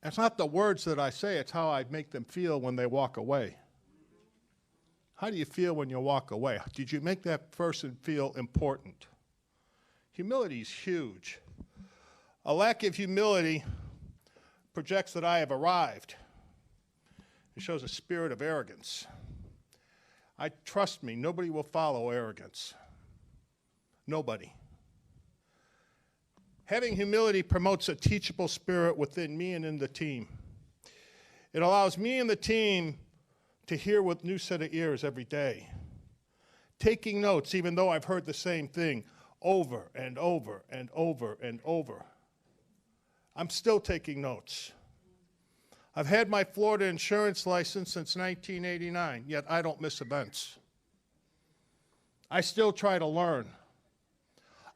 It's not the words that I say, it's how I make them feel when they walk away. How do you feel when you walk away? Did you make that person feel important? Humility is huge. A lack of humility projects that I have arrived. It shows a spirit of arrogance. Trust me, nobody will follow arrogance. Nobody. Having humility promotes a teachable spirit within me and in the team. It allows me and the team to hear with new set of ears every day. Taking notes, even though I've heard the same thing over and over and over and over. I'm still taking notes. I've had my Florida insurance license since 1989, yet I don't miss events. I still try to learn.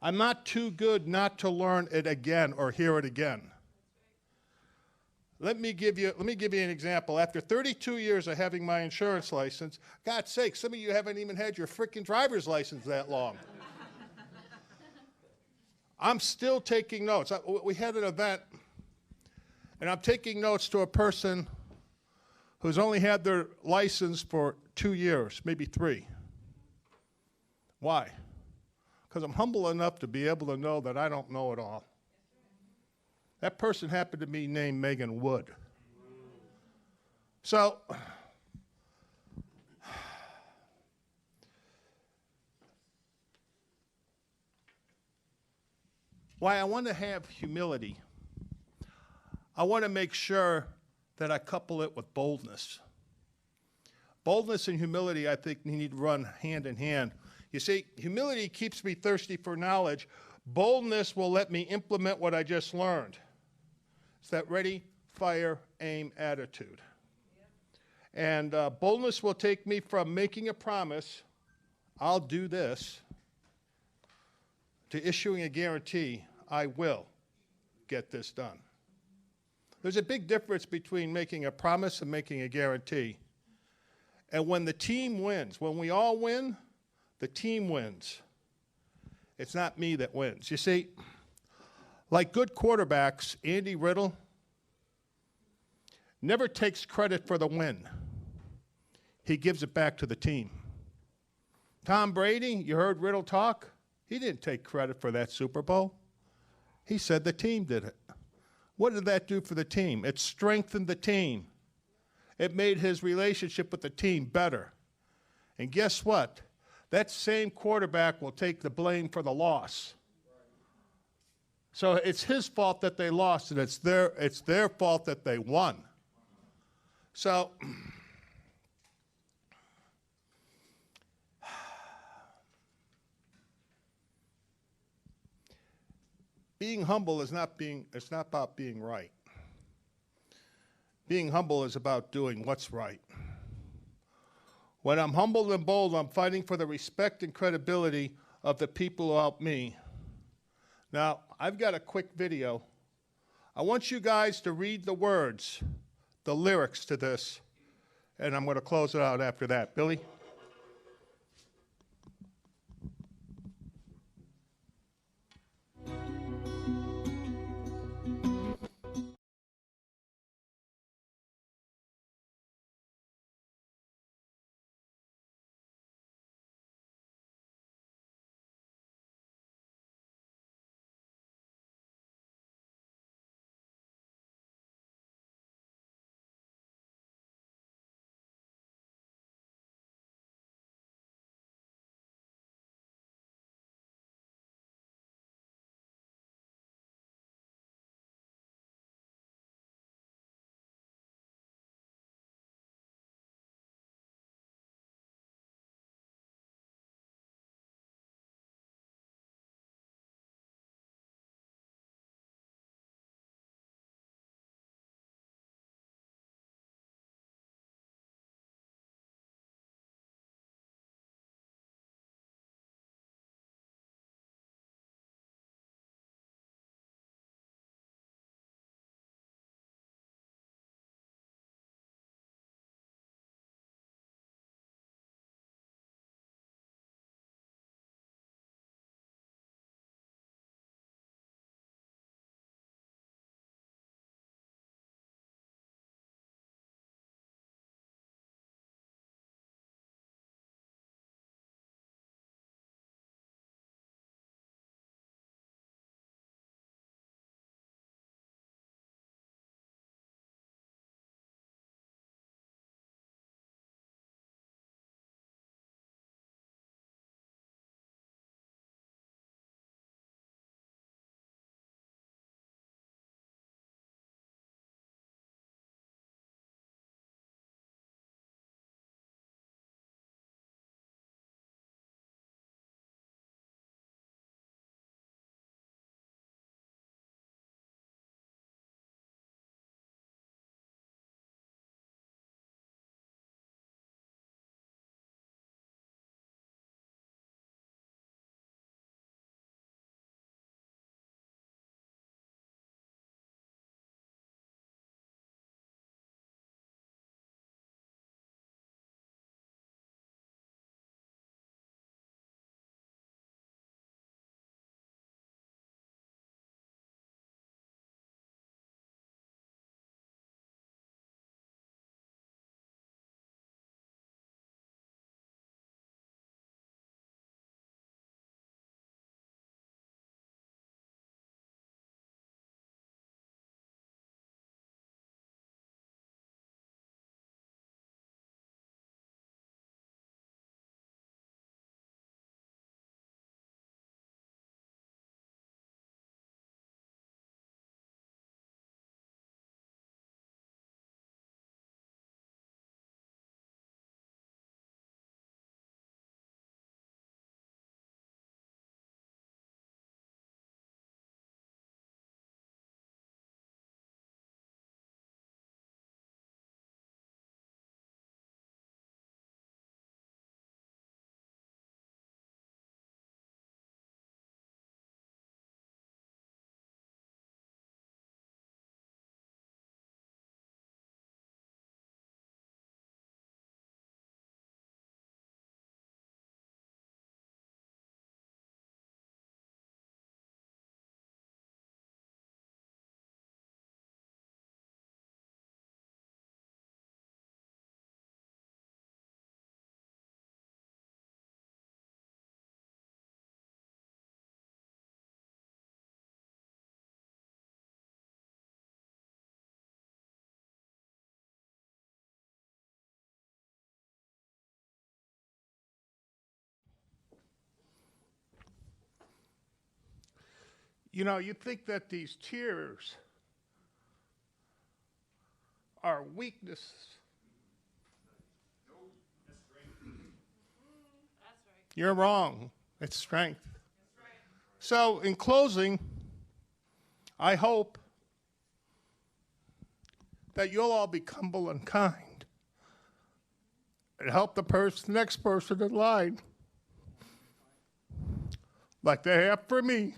I'm not too good not to learn it again or hear it again. Let me give you an example. After 32 years of having my insurance license, God's sake, some of you haven't even had your freaking driver's license that long. I'm still taking notes. We had an event, and I'm taking notes to a person who's only had their license for 2 years, maybe 3. Why? Because I'm humble enough to be able to know that I don't know it all. That person happened to be named Megan Wood. So, why I want to have humility, I want to make sure that I couple it with boldness. Boldness and humility, I think, need to run hand in hand. You see, humility keeps me thirsty for knowledge. Boldness will let me implement what I just learned. It's that ready, fire, aim attitude. And boldness will take me from making a promise, I'll do this, to issuing a guarantee, I will get this done. There's a big difference between making a promise and making a guarantee. And when the team wins, when we all win, the team wins. It's not me that wins. You see, like good quarterbacks, Andy Riddle never takes credit for the win. He gives it back to the team. Tom Brady, you heard Riddle talk? He didn't take credit for that Super Bowl. He said the team did it. What did that do for the team? It strengthened the team. It made his relationship with the team better. And guess what? That same quarterback will take the blame for the loss. So it's his fault that they lost, and it's their fault that they won. So being humble is not about being right. Being humble is about doing what's right. When I'm humble and bold, I'm fighting for the respect and credibility of the people who help me. Now, I've got a quick video. I want you guys to read the words, the lyrics to this, and I'm going to close it out after that. Billy? You know, you think that these tears are weaknesses. You're wrong. It's strength. So, in closing, I hope that you'll all be humble and kind and help the next person in line like they have for me.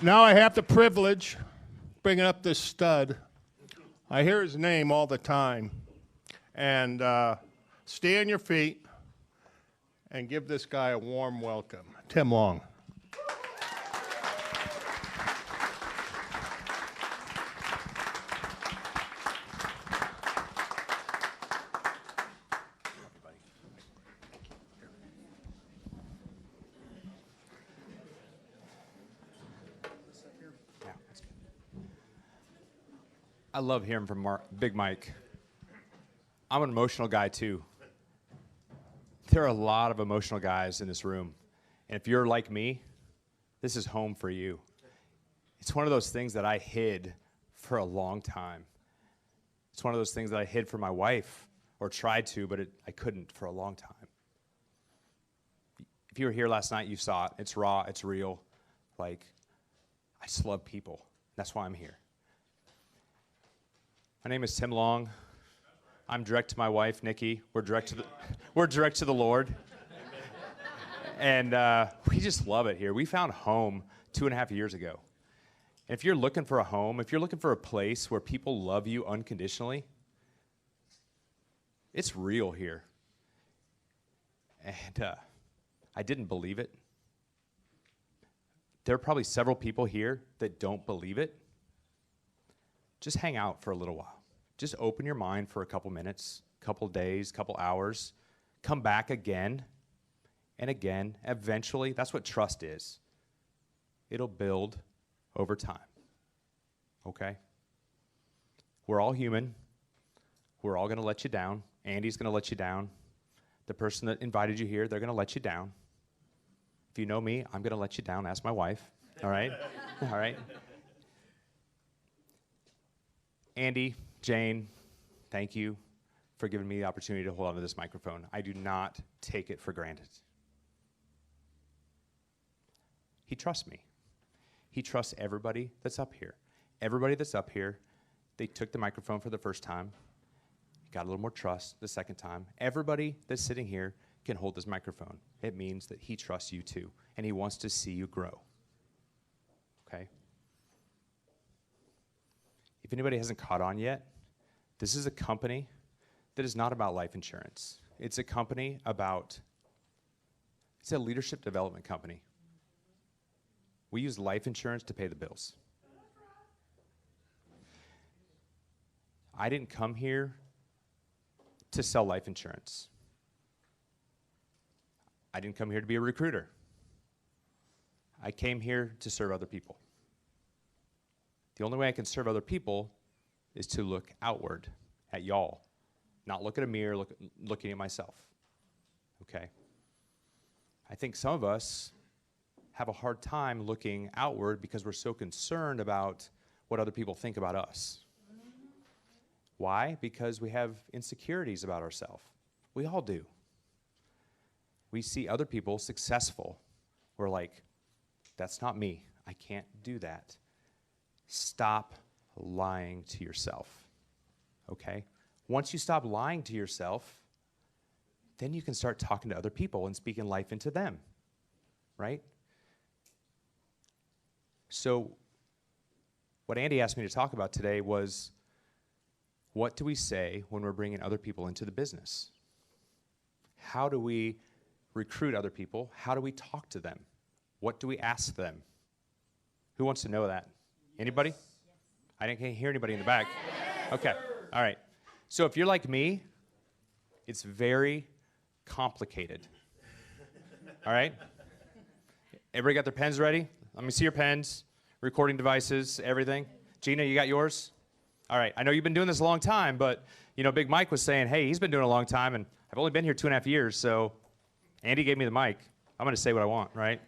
Now I have the privilege bringing up this stud. I hear his name all the time. And stay on your feet and give this guy a warm welcome. Tim Long. I love hearing from Big Mike. I'm an emotional guy too. There are a lot of emotional guys in this room. And if you're like me, this is home for you. It's one of those things that I hid for a long time. It's one of those things that I hid from my wife, or tried to, but I couldn't for a long time. If you were here last night, you saw it. It's raw, it's real. Like, I just love people. That's why I'm here. My name is Tim Long. I'm direct to my wife, Nikki. We're direct to the Lord. And we just love it here. We found home 2.5 years ago. And if you're looking for a home, if you're looking for a place where people love you unconditionally, it's real here. And I didn't believe it. There are probably several people here that don't believe it. Just hang out for a little while. Just open your mind for a couple minutes, couple days, couple hours. Come back again and again. Eventually, that's what trust is. It'll build over time. Okay? We're all human. We're all going to let you down. Andy's going to let you down. The person that invited you here, they're going to let you down. If you know me, I'm going to let you down. Ask my wife. All right? All right? Andy, Jane, thank you for giving me the opportunity to hold onto this microphone. I do not take it for granted. He trusts me. He trusts everybody that's up here. Everybody that's up here, they took the microphone for the first time, got a little more trust the second time. Everybody that's sitting here can hold this microphone. It means that he trusts you too, and he wants to see you grow. Okay? If anybody hasn't caught on yet, this is a company that is not about life insurance. It's a company about, it's a leadership development company. We use life insurance to pay the bills. I didn't come here to sell life insurance. I didn't come here to be a recruiter. I came here to serve other people. The only way I can serve other people is to look outward at y'all, not look at a mirror, looking at myself. Okay? I think some of us have a hard time looking outward because we're so concerned about what other people think about us. Why? Because we have insecurities about ourselves. We all do. We see other people successful. We're like, that's not me. I can't do that. Stop lying to yourself, okay? Once you stop lying to yourself, then you can start talking to other people and speaking life into them, right? So what Andy asked me to talk about today was, what do we say when we're bringing other people into the business? How do we recruit other people? How do we talk to them? What do we ask them? Who wants to know that? Anybody? I didn't hear anybody in the back. Okay, all right. So if you're like me, it's very complicated. All right? Everybody got their pens ready? Let me see your pens, recording devices, everything. Gina, you got yours? All right. I know you've been doing this a long time, but, you know, Big Mike was saying, hey, he's been doing it a long time, and I've only been here 2.5 years, so Andy gave me the mic. I'm going to say what I want, right?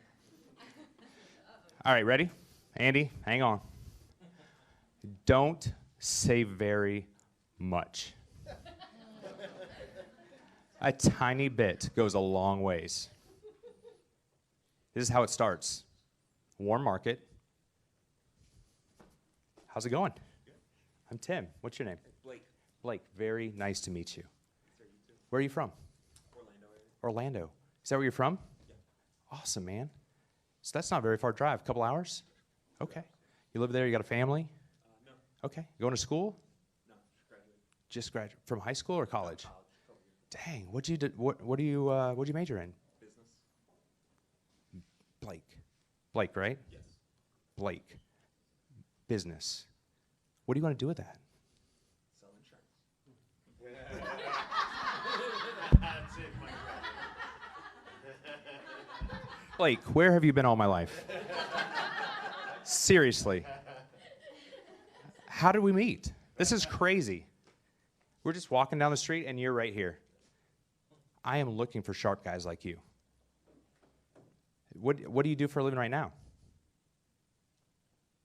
All right, ready? Andy, hang on. Don't say very much. A tiny bit goes a long ways. This is how it starts. Warm market. How's it going? I'm Tim. What's your name? Blake. Blake, very nice to meet you. Where are you from? Orlando. Is that where you're from? Yeah. Awesome, man. So that's not a very far drive. A couple hours? Okay. You live there? You got a family? No. Okay. You going to school? No, just graduated. Just graduate from high school or college? College. Dang. What'd you major in? Business. Blake. Blake, right? Yes. Blake. Business. What do you want to do with that? Sell insurance. That's it, Mike. Blake, where have you been all my life? Seriously. How did we meet? This is crazy. We're just walking down the street and you're right here. I am looking for sharp guys like you. What do you do for a living right now?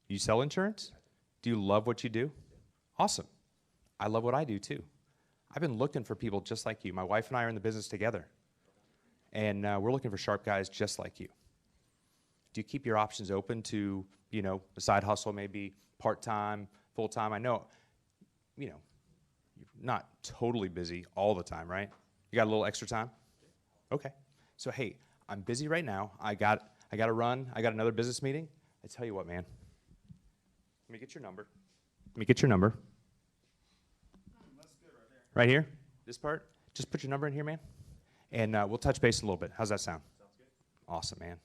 You sell insurance? Do you love what you do? Awesome. I love what I do too. I've been looking for people just like you. My wife and I are in the business together. And we're looking for sharp guys just like you. Do you keep your options open to, you know, a side hustle, maybe part-time, full-time? I know, you know, you're not totally busy all the time, right? You got a little extra time? Okay. So, hey, I'm busy right now. I got to run. I got another business meeting. I tell you what, man. Let me get your number. Right here? This part? Just put your number in here, man. And we'll touch base in a little bit. How's that sound? Sounds good. Awesome, man.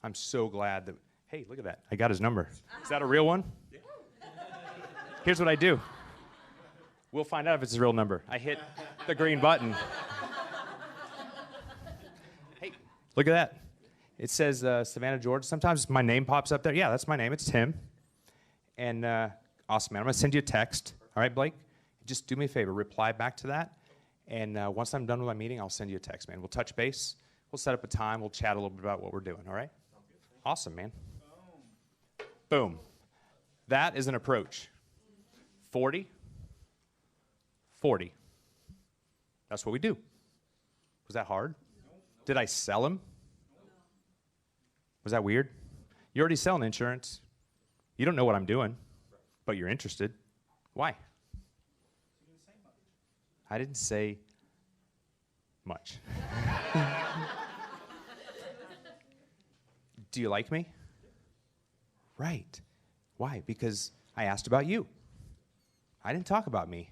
I'm so glad that, hey, look at that. I got his number. Is that a real one? Yeah. Here's what I do. We'll find out if it's a real number. I hit the green button. Hey, look at that. It says Savannah, Georgia. Sometimes my name pops up there. Yeah, that's my name. It's Tim. And awesome, man. I'm going to send you a text. All right, Blake? Just do me a favor. Reply back to that. And once I'm done with my meeting, I'll send you a text, man. We'll touch base. We'll set up a time. We'll chat a little bit about what we're doing, all right? Awesome, man. Boom. That is an approach. 40. 40. That's what we do. Was that hard? Did I sell him? Was that weird? You're already selling insurance. You don't know what I'm doing, but you're interested. Why? I didn't say much. Do you like me? Right. Why? Because I asked about you. I didn't talk about me.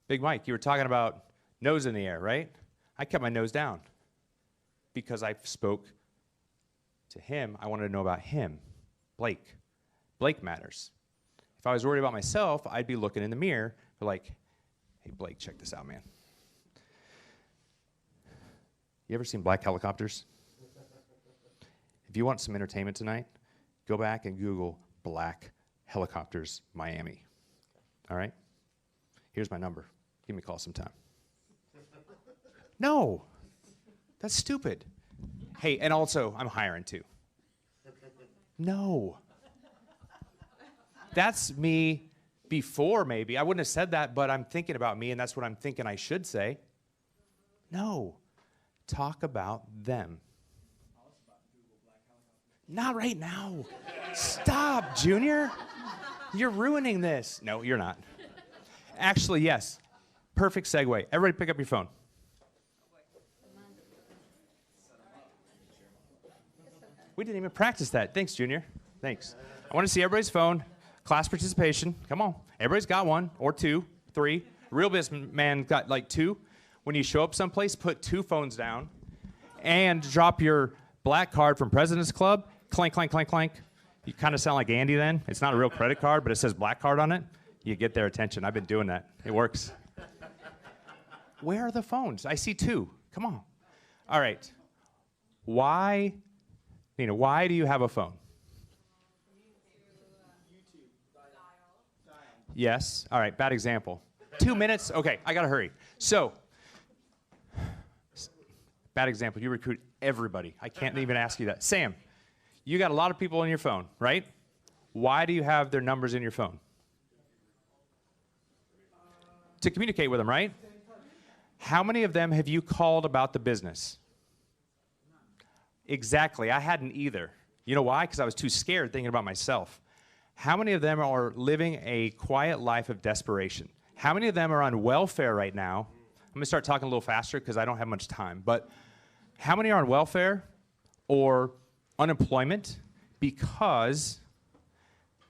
Big Mike, you were talking about nose in the air, right? I kept my nose down because I spoke to him. I wanted to know about him, Blake. Blake matters. If I was worried about myself, I'd be looking in the mirror like, hey, Blake, check this out, man. You ever seen black helicopters? If you want some entertainment tonight, go back and Google black helicopters Miami. All right? Here's my number. Give me a call sometime. No. That's stupid. Hey, and also, I'm hiring too. No. That's me before, maybe. I wouldn't have said that, but I'm thinking about me, and that's what I'm thinking I should say. No. Talk about them. Not right now. Stop, Junior. You're ruining this. No, you're not. Actually, yes. Perfect segue. Everybody pick up your phone. We didn't even practice that. Thanks, Junior. Thanks. I want to see everybody's phone. Class participation. Come on. Everybody's got one or two, three. Real businessman got like two. When you show up someplace, put two phones down and drop your black card from President's Club. Clank, clank, clank, clank. You kind of sound like Andy then. It's not a real credit card, but it says black card on it. You get their attention. I've been doing that. It works. Where are the phones? I see 2. Come on. All right. Why, Nina, why do you have a phone? Yes. All right, bad example. 2 minutes? Okay, I got to hurry. So, bad example. You recruit everybody. I can't even ask you that. Sam, you got a lot of people on your phone, right? Why do you have their numbers in your phone? To communicate with them, right? How many of them have you called about the business? Exactly. I hadn't either. You know why? Because I was too scared thinking about myself. How many of them are living a quiet life of desperation? How many of them are on welfare right now? I'm going to start talking a little faster because I don't have much time. But how many are on welfare or unemployment because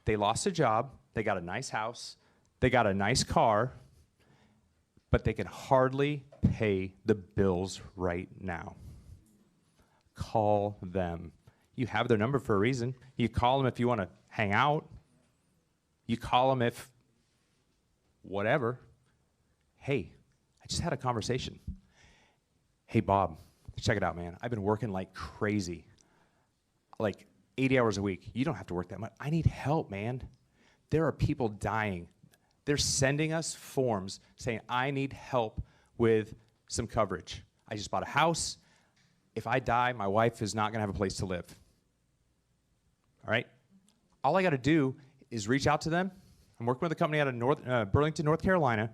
they lost a job, they got a nice house, they got a nice car, but they can hardly pay the bills right now? Call them. You have their number for a reason. You call them if you want to hang out. You call them if whatever. Hey, I just had a conversation. Hey, Bob, check it out, man. I've been working like crazy, like 80 hours a week. You don't have to work that much. I need help, man. There are people dying. They're sending us forms saying, I need help with some coverage. I just bought a house. If I die, my wife is not going to have a place to live. All right? All I got to do is reach out to them. I'm working with a company out of Burlington, North Carolina.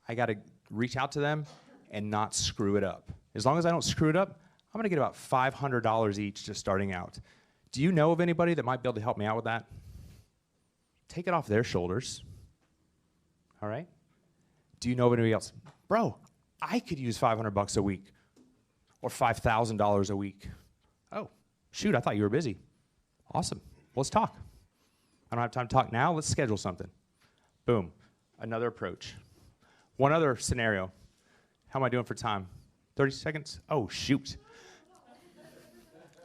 I got to reach out to them and not screw it up. As long as I don't screw it up, I'm going to get about $500 each just starting out. Do you know of anybody that might be able to help me out with that? Take it off their shoulders. All right? Do you know of anybody else? Bro, I could use $500 a week or $5,000 a week. Oh, shoot, I thought you were busy. Awesome. Let's talk. I don't have time to talk now. Let's schedule something. Boom. Another approach. One other scenario. How am I doing for time? 30 seconds? Oh, shoot.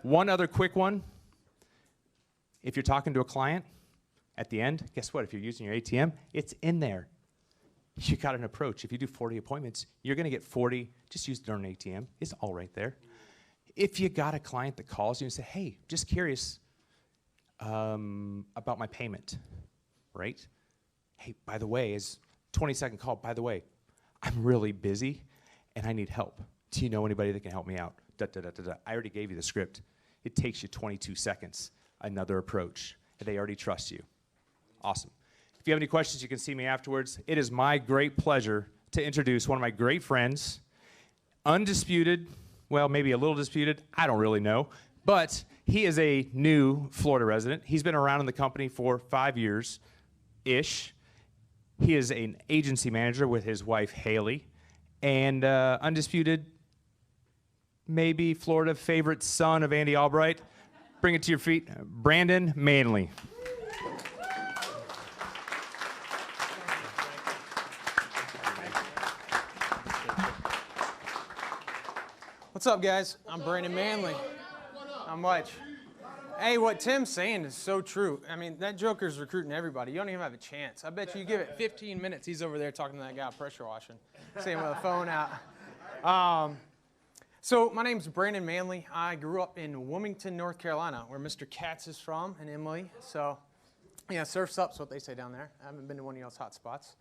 One other quick one. If you're talking to a client, at the end, guess what? If you're using your ATM, it's in there. You got an approach. If you do 40 appointments, you're going to get 40. Just use the darn ATM. It's all right there. If you got a client that calls you and say, hey, just curious about my payment, right? Hey, by the way, is 20-second call. By the way, I'm really busy and I need help. Do you know anybody that can help me out? Da, da, da, da, da. I already gave you the script. It takes you 22 seconds. Another approach. And they already trust you. Awesome. If you have any questions, you can see me afterwards. It is my great pleasure to introduce one of my great friends, undisputed, well, maybe a little disputed, I don't really know, but he is a new Florida resident. He's been around in the company for 5 years-ish. He is an agency manager with his wife, Haley, and undisputed, maybe Florida favorite son of Andy Albright. Bring it to your feet, Brandon Manley. What's up, guys? I'm Brandon Manley. Not much. Hey, what Tim's saying is so true. I mean, that joker's recruiting everybody. You don't even have a chance. I bet you give it 15 minutes, he's over there talking to that guy pressure washing, same with the phone out. So my name's Brandon Manley. I grew up in Wilmington, North Carolina, where Mr. Katz is from, and Emily. So, yeah, surf's up's what they say down there. I haven't been to one of y'all's hot spots.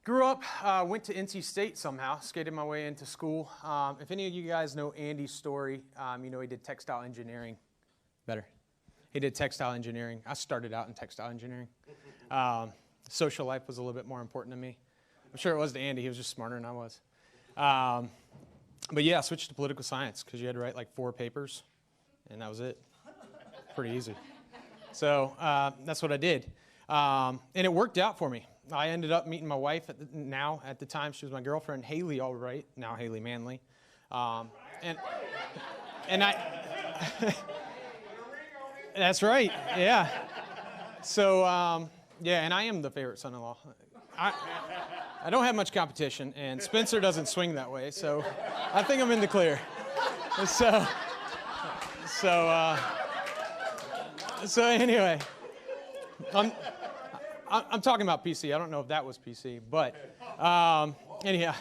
Grew up, went to NC State somehow, skated my way into school. If any of you guys know Andy's story, you know he did textile engineering. Better. He did textile engineering. I started out in textile engineering. Social life was a little bit more important to me. I'm sure it was to Andy. He was just smarter than I was. But yeah, I switched to political science because you had to write like 4 papers, and that was it. Pretty easy. So that's what I did. And it worked out for me. I ended up meeting my wife at the time she was my girlfriend, Haley Albright, now Haley Manley. And I that's right, yeah. So yeah, and I am the favorite son-in-law. I don't have much competition, and Spencer doesn't swing that way, so I think I'm in the clear. So anyway, I'm talking about PC. I don't know if that was PC, but Anyhow,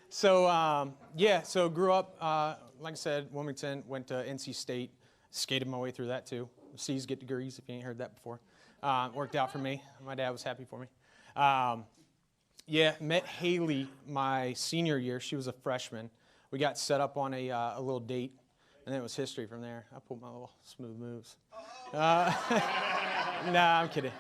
so yeah, so grew up, like I said, Wilmington, went to NC State, skated my way through that too. C's get degrees, if you ain't heard that before. Worked out for me. My dad was happy for me. Yeah, met Haley my senior year. She was a freshman. We got set up on a little date, and then it was history from there. I pulled my little smooth moves. Nah, I'm kidding.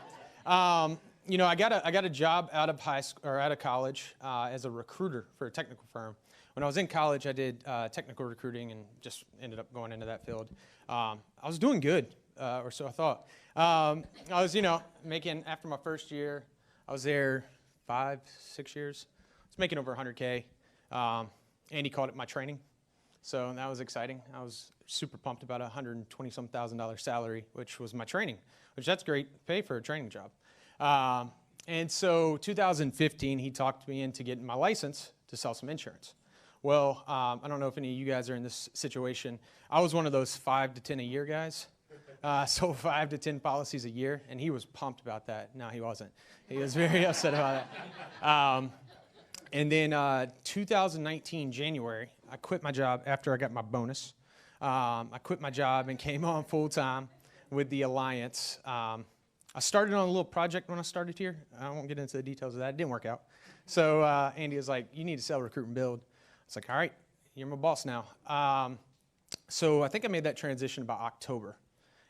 You know, I got a job out of high school or out of college as a recruiter for a technical firm. When I was in college, I did technical recruiting and just ended up going into that field. I was doing good, or so I thought. I was, you know, making, after my first year, I was there 5-6 years. I was making over 100K. Andy called it my training, so that was exciting. I was super pumped about $120,000 salary, which was my training, which that's great pay for a training job. And so 2015, he talked me into getting my license to sell some insurance. Well, I don't know if any of you guys are in this situation. I was one of those 5 to 10 a year guys. Sold 5 to 10 policies a year, and he was pumped about that. No, he wasn't. He was very upset about that. And then 2019, January, I quit my job after I got my bonus. I quit my job and came on full-time with the Alliance. I started on a little project when I started here. I won't get into the details of that. It didn't work out. So Andy was like, you need to sell, recruit, and build. I was like, all right, you're my boss now. So I think I made that transition about October.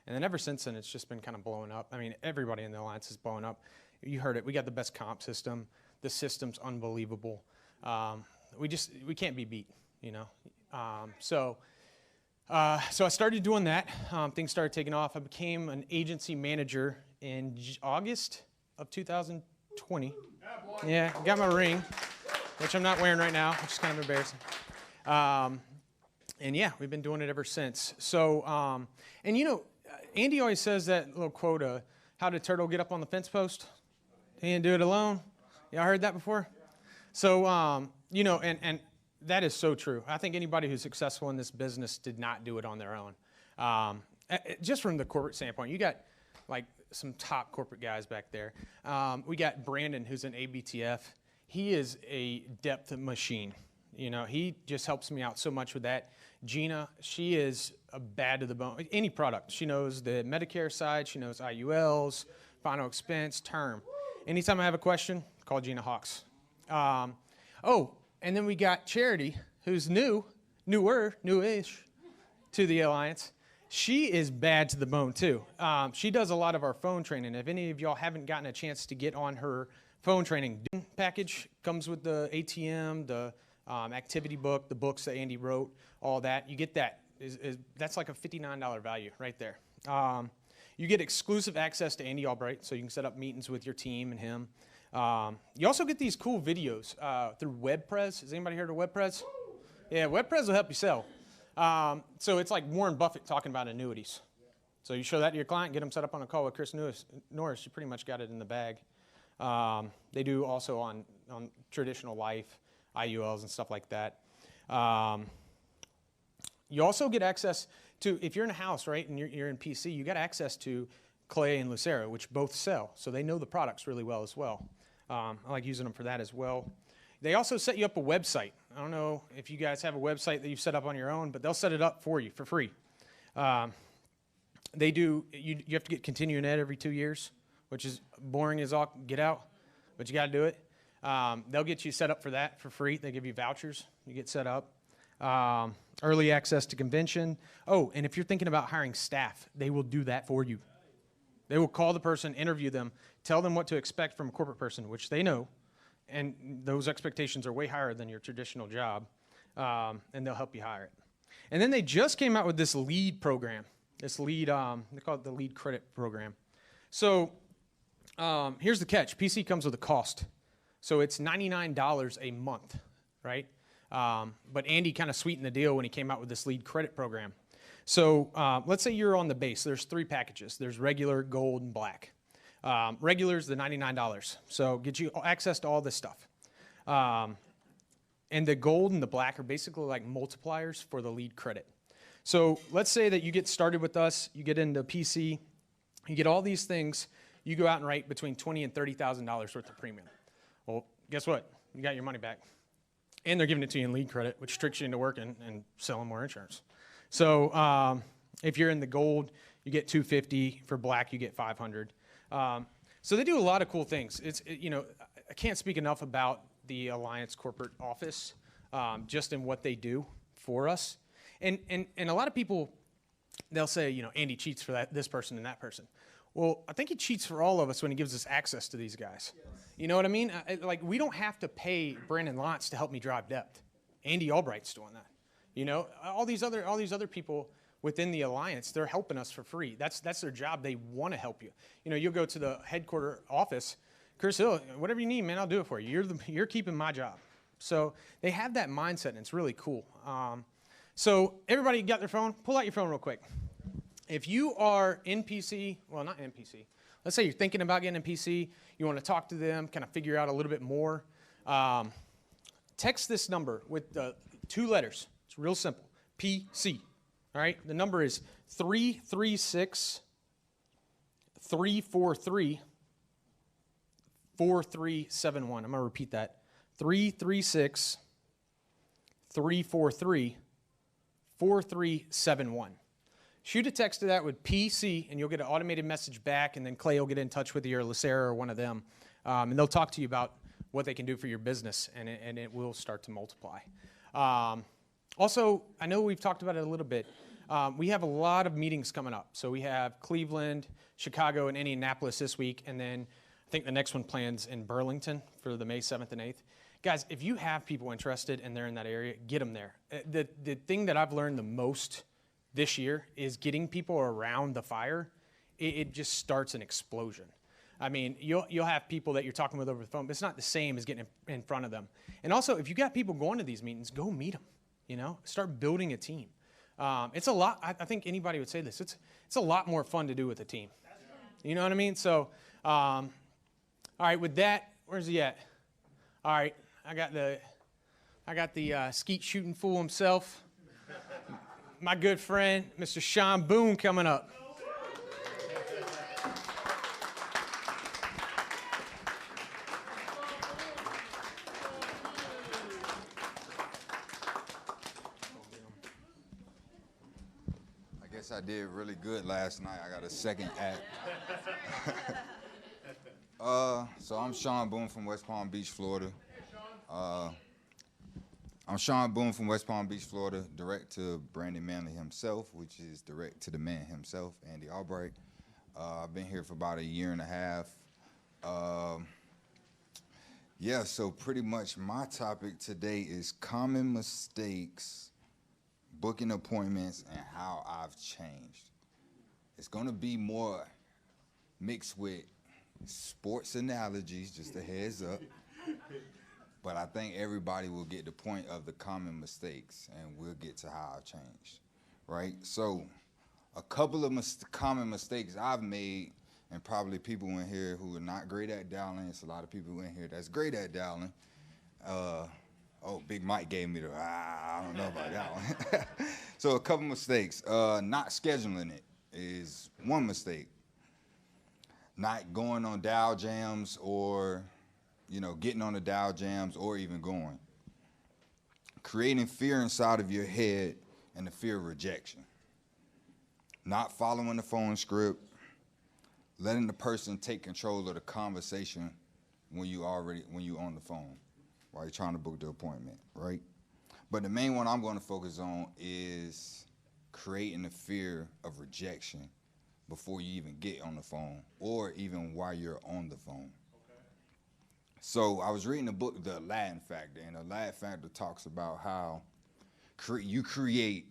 And then ever since then, it's just been kind of blowing up. I mean, everybody in the Alliance is blowing up. You heard it. We got the best comp system. The system's unbelievable. We can't be beat, you know. So I started doing that. Things started taking off. I became an agency manager in August of 2020. Yeah, got my ring, which I'm not wearing right now, which is kind of embarrassing. And yeah, we've been doing it ever since. So, and you know, Andy always says that little quote, how did turtle get up on the fence post? He didn't do it alone. Y'all heard that before? So, you know, and that is so true. I think anybody who's successful in this business did not do it on their own. Just from the corporate standpoint, you got like some top corporate guys back there. We got Brandon, who's an ABTF. He is a depth machine. You know, he just helps me out so much with that. Gina, she is a bad to the bone. Any product. She knows the Medicare side. She knows IULs, final expense, term. Anytime I have a question, call Gina Hawks. Oh, and then we got Charity, who's newish to the Alliance. She is bad to the bone too. She does a lot of our phone training. If any of y'all haven't gotten a chance to get on her phone training package, comes with the ATM, the activity book, the books that Andy wrote, all that. You get that. That's like a $59 value right there. You get exclusive access to Andy Albright, so you can set up meetings with your team and him. You also get these cool videos through WebPres. Has anybody heard of WebPres? Yeah, WebPres will help you sell. So it's like Warren Buffett talking about annuities. So you show that to your client, get them set up on a call with Chris Norris, you pretty much got it in the bag. They do also on traditional life, IULs and stuff like that. You also get access to, if you're in a house, right, and you're in PC, you got access to Clay and Lucero, which both sell. So they know the products really well as well. I like using them for that as well. They also set you up a website. I don't know if you guys have a website that you've set up on your own, but they'll set it up for you for free. They do, you have to get continuing ed every 2 years, which is boring as all get out, but you got to do it. They'll get you set up for that for free. They give you vouchers. You get set up. Early access to convention. Oh, and if you're thinking about hiring staff, they will do that for you. They will call the person, interview them, tell them what to expect from a corporate person, which they know, and those expectations are way higher than your traditional job, and they'll help you hire it. And then they just came out with this LEAD program, this LEAD, they call it the LEAD credit program. So here's the catch. PC comes with a cost. So it's $99 a month, right? But Andy kind of sweetened the deal when he came out with this LEAD credit program. So let's say you're on the base. There's 3 packages. There's regular, gold, and black. Regular is the $99. So get you access to all this stuff. And the gold and the black are basically like multipliers for the LEAD credit. So let's say that you get started with us. You get into PC. You get all these things. You go out and write between $20,000 and $30,000 worth of premium. Well, guess what? you got your money back. And they're giving it to you in lead credit, which tricks you into working and selling more insurance. So if you're in the gold, you get $250. For black, you get $500. So they do a lot of cool things. I can't speak enough about the Alliance corporate office, just in what they do for us. And a lot of people, they'll say, Andy cheats for this person and that person. Well, I think he cheats for all of us when he gives us access to these guys. Yes. You know what I mean? We don't have to pay Brandon Lotz to help me drive depth. Andy Albright's doing that. All these other people within the Alliance, they're helping us for free. That's their job. They want to help you. You'll go to the headquarter office, Chris Hill, whatever you need, man, I'll do it for you. You're keeping my job. So they have that mindset, and it's really cool. So everybody got their phone? Pull out your phone real quick. If you are NPC, well, not NPC. Let's say you're thinking about getting a PC. You want to talk to them, kind of figure out a little bit more. Text this number with 2 letters. It's real simple. PC. All right? The number is 336-343-4371. I'm going to repeat that. 336-343-4371. Shoot a text to that with PC, and you'll get an automated message back, and then Clay will get in touch with you or Lucera or one of them, and they'll talk to you about what they can do for your business, and it will start to multiply. Also, I know we've talked about it a little bit. We have a lot of meetings coming up. So we have Cleveland, Chicago, and Indianapolis this week, and then I think the next one plans in Burlington for the May 7th and 8th. Guys, if you have people interested and they're in that area, get them there. The thing that I've learned the most this year is getting people around the fire. It just starts an explosion. I mean, you'll have people that you're talking with over the phone, but it's not the same as getting in front of them. And also, if you got people going to these meetings, go meet them. Start building a team. It's a lot. I think anybody would say this. It's a lot more fun to do with a team. You know what I mean? So, all right. With that, where's he at? All right. I got the skeet shooting fool himself. My good friend, Mr. Sean Boone, coming up. I guess I did really good last night. I got a second act. So I'm Sean Boone from West Palm Beach, Florida. I'm Sean Boone from West Palm Beach, Florida, direct to Brandon Manley himself, which is direct to the man himself, Andy Albright. I've been here for about a year and a half. Yeah, so pretty much my topic today is common mistakes, booking appointments, and how I've changed. It's gonna be more mixed with sports analogies, just a heads up. But I think everybody will get the point of the common mistakes, and we'll get to how I've changed, right? So a couple of common mistakes I've made, and probably people in here who are not great at dialing. It's a lot of people in here that's great at dialing. Big Mike gave me I don't know about that one. So a couple mistakes. Not scheduling it is one mistake. Not going on dial jams or getting on the dial jams or even going. Creating fear inside of your head and the fear of rejection. Not following the phone script. Letting the person take control of the conversation when you on the phone while you're trying to book the appointment, right? But the main one I'm going to focus on is creating the fear of rejection before you even get on the phone or even while you're on the phone. So I was reading the book, The Aladdin Factor, and The Aladdin Factor talks about how you create,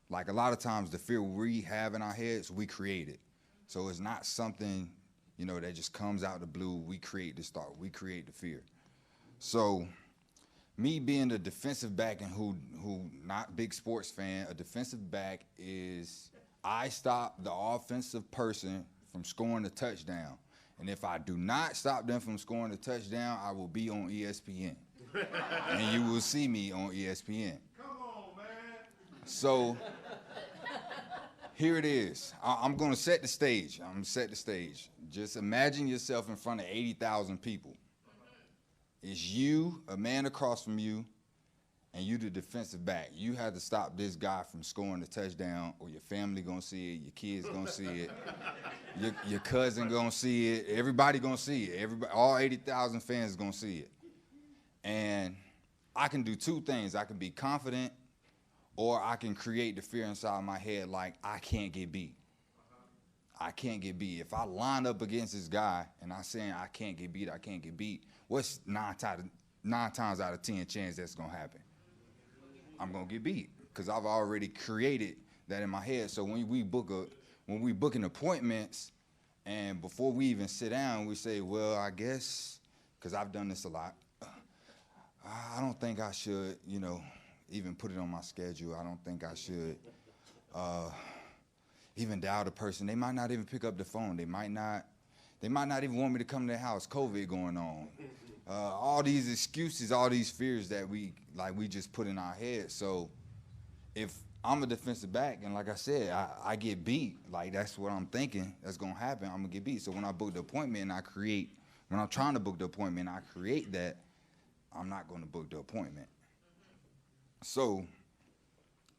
like a lot of times the fear we have in our heads, we create it. So it's not something, that just comes out of the blue. We create this thought. We create the fear. So me being a defensive back and who not big sports fan, a defensive back is I stop the offensive person from scoring a touchdown. And if I do not stop them from scoring a touchdown, I will be on ESPN. And you will see me on ESPN. Come on, man. So here it is. I'm going to set the stage. I'm going to set the stage. Just imagine yourself in front of 80,000 people. It's you, a man across from you, and you the defensive back. You have to stop this guy from scoring a touchdown, or your family gonna see it, your kids gonna see it, your cousin gonna see it, everybody gonna see it. Everybody, all 80,000 fans gonna see it. And I can do two things. I can be confident, or I can create the fear inside my head like I can't get beat. I can't get beat. If I line up against this guy and I'm saying I can't get beat, what's nine times out of 10 chance that's gonna happen? I'm gonna get beat because I've already created that in my head. So when we booking appointments, and before we even sit down, we say, well, I guess, because I've done this a lot, I don't think I should, even put it on my schedule. I don't think I should even dial the person. They might not even pick up the phone. They might not even want me to come to their house. COVID going on. All these excuses, all these fears that we just put in our heads. So if I'm a defensive back, and like I said, I get beat, like that's what I'm thinking that's gonna happen, I'm gonna get beat. So when I book the appointment and when I'm trying to book the appointment and I create that, I'm not gonna book the appointment. So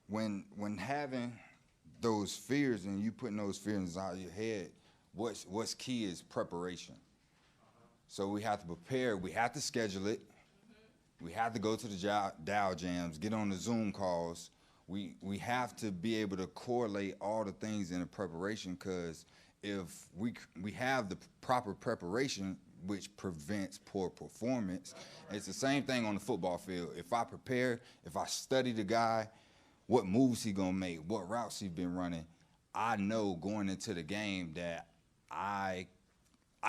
when having those fears and you putting those fears out of your head, what's key is preparation. So we have to prepare, we have to schedule it, we have to go to the Dow Jams, get on the Zoom calls. We have to be able to correlate all the things in the preparation, because if we have the proper preparation, which prevents poor performance. It's the same thing on the football field. If I prepare, if I study the guy, what moves he gonna make, what routes he's been running, I know going into the game that I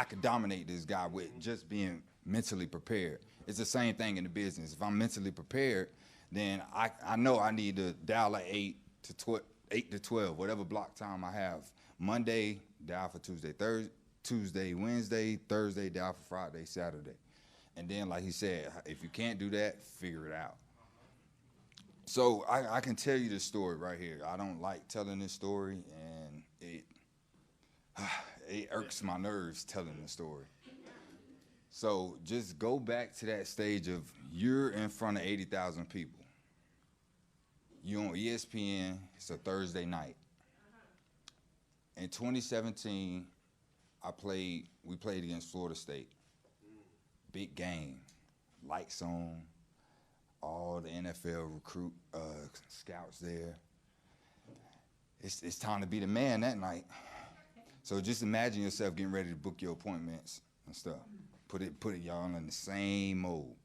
could dominate this guy with just being mentally prepared. It's the same thing in the business. If I'm mentally prepared, then I know I need to dial at 8 to 12, whatever block time I have. Monday, dial for Tuesday, Wednesday, Thursday, dial for Friday, Saturday. And then, like he said, if you can't do that, figure it out. So I can tell you this story right here. I don't like telling this story, and it irks my nerves telling the story. So just go back to that stage of you're in front of 80,000 people. You're on ESPN, it's a Thursday night. In 2017, we played against Florida State. Big game, lights on, all the NFL scouts there. It's time to be the man that night. So just imagine yourself getting ready to book your appointments and stuff. Put it y'all in the same mode.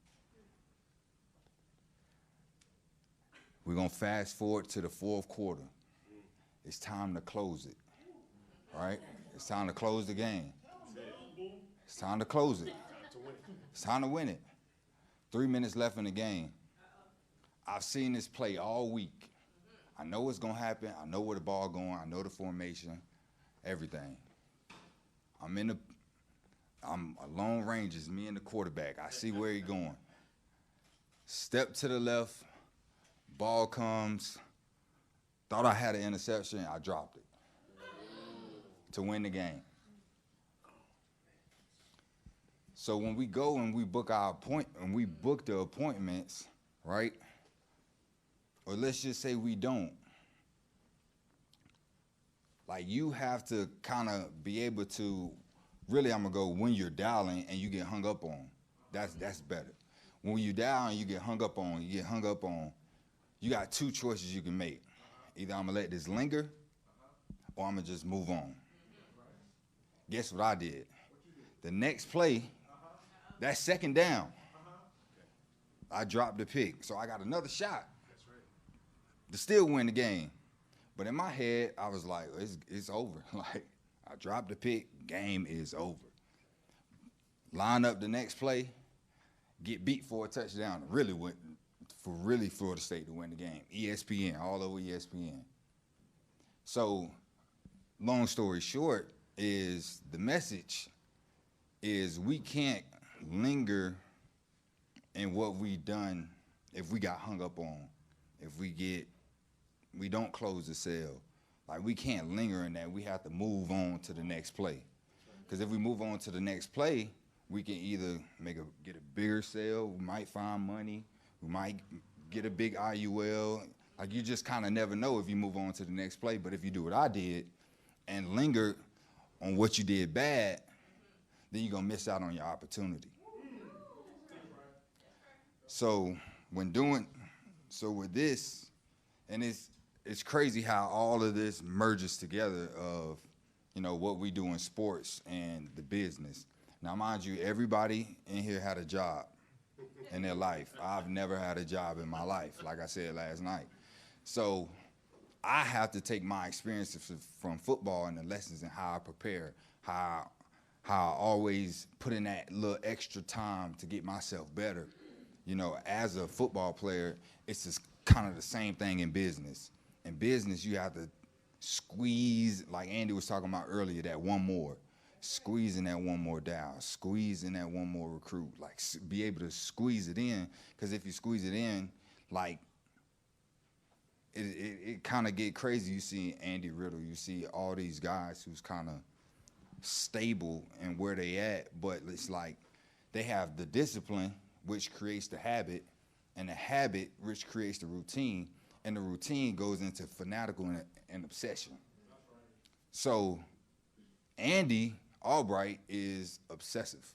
We're gonna fast forward to the fourth quarter. It's time to close it, right? It's time to close the game. It's time to close it. It's time to win it. 3 minutes left in the game. I've seen this play all week. I know what's gonna happen. I know where the ball going. I know the formation, everything. I'm a lone ranger, it's me and the quarterback. I see where he's going. Step to the left, ball comes. Thought I had an interception, I dropped it to win the game. So when we go and we book the appointments, right? Or let's just say we don't. Like, you have to kind of be able to, really I'm gonna go when you're dialing and you get hung up on. That's better. When you dial and you get hung up on, you got two choices you can make. Either I'm gonna let this linger or I'm gonna just move on. Guess what I did? The next play, that second down, I dropped the pick. So I got another shot to still win the game. But in my head, I was like, it's over. Like, I dropped the pick, game is over. Line up the next play, get beat for a touchdown. Really went for Florida State to win the game. ESPN, all over ESPN. So, long story short, is the message is we can't linger in what we done if we got hung up on, if we don't close the sale. Like, we can't linger in that. We have to move on to the next play. Because if we move on to the next play, we can either get a bigger sale, we might find money, we might get a big IUL. Like, you just kind of never know if you move on to the next play. But if you do what I did and linger on what you did bad, then you're gonna miss out on your opportunity. So with this, and it's crazy how all of this merges together of, you know, what we do in sports and the business. Now, mind you, everybody in here had a job in their life. I've never had a job in my life, like I said last night. So I have to take my experiences from football and the lessons and how I prepare, how I always put in that little extra time to get myself better. You know, as a football player, it's just kind of the same thing in business. In business, you have to squeeze, like Andy was talking about earlier, that one more. Squeezing that one more down, squeezing that one more recruit, like be able to squeeze it in, because if you squeeze it in, like, it kind of get crazy. You see Andy Riddle, you see all these guys who's kind of stable and where they at, but it's like they have the discipline, which creates the habit, and the habit, which creates the routine, and the routine goes into fanatical and obsession. So Andy Albright is obsessive.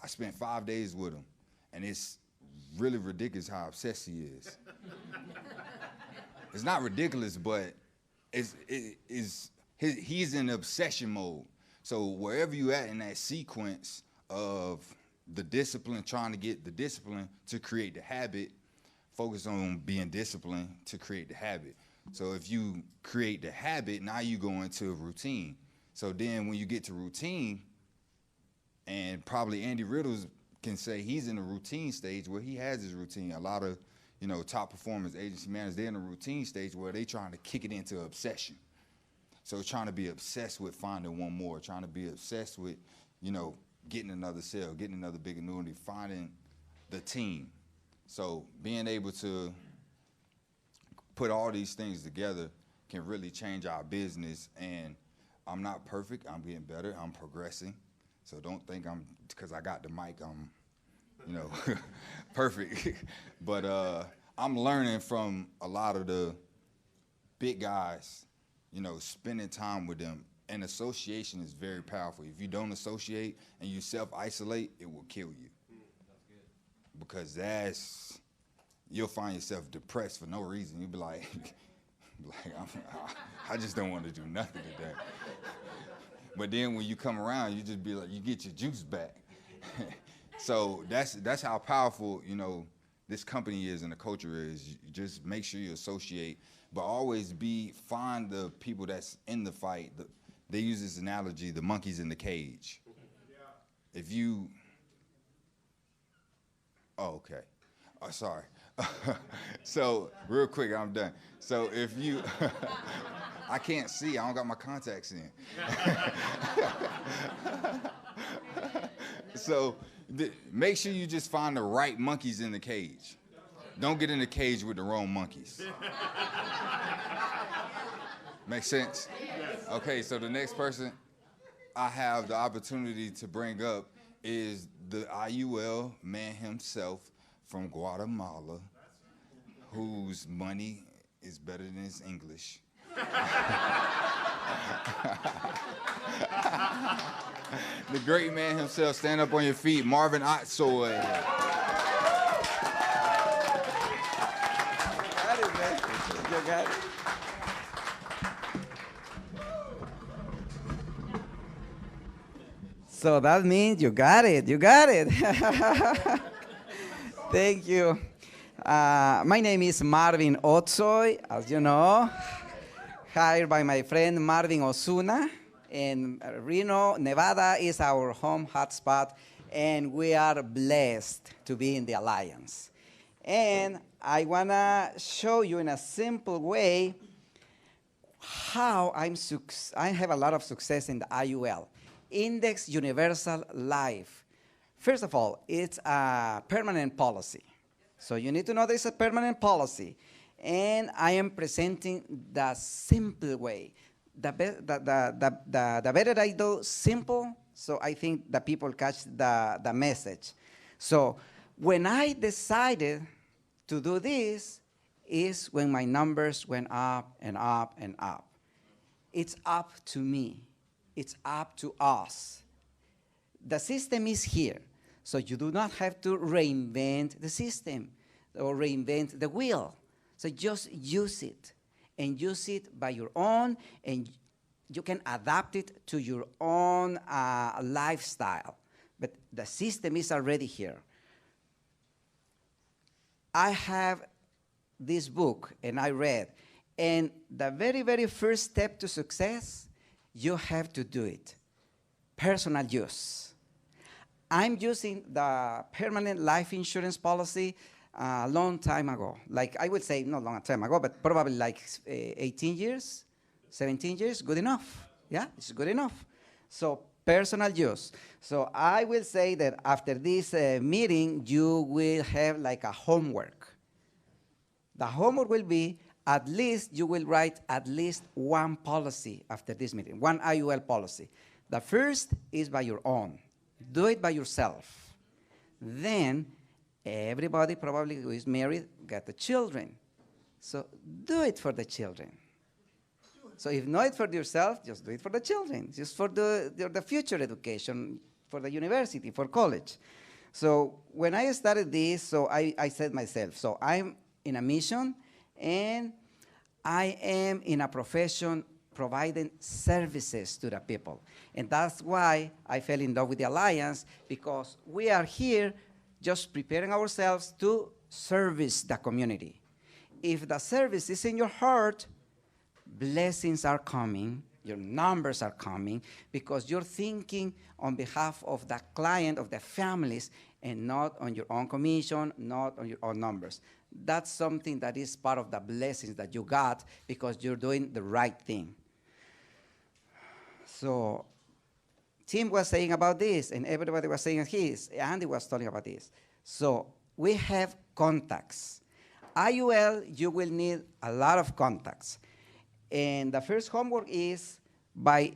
I spent 5 days with him, and it's really ridiculous how obsessed he is. It's not ridiculous, but he's in obsession mode. So wherever you at in that sequence of the discipline, trying to get the discipline to create the habit, focus on being disciplined to create the habit. So if you create the habit, now you go into a routine. So then when you get to routine, and probably Andy Riddles can say he's in the routine stage where he has his routine. A lot of, you know, top performers, agency managers, they're in a routine stage where they're trying to kick it into obsession. So trying to be obsessed with finding one more, trying to be obsessed with, you know, getting another sale, getting another big annuity, finding the team. So being able to put all these things together can really change our business. And I'm not perfect, I'm getting better, I'm progressing. So don't think because I got the mic, I'm, you know, perfect. But I'm learning from a lot of the big guys, you know, spending time with them. And association is very powerful. If you don't associate and you self-isolate, it will kill you. Because you'll find yourself depressed for no reason. You'll be like, I just don't want to do nothing today. But then when you come around, you just be like, you get your juice back. So that's how powerful, you know, this company is and the culture is. You just make sure you associate, but always find the people that's in the fight. They use this analogy, the monkeys in the cage. If you, okay. Oh, sorry. So real quick, I'm done. So if you, I can't see, I don't got my contacts in. So make sure you just find the right monkeys in the cage. Don't get in the cage with the wrong monkeys. Make sense? Okay, so the next person I have the opportunity to bring up is the IUL man himself from Guatemala, whose money is better than his English. The great man himself, stand up on your feet, Marvin Otsoy. Got it, man. You got it. So that means you got it. You got it. Thank you. My name is Marvin Otsoy, as you know, hired by my friend Marvin Osuna. And Reno, Nevada is our home hotspot, and we are blessed to be in the Alliance. And I want to show you in a simple way how I have a lot of success in the IUL, Index Universal Life. First of all, it's a permanent policy. So you need to know there's a permanent policy. And I am presenting the simple way. The better I do simple, So I think the people catch the message. So when I decided to do this is when my numbers went up and up and up. It's up to me. It's up to us. The system is here, so you do not have to reinvent the system or reinvent the wheel. So just use it, and use it by your own, and you can adapt it to your own lifestyle. But the system is already here. I have this book, and I read, and the very, very first step to success, you have to do it. Personal use. I'm using the permanent life insurance policy a long time ago. Like, I would say, not long time ago, but probably like 18 years, 17 years, good enough. Yeah, it's good enough. So personal use. So I will say that after this meeting, you will have like a homework. The homework will be, at least you will write at least one policy after this meeting, one IUL policy. The first is by your own. Do it by yourself. Then everybody probably who is married got the children. So do it for the children. So if not for yourself, just do it for the children, just for the future education, for the university, for college. So when I started this, so I said myself, so I'm in a mission, and I am in a profession providing services to the people. And that's why I fell in love with the Alliance, because we are here just preparing ourselves to service the community. If the service is in your heart, blessings are coming, your numbers are coming, because you're thinking on behalf of the client, of the families, and not on your own commission, not on your own numbers. That's something that is part of the blessings that you got because you're doing the right thing. So Tim was saying about this, and everybody was saying his. Andy was talking about this. So we have contacts. IUL, you will need a lot of contacts. And the first homework is, by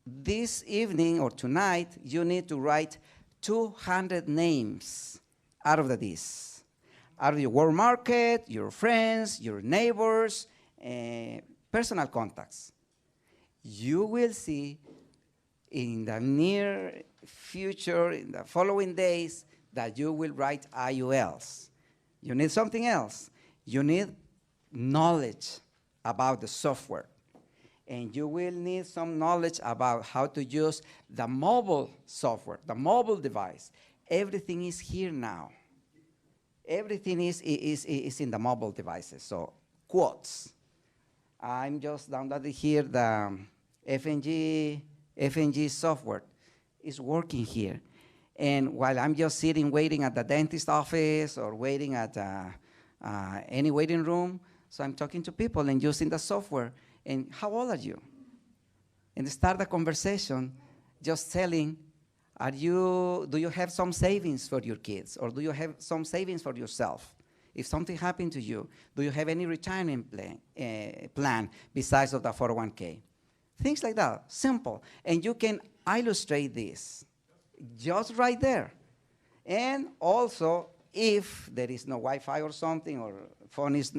this evening or tonight, you need to write 200 names out of this. Out of your work market, your friends, your neighbors, personal contacts. You will see in the near future, in the following days, that you will write IULs. You need something else. You need knowledge about the software. And you will need some knowledge about how to use the mobile software, the mobile device. Everything is here now. Everything is in the mobile devices. So quotes. I'm just downloading here the FNG software. It's working here. And while I'm just sitting waiting at the dentist office or waiting at any waiting room, so I'm talking to people and using the software. And how old are you? And start the conversation just telling, do you have some savings for your kids? Or do you have some savings for yourself? If something happened to you, do you have any retirement plan besides of the 401k? Things like that, simple. And you can illustrate this just right there. And also, if there is no Wi-Fi or something, or phone is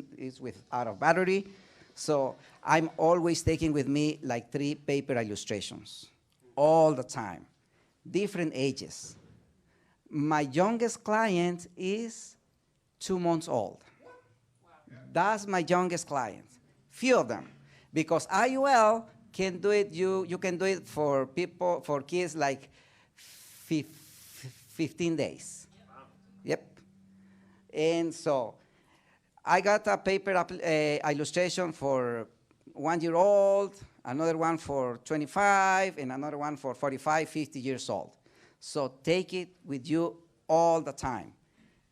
out of battery, so I'm always taking with me like 3 paper illustrations all the time, different ages. My youngest client is 2 months old. That's my youngest client, few of them. Because IUL can do it, you can do it for people, for kids like 15 days. Yep. And so I got a paper illustration for 1-year-old, another one for 25, and another one for 45, 50 years old. So take it with you all the time.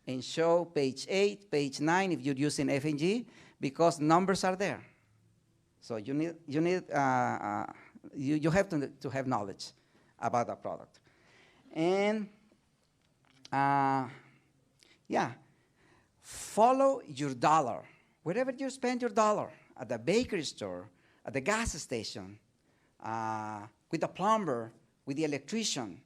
And show page 8, page 9 if you're using FNG, because numbers are there. So you have to have knowledge about the product. And yeah, follow your dollar. Wherever you spend your dollar, at the bakery store, at the gas station, with the plumber, with the electrician.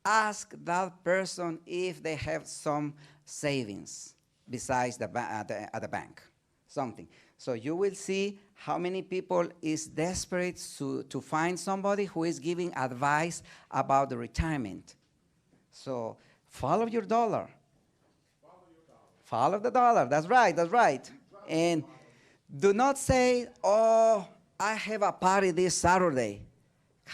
Ask that person if they have some savings besides at the bank, something. So you will see how many people is desperate to find somebody who is giving advice about the retirement. So follow your dollar. Follow the dollar. That's right. That's right. And do not say, "Oh, I have a party this Saturday."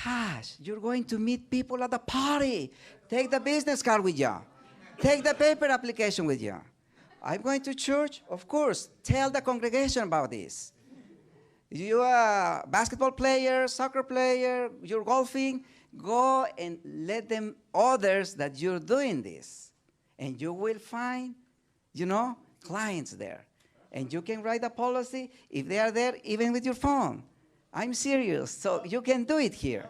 Gosh, you're going to meet people at the party. Take the business card with you. Take the paper application with you. I'm going to church. Of course, tell the congregation about this. You're a basketball player, soccer player, you're golfing. Go and let them others that you're doing this. And you will find, clients there. And you can write a policy if they are there, even with your phone. I'm serious. So you can do it here.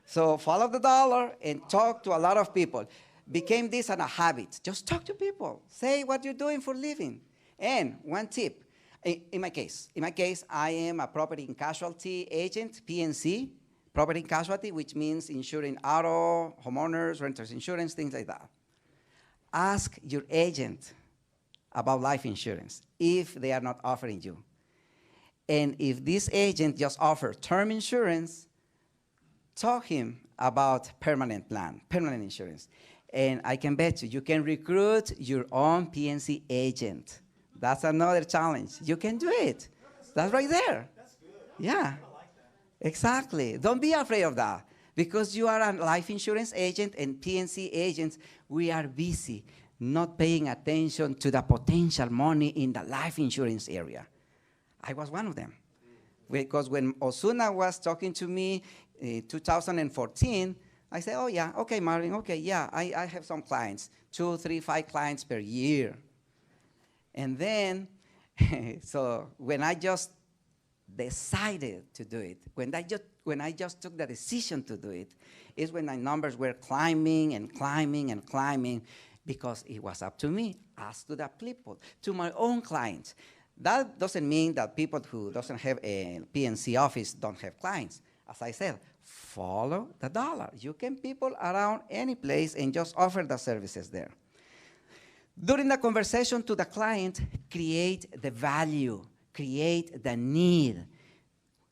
So follow the dollar and talk to a lot of people. Became this a habit. Just talk to people. Say what you're doing for a living. And one tip, in my case, I am a property and casualty agent, PNC, property and casualty, which means insuring auto, homeowners, renters insurance, things like that. Ask your agent about life insurance if they are not offering you. And if this agent just offers term insurance, talk him about permanent insurance. And I can bet you can recruit your own PNC agent. That's another challenge. You can do it. That's right there. That's good. Yeah. I like that. Exactly. Don't be afraid of that. Because you are a life insurance agent and PNC agents, we are busy not paying attention to the potential money in the life insurance area. I was one of them. Because when Osuna was talking to me in 2014, I said, "Oh, yeah, okay, Marvin, okay, yeah, I have some clients, 2, 3, 5 clients per year." And then, so when I just decided to do it, when I just took the decision to do it, is when my numbers were climbing and climbing and climbing, because it was up to me, as to the people, to my own clients. That doesn't mean that people who doesn't have a PNC office don't have clients. As I said, follow the dollar. You can people around any place and just offer the services there. During the conversation to the client, create the value, create the need.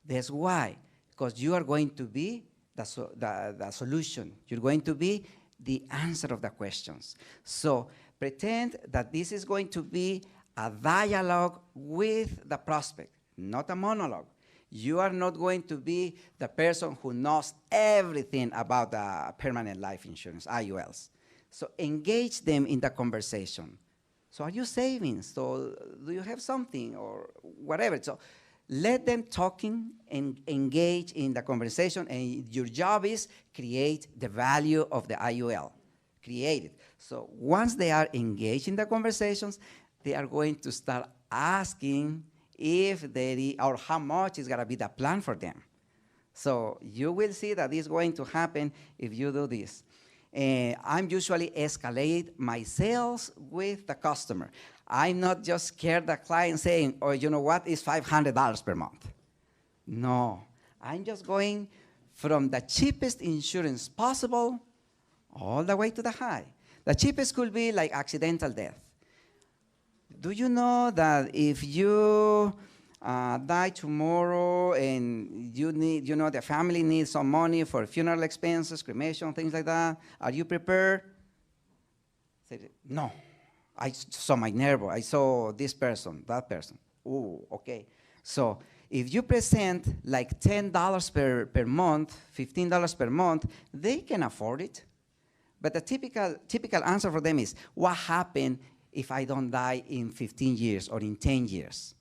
That's why, because you are going to be the solution. You're going to be the answer of the questions. So pretend that this is going to be a dialogue with the prospect, not a monologue. You are not going to be the person who knows everything about the permanent life insurance, IULs. So engage them in the conversation. So are you saving? So do you have something or whatever? So let them talking and engage in the conversation, and your job is create the value of the IUL. Create it. So once they are engaged in the conversations, they are going to start asking if or how much is going to be the plan for them. So you will see that this is going to happen if you do this. I'm usually escalate my sales with the customer. I'm not just scared the client saying, "Oh, you know what, it's $500 per month." No, I'm just going from the cheapest insurance possible all the way to the high. The cheapest could be like accidental death. Do you know that if you die tomorrow and you need, the family needs some money for funeral expenses, cremation, things like that, are you prepared? Say, no. I saw my neighbor. I saw this person, that person. Oh, okay. So if you present like $10 per month, $15 per month, they can afford it. But the typical answer for them is, what happened if I don't die in 15 years or in 10 years?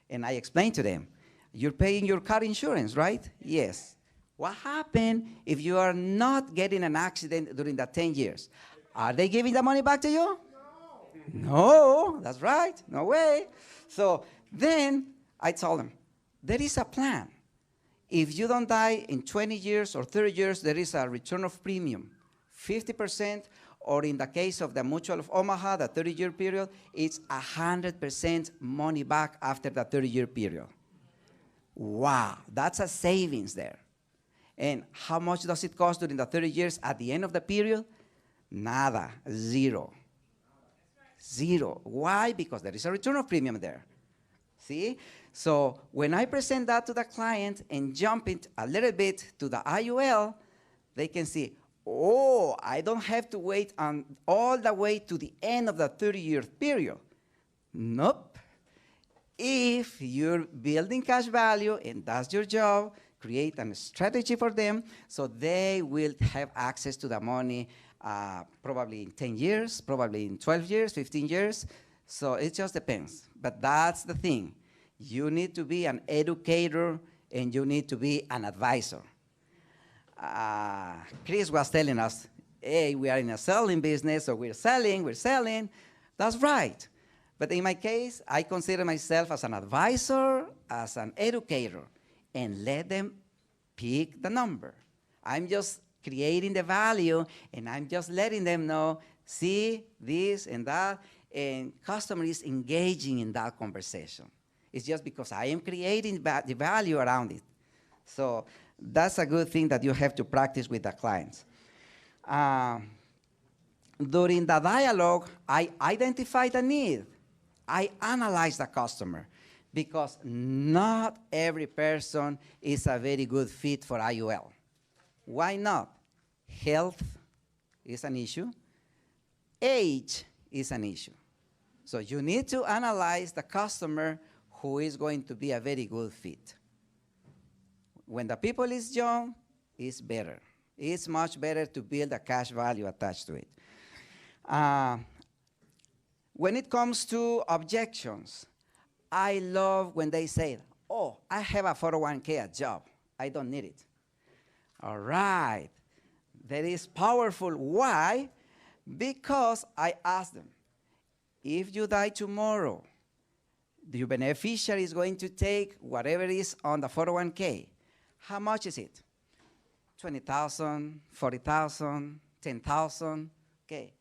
And I explain to them, you're paying your car insurance, right? Yes. What happened if you are not getting an accident during the 10 years? Are they giving the money back to you? No, that's right. No way. So then I told them, there is a plan. If you don't die in 20 years or 30 years, there is a return of premium, 50%, or in the case of the Mutual of Omaha, the 30-year period, it's 100% money back after the 30-year period. Wow, that's a savings there. And how much does it cost during the 30 years at the end of the period? Nada, zero. Zero. Why? Because there is a return of premium there. See? So when I present that to the client and jump it a little bit to the IUL, they can see, oh, I don't have to wait all the way to the end of the 30-year period. Nope. If you're building cash value and that's your job, create a strategy for them so they will have access to the money probably in 10 years, probably in 12 years, 15 years. So it just depends. But that's the thing. You need to be an educator and you need to be an advisor. Chris was telling us, hey, we are in a selling business, so we're selling. That's right. But in my case, I consider myself as an advisor, as an educator, and let them pick the number. I'm just creating the value, and I'm just letting them know, see, this and that, and customer is engaging in that conversation. It's just because I am creating the value around it. So that's a good thing that you have to practice with the clients. During the dialogue, I identify the need. I analyze the customer because not every person is a very good fit for IUL. Why not? Health is an issue. Age is an issue. So you need to analyze the customer who is going to be a very good fit. When the people is young, it's better. It's much better to build a cash value attached to it. When it comes to objections, I love when they say, oh, I have a 401k, a job. I don't need it. All right. That is powerful. Why? Because I ask them, if you die tomorrow, the beneficiary is going to take whatever is on the 401k. How much is it? 20,000, 40,000, 10,000. Okay.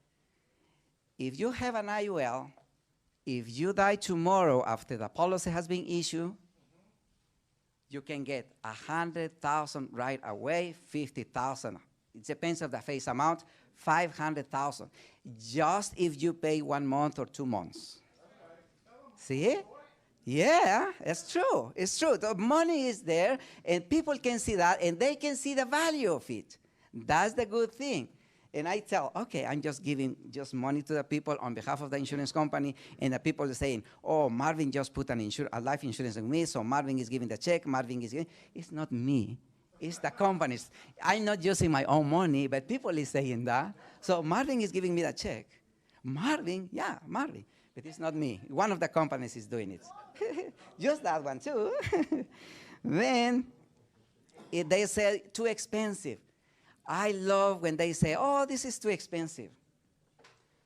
If you have an IUL, if you die tomorrow after the policy has been issued, you can get 100,000 right away, 50,000. It depends on the face amount, 500,000. Just if you pay 1 month or 2 months. See? Yeah, it's true. It's true. The money is there, and people can see that, and they can see the value of it. That's the good thing. And I tell, okay, I'm just giving just money to the people on behalf of the insurance company, and the people are saying, oh, Marvin just put a life insurance on me, so Marvin is giving the check, Marvin is giving. It's not me. It's the companies. I'm not using my own money, but people is saying that. So Marvin is giving me the check. Marvin, yeah, Marvin. But it's not me. One of the companies is doing it. Just that one, too. Then, if they say too expensive, I love when they say, oh, this is too expensive.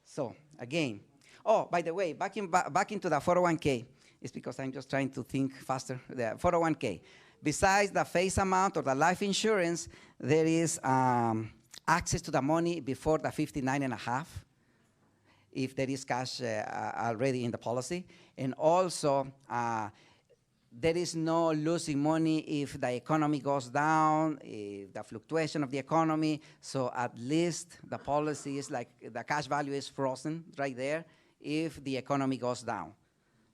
So, again, oh, by the way, back into the 401k, it's because I'm just trying to think faster. The 401k. Besides the face amount or the life insurance, there is access to the money before the 59 and a half, if there is cash already in the policy. And also, there is no losing money if the economy goes down, if the fluctuation of the economy. So at least the policy is like the cash value is frozen right there if the economy goes down.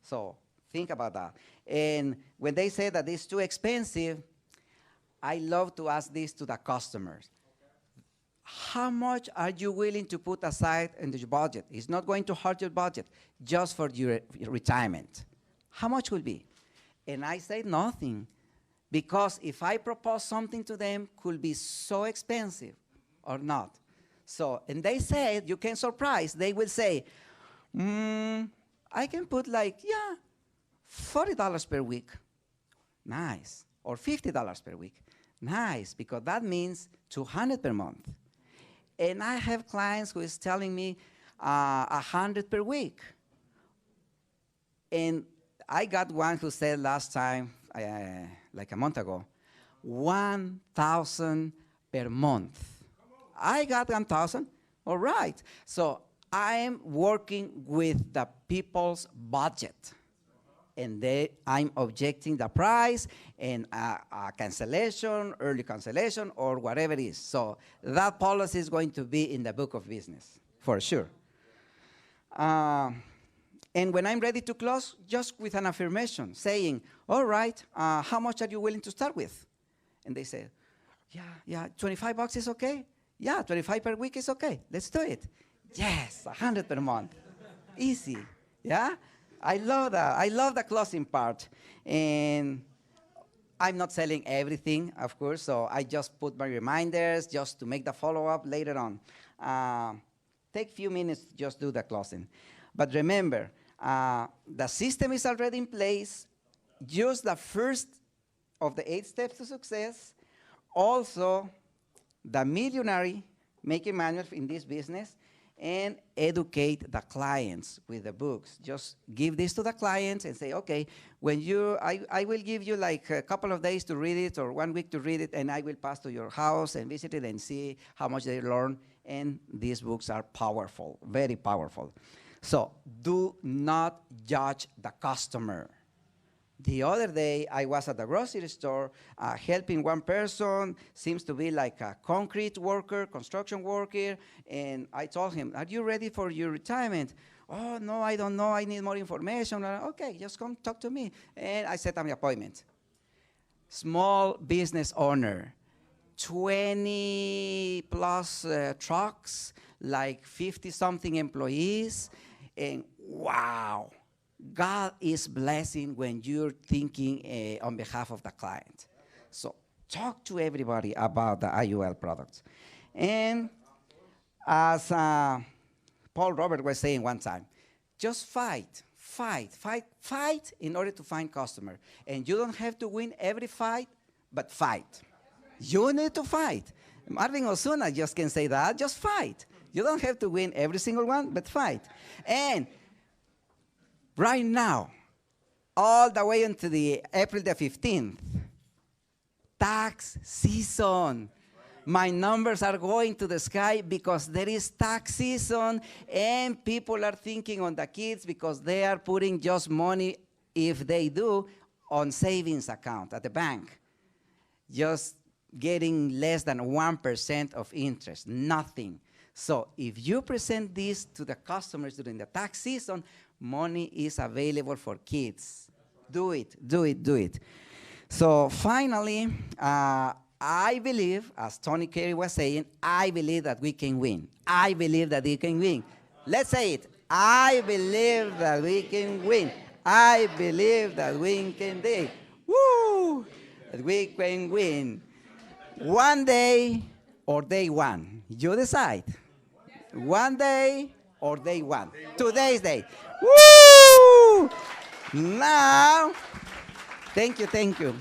So think about that. And when they say that it's too expensive, I love to ask this to the customers. How much are you willing to put aside in your budget? It's not going to hurt your budget, just for your retirement. How much will be? And I say nothing, because if I propose something to them, could be so expensive or not. So, and they say, you can surprise, they will say, I can put like, yeah, $40 per week. Nice. Or $50 per week. Nice, because that means $200 per month. And I have clients who is telling me $100 per week. And I got one who said last time, like a month ago, 1,000 per month. I got 1,000. All right. So I'm working with the people's budget. and I'm objecting the price and a cancellation, early cancellation, or whatever it is. So that policy is going to be in the book of business, for sure. And when I'm ready to close, just with an affirmation, saying, all right, how much are you willing to start with? And they say, yeah, $25 is okay? Yeah, 25 per week is okay. Let's do it. Yes, 100 per month. Easy, yeah? I love that. I love the closing part. And I'm not selling everything, of course, so I just put my reminders just to make the follow-up later on. Take a few minutes to just do the closing. But remember, the system is already in place. Use the first of the 8 steps to success. Also, the millionaire making manual in this business, and educate the clients with the books. Just give this to the clients and say, okay, when I will give you like a couple of days to read it or 1 week to read it, and I will pass to your house and visit it and see how much they learn. And these books are powerful, very powerful. So do not judge the customer. The other day, I was at the grocery store helping one person, seems to be like a concrete worker, construction worker, and I told him, are you ready for your retirement? Oh, no, I don't know, I need more information. Okay, just come talk to me. And I set up an appointment. Small business owner, 20 plus trucks, like 50-something employees, and wow. God is blessing when you're thinking on behalf of the client. So talk to everybody about the IUL products. And as Paul Robert was saying one time, just fight in order to find customer. And you don't have to win every fight, but fight. You need to fight. Marvin Osuna just can say that, just fight. You don't have to win every single one, but fight. And right now, all the way until April the 15th, tax season. My numbers are going to the sky because there is tax season, and people are thinking on the kids because they are putting just money, if they do, on savings account at the bank. Just getting less than 1% of interest, nothing. So if you present this to the customers during the tax season, money is available for kids. Do it, do it, do it. So finally, I believe, as Tony Carey was saying, I believe that we can win. I believe that we can win. Let's say it. I believe that we can win. I believe that we can do it. Woo! That we can win. One day or day one. You decide. One day or day one. Today's day. Woo! Now, thank you.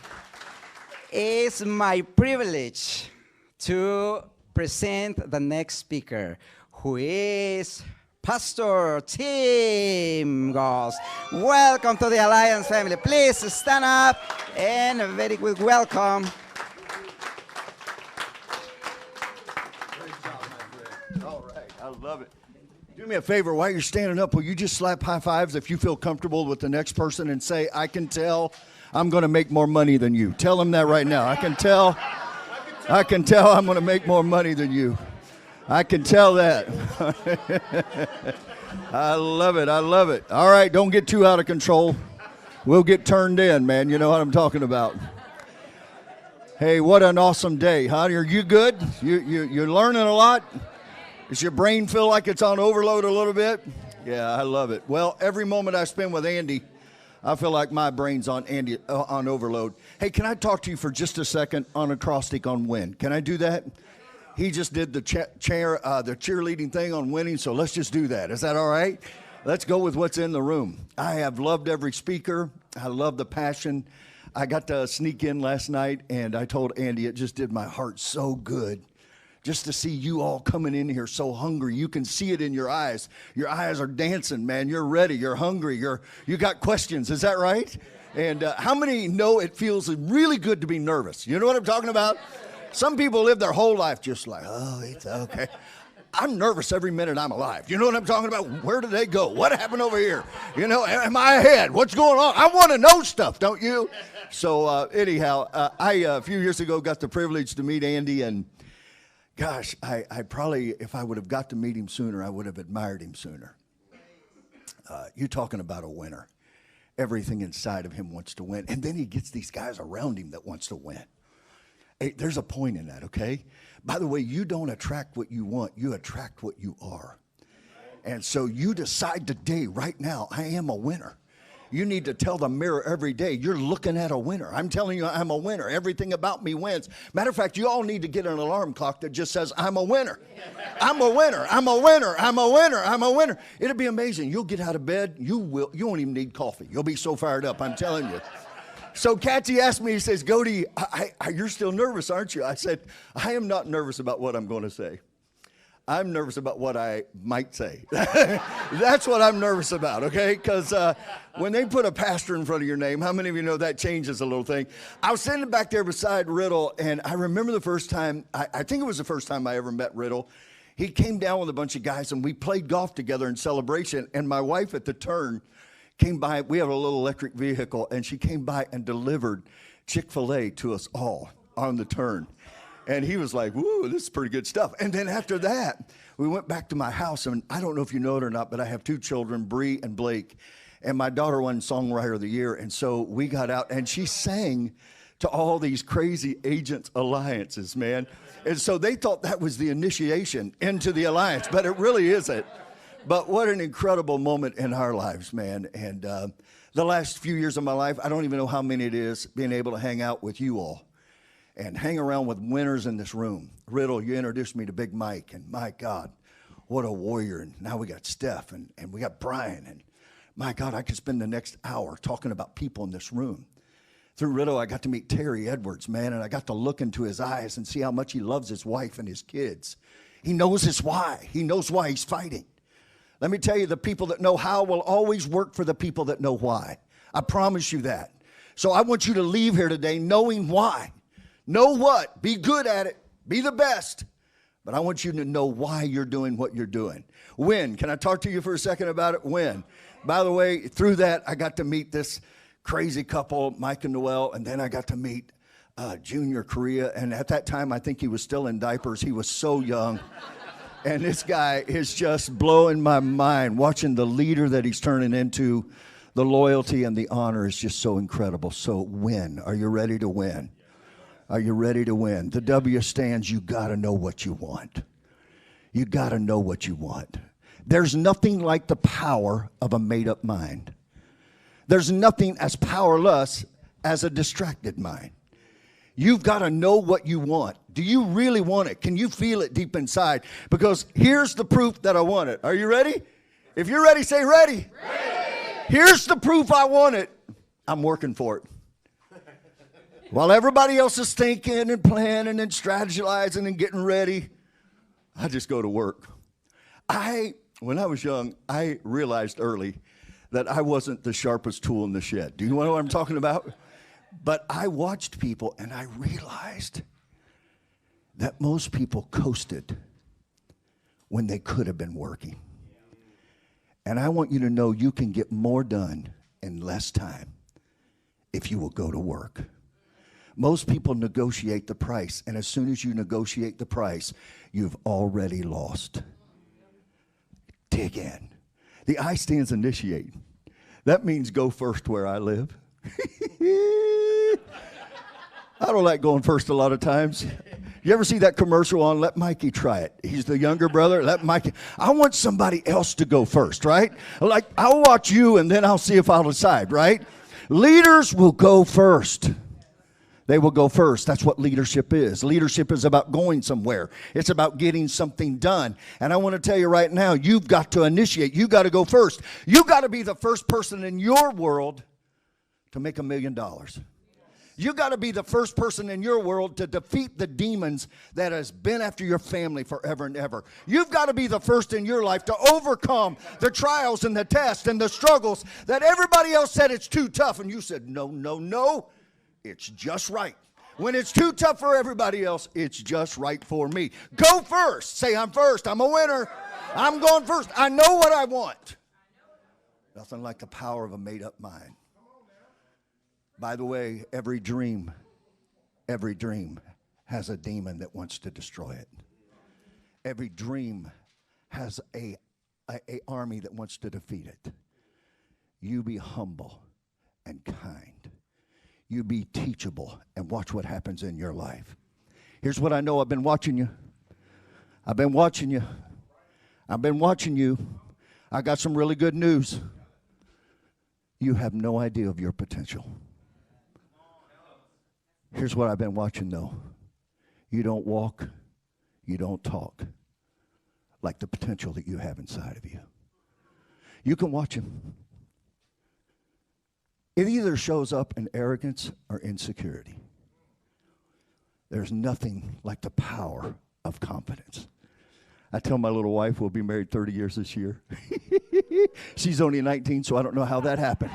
It's my privilege to present the next speaker, who is Pastor Tim Goss. Welcome to the Alliance family. Please stand up, and a very quick welcome. All right, I love it. Do me a favor, while you're standing up, will you just slap high fives if you feel comfortable with the next person and say, I can tell I'm going to make more money than you. Tell them that right now. I can tell I'm going to make more money than you. I can tell that. I love it. I love it. All right, don't get too out of control. We'll get turned in, man. You know what I'm talking about. Hey, what an awesome day, huh? Are you good? You're learning a lot? Does your brain feel like it's on overload a little bit? Yeah, I love it. Well, every moment I spend with Andy, I feel like my brain's on overload. Hey, can I talk to you for just a second on acrostic on win? Can I do that? He just did the cheerleading thing on winning, so let's just do that. Is that all right? Let's go with what's in the room. I have loved every speaker. I love the passion. I got to sneak in last night, and I told Andy it just did my heart so good. Just to see you all coming in here so hungry. You can see it in your eyes. Your eyes are dancing, man. You're ready. You're hungry. You got questions. Is that right? And how many know it feels really good to be nervous? You know what I'm talking about? Some people live their whole life just like, oh, it's okay. I'm nervous every minute I'm alive. You know what I'm talking about? Where did they go? What happened over here? You know, am I ahead? What's going on? I want to know stuff, don't you? So anyhow, I a few years ago got the privilege to meet Andy, and gosh, I probably, if I would have got to meet him sooner, I would have admired him sooner. You're talking about a winner. Everything inside of him wants to win. And then he gets these guys around him that wants to win. Hey, there's a point in that, okay? By the way, you don't attract what you want. You attract what you are. And so you decide today, right now, I am a winner. You need to tell the mirror every day, you're looking at a winner. I'm telling you, I'm a winner. Everything about me wins. Matter of fact, you all need to get an alarm clock that just says, I'm a winner. I'm a winner. I'm a winner. I'm a winner. I'm a winner. It'll be amazing. You'll get out of bed. You won't even need coffee. You'll be so fired up, I'm telling you. So Kathy asked me, he says, Goody, you're still nervous, aren't you? I said, I am not nervous about what I'm going to say. I'm nervous about what I might say. That's what I'm nervous about, okay? Because when they put a pastor in front of your name, how many of you know that changes a little thing? I was sitting back there beside Riddle, and I remember the first time, I think it was the first time I ever met Riddle. He came down with a bunch of guys, and we played golf together in celebration, and my wife at the turn came by. We have a little electric vehicle, and she came by and delivered Chick-fil-A to us all on the turn. And he was like, woo, this is pretty good stuff. And then after that, we went back to my house. And I don't know if you know it or not, but I have two children, Bree and Blake. And my daughter won Songwriter of the Year. And so we got out, and she sang to all these crazy Agents Alliances, man. And so they thought that was the initiation into the alliance, but it really isn't. But what an incredible moment in our lives, man. And the last few years of my life, I don't even know how many it is, being able to hang out with you all and hang around with winners in this room. Riddle, you introduced me to Big Mike, and my God, what a warrior. And now we got Steph, and we got Brian. And my God, I could spend the next hour talking about people in this room. Through Riddle, I got to meet Terry Edwards, man, and I got to look into his eyes and see how much he loves his wife and his kids. He knows his why. He knows why he's fighting. Let me tell you, the people that know how will always work for the people that know why. I promise you that. So I want you to leave here today knowing why. Know what? Be good at it. Be the best. But I want you to know why you're doing what you're doing. When? Can I talk to you for a second about it? When? By the way, through that, I got to meet this crazy couple, Mike and Noel, and then I got to meet Junior Korea. And at that time, I think he was still in diapers. He was so young. And this guy is just blowing my mind. Watching the leader that he's turning into, the loyalty and the honor is just so incredible. So win. Are you ready to win? Are you ready to win? The W stands, you got to know what you want. You got to know what you want. There's nothing like the power of a made-up mind. There's nothing as powerless as a distracted mind. You've got to know what you want. Do you really want it? Can you feel it deep inside? Because here's the proof that I want it. Are you ready? If you're ready, say ready. Ready. Here's the proof I want it. I'm working for it. While everybody else is thinking and planning and strategizing and getting ready, I just go to work. When I was young, I realized early that I wasn't the sharpest tool in the shed. Do you know what I'm talking about? But I watched people and I realized that most people coasted when they could have been working. And I want you to know you can get more done in less time if you will go to work. Most people negotiate the price, and as soon as you negotiate the price, you've already lost. Dig in. The I stands initiate. That means go first where I live. I don't like going first a lot of times. You ever see that commercial on Let Mikey Try It? He's the younger brother. Let Mikey. I want somebody else to go first, right? Like, I'll watch you and then I'll see if I'll decide, right? Leaders will go first. They will go first. That's what leadership is. Leadership is about going somewhere. It's about getting something done. And I want to tell you right now, you've got to initiate. You've got to go first. You've got to be the first person in your world to make $1 million. You got to be the first person in your world to defeat the demons that has been after your family forever and ever. You've got to be the first in your life to overcome the trials and the tests and the struggles that everybody else said it's too tough. And you said, no, no, no, it's just right. When it's too tough for everybody else, it's just right for me. Go first. Say, I'm first. I'm a winner. I'm going first. I know what I want. Nothing like the power of a made-up mind. By the way, every dream has a demon that wants to destroy it. Every dream has a army that wants to defeat it. You be humble and kind. You be teachable and watch what happens in your life. Here's what I know. I've been watching you. I've been watching you. I've been watching you. I got some really good news. You have no idea of your potential. Here's what I've been watching though. You don't walk, you don't talk like the potential that you have inside of you. You can watch him. It either shows up in arrogance or insecurity. There's nothing like the power of confidence. I tell my little wife we'll be married 30 years this year. She's only 19, so I don't know how that happened.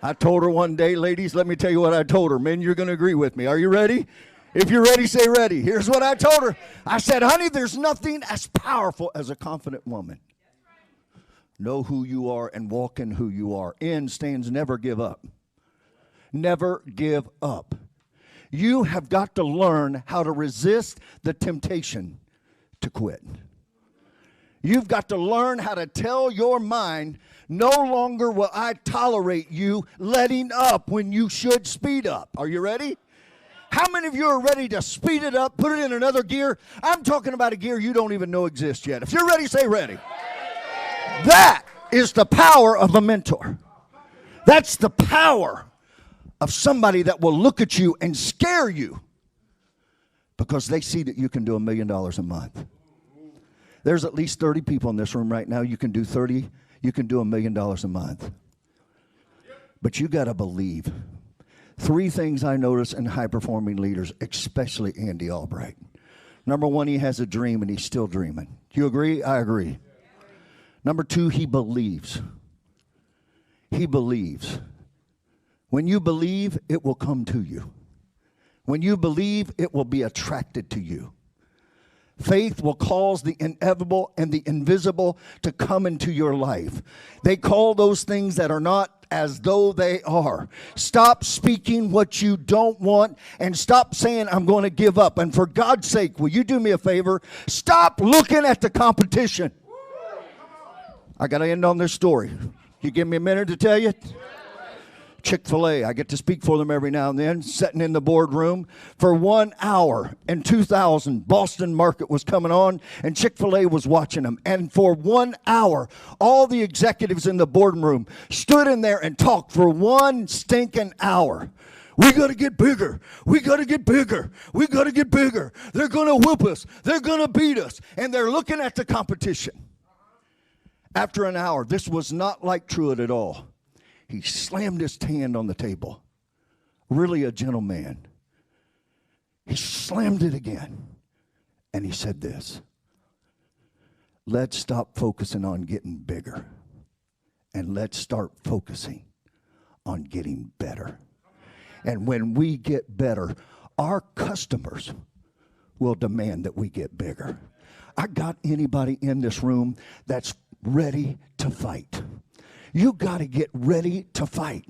I told her one day, ladies, let me tell you what I told her. Men, you're going to agree with me. Are you ready? If you're ready, say ready. Here's what I told her. I said, honey, there's nothing as powerful as a confident woman. Know who you are and walk in who you are. In stands never give up. Never give up. You have got to learn how to resist the temptation to quit. You've got to learn how to tell your mind, no longer will I tolerate you letting up when you should speed up. Are you ready? How many of you are ready to speed it up, put it in another gear? I'm talking about a gear you don't even know exists yet. If you're ready, say ready. That is the power of a mentor. That's the power of somebody that will look at you and scare you because they see that you can do $1 million a month. There's at least 30 people in this room right now. You can do $1 million a month. But you got to believe. 3 things I notice in high-performing leaders, especially Andy Albright. Number 1, he has a dream and he's still dreaming. Do you agree? I agree. Number 2, he believes. He believes. When you believe, it will come to you. When you believe, it will be attracted to you. Faith will cause the inevitable and the invisible to come into your life. They call those things that are not as though they are. Stop speaking what you don't want and stop saying, I'm going to give up. And for God's sake, will you do me a favor? Stop looking at the competition. I got to end on this story. You give me a minute to tell you? Chick-fil-A, I get to speak for them every now and then, sitting in the boardroom. For 1 hour in 2000, Boston market was coming on, and Chick-fil-A was watching them. And for 1 hour, all the executives in the boardroom stood in there and talked for 1 stinking hour. We got to get bigger. We got to get bigger. We got to get bigger. They're going to whoop us. They're going to beat us. And they're looking at the competition. After an hour, this was not like Truett at all. He slammed his hand on the table. Really a gentleman. He slammed it again. And he said this. Let's stop focusing on getting bigger. And let's start focusing on getting better. And when we get better, our customers will demand that we get bigger. I got anybody in this room that's ready to fight. You got to get ready to fight.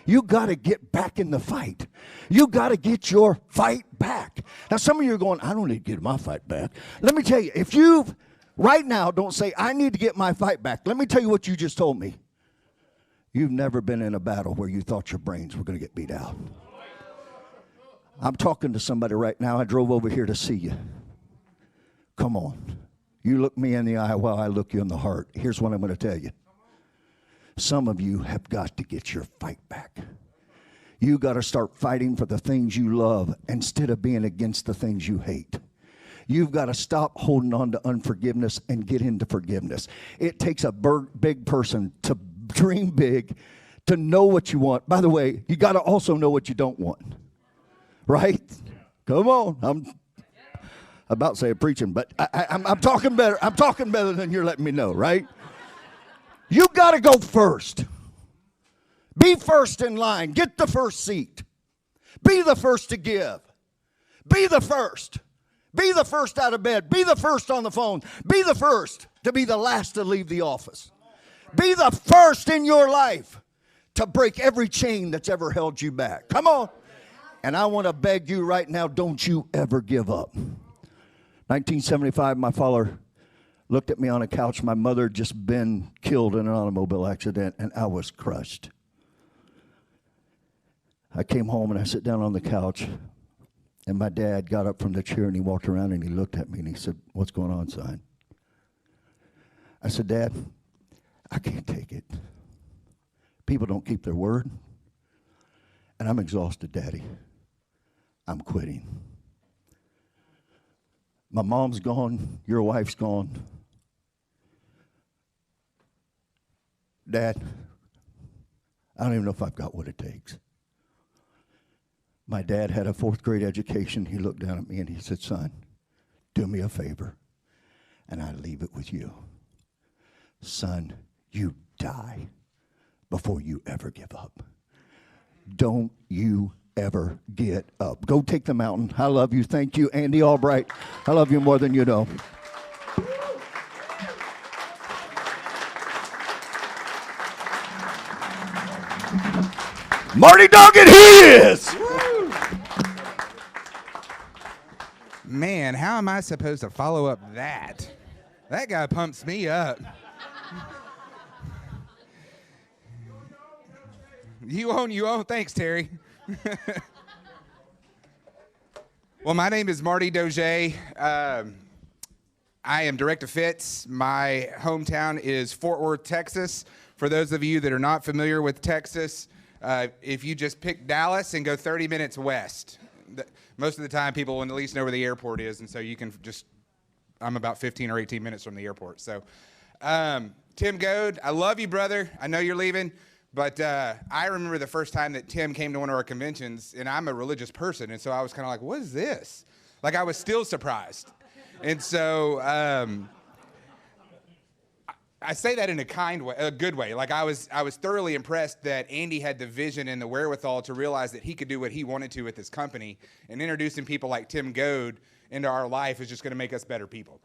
You got to get back in the fight. You got to get your fight back. Now, some of you are going, I don't need to get my fight back. Let me tell you, if you right now don't say, I need to get my fight back, let me tell you what you just told me. You've never been in a battle where you thought your brains were going to get beat out. I'm talking to somebody right now. I drove over here to see you. Come on. You look me in the eye while I look you in the heart. Here's what I'm going to tell you. Some of you have got to get your fight back. You got to start fighting for the things you love instead of being against the things you hate. You've got to stop holding on to unforgiveness and get into forgiveness. It takes a big person to dream big, to know what you want. By the way, you got to also know what you don't want. Right? Come on. I'm about to say preaching, but I'm talking better. I'm talking better than you're letting me know, right? You got to go first. Be first in line. Get the first seat. Be the first to give. Be the first. Be the first out of bed. Be the first on the phone. Be the first to be the last to leave the office. Be the first in your life to break every chain that's ever held you back. Come on. And I want to beg you right now, don't you ever give up. 1975, my father looked at me on a couch. My mother had just been killed in an automobile accident, and I was crushed. I came home, and I sat down on the couch, and my dad got up from the chair, and he walked around, and he looked at me, and he said, "What's going on, son?" I said, "Dad, I can't take it. People don't keep their word, and I'm exhausted, Daddy. I'm quitting. My mom's gone. Your wife's gone. Dad, I don't even know if I've got what it takes." My dad had a 4th grade education. He looked down at me and he said, "Son, do me a favor, and I leave it with you. Son, you die before you ever give up. Don't you ever get up. Go take the mountain. I love you. Thank you, Andy Albright. I love you more than you know." Marty Doggett, he is. Man, how am I supposed to follow up that? That guy pumps me up. You own. Thanks, Terry. Well, my name is Marty Doggett. I am Director Fitz. My hometown is Fort Worth, Texas. For those of you that are not familiar with Texas, if you just pick Dallas and go 30 minutes west, most of the time people will at least know where the airport is, and so you can just, I'm about 15 or 18 minutes from the airport. So, Tim Goad, I love you, brother. I know you're leaving, but I remember the first time that Tim came to one of our conventions, and I'm a religious person, and so I was kind of like, what is this? Like, I was still surprised. And so I say that in a kind way, a good way. Like, I was thoroughly impressed that Andy had the vision and the wherewithal to realize that he could do what he wanted to with his company, and introducing people like Tim Goad into our life is just going to make us better people.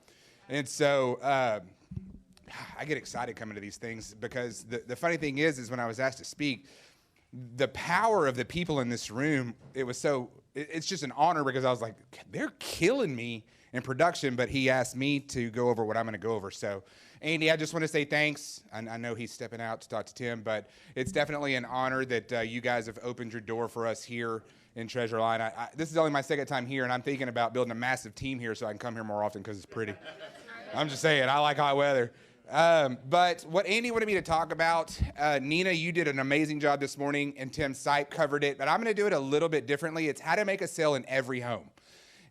And so I get excited coming to these things because the funny thing is when I was asked to speak, the power of the people in this room, it's just an honor because I was like, they're killing me in production, but he asked me to go over what I'm going to go over. So, Andy, I just want to say thanks. I know he's stepping out to talk to Tim, but it's definitely an honor that you guys have opened your door for us here in Treasure Line. This is only my 2nd time here, and I'm thinking about building a massive team here so I can come here more often because it's pretty. I'm just saying, I like hot weather. But what Andy wanted me to talk about, Nina, you did an amazing job this morning, and Tim Sipe covered it, but I'm going to do it a little bit differently. It's how to make a sale in every home.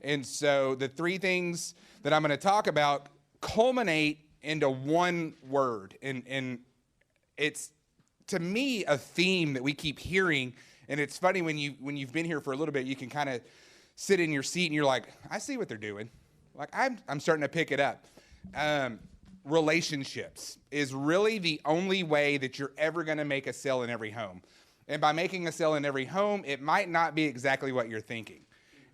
And so the 3 things that I'm going to talk about culminate into one word. And it's, to me, a theme that we keep hearing. And it's funny when you've been here for a little bit, you can kind of sit in your seat and you're like, I see what they're doing. Like, I'm starting to pick it up. Relationships is really the only way that you're ever going to make a sale in every home. And by making a sale in every home, it might not be exactly what you're thinking.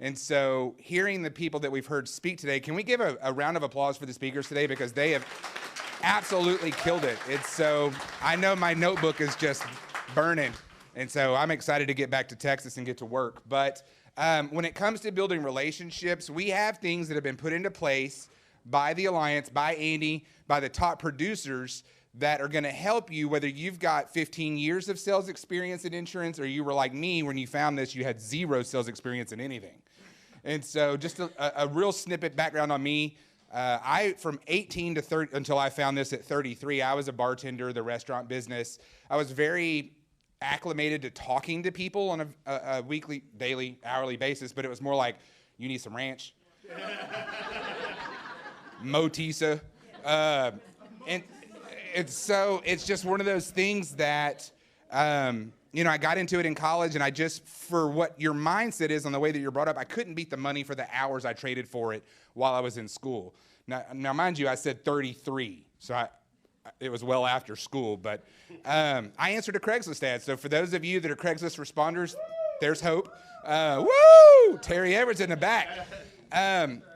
And so hearing the people that we've heard speak today, can we give a round of applause for the speakers today? Because they have absolutely killed it. I know my notebook is just burning. And so I'm excited to get back to Texas and get to work. But when it comes to building relationships, we have things that have been put into place by the Alliance, by Andy, by the top producers that are going to help you, whether you've got 15 years of sales experience in insurance or you were like me when you found this, you had 0 sales experience in anything. And so just a real snippet background on me. From 18 to 30, until I found this at 33, I was a bartender, the restaurant business. I was very acclimated to talking to people on a weekly, daily, hourly basis, but it was more like, you need some ranch? Motisa. And so it's just one of those things that, I got into it in college, and I just, for what your mindset is on the way that you're brought up, I couldn't beat the money for the hours I traded for it while I was in school. Now mind you, I said 33, so it was well after school, but I answered a Craigslist ad. So for those of you that are Craigslist responders, There's hope. Woo! Terry Edwards in the back.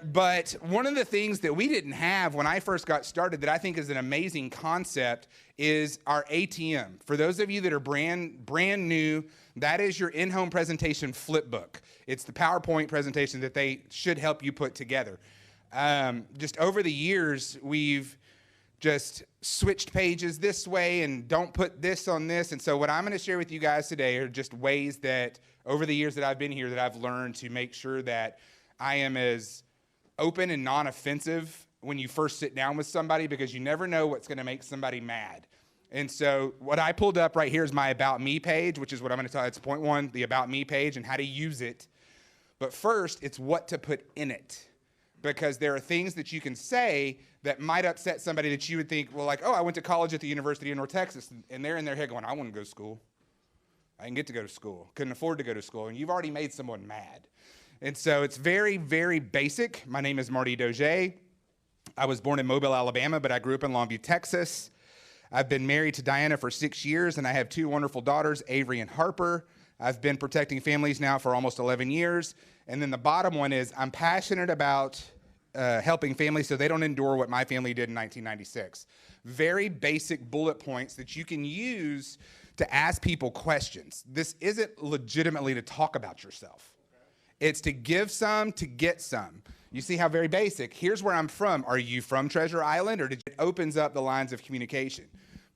But one of the things that we didn't have when I first got started that I think is an amazing concept is our ATM. For those of you that are brand new, that is your in-home presentation flip book. It's the PowerPoint presentation that they should help you put together. Just over the years, we've just switched pages this way and don't put this on this. And so what I'm going to share with you guys today are just ways that over the years that I've been here that I've learned to make sure that I am as open and non-offensive when you first sit down with somebody, because you never know what's going to make somebody mad. And so what I pulled up right here is my About Me page, which is what I'm going to tell you. It's point one, the About Me page and how to use it. But first, it's what to put in it. Because there are things that you can say that might upset somebody that you would think, well, like, oh, I went to college at the University of North Texas. And they're in their head going, I want to go to school. I didn't get to go to school. Couldn't afford to go to school. And you've already made someone mad. And so it's very, very basic. My name is Marty Doge. I was born in Mobile, Alabama, but I grew up in Longview, Texas. I've been married to Diana for 6 years, and I have 2 wonderful daughters, Avery and Harper. I've been protecting families now for almost 11 years. And then the bottom one is I'm passionate about helping families so they don't endure what my family did in 1996. Very basic bullet points that you can use to ask people questions. This isn't legitimately to talk about yourself. It's to give some, to get some. You see how very basic. Here's where I'm from. Are you from Treasure Island? Or it opens up the lines of communication.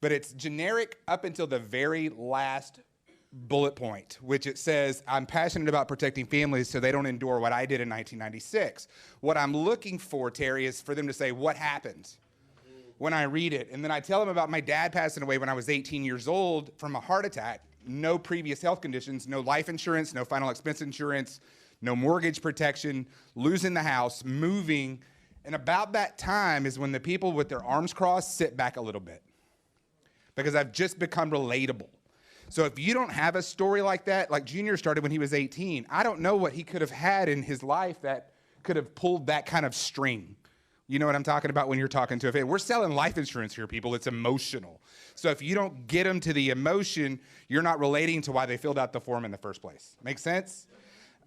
But it's generic up until the very last bullet point, which it says, I'm passionate about protecting families so they don't endure what I did in 1996. What I'm looking for, Terry, is for them to say, what happened when I read it? And then I tell them about my dad passing away when I was 18 years old from a heart attack. No previous health conditions, no life insurance, no final expense insurance, no mortgage protection, losing the house, moving. And about that time is when the people with their arms crossed sit back a little bit, because I've just become relatable. So if you don't have a story like that, like Junior started when he was 18, I don't know what he could have had in his life that could have pulled that kind of string. You know what I'm talking about when you're talking to a family. We're selling life insurance here, people. It's emotional. So if you don't get them to the emotion, you're not relating to why they filled out the form in the first place. Make sense?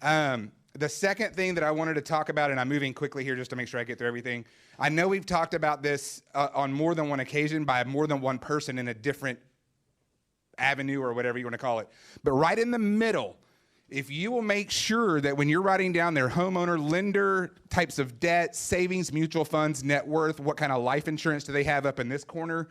The second thing that I wanted to talk about, and I'm moving quickly here just to make sure I get through everything. I know we've talked about this on more than one occasion by more than one person in a different avenue or whatever you want to call it. But right in the middle, if you will make sure that when you're writing down their homeowner, lender, types of debt, savings, mutual funds, net worth, what kind of life insurance do they have up in this corner?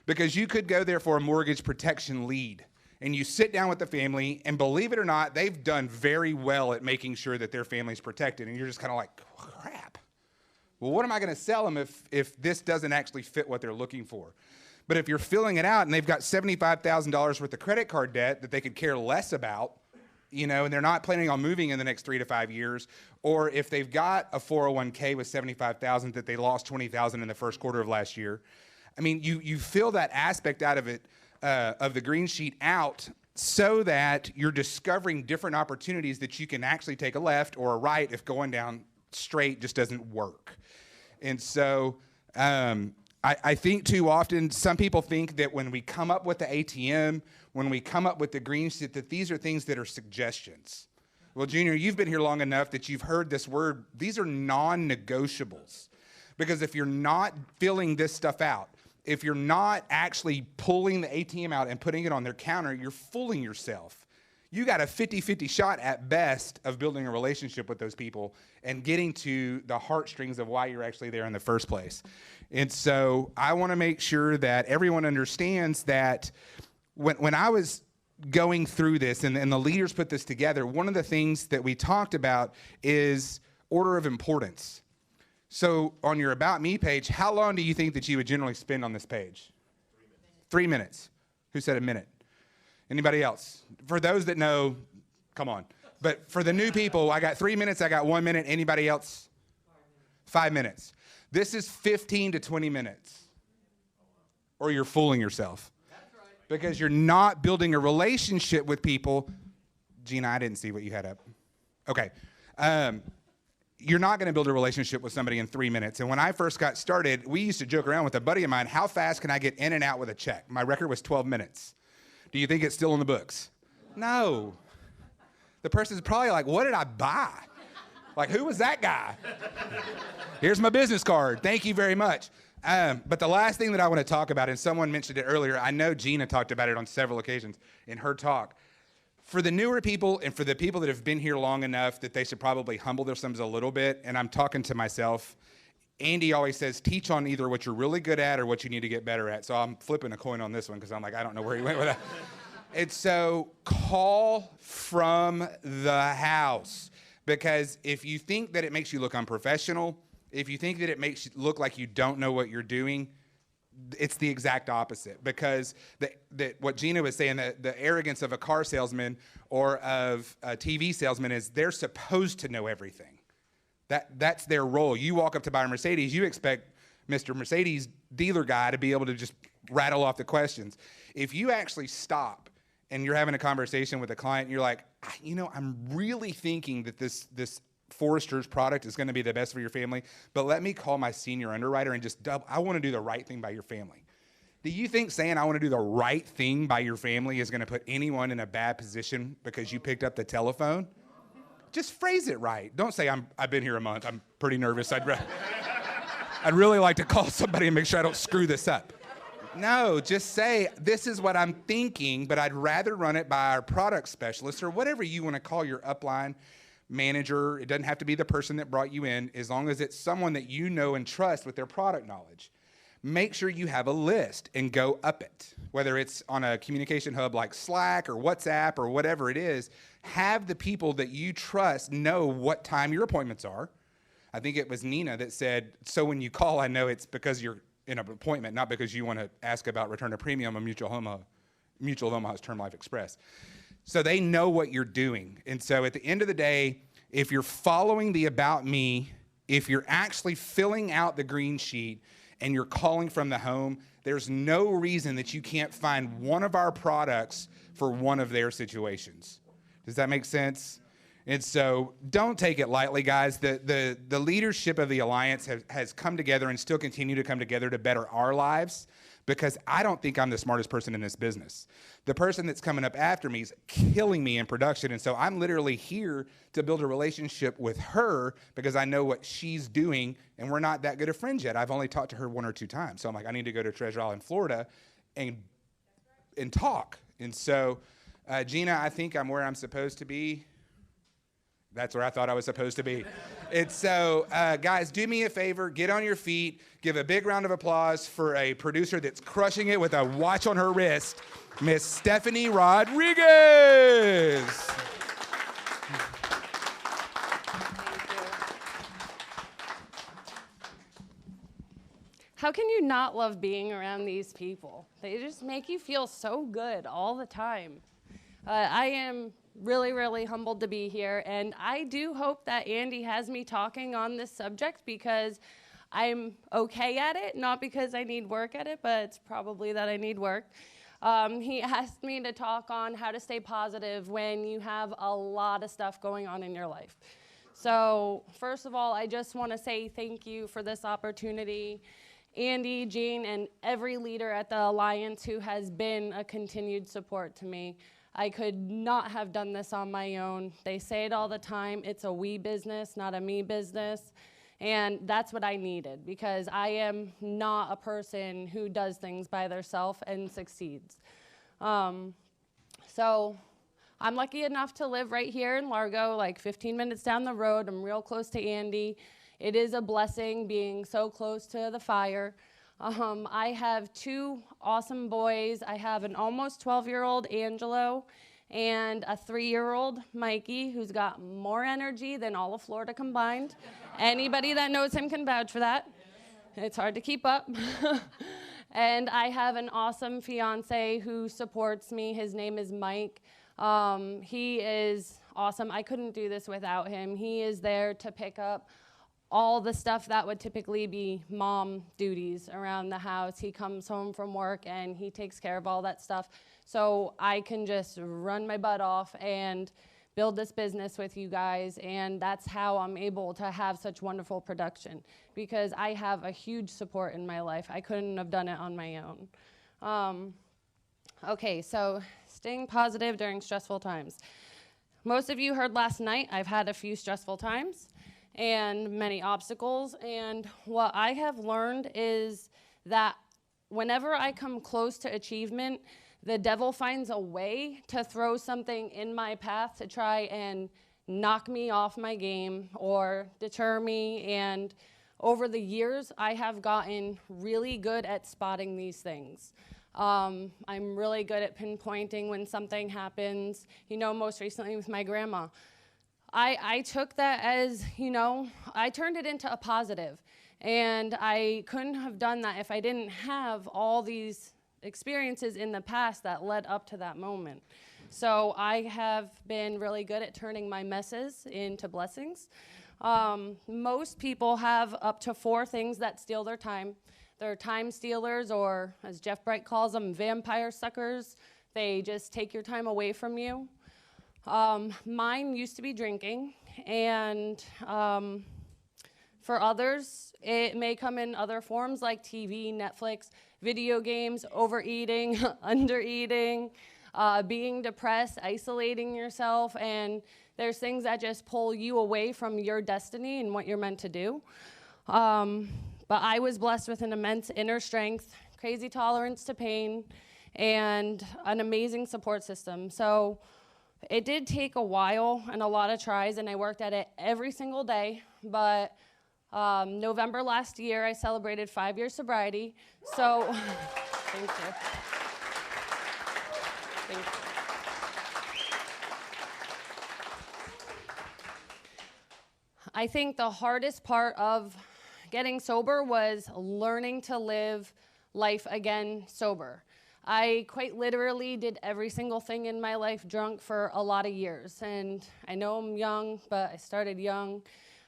Because you could go there for a mortgage protection lead. And you sit down with the family, and believe it or not, they've done very well at making sure that their family's protected. And you're just kind of like, crap. Well, what am I going to sell them if this doesn't actually fit what they're looking for? But if you're filling it out and they've got $75,000 worth of credit card debt that they could care less about, you know, and they're not planning on moving in the next 3 to 5 years, or if they've got a 401k with $75,000 that they lost $20,000 in the first quarter of last year, I mean, you fill that aspect out of it, of the green sheet out, so that you're discovering different opportunities that you can actually take a left or a right if going down straight just doesn't work. And so I think too often some people think that when we come up with the ATM, when we come up with the green sheet, that these are things that are suggestions. Well, Junior, you've been here long enough that you've heard this word. These are non-negotiables. Because if you're not filling this stuff out, if you're not actually pulling the ATM out and putting it on their counter, you're fooling yourself. You got a 50-50 shot at best of building a relationship with those people and getting to the heartstrings of why you're actually there in the first place. And so I want to make sure that everyone understands that when I was going through this and the leaders put this together, one of the things that we talked about is order of importance. So on your About Me page, how long do you think that you would generally spend on this page? 3 minutes. 3 minutes. Who said a minute? Anybody else? For those that know, come on. But for the new people, I got 3 minutes, I got 1 minute. Anybody else? 5 minutes. This is 15 to 20 minutes. Or you're fooling yourself. Because you're not building a relationship with people. Gina, I didn't see what you had up. Okay. You're not going to build a relationship with somebody in 3 minutes. And when I first got started, we used to joke around with a buddy of mine, how fast can I get in and out with a check? My record was 12 minutes. Do you think it's still in the books? No. the person's probably like, what did I buy? Like, who was that guy? Here's my business card. Thank you very much. But the last thing that I want to talk about, and someone mentioned it earlier, I know Gina talked about it on several occasions in her talk. For the newer people and for the people that have been here long enough that they should probably humble themselves a little bit, and I'm talking to myself, Andy always says, teach on either what you're really good at or what you need to get better at. So I'm flipping a coin on this one because I'm like, I don't know where he went with that. It's so call from the house. Because if you think that it makes you look unprofessional, if you think that it makes you look like you don't know what you're doing, it's the exact opposite. Because what Gina was saying, the arrogance of a car salesman or of a TV salesman is they're supposed to know everything. That's their role. You walk up to buy a Mercedes, you expect Mr. Mercedes dealer guy to be able to just rattle off the questions. If you actually stop and you're having a conversation with a client, and you're like, I'm really thinking that this Forrester's product is going to be the best for your family, but let me call my senior underwriter and just I want to do the right thing by your family. Do you think saying I want to do the right thing by your family is going to put anyone in a bad position because you picked up the telephone? Just phrase it right. Don't say I've been here a month. I'm pretty nervous. I'd really like to call somebody and make sure I don't screw this up. No, just say, this is what I'm thinking, but I'd rather run it by our product specialist or whatever you want to call your upline manager. It doesn't have to be the person that brought you in, as long as it's someone that you know and trust with their product knowledge. Make sure you have a list and go up it. Whether it's on a communication hub like Slack or WhatsApp or whatever it is, have the people that you trust know what time your appointments are. I think it was Nina that said, so when you call, I know it's because you're in an appointment, not because you want to ask about return of premium on Mutual of Omaha's Term Life Express. So they know what you're doing. And so at the end of the day, if you're following the About Me, if you're actually filling out the green sheet and you're calling from the home, there's no reason that you can't find one of our products for one of their situations. Does that make sense? And so don't take it lightly, guys. The leadership of the Alliance has come together and still continue to come together to better our lives, because I don't think I'm the smartest person in this business. The person that's coming up after me is killing me in production, and so I'm literally here to build a relationship with her because I know what she's doing, and we're not that good of friends yet. I've only talked to her 1 or 2 times, so I'm like, I need to go to Treasure Island, Florida, and talk. And so, Gina, I think I'm where I'm supposed to be. That's where I thought I was supposed to be. It's so, guys, do me a favor, get on your feet, give a big round of applause for a producer that's crushing it with a watch on her wrist, Miss Stephanie Rodriguez. How can you not love being around these people? They just make you feel so good all the time. I am really, really humbled to be here, and I do hope that Andy has me talking on this subject because I'm okay at it, not because I need work at it, but it's probably that I need work. He asked me to talk on how to stay positive when you have a lot of stuff going on in your life. So first of all, I just want to say thank you for this opportunity. Andy, Jean, and every leader at the Alliance who has been a continued support to me. I could not have done this on my own. They say it all the time, it's a we business, not a me business. And that's what I needed, because I am not a person who does things by themselves and succeeds. So I'm lucky enough to live right here in Largo, like 15 minutes down the road. I'm real close to Andy. It is a blessing being so close to the fire. I have 2 awesome boys. I have an almost 12-year-old Angelo and a 3-year-old Mikey, who's got more energy than all of Florida combined. Anybody that knows him can vouch for that. It's hard to keep up. And I have an awesome fiance who supports me. His name is Mike. He is awesome. I couldn't do this without him. He is there to pick up all the stuff that would typically be mom duties around the house. He comes home from work and he takes care of all that stuff. So I can just run my butt off and build this business with you guys. And that's how I'm able to have such wonderful production, because I have a huge support in my life. I couldn't have done it on my own. Okay, so staying positive during stressful times. most of you heard last night, I've had a few stressful times and many obstacles. And what I have learned is that whenever I come close to achievement, the devil finds a way to throw something in my path to try and knock me off my game or deter me. And over the years, I have gotten really good at spotting these things. I'm really good at pinpointing when something happens. You know, most recently with my grandma. I took that as, you know, I turned it into a positive. And I couldn't have done that if I didn't have all these experiences in the past that led up to that moment. So I have been really good at turning my messes into blessings. Most people have up to 4 things that steal their time. They're time stealers, or as Jeff Bright calls them, vampire suckers. They just take your time away from you. Mine used to be drinking, and for others, it may come in other forms like TV, Netflix, video games, overeating, undereating, being depressed, isolating yourself, and there's things that just pull you away from your destiny and what you're meant to do. But I was blessed with an immense inner strength, crazy tolerance to pain, and an amazing support system. So it did take a while and a lot of tries, and I worked at it every single day. But November last year, I celebrated 5 years sobriety. So thank you. Thank you. I think the hardest part of getting sober was learning to live life again sober. I quite literally did every single thing in my life drunk for a lot of years. And I know I'm young, but I started young.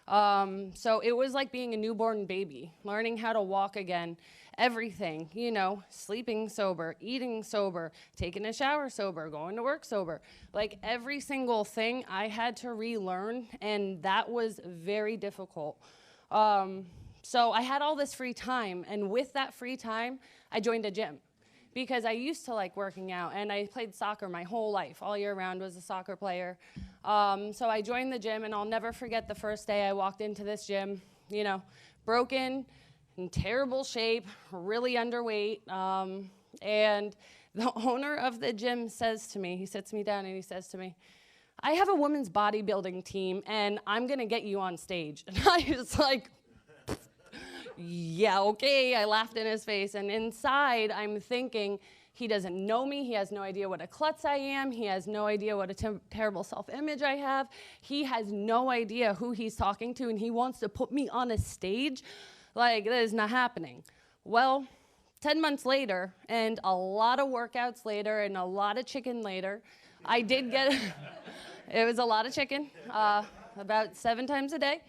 So it was like being a newborn baby, learning how to walk again. Everything, you know, sleeping sober, eating sober, taking a shower sober, going to work sober. Like every single thing I had to relearn, and that was very difficult. So I had all this free time, and with that free time, I joined a gym. Because I used to like working out, and I played soccer my whole life. All year round was a soccer player. So I joined the gym, and I'll never forget the first day I walked into this gym, you know, broken, in terrible shape, really underweight. And the owner of the gym says to me, he sits me down and he says to me, "I have a women's bodybuilding team, and I'm going to get you on stage." And I was like, yeah, okay. I laughed in his face, and inside I'm thinking, he doesn't know me. He has no idea what a klutz I am. He has no idea what a terrible self-image I have. He has no idea who he's talking to, and he wants to put me on a stage. Like, that is not happening. Well, 10 months later, and a lot of workouts later, and a lot of chicken later, I did get, it was a lot of chicken, about 7 times a day.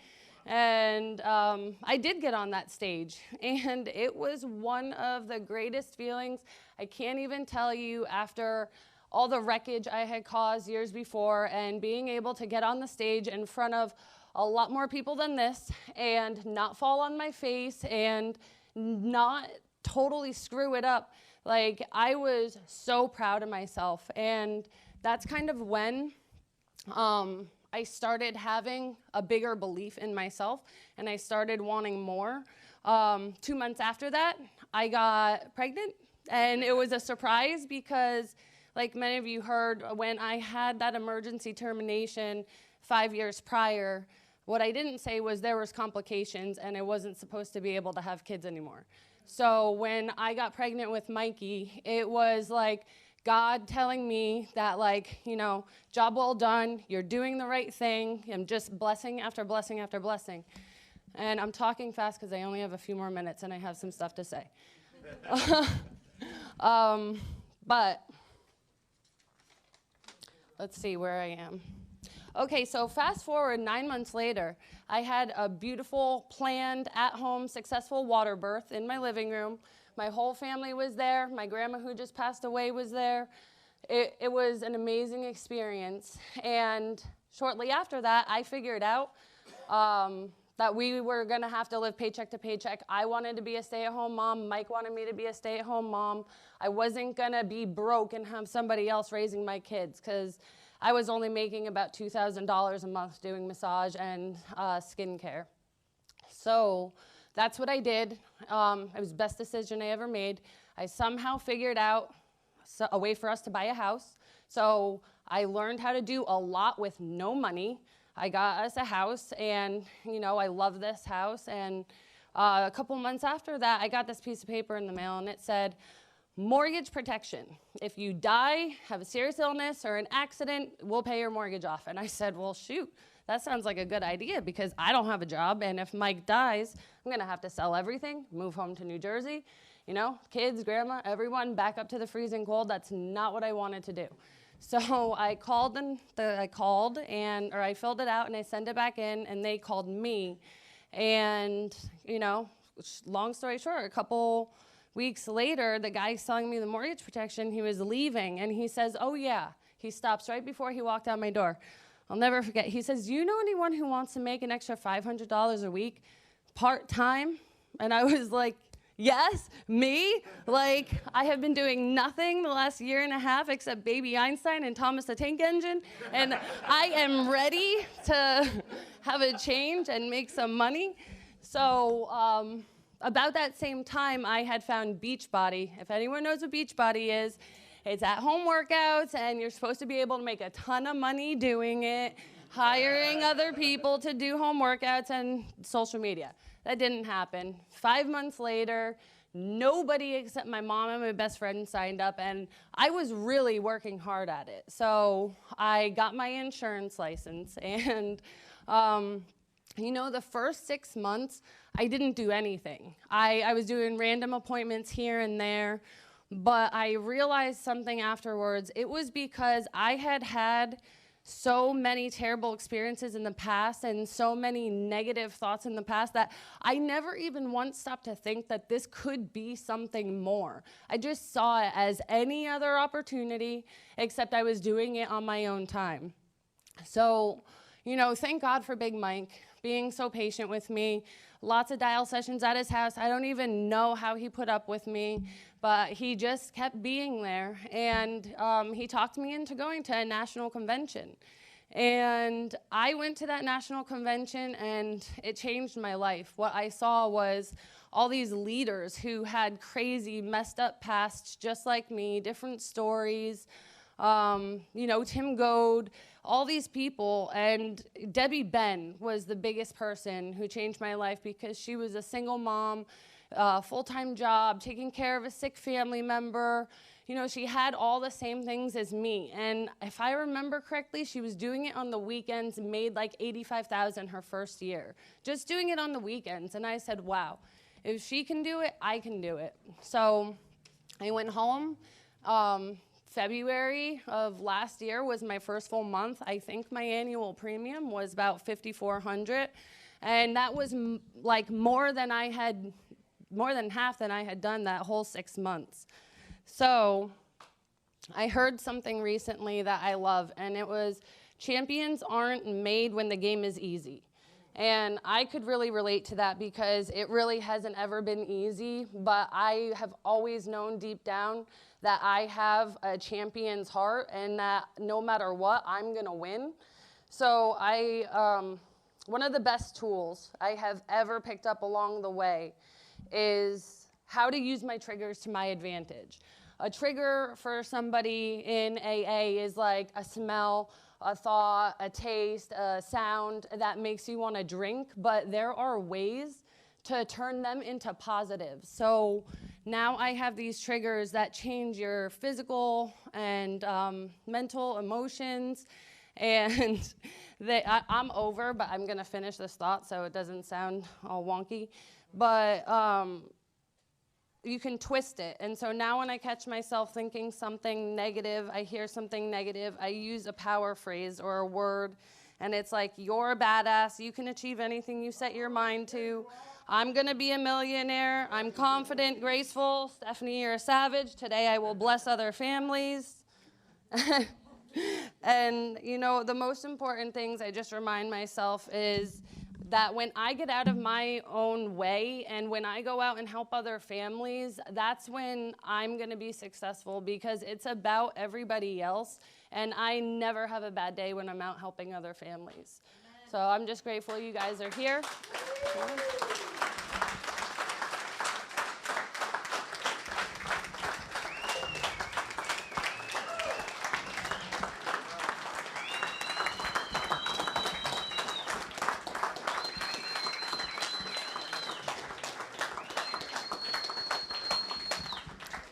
And I did get on that stage, and it was one of the greatest feelings. I can't even tell you, after all the wreckage I had caused years before, and being able to get on the stage in front of a lot more people than this, and not fall on my face, and not totally screw it up. Like, I was so proud of myself, and that's kind of when I started having a bigger belief in myself, and I started wanting more. 2 months after that, I got pregnant, and it was a surprise because, like many of you heard, when I had that emergency termination 5 years prior, what I didn't say was there was complications, and I wasn't supposed to be able to have kids anymore. So when I got pregnant with Mikey, it was like God telling me that, like, you know, job well done, you're doing the right thing, and just blessing after blessing after blessing. And I'm talking fast because I only have a few more minutes and I have some stuff to say. But let's see where I am. Okay, so fast forward 9 months later, I had a beautiful, planned, at-home, successful water birth in my living room. My whole family was there. My grandma, who just passed away, was there. It was an amazing experience. And shortly after that, I figured out that we were going to have to live paycheck to paycheck. I wanted to be a stay-at-home mom. Mike wanted me to be a stay-at-home mom. I wasn't going to be broke and have somebody else raising my kids, because I was only making about $2,000 a month doing massage and skincare. So that's what I did. It was the best decision I ever made. I somehow figured out a way for us to buy a house. So I learned how to do a lot with no money. I got us a house, and I love this house. And a couple months after that, I got this piece of paper in the mail, and it said, mortgage protection. If you die, have a serious illness or an accident, we'll pay your mortgage off. And I said, well, shoot, that sounds like a good idea because I don't have a job. And if Mike dies, I'm going to have to sell everything, move home to New Jersey, kids, grandma, everyone back up to the freezing cold. That's not what I wanted to do. So I called or I filled it out and I sent it back in, and they called me. And, long story short, a couple weeks later, the guy selling me the mortgage protection, he was leaving, and he says, oh yeah, he stops right before he walked out my door. I'll never forget. He says, do you know anyone who wants to make an extra $500 a week part-time? And I was like, yes, me? Like, I have been doing nothing the last year and a half except Baby Einstein and Thomas the Tank Engine, and I am ready to have a change and make some money. So about that same time, I had found Beachbody. If anyone knows what Beachbody is, it's at-home workouts, and you're supposed to be able to make a ton of money doing it, hiring other people to do home workouts and social media. That didn't happen. 5 months later, nobody except my mom and my best friend signed up, and I was really working hard at it. So I got my insurance license, and the first 6 months, I didn't do anything. I was doing random appointments here and there, but I realized something afterwards. It was because I had so many terrible experiences in the past and so many negative thoughts in the past that I never even once stopped to think that this could be something more. I just saw it as any other opportunity, except I was doing it on my own time. So, thank God for Big Mike being so patient with me. Lots of dial sessions at his house. I don't even know how he put up with me, but he just kept being there. And he talked me into going to a national convention. And I went to that national convention, and it changed my life. What I saw was all these leaders who had crazy, messed up pasts just like me, different stories. Tim Goad, all these people, and Debbie Ben was the biggest person who changed my life because she was a single mom, full-time job, taking care of a sick family member. She had all the same things as me, and if I remember correctly, she was doing it on the weekends, made like $85,000 her first year, just doing it on the weekends. And I said, wow, if she can do it, I can do it. So I went home. February of last year was my first full month. I think my annual premium was about $5,400, and that was more than half than I had done that whole 6 months. So I heard something recently that I love, and it was, champions aren't made when the game is easy. And I could really relate to that because it really hasn't ever been easy, but I have always known deep down that I have a champion's heart and that no matter what, I'm gonna win. So one of the best tools I have ever picked up along the way is how to use my triggers to my advantage. A trigger for somebody in AA is like a smell, a thought, a taste, a sound that makes you want to drink, but there are ways to turn them into positives. So now I have these triggers that change your physical and mental emotions, and I'm over, but I'm gonna finish this thought so it doesn't sound all wonky, but you can twist it. And so now when I catch myself thinking something negative, I hear something negative, I use a power phrase or a word, and it's like, you're a badass, you can achieve anything you set your mind to, I'm gonna be a millionaire, I'm confident, graceful, Stephanie, you're a savage, today I will bless other families. And the most important things I just remind myself is that when I get out of my own way and when I go out and help other families, that's when I'm going to be successful, because it's about everybody else. And I never have a bad day when I'm out helping other families. So I'm just grateful you guys are here.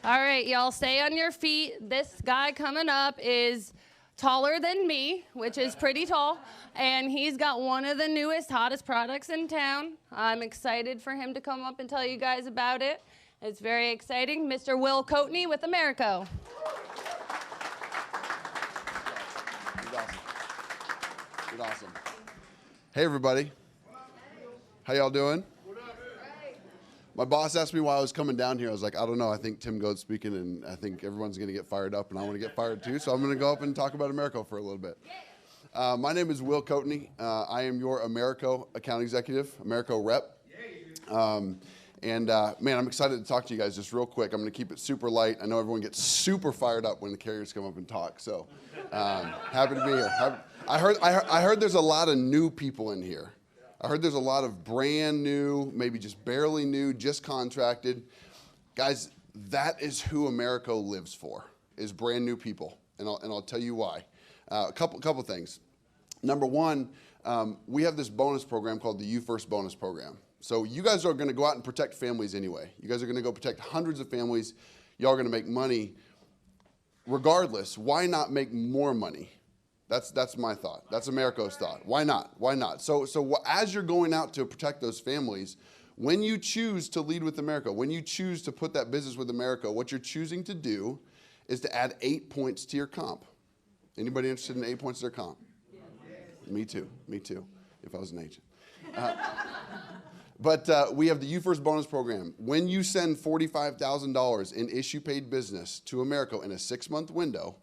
All right, y'all, stay on your feet. This guy coming up is taller than me, which is pretty tall, and he's got one of the newest, hottest products in town. I'm excited for him to come up and tell you guys about it. It's very exciting. Mr. Will Coatney with Americo. You're awesome. Hey, everybody. How y'all doing? My boss asked me why I was coming down here. I was like, I don't know. I think Tim Goad's speaking, and I think everyone's going to get fired up, and I want to get fired too. So I'm going to go up and talk about Americo for a little bit. My name is Will Coatney. I am your Americo account executive, Americo rep. Man, I'm excited to talk to you guys just real quick. I'm going to keep it super light. I know everyone gets super fired up when the carriers come up and talk. So happy to be here. I heard there's a lot of new people in here. I heard there's a lot of brand new, maybe just barely new, just contracted. Guys, that is who Americo lives for, is brand new people. And I'll tell you why. A couple things. Number one, we have this bonus program called the You First Bonus Program. So you guys are going to go out and protect families anyway. You guys are going to go protect hundreds of families. Y'all are going to make money. Regardless, why not make more money? That's my thought. That's Americo's thought. Why not? Why not? So as you're going out to protect those families, when you choose to lead with Americo, when you choose to put that business with Americo, what you're choosing to do is to add 8 points to your comp. Anybody interested in 8 points to their comp? Yes. Me too, if I was an agent. But we have the You First Bonus Program. When you send $45,000 in issue paid business to Americo in a 6-month window,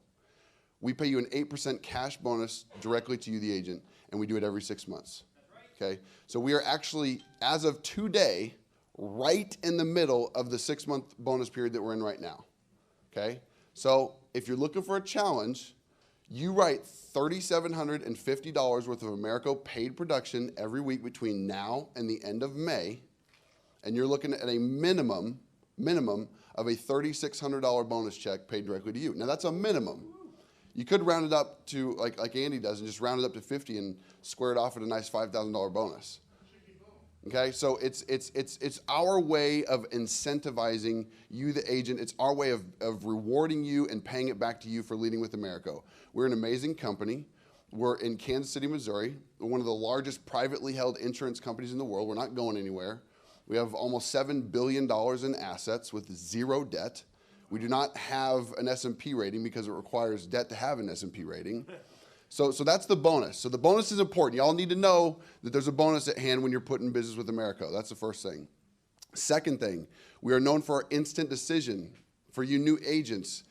we pay you an 8% cash bonus directly to you, the agent, and we do it every 6 months. Okay? So we are actually, as of today, right in the middle of the 6-month bonus period that we're in right now. Okay? So if you're looking for a challenge, you write $3,750 worth of Americo paid production every week between now and the end of May, and you're looking at a minimum of a $3,600 bonus check paid directly to you. Now that's a minimum. You could round it up to, like Andy does, and just round it up to 50 and square it off at a nice $5,000 bonus. Okay, so it's our way of incentivizing you, the agent. It's our way of rewarding you and paying it back to you for leading with Americo. We're an amazing company. We're in Kansas City, Missouri. We're one of the largest privately held insurance companies in the world. We're not going anywhere. We have almost $7 billion in assets with 0 debt. We do not have an S&P rating because it requires debt to have an S&P rating. So that's the bonus. So the bonus is important. Y'all need to know that there's a bonus at hand when you're putting business with Americo. That's the first thing. Second thing, we are known for our instant decision. For you new agents,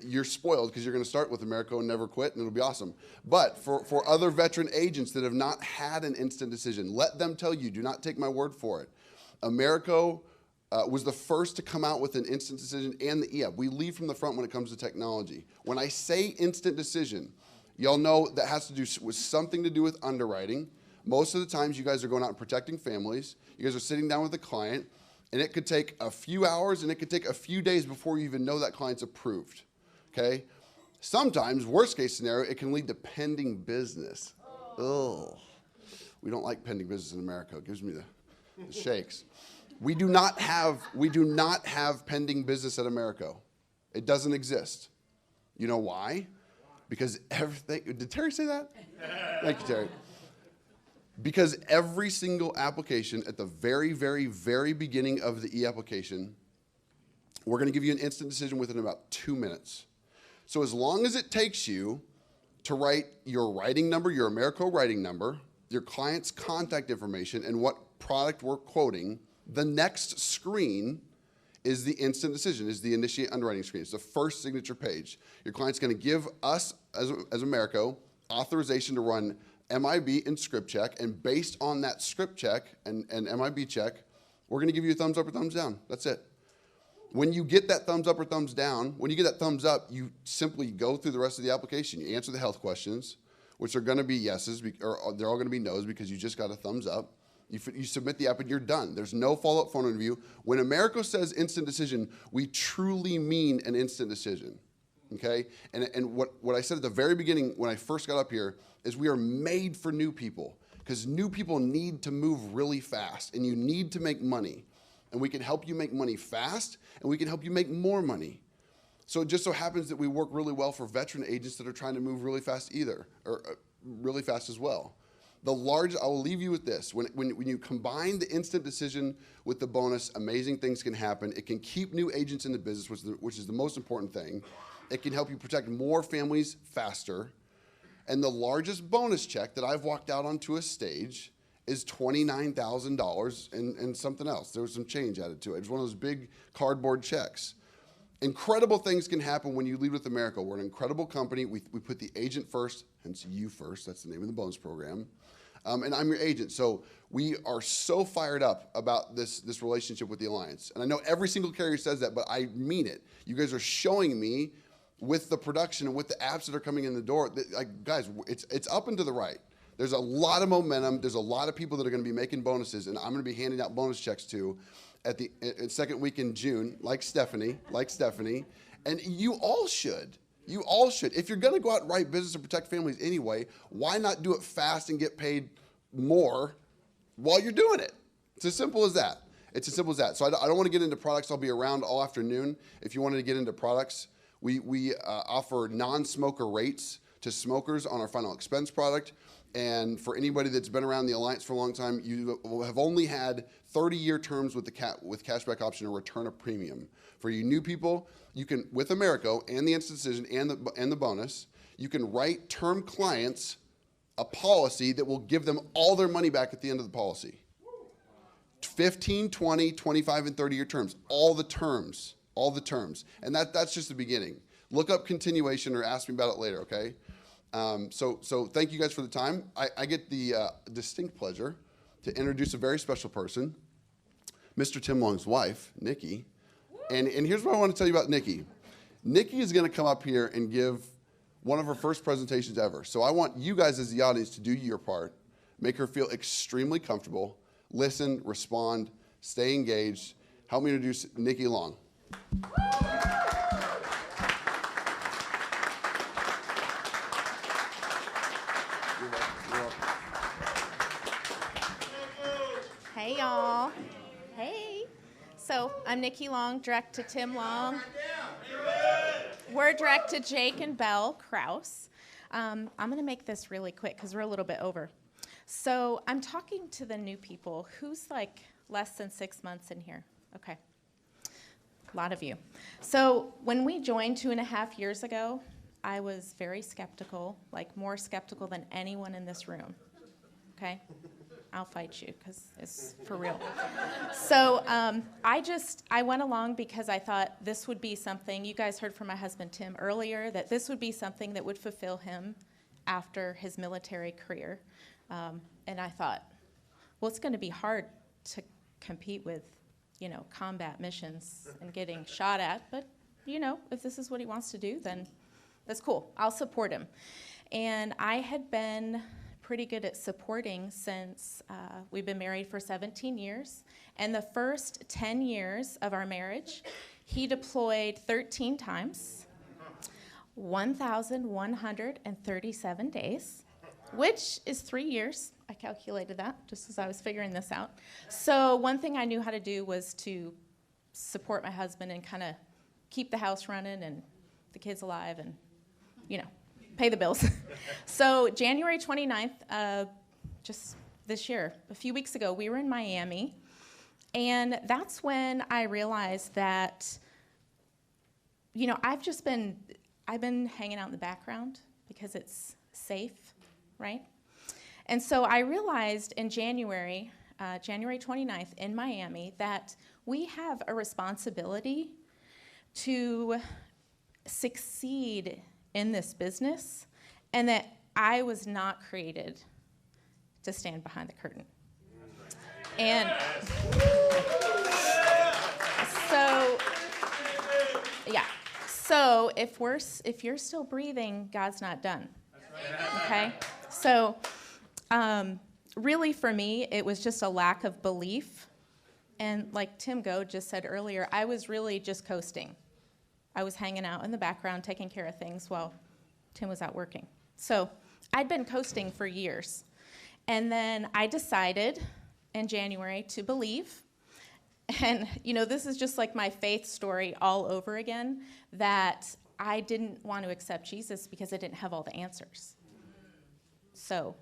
you're spoiled because you're going to start with Americo and never quit, and it'll be awesome. But for other veteran agents that have not had an instant decision, let them tell you, do not take my word for it. Americo was the first to come out with an instant decision and the e-app. We lead from the front when it comes to technology. When I say instant decision, y'all know that has to do with something to do with underwriting. Most of the times you guys are going out and protecting families. You guys are sitting down with a client, and it could take a few hours and it could take a few days before you even know that client's approved, okay? Sometimes, worst case scenario, it can lead to pending business. Ugh. We don't like pending business in America. It gives me the shakes. We do not have pending business at Americo. It doesn't exist. You know why? Because everything, did Terry say that? Thank you, Terry. Because every single application at the very, very, very beginning of the e-application, we're going to give you an instant decision within about 2 minutes. So as long as it takes you to write your writing number, your Americo writing number, your client's contact information, and what product we're quoting, the next screen is the instant decision, is the initiate underwriting screen. It's the first signature page. Your client's going to give us, as Americo, authorization to run MIB and script check, and based on that script check and MIB check, we're going to give you a thumbs up or thumbs down. That's it. When you get that thumbs up or thumbs down, when you get that thumbs up, you simply go through the rest of the application. You answer the health questions, which are going to be yeses, or they're all going to be nos because you just got a thumbs up. You submit the app and you're done. There's no follow-up phone interview. When America says instant decision, we truly mean an instant decision, okay? And what I said at the very beginning when I first got up here is we are made for new people, because new people need to move really fast, and you need to make money. And we can help you make money fast, and we can help you make more money. So it just so happens that we work really well for veteran agents that are trying to move really fast really fast as well. I will leave you with this. When you combine the instant decision with the bonus, amazing things can happen. It can keep new agents in the business, which is the most important thing. It can help you protect more families faster. And the largest bonus check that I've walked out onto a stage is $29,000 and something else. There was some change added to it. It was one of those big cardboard checks. Incredible things can happen when you lead with America. We're an incredible company. We put the agent first, hence you first. That's the name of the bonus program. And I'm your agent. So we are so fired up about this relationship with the Alliance. And I know every single carrier says that, but I mean it. You guys are showing me with the production and with the apps that are coming in the door, guys, it's up and to the right. There's a lot of momentum. There's a lot of people that are going to be making bonuses, and I'm going to be handing out bonus checks to at the second week in June, like Stephanie, and you all should. You all should. If you're going to go out and write business and protect families anyway, why not do it fast and get paid more while you're doing it? It's as simple as that. It's as simple as that. So I don't want to get into products. I'll be around all afternoon. If you wanted to get into products, we offer non-smoker rates to smokers on our final expense product. And for anybody that's been around the Alliance for a long time, you have only had 30-year terms with cashback option or return of premium. For you new people, you can, with America and the instant decision and the bonus, you can write term clients a policy that will give them all their money back at the end of the policy. 15, 20, 25, and 30-year terms, all the terms. And that's just the beginning. Look up continuation or ask me about it later, okay? So thank you guys for the time. I get the distinct pleasure to introduce a very special person, Mr. Tim Long's wife, Nikki. And here's what I want to tell you about Nikki. Nikki is going to come up here and give one of her first presentations ever. So I want you guys as the audience to do your part, make her feel extremely comfortable, listen, respond, stay engaged. Help me introduce Nikki Long. Hey, y'all. Hey. So I'm Nikki Long, direct to Tim Long. We're direct to Jake and Belle Kraus. I'm going to make this really quick because we're a little bit over. So I'm talking to the new people. Who's like less than 6 months in here? Okay. A lot of you. So when we joined 2.5 years ago, I was very skeptical, like more skeptical than anyone in this room. Okay? I'll fight you because it's for real. So I went along because I thought this would be something, you guys heard from my husband Tim earlier, that this would be something that would fulfill him after his military career. And I thought, well, it's going to be hard to compete with, combat missions and getting shot at, but, if this is what he wants to do, then that's cool. I'll support him. And I had been pretty good at supporting since we've been married for 17 years. And the first 10 years of our marriage, he deployed 13 times, 1,137 days, which is 3 years. I calculated that just as I was figuring this out. So one thing I knew how to do was to support my husband and kind of keep the house running and the kids alive and, pay the bills. So January 29th, just this year, a few weeks ago, we were in Miami, and that's when I realized that, I've been hanging out in the background because it's safe, right? And so I realized in January 29th in Miami, that we have a responsibility to succeed in this business, and that I was not created to stand behind the curtain. And so, yeah. So if you're still breathing, God's not done. Okay? So really for me, it was just a lack of belief. And like Tim Goad just said earlier, I was really just coasting. I was hanging out in the background, taking care of things while Tim was out working. So I'd been coasting for years. And then I decided in January to believe. And, this is just like my faith story all over again, that I didn't want to accept Jesus because I didn't have all the answers. So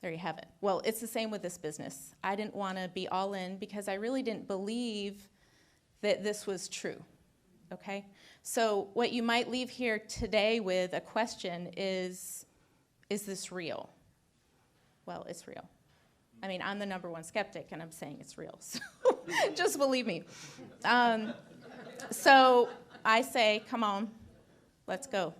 there you have it. Well, it's the same with this business. I didn't want to be all in because I really didn't believe that this was true. Okay? So what you might leave here today with a question is this real? Well, it's real. I mean, I'm the #1 skeptic, and I'm saying it's real. So just believe me. So I say, come on, let's go.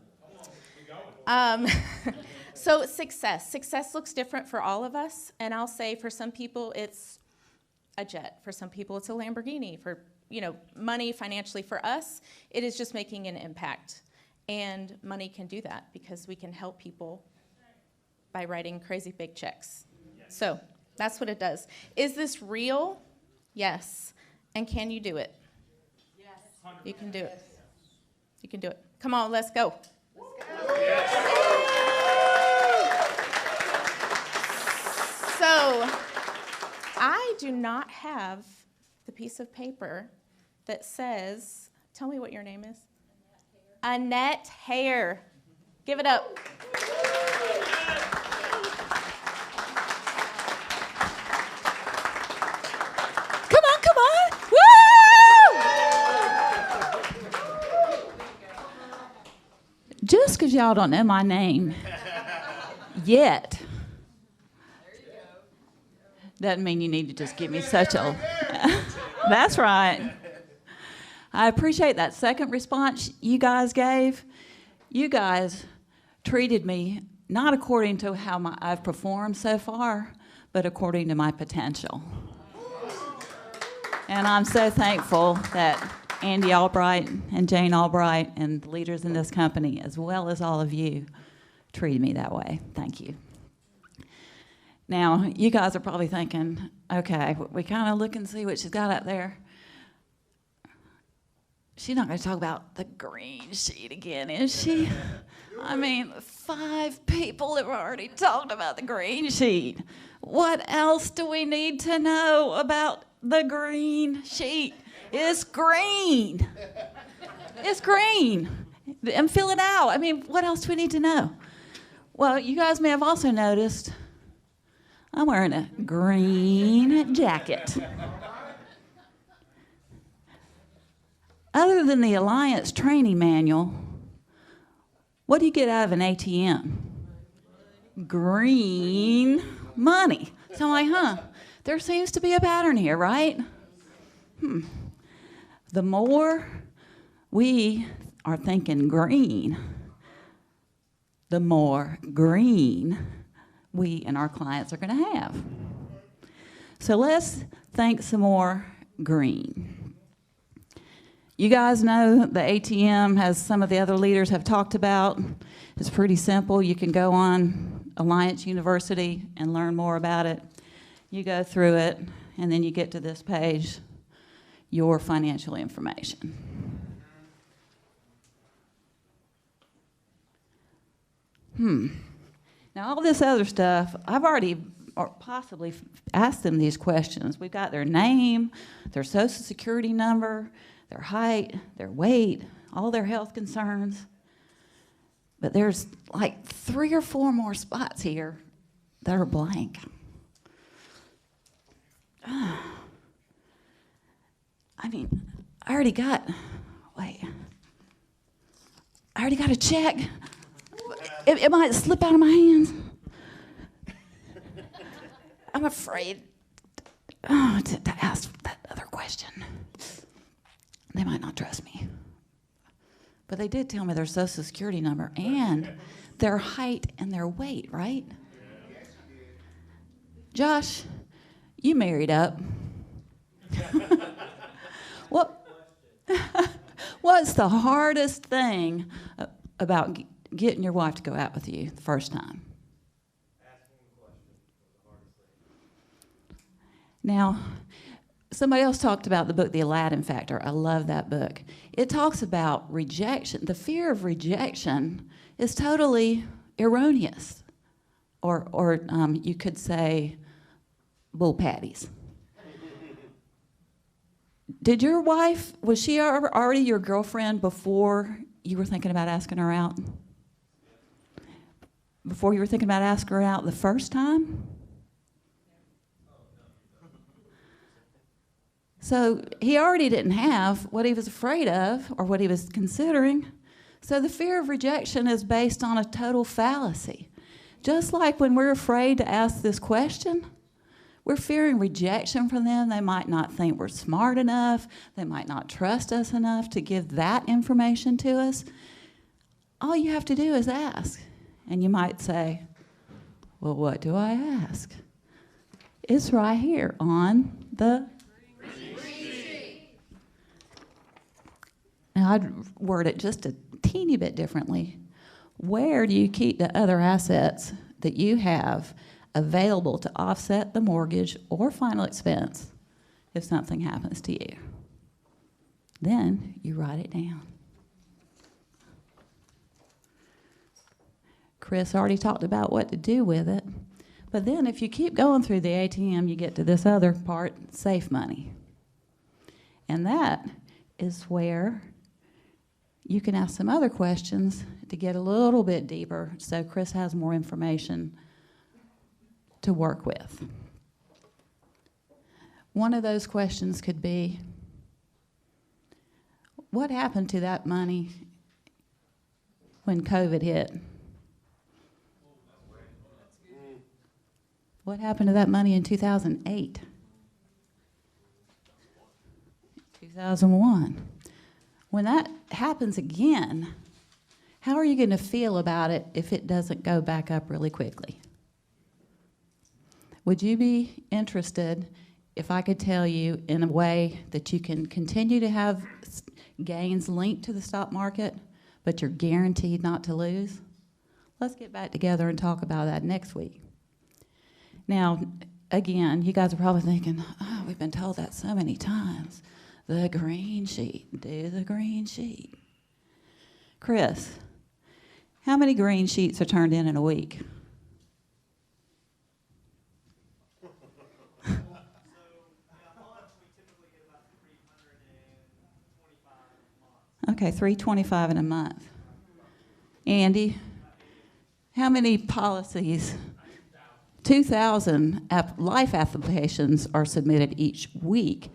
So success. Success looks different for all of us. And I'll say for some people, it's a jet. For some people, it's a Lamborghini. For, money financially, for us, it is just making an impact. And money can do that because we can help people by writing crazy big checks. So that's what it does. Is this real? Yes. And can you do it? Yes. You can do it. You can do it. Come on, let's go. So I do not have the piece of paper that says, tell me what your name is. Annette Hare. Give it up. Come on. Woo! Just because y'all don't know my name yet, doesn't mean you need to just give me such a... That's right. I appreciate that second response you guys gave. You guys treated me not according to how I've performed so far, but according to my potential. And I'm so thankful that Andy Albright and Jane Albright and the leaders in this company, as well as all of you, treated me that way. Thank you. Now, you guys are probably thinking, okay, we kind of look and see what she's got up there. She's not going to talk about the green sheet again, is she? I mean, 5 people have already talked about the green sheet. What else do we need to know about the green sheet? It's green. It's green. And fill it out. I mean, what else do we need to know? Well, you guys may have also noticed I'm wearing a green jacket. Other than the Alliance training manual, what do you get out of an ATM? Green money. So I'm like, there seems to be a pattern here, right? The more we are thinking green, the more green we and our clients are going to have. So let's think some more green. You guys know the ATM, as some of the other leaders have talked about. It's pretty simple. You can go on Alliance University and learn more about it. You go through it, and then you get to this page, your financial information. Now, all this other stuff, I've already or possibly asked them these questions. We've got their name, their social security number, their height, their weight, all their health concerns. But there's like 3 or 4 more spots here that are blank. I mean, I already got a check. It might slip out of my hands. I'm afraid to ask that other question. They might not trust me. But they did tell me their social security number and their height and their weight, right? Josh, you married up. What's the hardest thing about getting your wife to go out with you the first time? Now, somebody else talked about the book, The Aladdin Factor. I love that book. It talks about rejection. The fear of rejection is totally erroneous. Or you could say bull patties. Did your wife, was she already your girlfriend before you were thinking about asking her out? Before you were thinking about asking her out the first time? So he already didn't have what he was afraid of or what he was considering. So the fear of rejection is based on a total fallacy. Just like when we're afraid to ask this question, we're fearing rejection from them. They might not think we're smart enough. They might not trust us enough to give that information to us. All you have to do is ask. And you might say, well, what do I ask? It's right here on the... Now, I'd word it just a teeny bit differently. Where do you keep the other assets that you have available to offset the mortgage or final expense if something happens to you? Then you write it down. Chris already talked about what to do with it. But then if you keep going through the ATM, you get to this other part, safe money. And that is where you can ask some other questions to get a little bit deeper so Chris has more information to work with. One of those questions could be, what happened to that money when COVID hit? What happened to that money in 2008? 2001? When that happens again, how are you going to feel about it if it doesn't go back up really quickly? Would you be interested if I could tell you in a way that you can continue to have gains linked to the stock market, but you're guaranteed not to lose? Let's get back together and talk about that next week. Now, again, you guys are probably thinking, oh, we've been told that so many times. The green sheet, do the green sheet. Chris, how many green sheets are turned in a week? Okay, 325 in a month. Andy, how many policies? 2,000 life applications are submitted each week.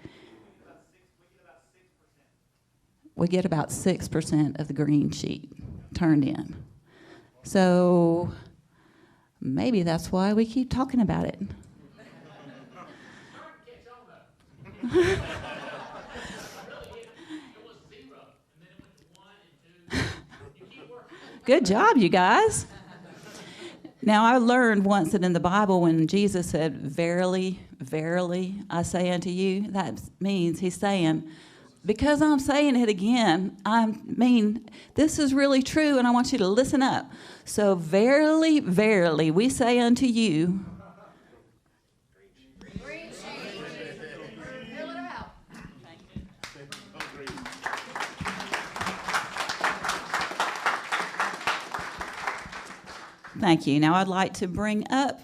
We get about 6% of the green sheet turned in. So maybe that's why we keep talking about it. Good job, you guys. Now, I learned once that in the Bible when Jesus said, verily, verily, I say unto you, that means he's saying, because I'm saying it again, I mean, this is really true, and I want you to listen up. So, verily, verily, we say unto you. Thank you. Now I'd like to bring up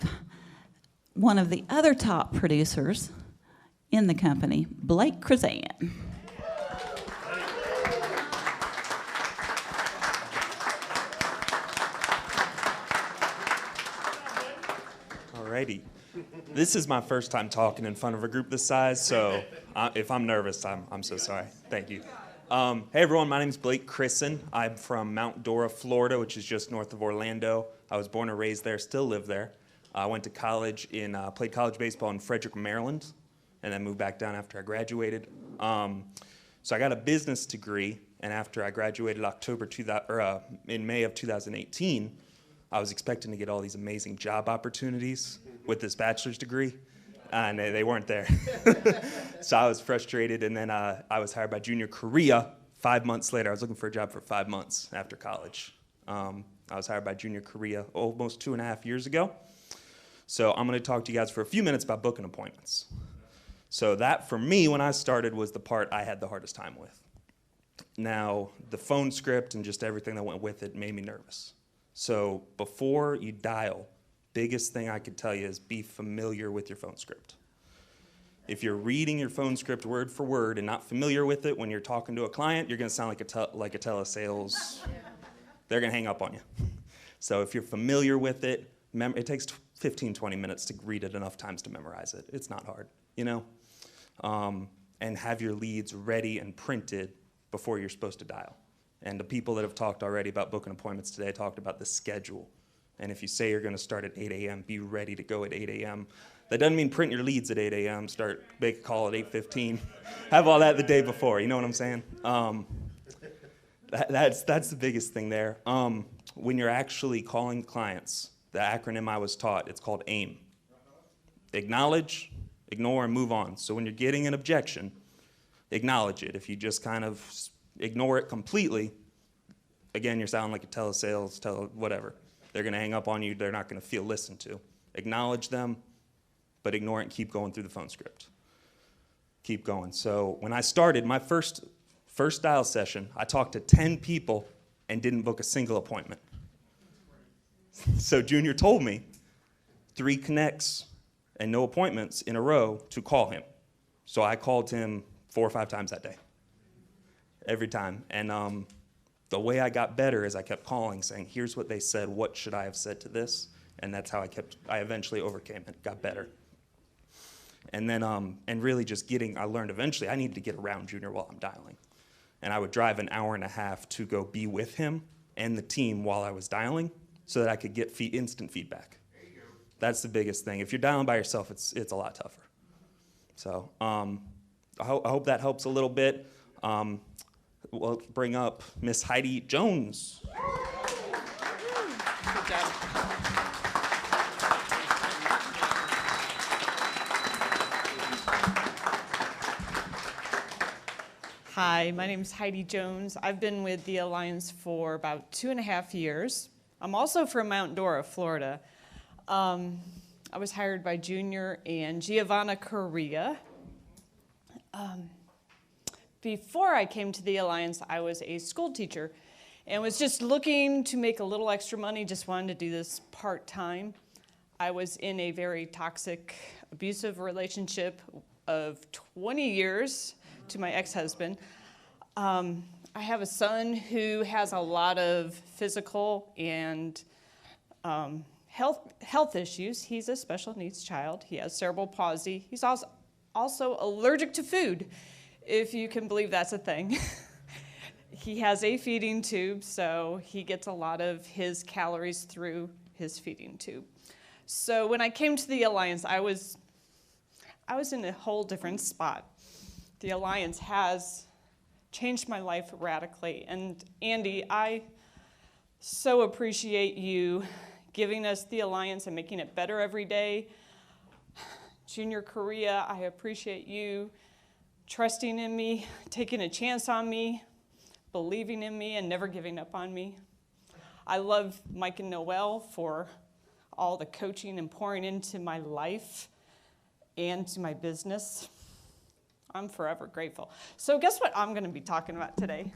one of the other top producers in the company, Blake Krazan. Alrighty. This is my first time talking in front of a group this size, so if I'm nervous, I'm so sorry. Thank you. Hey everyone, my name is Blake Krazan. I'm from Mount Dora, Florida, which is just north of Orlando. I was born and raised there, still live there. I went to college played college baseball in Frederick, Maryland, and then moved back down after I graduated. So I got a business degree, and after I graduated in May of 2018, I was expecting to get all these amazing job opportunities, with this bachelor's degree, and they weren't there. So I was frustrated, and then I was hired by Junior Korea 5 months later. I was looking for a job for 5 months after college. I was hired by Junior Korea almost 2.5 years ago. So I'm going to talk to you guys for a few minutes about booking appointments. So that, for me, when I started, was the part I had the hardest time with. Now, the phone script and just everything that went with it made me nervous. So before you dial, biggest thing I could tell you is be familiar with your phone script. If you're reading your phone script word for word and not familiar with it when you're talking to a client, you're going to sound like a telesales. They're going to hang up on you. So if you're familiar with it, it takes 15, 20 minutes to read it enough times to memorize it. It's not hard, you know? And have your leads ready and printed before you're supposed to dial. And the people that have talked already about booking appointments today talked about the schedule. And if you say you're going to start at 8 a.m., be ready to go at 8 a.m. That doesn't mean print your leads at 8 a.m., make a call at 8:15. Have all that the day before, you know what I'm saying? That's the biggest thing there. When you're actually calling clients, the acronym I was taught, it's called AIM. Acknowledge, ignore, and move on. So when you're getting an objection, acknowledge it. If you just kind of ignore it completely, again, you're sounding like a telesales, whatever. They're going to hang up on you. They're not going to feel listened to. Acknowledge them, but ignore it and keep going through the phone script. Keep going. So when I started my first dial session, I talked to 10 people and didn't book a single appointment. So Junior told me 3 connects and no appointments in a row to call him. So I called him 4 or 5 times that day, every time. And the way I got better is I kept calling, saying, here's what they said, what should I have said to this? And that's how I eventually overcame it, got better. And then, and really just I learned eventually I needed to get around Junior while I'm dialing. And I would drive an hour and a half to go be with him and the team while I was dialing so that I could get instant feedback. That's the biggest thing. If you're dialing by yourself, it's a lot tougher. So I hope that helps a little bit. We'll bring up Miss Heidi Jones. Good job. Hi, my name is Heidi Jones. I've been with the Alliance for about 2.5 years. I'm also from Mount Dora, Florida. I was hired by Junior and Giovanna Correa. Before I came to the Alliance, I was a school teacher and was just looking to make a little extra money, just wanted to do this part-time. I was in a very toxic, abusive relationship of 20 years to my ex-husband. I have a son who has a lot of physical and health issues. He's a special needs child. He has cerebral palsy. He's also allergic to food, if you can believe that's a thing. He has a feeding tube, so he gets a lot of his calories through his feeding tube. So when I came to the Alliance, I was in a whole different spot. The Alliance has changed my life radically. And Andy, I so appreciate you giving us the Alliance and making it better every day. Junior Korea, I appreciate you trusting in me, taking a chance on me, believing in me, and never giving up on me. I love Mike and Noel for all the coaching and pouring into my life and to my business. I'm forever grateful. So guess what I'm going to be talking about today?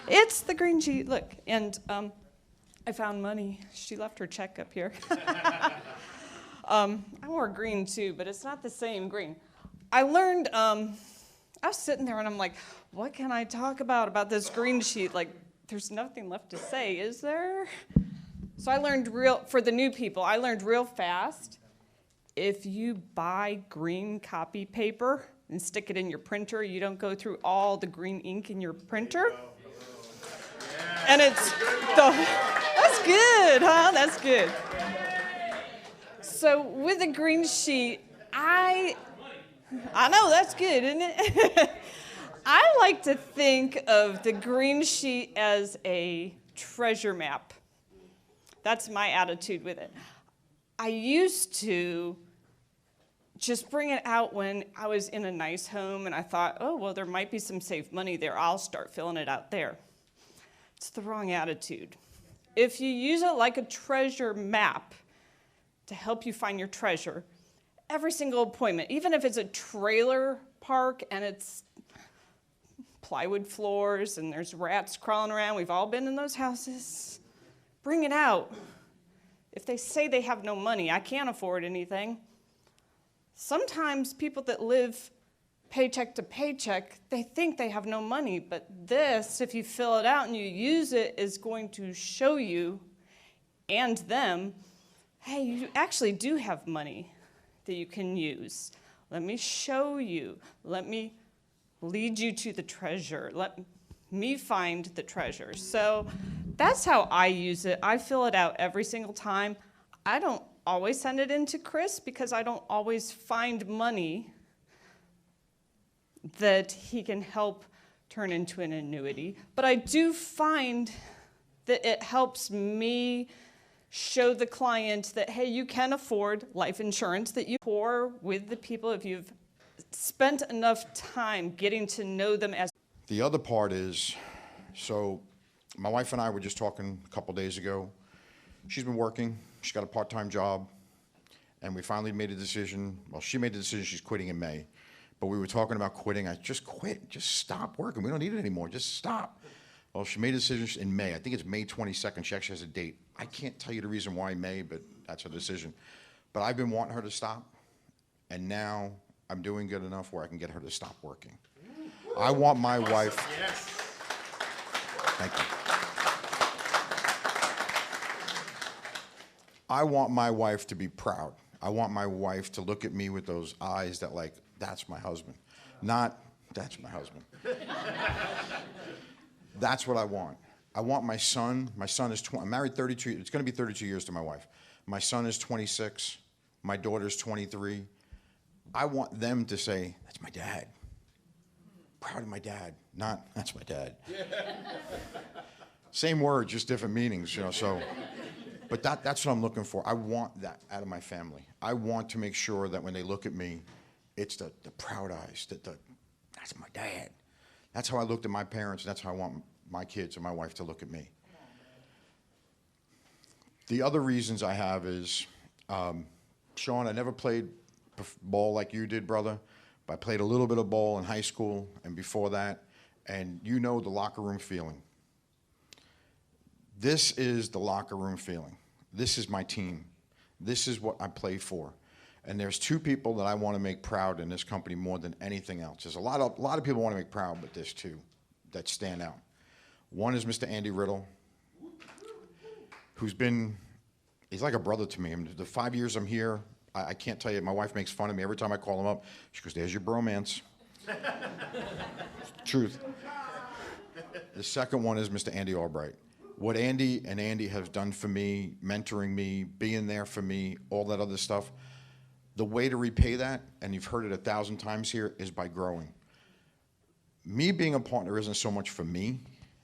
It's the green sheet. Look, and I found money. She left her check up here. I wore green too, but it's not the same green. I learned, I was sitting there and I'm like, what can I talk about this green sheet? Like, there's nothing left to say, is there? So I learned for the new people, I learned real fast, if you buy green copy paper and stick it in your printer, you don't go through all the green ink in your printer. And that's good, huh? That's good. So with a green sheet, I know that's good, isn't it? I like to think of the green sheet as a treasure map. That's my attitude with it. I used to just bring it out when I was in a nice home and I thought, oh, well, there might be some safe money there. I'll start filling it out there. It's the wrong attitude. If you use it like a treasure map to help you find your treasure, every single appointment, even if it's a trailer park and it's plywood floors and there's rats crawling around, we've all been in those houses, bring it out. If they say they have no money, I can't afford anything. Sometimes people that live paycheck to paycheck, they think they have no money, but this, if you fill it out and you use it, is going to show you and them, hey, you actually do have money that you can use. Let me show you. Let me lead you to the treasure. Let me find the treasure. So that's how I use it. I fill it out every single time. I don't always send it in to Chris because I don't always find money that he can help turn into an annuity. But I do find that it helps me show the client that, hey, you can afford life insurance, that you pour with the people if you've spent enough time getting to know them as. The other part is, so my wife and I were just talking a couple days ago. She's been working, she's got a part-time job, and we finally made a decision. Well, she made the decision she's quitting in May, but we were talking about quitting. I just quit, just stop working. We don't need it anymore, just stop. Well, she made a decision in May. I think it's May 22nd. She actually has a date. I can't tell you the reason why May, but that's her decision. But I've been wanting her to stop, and now I'm doing good enough where I can get her to stop working. I want my wife. Yes. Thank you. I want my wife to be proud. I want my wife to look at me with those eyes that like, that's my husband. Not, that's my husband. That's what I want. I want my son is 20, I'm married 32, it's gonna be 32 years to my wife. My son is 26, my daughter's 23. I want them to say, that's my dad. Proud of my dad, not, that's my dad. Same word, just different meanings, you know, so. But that's what I'm looking for. I want that out of my family. I want to make sure that when they look at me, it's the proud eyes, that's my dad. That's how I looked at my parents, and that's how I want my kids and my wife to look at me. The other reasons I have is, Sean, I never played ball like you did, brother, but I played a little bit of ball in high school and before that, and you know the locker room feeling. This is the locker room feeling. This is my team. This is what I play for. And there's two people that I want to make proud in this company more than anything else. There's a lot of people I want to make proud, but there's two that stand out. One is Mr. Andy Riddle, he's like a brother to me. I mean, the 5 years I'm here, I can't tell you, my wife makes fun of me every time I call him up. She goes, there's your bromance. Truth. The second one is Mr. Andy Albright. What Andy and Andy have done for me, mentoring me, being there for me, all that other stuff, the way to repay that, and you've heard it 1,000 times here, is by growing. Me being a partner isn't so much for me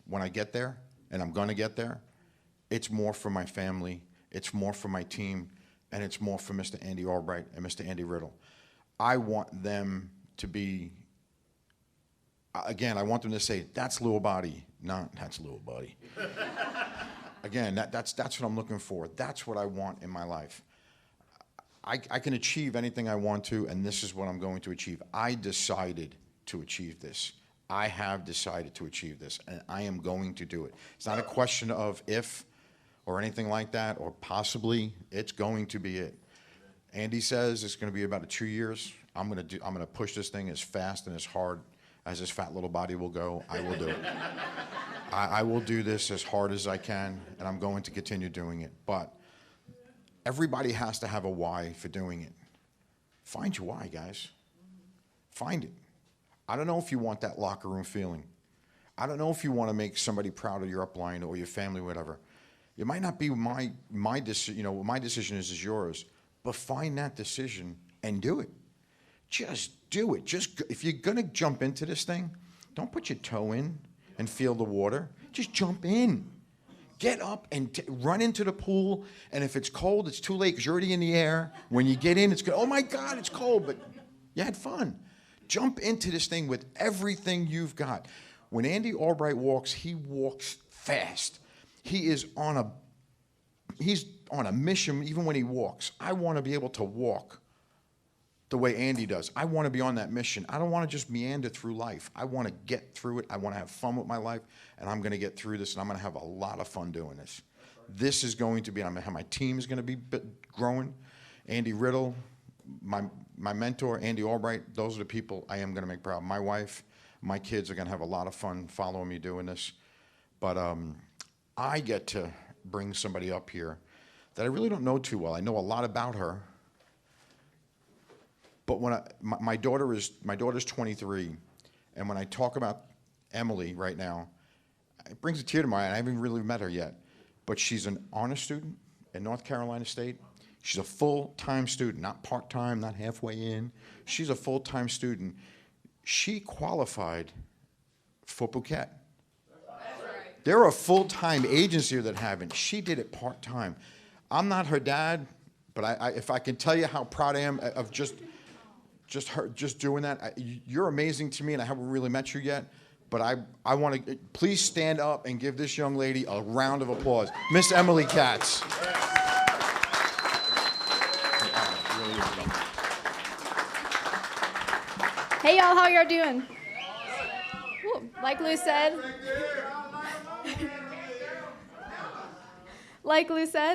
when I get there, and I'm gonna get there. It's more for my family, it's more for my team, and it's more for Mr. Andy Albright and Mr. Andy Riddle. I want them to be, again, I want them to say, that's Lil Body, not that's Lil Body. Again, that's what I'm looking for. That's what I want in my life. I can achieve anything I want to, and this is what I'm going to achieve. I decided to achieve this. I have decided to achieve this, and I am going to do it. It's not a question of if or anything like that, or possibly. It's going to be it. Andy says it's going to be about 2 years. I'm going to push this thing as fast and as hard as his fat little body will go. I will do it. I will do this as hard as I can, and I'm going to continue doing it. But everybody has to have a why for doing it. Find your why, guys. Find it. I don't know if you want that locker room feeling. I don't know if you want to make somebody proud of your upline or your family, whatever. It might not be my decision. You know, my decision is yours. But find that decision and do it. Just do it. If you're gonna jump into this thing, don't put your toe in and feel the water. Just jump in. Get up and run into the pool. And if it's cold, it's too late because you're already in the air. When you get in, it's good. Oh my God, it's cold, but you had fun. Jump into this thing with everything you've got. When Andy Albright walks, he walks fast. He's on a mission even when he walks. I want to be able to walk the way Andy does. I want to be on that mission. I don't want to just meander through life. I want to get through it. I want to have fun with my life, and I'm going to get through this, and I'm going to have a lot of fun doing this. This is going to be, my team is going to be growing. Andy Riddle, my mentor, Andy Albright, those are the people I am going to make proud. My wife, my kids are going to have a lot of fun following me doing this. But I get to bring somebody up here that I really don't know too well. I know a lot about her. But when my daughter's 23, and when I talk about Emily right now, it brings a tear to my eye. I haven't really met her yet, but she's an honor student at North Carolina State. She's a full-time student, not part-time, not halfway in. She's a full-time student. She qualified for Phuket. There are full-time agents here that haven't. She did it part-time. I'm not her dad, but if I can tell you how proud I am of just doing that. You're amazing to me, and I haven't really met you yet, but I want to, please stand up and give this young lady a round of applause. Miss Emily Katz. Hey y'all, how y'all doing? Ooh, like Lou said,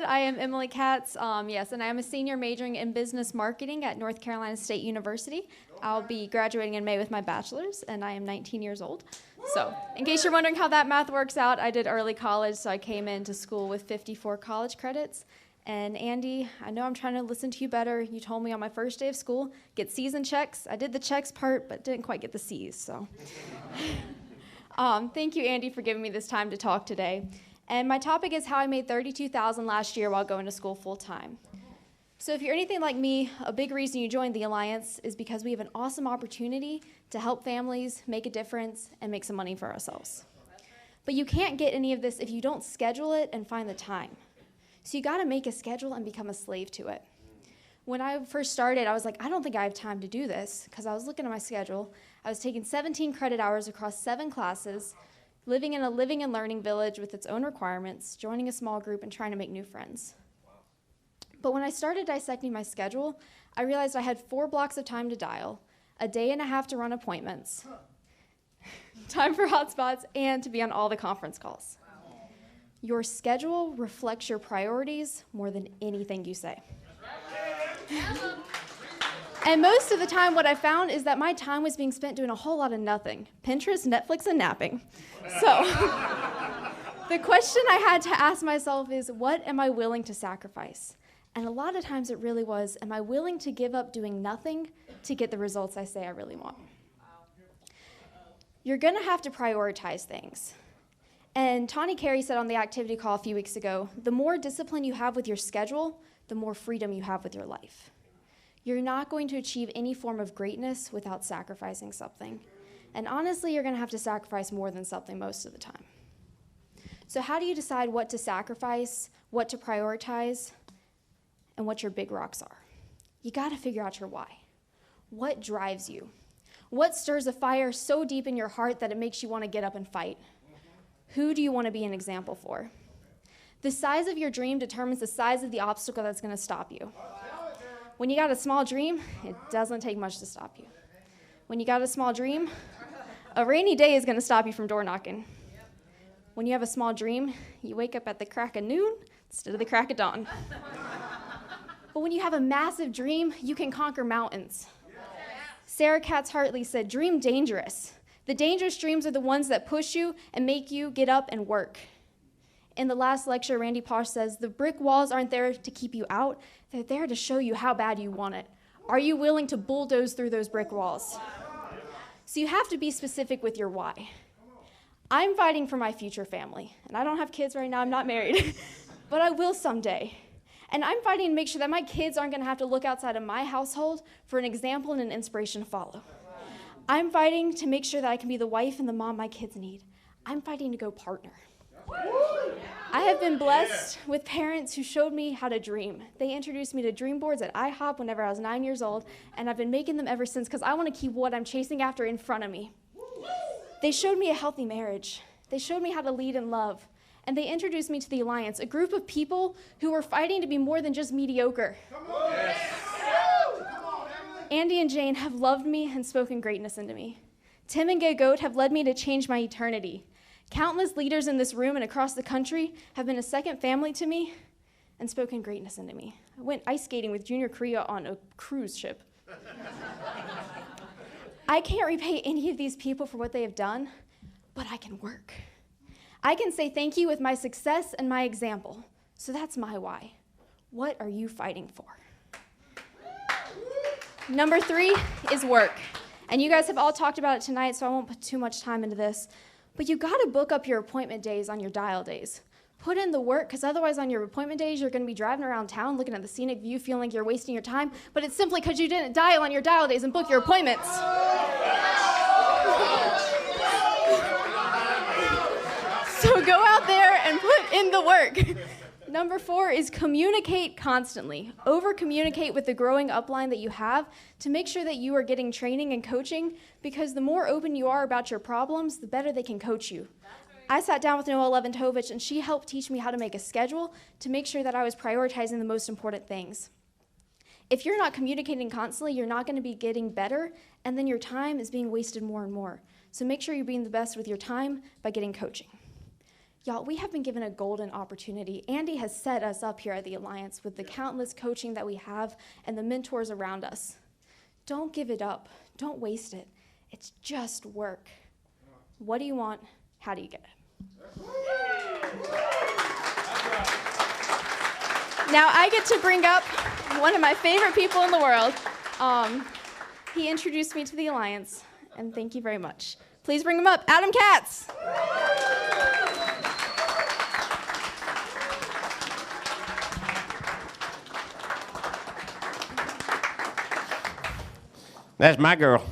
I am Emily Katz, yes, and I am a senior majoring in business marketing at North Carolina State University. I'll be graduating in May with my bachelor's, and I am 19 years old. So, in case you're wondering how that math works out, I did early college, so I came into school with 54 college credits. And Andy, I know I'm trying to listen to you better. You told me on my first day of school, get C's and checks. I did the checks part, but didn't quite get the C's, so. Thank you, Andy, for giving me this time to talk today. And my topic is how I made $32,000 last year while going to school full-time. So if you're anything like me, a big reason you joined the Alliance is because we have an awesome opportunity to help families make a difference and make some money for ourselves. But you can't get any of this if you don't schedule it and find the time. So you gotta make a schedule and become a slave to it. When I first started, I was like, I don't think I have time to do this, because I was looking at my schedule. I was taking 17 credit hours across 7 classes, living in a living and learning village with its own requirements, joining a small group, and trying to make new friends. But when I started dissecting my schedule, I realized I had 4 blocks of time to dial, a day and a half to run appointments, time for hotspots, and to be on all the conference calls. Your schedule reflects your priorities more than anything you say. And most of the time, what I found is that my time was being spent doing a whole lot of nothing. Pinterest, Netflix, and napping. So the question I had to ask myself is, what am I willing to sacrifice? And a lot of times it really was, am I willing to give up doing nothing to get the results I say I really want? You're gonna have to prioritize things. And Tawny Carey said on the activity call a few weeks ago, the more discipline you have with your schedule, the more freedom you have with your life. You're not going to achieve any form of greatness without sacrificing something. And honestly, you're gonna have to sacrifice more than something most of the time. So how do you decide what to sacrifice, what to prioritize, and what your big rocks are? You gotta figure out your why. What drives you? What stirs a fire so deep in your heart that it makes you wanna get up and fight? Who do you want to be an example for? The size of your dream determines the size of the obstacle that's going to stop you. When you got a small dream, it doesn't take much to stop you. When you got a small dream, a rainy day is going to stop you from door knocking. When you have a small dream, you wake up at the crack of noon instead of the crack of dawn. But when you have a massive dream, you can conquer mountains. Sarah Katz Hartley said, dream dangerous. The dangerous dreams are the ones that push you and make you get up and work. In the last lecture, Randy Posh says, the brick walls aren't there to keep you out, they're there to show you how bad you want it. Are you willing to bulldoze through those brick walls? So you have to be specific with your why. I'm fighting for my future family, and I don't have kids right now, I'm not married, but I will someday. And I'm fighting to make sure that my kids aren't gonna have to look outside of my household for an example and an inspiration to follow. I'm fighting to make sure that I can be the wife and the mom my kids need. I'm fighting to go partner. I have been blessed with parents who showed me how to dream. They introduced me to dream boards at IHOP whenever I was 9 years old, and I've been making them ever since because I want to keep what I'm chasing after in front of me. They showed me a healthy marriage. They showed me how to lead and love. And they introduced me to the Alliance, a group of people who were fighting to be more than just mediocre. Andy and Jane have loved me and spoken greatness into me. Tim and Gay Goat have led me to change my eternity. Countless leaders in this room and across the country have been a second family to me and spoken greatness into me. I went ice skating with Junior Korea on a cruise ship. I can't repay any of these people for what they have done, but I can work. I can say thank you with my success and my example. So that's my why. What are you fighting for? Number 3 is work. And you guys have all talked about it tonight, so I won't put too much time into this. But you gotta book up your appointment days on your dial days. Put in the work, because otherwise on your appointment days, you're gonna be driving around town looking at the scenic view, feeling like you're wasting your time, but it's simply because you didn't dial on your dial days and book your appointments. So go out there and put in the work. Number 4 is communicate constantly. Over-communicate with the growing upline that you have to make sure that you are getting training and coaching, because the more open you are about your problems, the better they can coach you. I sat down with Noelle Leventovich, and she helped teach me how to make a schedule to make sure that I was prioritizing the most important things. If you're not communicating constantly, you're not going to be getting better, and then your time is being wasted more and more. So make sure you're being the best with your time by getting coaching. Y'all, we have been given a golden opportunity. Andy has set us up here at the Alliance with the countless coaching that we have and the mentors around us. Don't give it up. Don't waste it. It's just work. What do you want? How do you get it? Now I get to bring up one of my favorite people in the world. He introduced me to the Alliance, and thank you very much. Please bring him up, Adam Katz. That's my girl.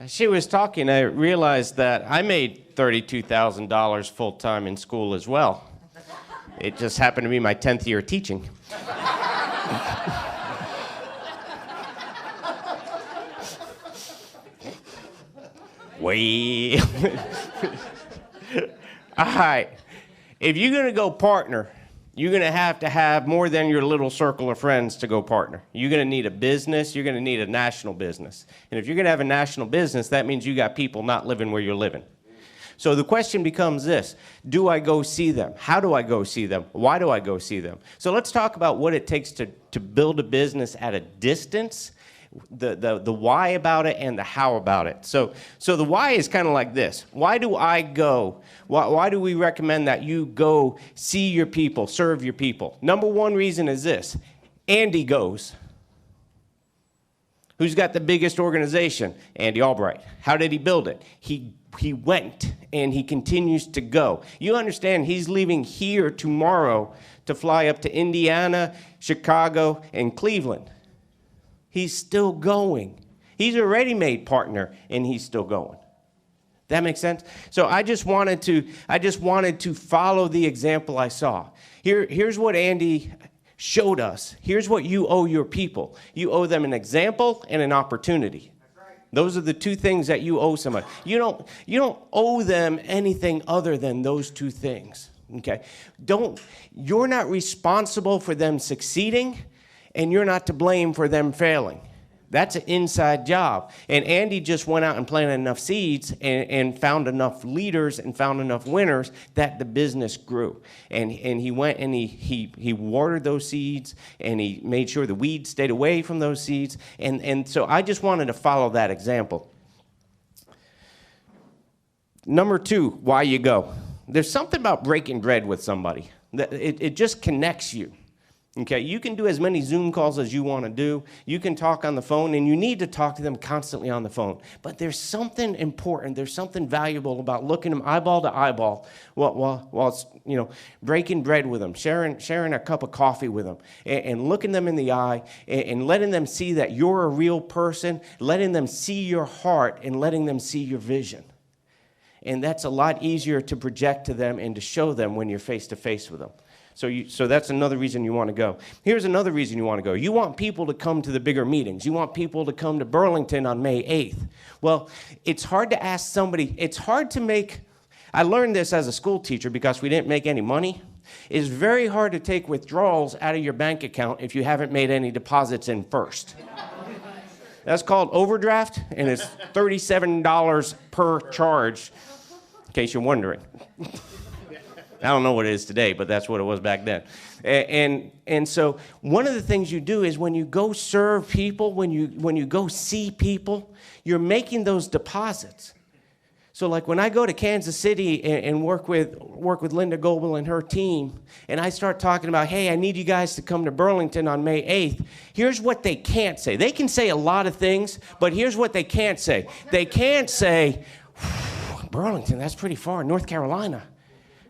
As she was talking, I realized that I made $32,000 full-time in school as well. It just happened to be my 10th year teaching. Way. All right. If you're going to go partner, you're going to have more than your little circle of friends to go partner. You're going to need a business. You're going to need a national business. And if you're going to have a national business, that means you got people not living where you're living. So the question becomes this: do I go see them? How do I go see them? Why do I go see them? So let's talk about what it takes to build a business at a distance, the why about it and the how about it. So the why is kind of like this. Why do I go? Why do we recommend that you go see your people, serve your people? Number one reason is this: Andy goes. Who's got the biggest organization? Andy Albright. How did he build it? He went, and he continues to go. You understand, he's leaving here tomorrow to fly up to Indiana, Chicago, and Cleveland. He's still going. He's already made partner, and he's still going. That makes sense? So I just wanted to follow the example I saw. Here's what Andy showed us. Here's what you owe your people. You owe them an example and an opportunity. Those are the two things that you owe somebody. You don't owe them anything other than those two things. Okay? You're not responsible for them succeeding, and you're not to blame for them failing. That's an inside job. And Andy just went out and planted enough seeds and found enough leaders and found enough winners that the business grew. And he went and he watered those seeds, and he made sure the weeds stayed away from those seeds. And so I just wanted to follow that example. Number two, why you go. There's something about breaking bread with somebody. It just connects you. Okay, you can do as many Zoom calls as you want to do. You can talk on the phone, and you need to talk to them constantly on the phone. But there's something important, there's something valuable about looking them eyeball to eyeball while breaking bread with them, sharing a cup of coffee with them, and looking them in the eye, and letting them see that you're a real person, letting them see your heart, and letting them see your vision. And that's a lot easier to project to them and to show them when you're face to face with them. So that's another reason you want to go. Here's another reason you want to go. You want people to come to the bigger meetings. You want people to come to Burlington on May 8th. Well, it's hard to ask somebody, it's hard to make, I learned this as a school teacher because we didn't make any money. It's very hard to take withdrawals out of your bank account if you haven't made any deposits in first. That's called overdraft, and it's $37 per charge, in case you're wondering. I don't know what it is today, but that's what it was back then. And so one of the things you do is when you go serve people, when you go see people, you're making those deposits. So like when I go to Kansas City and work with Linda Goebel and her team, and I start talking about, hey, I need you guys to come to Burlington on May 8th, here's what they can't say. They can say a lot of things, but here's what they can't say. They can't say, Burlington, that's pretty far, North Carolina.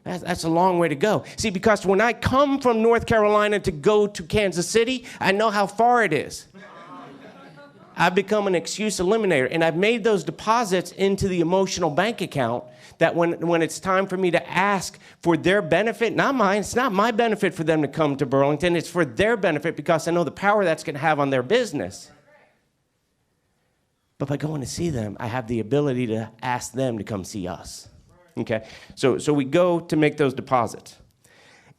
That's a long way to go. See, because when I come from North Carolina to go to Kansas City, I know how far it is. I've become an excuse eliminator, and I've made those deposits into the emotional bank account that when it's time for me to ask for their benefit, not mine, it's not my benefit for them to come to Burlington, it's for their benefit because I know the power that's going to have on their business. But by going to see them, I have the ability to ask them to come see us. Okay, so we go to make those deposits.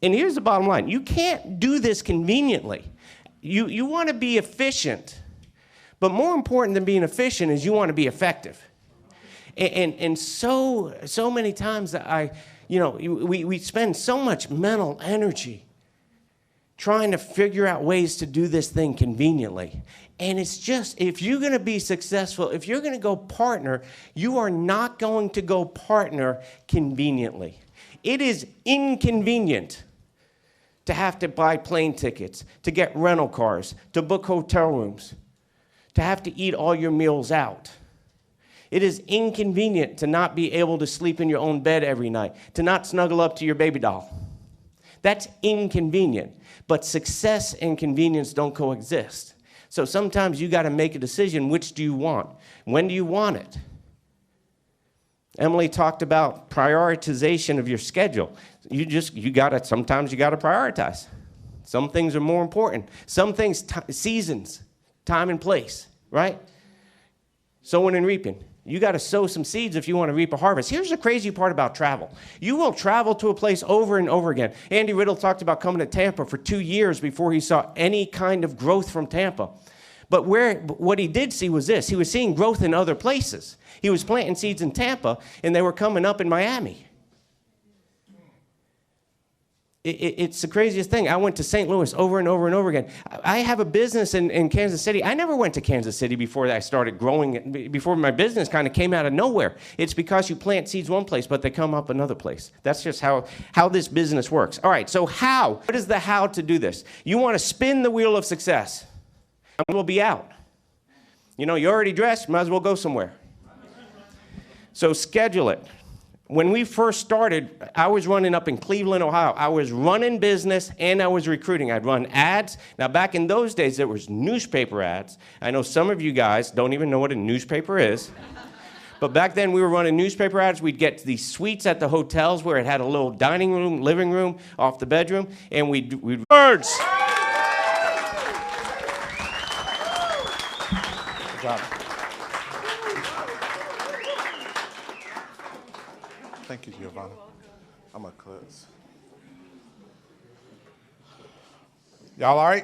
And here's the bottom line. You can't do this conveniently. You want to be efficient. But more important than being efficient is you want to be effective. And so many times we spend so much mental energy trying to figure out ways to do this thing conveniently. And it's just, if you're going to be successful, if you're going to go partner, you are not going to go partner conveniently. It is inconvenient to have to buy plane tickets, to get rental cars, to book hotel rooms, to have to eat all your meals out. It is inconvenient to not be able to sleep in your own bed every night, to not snuggle up to your baby doll. That's inconvenient. But success and convenience don't coexist. So sometimes you got to make a decision, which do you want? When do you want it? Emily talked about prioritization of your schedule. Sometimes you got to prioritize. Some things are more important. Some things, seasons, time and place, right? Sowing and reaping. You got to sow some seeds if you want to reap a harvest. Here's the crazy part about travel. You will travel to a place over and over again. Andy Riddle talked about coming to Tampa for 2 years before he saw any kind of growth from Tampa. But what he did see was this. He was seeing growth in other places. He was planting seeds in Tampa, and they were coming up in Miami. It's the craziest thing. I went to St. Louis over and over and over again. I have a business in Kansas City. I never went to Kansas City before I started growing, before my business kind of came out of nowhere. It's because you plant seeds one place, but they come up another place. That's just how this business works. All right, so how? What is the how to do this? You want to spin the wheel of success. And we'll be out. You're already dressed, might as well go somewhere. So schedule it. When we first started, I was running up in Cleveland, Ohio. I was running business and I was recruiting. I'd run ads. Now, back in those days, there was newspaper ads. I know some of you guys don't even know what a newspaper is. But back then, we were running newspaper ads. We'd get these suites at the hotels where it had a little dining room, living room off the bedroom, and we'd words. Good job. Thank you, Giovanna. I'm a klutz. Y'all all right?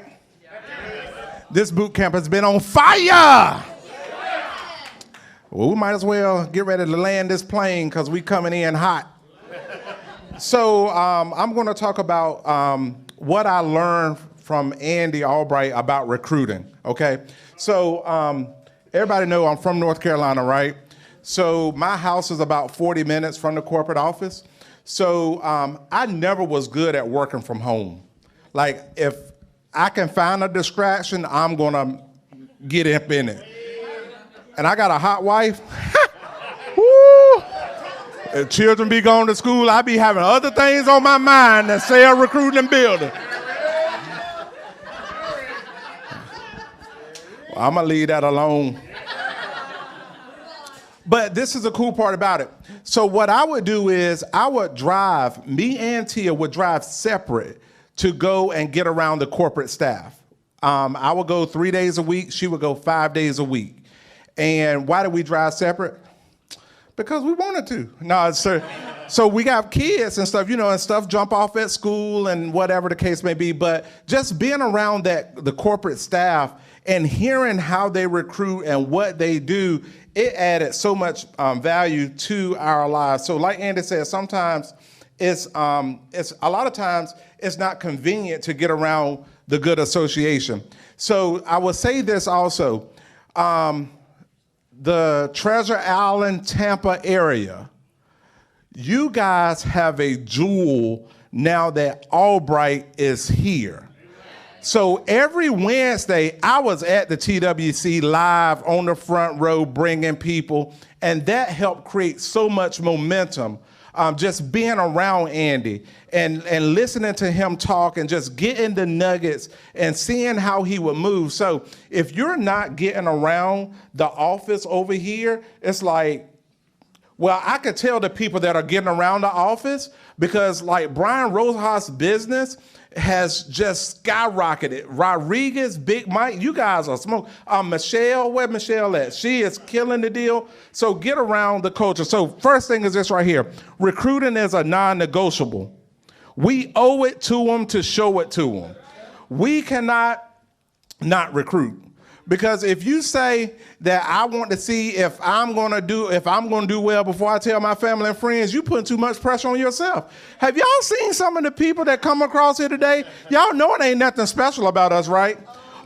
This boot camp has been on fire. Well, we might as well get ready to land this plane because we coming in hot. So I'm going to talk about what I learned from Andy Albright about recruiting, okay? So everybody know I'm from North Carolina, right? So my house is about 40 minutes from the corporate office. So I never was good at working from home. Like if I can find a distraction, I'm gonna get up in it. And I got a hot wife. Woo! If children be going to school, I be having other things on my mind than sales, recruiting, and building. Well, I'm gonna leave that alone. But this is the cool part about it. So what I would do is I would drive, me and Tia would drive separate to go and get around the corporate staff. I would go 3 days a week. She would go 5 days a week. And why did we drive separate? Because we wanted to. No, so we got kids and stuff, and stuff jump off at school and whatever the case may be. But just being around the corporate staff and hearing how they recruit and what they do, it added so much value to our lives. So like Andy said, sometimes it's a lot of times it's not convenient to get around the good association. So I will say this also. The Treasure Island, Tampa area, you guys have a jewel now that Albright is here. So every Wednesday, I was at the TWC live on the front row bringing people, and that helped create so much momentum. Just being around Andy and listening to him talk and just getting the nuggets and seeing how he would move. So if you're not getting around the office over here, it's like, well, I could tell the people that are getting around the office because like Brian Rojas' business has just skyrocketed. Rodriguez, Big Mike, you guys are smoking. Michelle, where Michelle at? She is killing the deal. So get around the culture. So first thing is this right here. Recruiting is a non-negotiable. We owe it to them to show it to them. We cannot not recruit. Because if you say that I want to see if I'm going to do well before I tell my family and friends, you putting too much pressure on yourself. Have y'all seen some of the people that come across here today? Y'all know it ain't nothing special about us, right?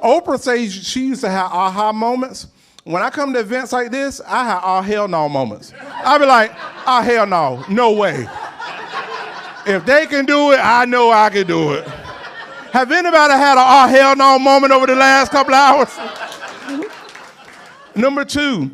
Oprah says she used to have aha moments. When I come to events like this, I have oh hell no moments. I be like, oh hell no, no way. If they can do it, I know I can do it. Have anybody had a oh hell no moment over the last couple of hours? Number 2,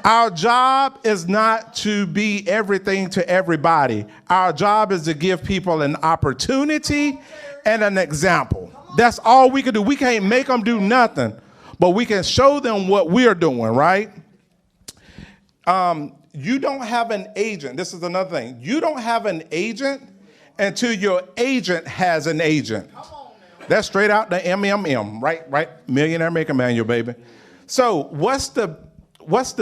our job is not to be everything to everybody. Our job is to give people an opportunity and an example. That's all we can do. We can't make them do nothing, but we can show them what we're doing, right? You don't have an agent. This is another thing. You don't have an agent until your agent has an agent. That's straight out the MMM, right? Millionaire Maker Manual, baby. So what's the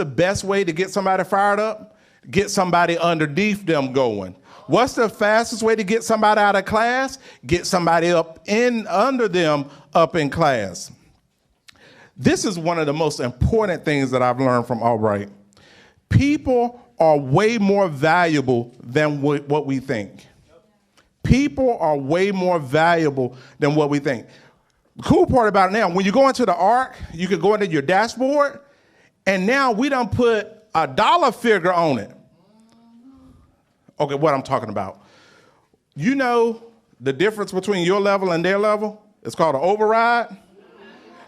best way to get somebody fired up? Get somebody underneath them going. What's the fastest way to get somebody out of class? Get somebody under them up in class. This is one of the most important things that I've learned from Albright. People are way more valuable than what we think. People are way more valuable than what we think. The cool part about it now, when you go into the ARC, you can go into your dashboard, and now we done put a dollar figure on it. Okay, what I'm talking about. You know the difference between your level and their level? It's called an override.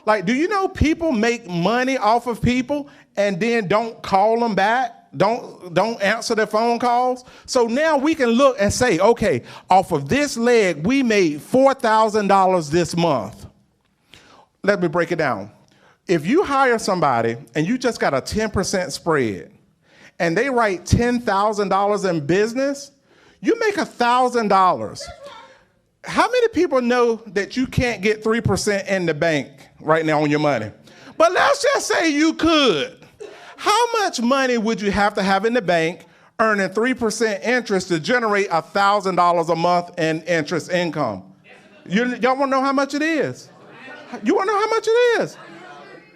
Like, do you know people make money off of people and then don't call them back? Don't answer their phone calls. So now we can look and say, okay, off of this leg, we made $4,000 this month. Let me break it down. If you hire somebody and you just got a 10% spread and they write $10,000 in business, you make $1,000. How many people know that you can't get 3% in the bank right now on your money? But let's just say you could. How much money would you have to have in the bank earning 3% interest to generate $1,000 a month in interest income? Y'all want to know how much it is? You want to know how much it is?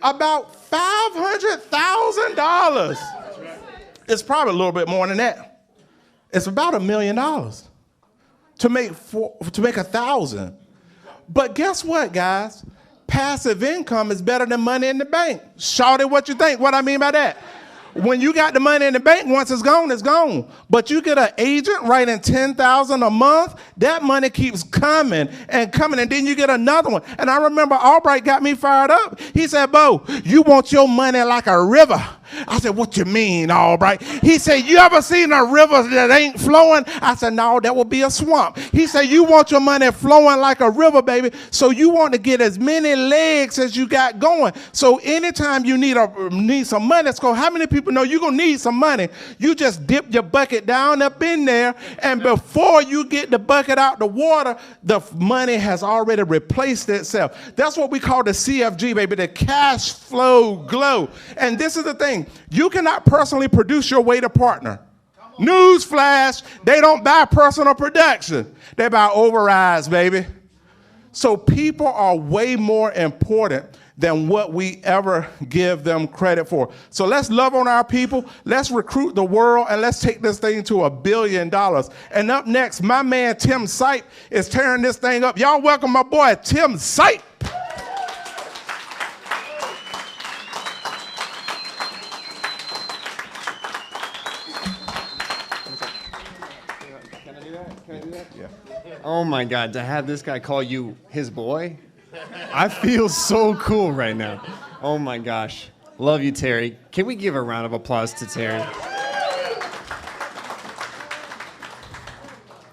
About $500,000. It's probably a little bit more than that. It's about $1 million to make 1,000. But guess what, guys? Passive income is better than money in the bank. Shout it what you think. What I mean by that? When you got the money in the bank, once it's gone, it's gone. But you get an agent writing $10,000 a month, that money keeps coming, and then you get another one. And I remember Albright got me fired up. He said, Bo, you want your money like a river. I said, what you mean, all right? He said, you ever seen a river that ain't flowing? I said, no, that would be a swamp. He said, you want your money flowing like a river, baby, so you want to get as many legs as you got going. So anytime you need some money, let's go. How many people know you're going to need some money? You just dip your bucket down up in there, and before you get the bucket out the water, the money has already replaced itself. That's what we call the CFG, baby, the cash flow glow. And this is the thing. You cannot personally produce your way to partner. Newsflash, they don't buy personal production. They buy overrides, baby. So people are way more important than what we ever give them credit for. So let's love on our people, let's recruit the world, and let's take this thing to $1 billion. And up next, my man Tim Sipe is tearing this thing up. Y'all welcome my boy Tim Sipe. Can I do that? Yeah. Oh my God, to have this guy call you his boy? I feel so cool right now. Oh my gosh. Love you, Terry. Can we give a round of applause to Terry? I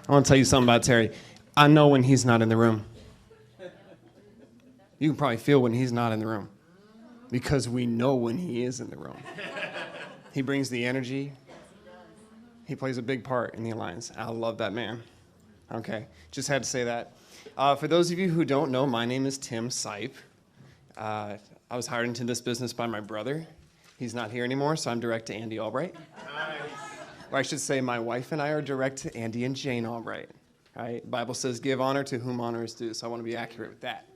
want to tell you something about Terry. I know when he's not in the room. You can probably feel when he's not in the room, because we know when he is in the room. He brings the energy. He plays a big part in the Alliance. I love that man. Okay, just had to say that. For those of you who don't know, my name is Tim Sipe. I was hired into this business by my brother. He's not here anymore, so I'm direct to Andy Albright. Nice. Or I should say my wife and I are direct to Andy and Jane Albright. Right? Bible says give honor to whom honor is due, so I want to be accurate with that.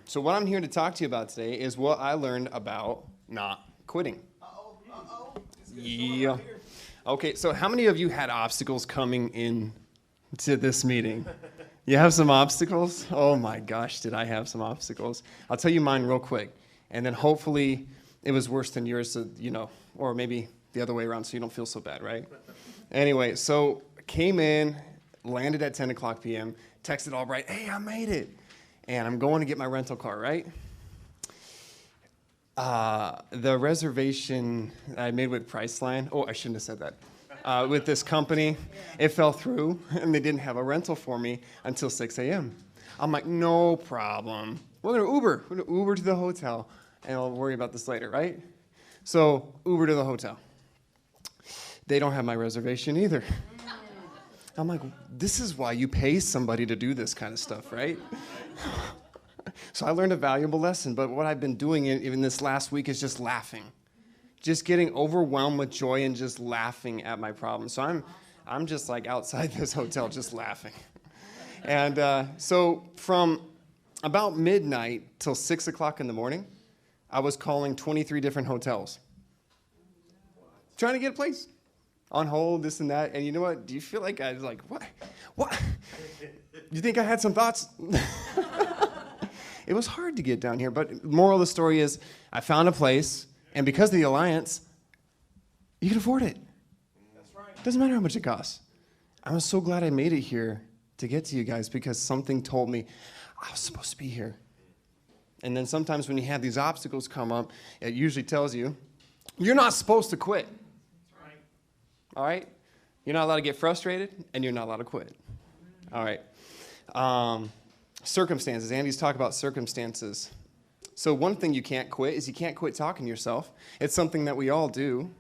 So what I'm here to talk to you about today is what I learned about not quitting. Yeah. Okay, so how many of you had obstacles coming in to this meeting? You have some obstacles? Oh my gosh, did I have some obstacles? I'll tell you mine real quick, and then hopefully it was worse than yours, so, you know, or maybe the other way around so you don't feel so bad, right? Anyway, so came in, landed at 10 o'clock p.m., texted Albright, hey, I made it. And I'm going to get my rental car, right? The reservation I made with Priceline, oh, I shouldn't have said that. With this company, it fell through, and they didn't have a rental for me until 6 a.m. I'm like, no problem. We're going to Uber. We're going to Uber to the hotel, and I'll worry about this later, right? So Uber to the hotel. They don't have my reservation either. I'm like, this is why you pay somebody to do this kind of stuff, right? So I learned a valuable lesson, but what I've been doing even this last week is just laughing. Just getting overwhelmed with joy and just laughing at my problems. So I'm just like outside this hotel just laughing. And so from about midnight till 6 o'clock in the morning, I was calling 23 different hotels. Trying to get a place. On hold, this and that. And you know what? Do you feel like I was like, what? What? You think I had some thoughts? It was hard to get down here, but moral of the story is I found a place, and because of the Alliance, you can afford it. That's right. Doesn't matter how much it costs. I was so glad I made it here to get to you guys because something told me I was supposed to be here. And then sometimes when you have these obstacles come up, it usually tells you, you're not supposed to quit. That's right. All right? You're not allowed to get frustrated, and you're not allowed to quit. All right. Circumstances. Andy's talked about circumstances. So one thing you can't quit is you can't quit talking to yourself. It's something that we all do.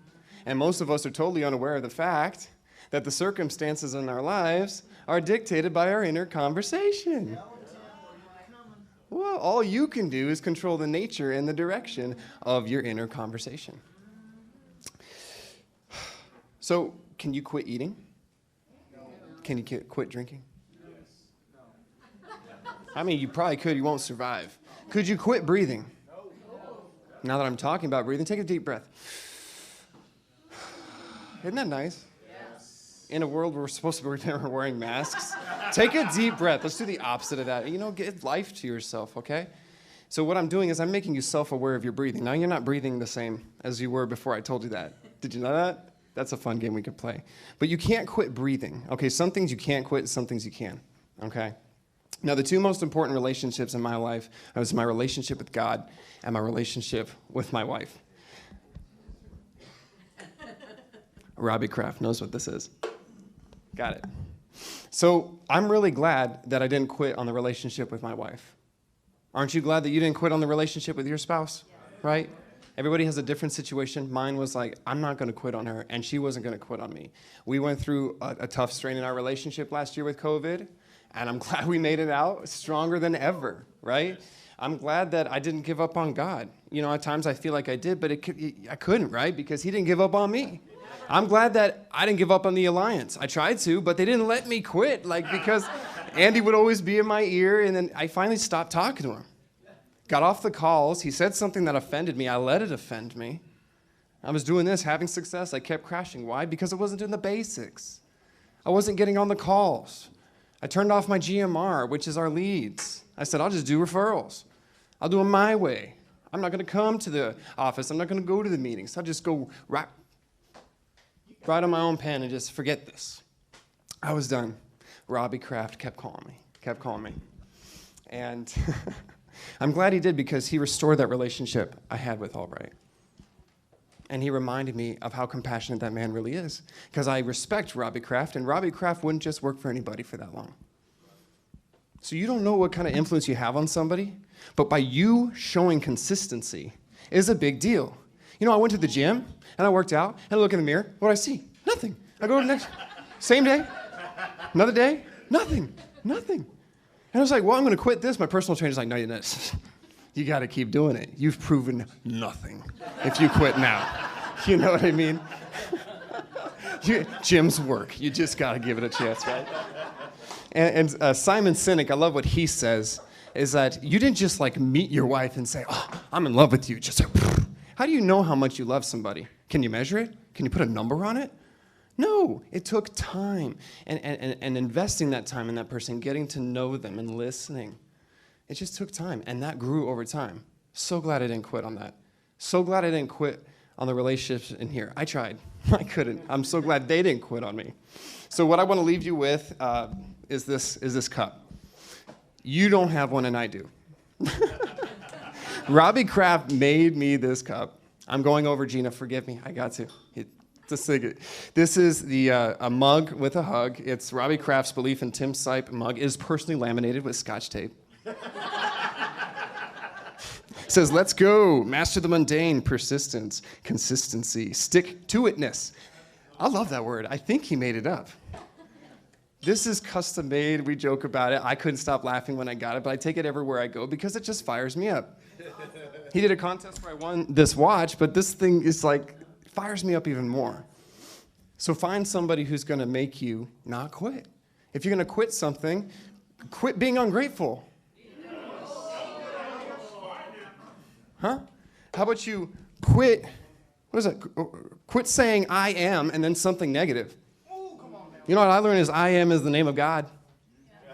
And most of us are totally unaware of the fact that the circumstances in our lives are dictated by our inner conversation. Well, all you can do is control the nature and the direction of your inner conversation. So, can you quit eating? Can you quit drinking? I mean, you probably could. You won't survive. Could you quit breathing? Now that I'm talking about breathing, take a deep breath. Isn't that nice? Yes. In a world where we're supposed to be wearing masks, take a deep breath. Let's do the opposite of that. You know, give life to yourself, okay? So what I'm doing is I'm making you self-aware of your breathing. Now you're not breathing the same as you were before I told you that. Did you know that? That's a fun game we could play. But you can't quit breathing, okay? Some things you can't quit, some things you can, okay? Now, the two most important relationships in my life was my relationship with God and my relationship with my wife. Robbie Kraft knows what this is. Got it. So I'm really glad that I didn't quit on the relationship with my wife. Aren't you glad that you didn't quit on the relationship with your spouse? Right? Everybody has a different situation. Mine was like, I'm not going to quit on her, and she wasn't going to quit on me. We went through a tough strain in our relationship last year with COVID, and I'm glad we made it out stronger than ever, right? I'm glad that I didn't give up on God. You know, at times I feel like I did, but I couldn't, right? Because he didn't give up on me. I'm glad that I didn't give up on the alliance. I tried to, but they didn't let me quit, because Andy would always be in my ear, and then I finally stopped talking to him. Got off the calls. He said something that offended me. I let it offend me. I was doing this, having success. I kept crashing. Why? Because I wasn't doing the basics. I wasn't getting on the calls. I turned off my GMR, which is our leads. I said, I'll just do referrals. I'll do them my way. I'm not going to come to the office. I'm not going to go to the meetings. I'll just go right on my own pen and just forget this. I was done. Robbie Kraft kept calling me. And I'm glad he did, because he restored that relationship I had with Albright. And he reminded me of how compassionate that man really is. Because I respect Robbie Kraft, and Robbie Kraft wouldn't just work for anybody for that long. So you don't know what kind of influence you have on somebody, but by you showing consistency is a big deal. You know, I went to the gym, and I worked out, and I look in the mirror. What do I see? Nothing. I go to the next, same day, another day, nothing. And I was like, well, I'm going to quit this. My personal trainer's like, no, you're not. You got to keep doing it. You've proven nothing if you quit now. You know what I mean? Gyms work. You just got to give it a chance, right? And Simon Sinek, I love what he says, is that you didn't just meet your wife and say, oh, I'm in love with you. Just like, how do you know how much you love somebody? Can you measure it? Can you put a number on it? No, it took time and investing that time in that person, getting to know them and listening. It just took time, and that grew over time. So glad I didn't quit on that. So glad I didn't quit on the relationships in here. I tried. I couldn't. I'm so glad they didn't quit on me. So what I want to leave you with is this cup. You don't have one, and I do. Robbie Kraft made me this cup. I'm going over, Gina. Forgive me. I got to. This is a mug with a hug. It's Robbie Kraft's Belief in Tim Sipe mug. It is personally laminated with Scotch tape. It says, let's go. Master the mundane. Persistence. Consistency. Stick-to-itness. I love that word. I think he made it up. This is custom made. We joke about it. I couldn't stop laughing when I got it, but I take it everywhere I go because it just fires me up. He did a contest where I won this watch, but this thing is fires me up even more. So find somebody who's going to make you not quit. If you're going to quit something, quit being ungrateful. Huh? How about you quit, quit saying I am and then something negative. You know what I learned is I am is the name of God.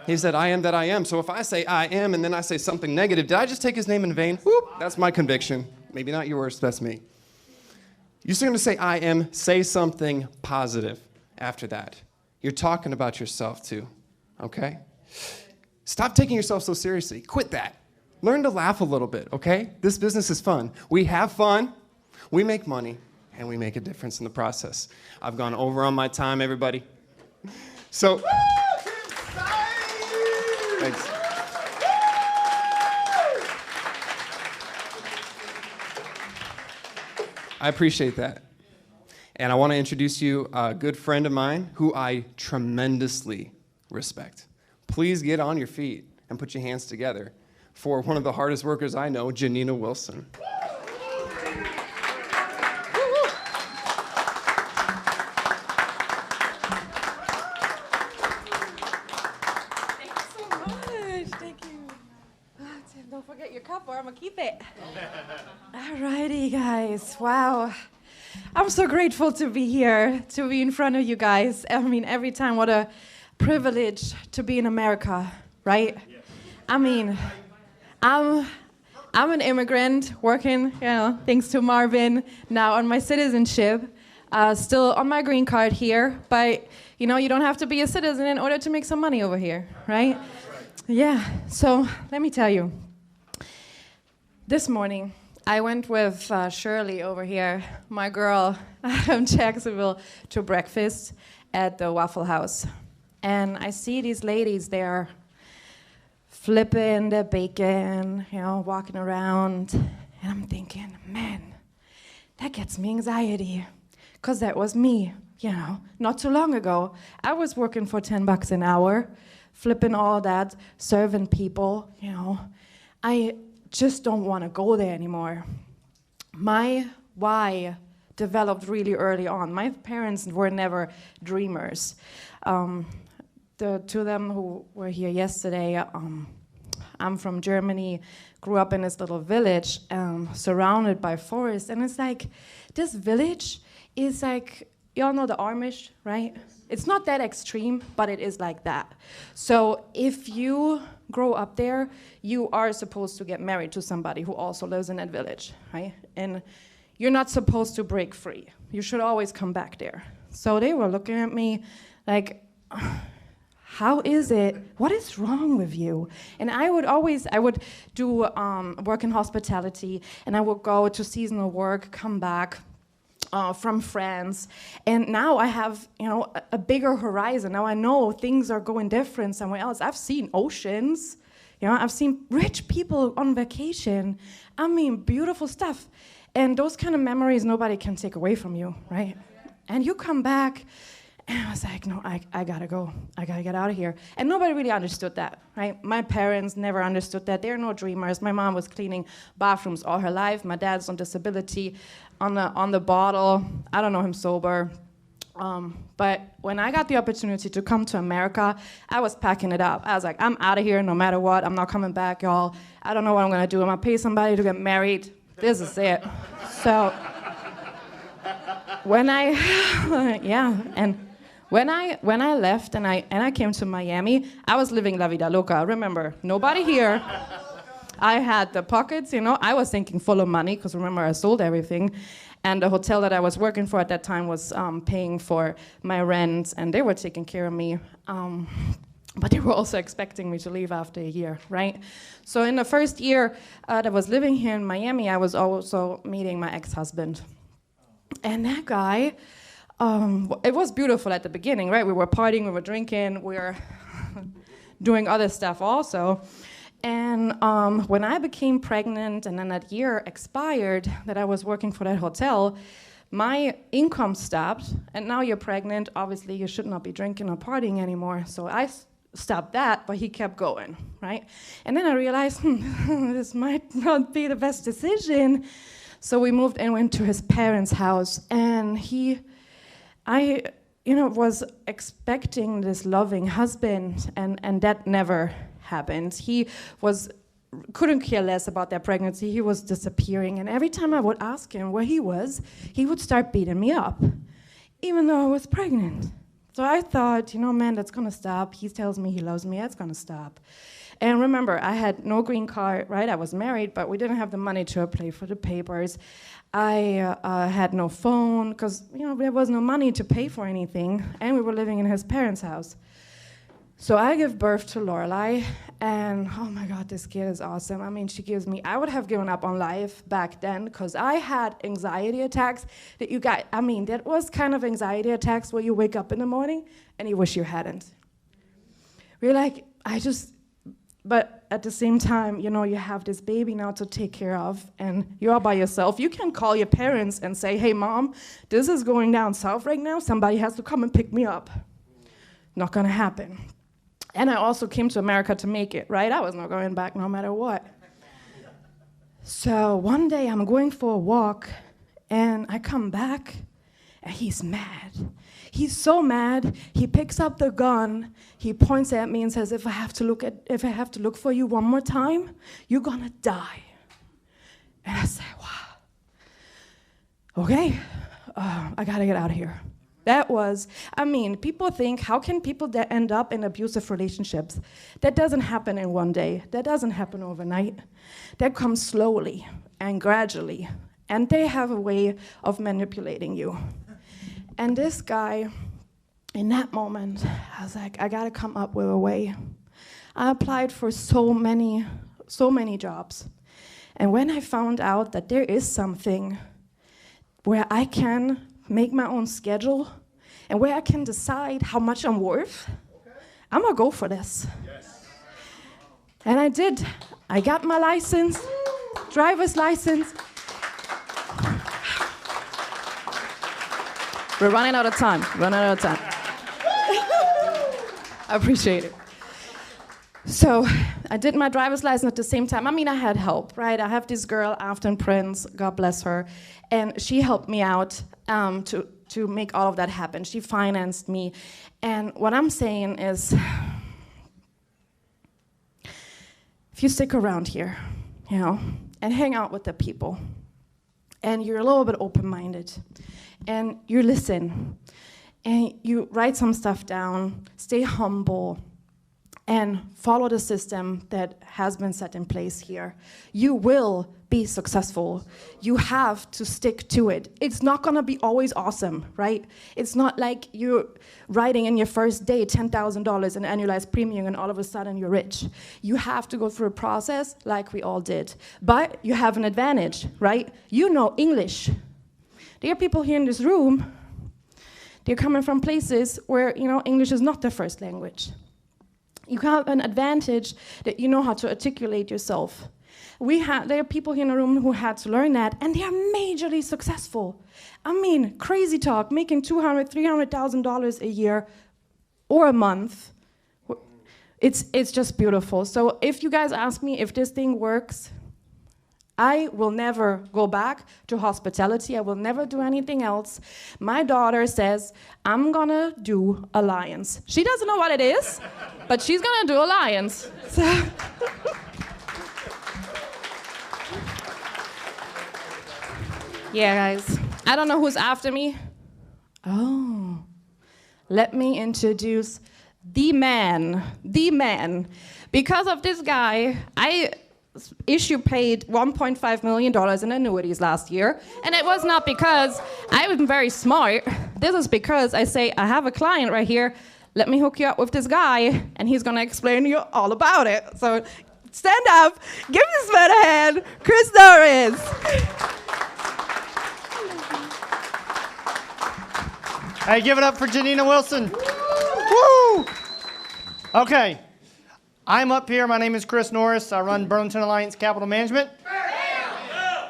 He said, I am that I am. So if I say I am and then I say something negative, did I just take his name in vain? Whoop, that's my conviction. Maybe not yours, that's me. You're still going to say I am, say something positive after that. You're talking about yourself too, okay? Stop taking yourself so seriously. Quit that. Learn to laugh a little bit, okay? This business is fun. We have fun, we make money, and we make a difference in the process. I've gone over on my time, everybody. So, thanks. I appreciate that. And I want to introduce you a good friend of mine who I tremendously respect. Please get on your feet and put your hands together for one of the hardest workers I know, Janina Wilson. Don't forget your cup or I'm gonna keep it. Alrighty, guys. Wow. I'm so grateful to be here, to be in front of you guys. I mean, every time, what a privilege to be in America, right? I mean, I'm an immigrant working, thanks to Marvin, now on my citizenship, still on my green card here, but you don't have to be a citizen in order to make some money over here, right? Yeah, so let me tell you. This morning, I went with Shirley over here, my girl, from Jacksonville, to breakfast at the Waffle House. And I see these ladies there flipping their bacon, walking around. And I'm thinking, man, that gets me anxiety. Because that was me, not too long ago. I was working for $10 an hour, flipping all that, serving people, I just don't want to go there anymore. My why developed really early on. My parents were never dreamers. The two of them who were here yesterday, I'm from Germany, grew up in this little village surrounded by forest, and it's like, this village is like, y'all know the Amish, right? It's not that extreme, but it is like that. So if you grow up there, you are supposed to get married to somebody who also lives in that village, right? And you're not supposed to break free. You should always come back there. So they were looking at me like, how is it? What is wrong with you? And I would do work in hospitality, and I would go to seasonal work, come back, from France, and now I have a bigger horizon. Now I know things are going different somewhere else. I've seen oceans, I've seen rich people on vacation. I mean, beautiful stuff, and those kind of memories nobody can take away from you, right? And you come back, and I was like, no, I gotta go. I gotta get out of here. And nobody really understood that, right? My parents never understood that. They're no dreamers. My mom was cleaning bathrooms all her life. My dad's on disability, on the bottle. I don't know him sober. But when I got the opportunity to come to America, I was packing it up. I was like, I'm out of here no matter what. I'm not coming back, y'all. I don't know what I'm gonna do. I'm gonna pay somebody to get married. This is it. So when I left and I came to Miami, I was living la vida loca. Remember, nobody here. I had the pockets, I was thinking full of money, because remember, I sold everything. And the hotel that I was working for at that time was paying for my rent, and they were taking care of me. But they were also expecting me to leave after a year, right? So in the first year that I was living here in Miami, I was also meeting my ex-husband. And that guy, it was beautiful at the beginning, right? We were partying, we were drinking, we were doing other stuff also. And when I became pregnant and then that year expired that I was working for that hotel, my income stopped. And now you're pregnant, obviously you should not be drinking or partying anymore. So I stopped that, but he kept going, right? And then I realized, this might not be the best decision. So we moved and went to his parents' house, and I was expecting this loving husband, and that never happened. He couldn't care less about that pregnancy. He was disappearing, and every time I would ask him where he would start beating me up, even though I was pregnant. So I thought, man, that's gonna stop. He tells me he loves me, that's gonna stop. And remember, I had no green card, right? I was married, but we didn't have the money to apply for the papers. I had no phone, because there was no money to pay for anything, and we were living in his parents' house. So I give birth to Lorelai, and oh my God, this kid is awesome. I mean, I would have given up on life back then, because I had anxiety attacks that was kind of anxiety attacks where you wake up in the morning and you wish you hadn't. We're like, but at the same time, you have this baby now to take care of, and you're all by yourself. You can call your parents and say, hey, Mom, this is going down south right now. Somebody has to come and pick me up. Not gonna happen. And I also came to America to make it, right? I was not going back no matter what. So one day I'm going for a walk, and I come back, and he's mad. He's so mad, he picks up the gun, he points at me and says, if I have to look for you one more time, you're gonna die. And I say, wow. Okay, I gotta get out of here. People think, how can people end up in abusive relationships? That doesn't happen in one day. That doesn't happen overnight. That comes slowly and gradually. And they have a way of manipulating you. And this guy, in that moment, I was like, I gotta come up with a way. I applied for so many jobs. And when I found out that there is something where I can make my own schedule and where I can decide how much I'm worth, I'm gonna go for this. And I did. I got my license, driver's license. We're running out of time. I appreciate it. So I did my driver's license at the same time. I mean, I had help, right? I have this girl, Afton Prince, God bless her, and she helped me out to make all of that happen. She financed me. And what I'm saying is, if you stick around here, you know, and hang out with the people, and you're a little bit open-minded, and you listen, and you write some stuff down, stay humble, and follow the system that has been set in place here, you will be successful. You have to stick to it. It's not gonna be always awesome, right? It's not like you're writing in your first day $10,000 in annualized premium and all of a sudden you're rich. You have to go through a process like we all did. But you have an advantage, right? You know English. There are people here in this room, they're coming from places where, you know, English is not their first language. You have an advantage that you know how to articulate yourself. There are people here in the room who had to learn that, and they are majorly successful. I mean, crazy talk, making $200,000, $300,000 a year or a month. It's just beautiful. So if you guys ask me if this thing works, I will never go back to hospitality. I will never do anything else. My daughter says, I'm gonna do Alliance. She doesn't know what it is, but she's gonna do Alliance. So yeah, guys, I don't know who's after me. Oh, let me introduce the man. Because of this guy, I paid $1.5 million in annuities last year, and it was not because I was very smart. This is because I say, I have a client right here, let me hook you up with this guy, and he's gonna explain to you all about it. So stand up, give this man a hand, Chris Norris. Hey, give it up for Janina Wilson. Woo! Okay. I'm up here. My name is Chris Norris. I run Burlington Alliance Capital Management.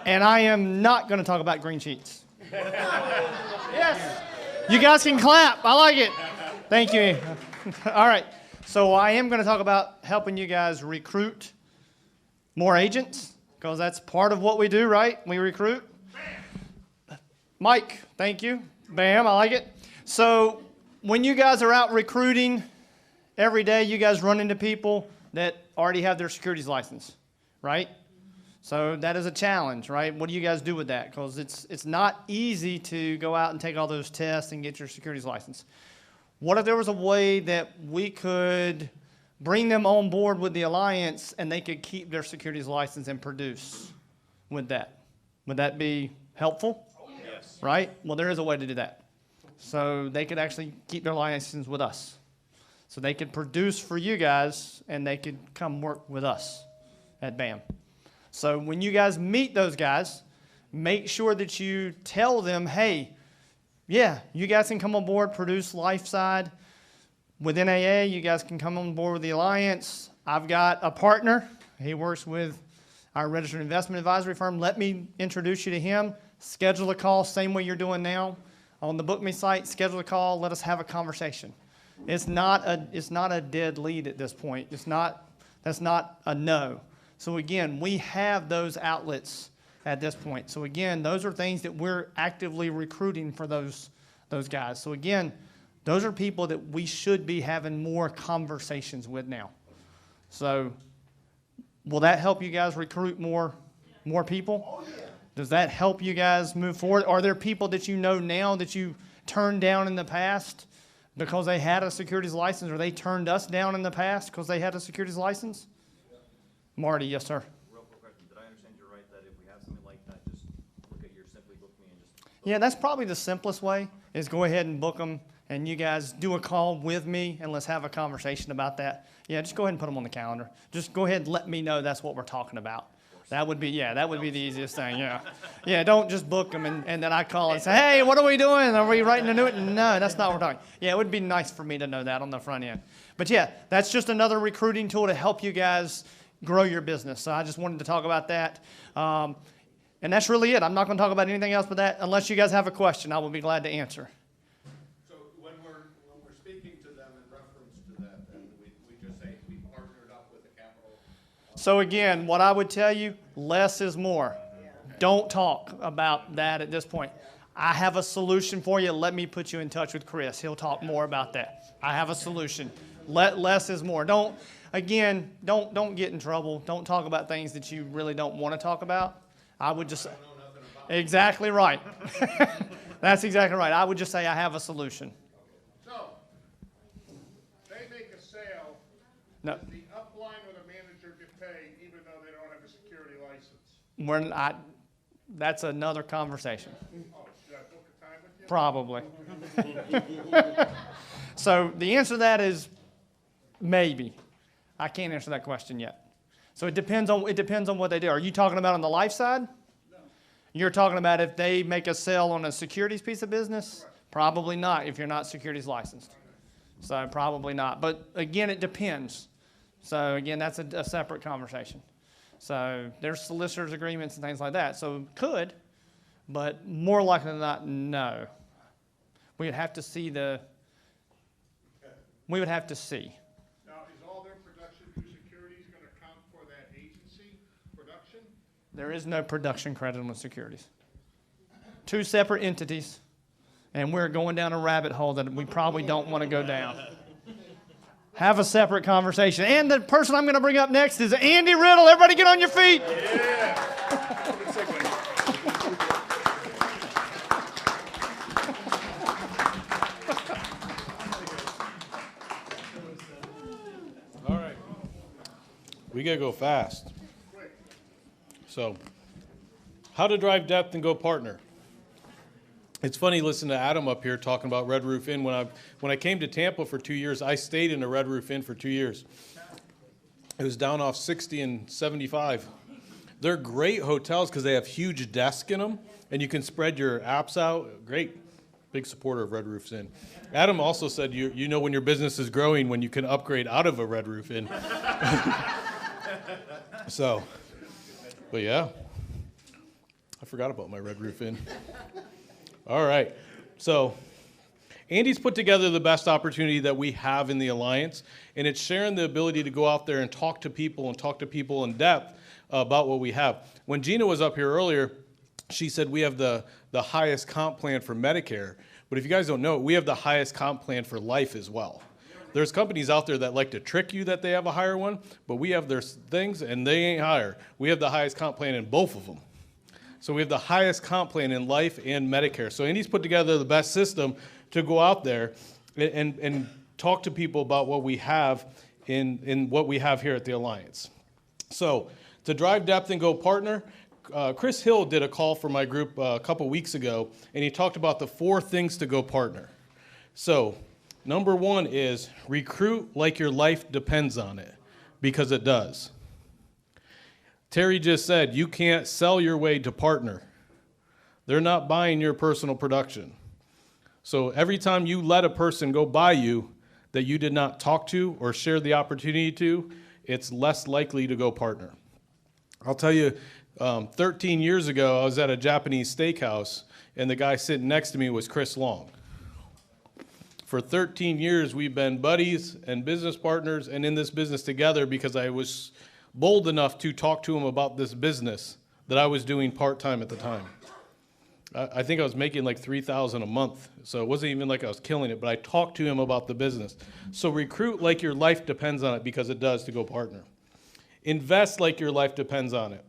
And I am not going to talk about green sheets. Yes. You guys can clap. I like it. Thank you. All right. So I am going to talk about helping you guys recruit more agents, because that's part of what we do, right? We recruit. Mike, thank you. Bam, I like it. So when you guys are out recruiting, every day you guys run into people that already have their securities license, right? So that is a challenge, right? What do you guys do with that? Because it's not easy to go out and take all those tests and get your securities license. What if there was a way that we could bring them on board with the Alliance and they could keep their securities license and produce with that? Would that be helpful? Yes. Right? Well, there is a way to do that. So they could actually keep their license with us. So they could produce for you guys, and they could come work with us at BAM. So when you guys meet those guys, make sure that you tell them, hey, yeah, you guys can come on board, produce life side. With NAA, you guys can come on board with the Alliance. I've got a partner. He works with our registered investment advisory firm. Let me introduce you to him. Schedule a call, same way you're doing now. On the Book Me site, schedule a call, let us have a conversation. It's not a dead lead at this point. That's not a no. So again, we have those outlets at this point. So again, those are things that we're actively recruiting for those guys. So again, those are people that we should be having more conversations with now. So will that help you guys recruit more people? Does that help you guys move forward? Are there people that you know now that you turned down in the past because they had a securities license, or they turned us down in the past because they had a securities license? Marty, yes, sir. Real quick question. Did I understand you right that if we have something like that, just look at your Simply Book Me and just... Yeah, that's probably the simplest way, is go ahead and book them, and you guys do a call with me, and let's have a conversation about that. Yeah, just go ahead and put them on the calendar. Just go ahead and let me know that's what we're talking about. That would be the easiest thing, yeah. Yeah, don't just book them and then I call and say, hey, what are we doing? Are we writing a new? No, that's not what we're talking. Yeah, it would be nice for me to know that on the front end. But yeah, that's just another recruiting tool to help you guys grow your business. So I just wanted to talk about that. And that's really it. I'm not going to talk about anything else but that. Unless you guys have a question, I will be glad to answer. So when we're speaking to them in reference to that, then we just say we partnered up with a capital. So again, what I would tell you, less is more. Don't talk about that at this point. I have a solution for you. Let me put you in touch with Chris. He'll talk more about that. I have a solution. Less is more. Don't get in trouble. Don't talk about things that you really don't want to talk about. I would just, exactly right. That's exactly right. I would just say I have a solution. So, they make a sale. No. Does the upline or the manager get paid even though they don't have a security license? That's another conversation. Oh, should I book a time with you? Probably. So the answer to that is maybe. I can't answer that question yet. So it depends on what they do. Are you talking about on the life side? No. You're talking about if they make a sale on a securities piece of business? Correct. Probably not if you're not securities licensed. So probably not. But again, it depends. So again, that's a separate conversation. So there's solicitors agreements and things like that. So could, but more likely than not, no. We would have to see we would have to see. Now, is all their production through securities going to count for that agency production? There is no production credit on the securities. Two separate entities, and we're going down a rabbit hole that we probably don't want to go down. Have a separate conversation. And the person I'm going to bring up next is Andy Riddle. Everybody get on your feet. Yeah. All right. We got to go fast. So, how to drive depth and go partner. It's funny listening to Adam up here talking about Red Roof Inn. When I came to Tampa for 2 years, I stayed in a Red Roof Inn for 2 years. It was down off 60 and 75. They're great hotels because they have huge desks in them, and you can spread your apps out. Great. Big supporter of Red Roof Inn. Adam also said you know when your business is growing when you can upgrade out of a Red Roof Inn. So, but yeah. I forgot about my Red Roof Inn. All right, so Andy's put together the best opportunity that we have in the Alliance, and it's sharing the ability to go out there and talk to people in depth about what we have. When Gina was up here earlier, she said we have the highest comp plan for Medicare, but if you guys don't know, we have the highest comp plan for life as well. There's companies out there that like to trick you that they have a higher one, but we have their things and they ain't higher. We have the highest comp plan in both of them. So we have the highest comp plan in life and Medicare. So Andy's put together the best system to go out there and talk to people about what we have in what we have here at the Alliance. So to drive depth and go partner, Chris Hill did a call for my group a couple weeks ago, and he talked about the 4 things to go partner. So number 1 is recruit like your life depends on it, because it does. Terry just said, you can't sell your way to partner. They're not buying your personal production. So every time you let a person go by you that you did not talk to or share the opportunity to, it's less likely to go partner. I'll tell you, 13 years ago, I was at a Japanese steakhouse, and the guy sitting next to me was Chris Long. For 13 years, we've been buddies and business partners and in this business together because I was bold enough to talk to him about this business that I was doing part-time at the time. I think I was making like $3,000 a month, so it wasn't even like I was killing it, but I talked to him about the business. So recruit like your life depends on it, because it does, to go partner. Invest like your life depends on it.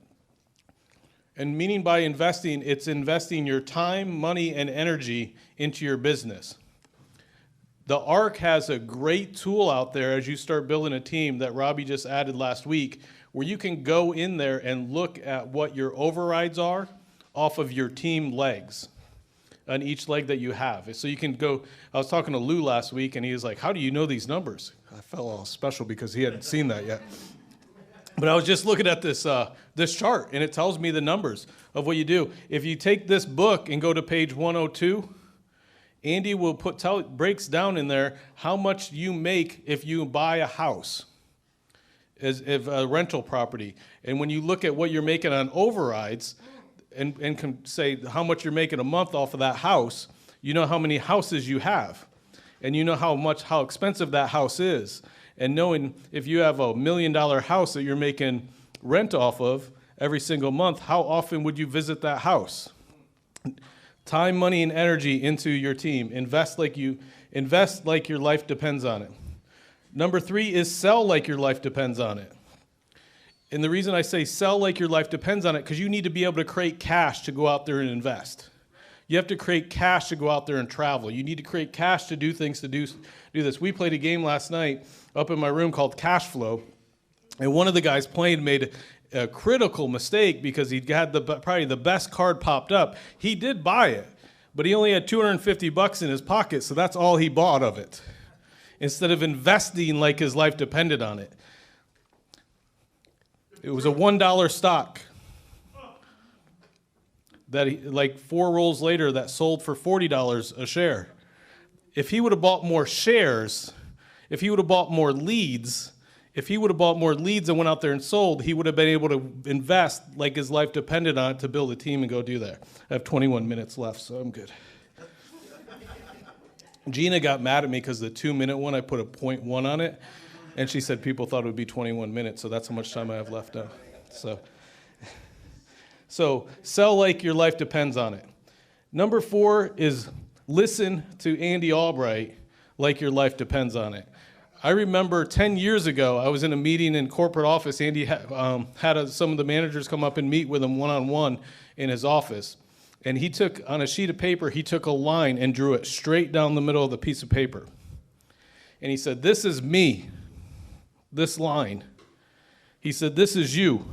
And meaning by investing, it's investing your time, money, and energy into your business. The ARC has a great tool out there as you start building a team that Robbie just added last week, where you can go in there and look at what your overrides are off of your team legs on each leg that you have. So you can go, I was talking to Lou last week, and he was like, how do you know these numbers? I felt all special because he hadn't seen that yet. But I was just looking at this this chart, and it tells me the numbers of what you do. If you take this book and go to page 102, Andy will breaks down in there how much you make if you buy a house, as if a rental property. And when you look at what you're making on overrides, and can say how much you're making a month off of that house, you know how many houses you have, and you know how expensive that house is. And knowing if you have $1 million house that you're making rent off of every single month, how often would you visit that house? Time, money, and energy into your team. Invest like your life depends on it. Number 3 is sell like your life depends on it. And the reason I say sell like your life depends on it, because you need to be able to create cash to go out there and invest. You have to create cash to go out there and travel. You need to create cash to do things to do this. We played a game last night up in my room called Cash Flow, and one of the guys playing made a critical mistake because he had probably the best card popped up. He did buy it, but he only had $250 in his pocket, so that's all he bought of it, instead of investing like his life depended on it. It was a $1 stock that like 4 rolls later that sold for $40 a share. If he would have bought more shares, if he would have bought more leads, and went out there and sold, he would have been able to invest like his life depended on it to build a team and go do that. I have 21 minutes left, so I'm good. Gina got mad at me because the 2-minute one, I put a 0.1 on it, and she said people thought it would be 21 minutes, so that's how much time I have left now. So sell like your life depends on it. Number 4 is listen to Andy Albright like your life depends on it. I remember 10 years ago, I was in a meeting in corporate office. Andy had some of the managers come up and meet with him one-on-one in his office. And he took, on a sheet of paper, he took a line and drew it straight down the middle of the piece of paper. And he said, "This is me, this line." He said, "This is you."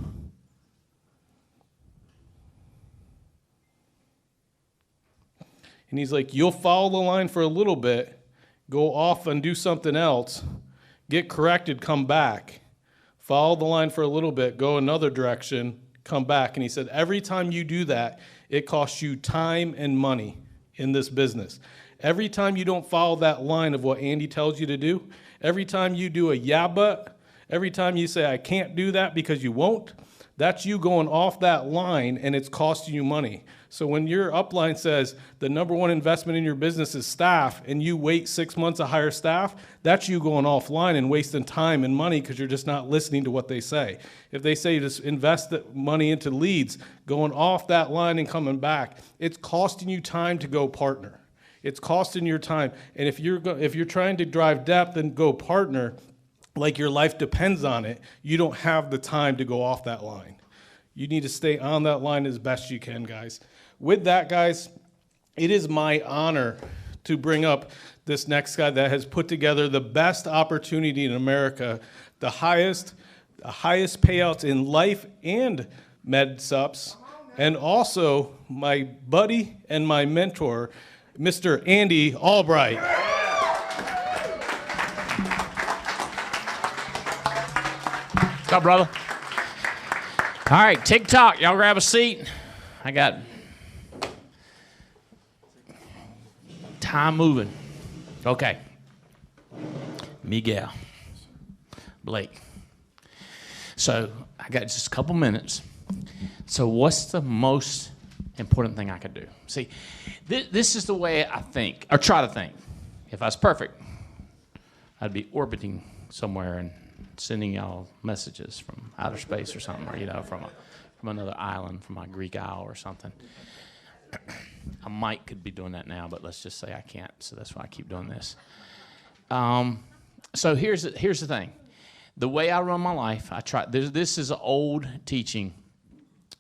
And he's like, "You'll follow the line for a little bit, go off and do something else, get corrected, come back. Follow the line for a little bit, go another direction, come back." And he said, every time you do that, it costs you time and money in this business. Every time you don't follow that line of what Andy tells you to do, every time you do a yeah but, every time you say I can't do that because you won't, that's you going off that line and it's costing you money. So when your upline says the number 1 investment in your business is staff and you wait 6 months to hire staff, that's you going offline and wasting time and money because you're just not listening to what they say. If they say just invest the money into leads, going off that line and coming back, it's costing you time to go partner. It's costing your time. And if you're trying to drive depth and go partner, like your life depends on it, you don't have the time to go off that line. You need to stay on that line as best you can, guys. With that, guys, it is my honor to bring up this next guy that has put together the best opportunity in America, the highest payouts in life and med sups, and also my buddy and my mentor, Mr. Andy Albright. What's up, brother? All right, TikTok, y'all grab a seat. I got time moving. Okay. Miguel. Blake. So I got just a couple minutes. So what's the most important thing I could do? See, this is the way I think, or try to think. If I was perfect, I'd be orbiting somewhere and sending y'all messages from outer space or something, or from another island, from a Greek isle or something. I could be doing that now, but let's just say I can't, so that's why I keep doing this. So here's the thing. The way I run my life, I try. This is an old teaching,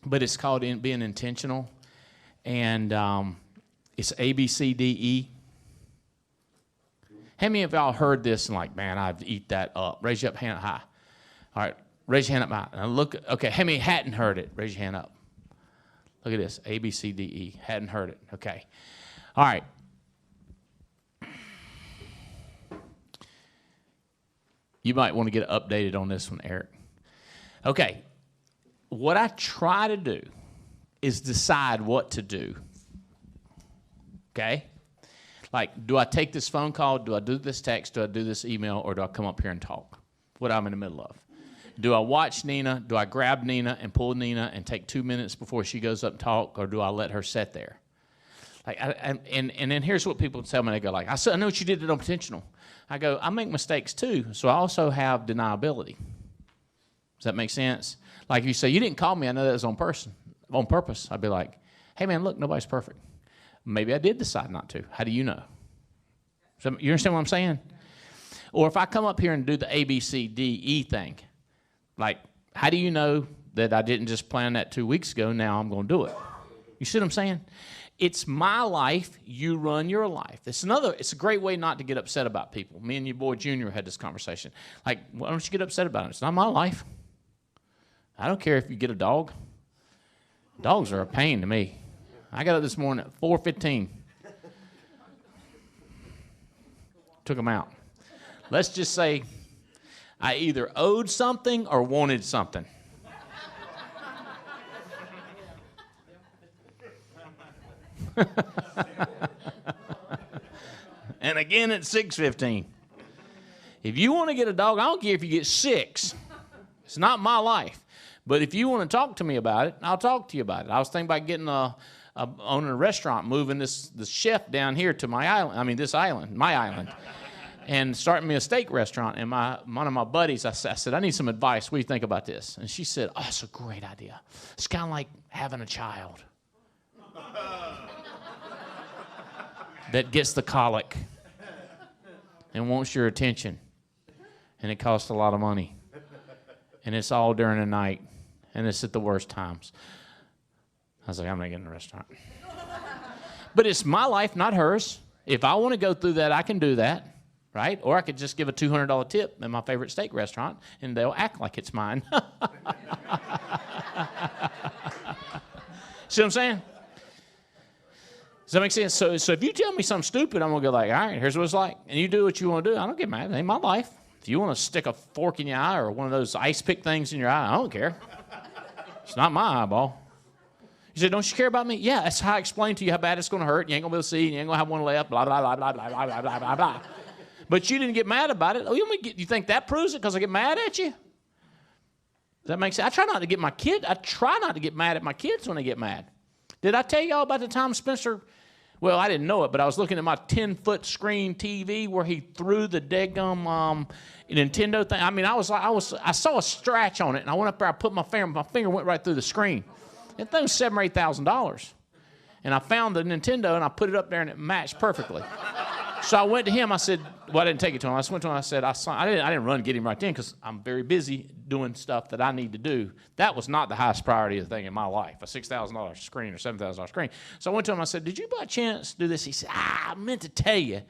but it's called being intentional, and it's ABCDE. How many of y'all heard this and like, man, I'd eat that up? Raise your hand up high. All right, raise your hand up high. Now look, okay, how many hadn't heard it? Raise your hand up. Look at this, ABCDE. Hadn't heard it. Okay. All right. You might want to get updated on this one, Eric. Okay, what I try to do is decide what to do. Okay? Like, do I take this phone call? Do I do this text? Do I do this email? Or do I come up here and talk? What I'm in the middle of. Do I watch Nina? Do I grab Nina and pull Nina and take 2 minutes before she goes up and talk? Or do I let her sit there? Like, and then here's what people tell me. They go like, I know what you did it intentional. I go, I make mistakes too, so I also have deniability. Does that make sense? Like you say, you didn't call me. I know that was on purpose. I'd be like, hey, man, look, nobody's perfect. Maybe I did decide not to. How do you know? So you understand what I'm saying? Or if I come up here and do the A, B, C, D, E thing, like, how do you know that I didn't just plan that 2 weeks ago, now I'm going to do it? You see what I'm saying? It's my life, you run your life. It's a great way not to get upset about people. Me and your boy Junior had this conversation. Like, why don't you get upset about it? It's not my life. I don't care if you get a dog. Dogs are a pain to me. I got up this morning at 4:15. Took them out. Let's just say I either owed something or wanted something. And again at 6:15. If you want to get a dog, I don't care if you get 6. It's not my life. But if you want to talk to me about it, I'll talk to you about it. I was thinking about getting owning a restaurant, moving this chef down here to my island, and starting me a steak restaurant. And one of my buddies, I said, I need some advice. What do you think about this? And she said, oh, it's a great idea. It's kind of like having a child that gets the colic and wants your attention. And it costs a lot of money. And it's all during the night. And it's at the worst times. I was like, I'm not getting a restaurant. But it's my life, not hers. If I want to go through that, I can do that, right? Or I could just give a $200 tip in my favorite steak restaurant, and they'll act like it's mine. See what I'm saying? Does that make sense? So if you tell me something stupid, I'm going to go like, all right, here's what it's like. And you do what you want to do. I don't get mad. It ain't my life. If you want to stick a fork in your eye or one of those ice pick things in your eye, I don't care. It's not my eyeball. You say, don't you care about me? Yeah, that's how I explained to you how bad it's going to hurt. You ain't going to be able to see. You ain't going to have one left, blah, blah, blah, blah, blah, blah, blah, blah, blah, blah. But you didn't get mad about it. Oh, you think that proves it because I get mad at you? Does that make sense? I try not to get mad at my kids when they get mad. Did I tell y'all about the time Spencer, well, I didn't know it, but I was looking at my 10-foot screen TV where he threw the daggum Nintendo thing. I mean, I saw a scratch on it, and I went up there, I put my finger went right through the screen. That thing was $7,000 or $8,000. And I found the Nintendo, and I put it up there, and it matched perfectly. So I went to him. I said, well, I didn't take it to him. I just went to him. I said, I didn't run and get him right then because I'm very busy doing stuff that I need to do. That was not the highest priority of the thing in my life, a $6,000 screen or $7,000 screen. So I went to him. I said, did you by chance do this? He said, I meant to tell you.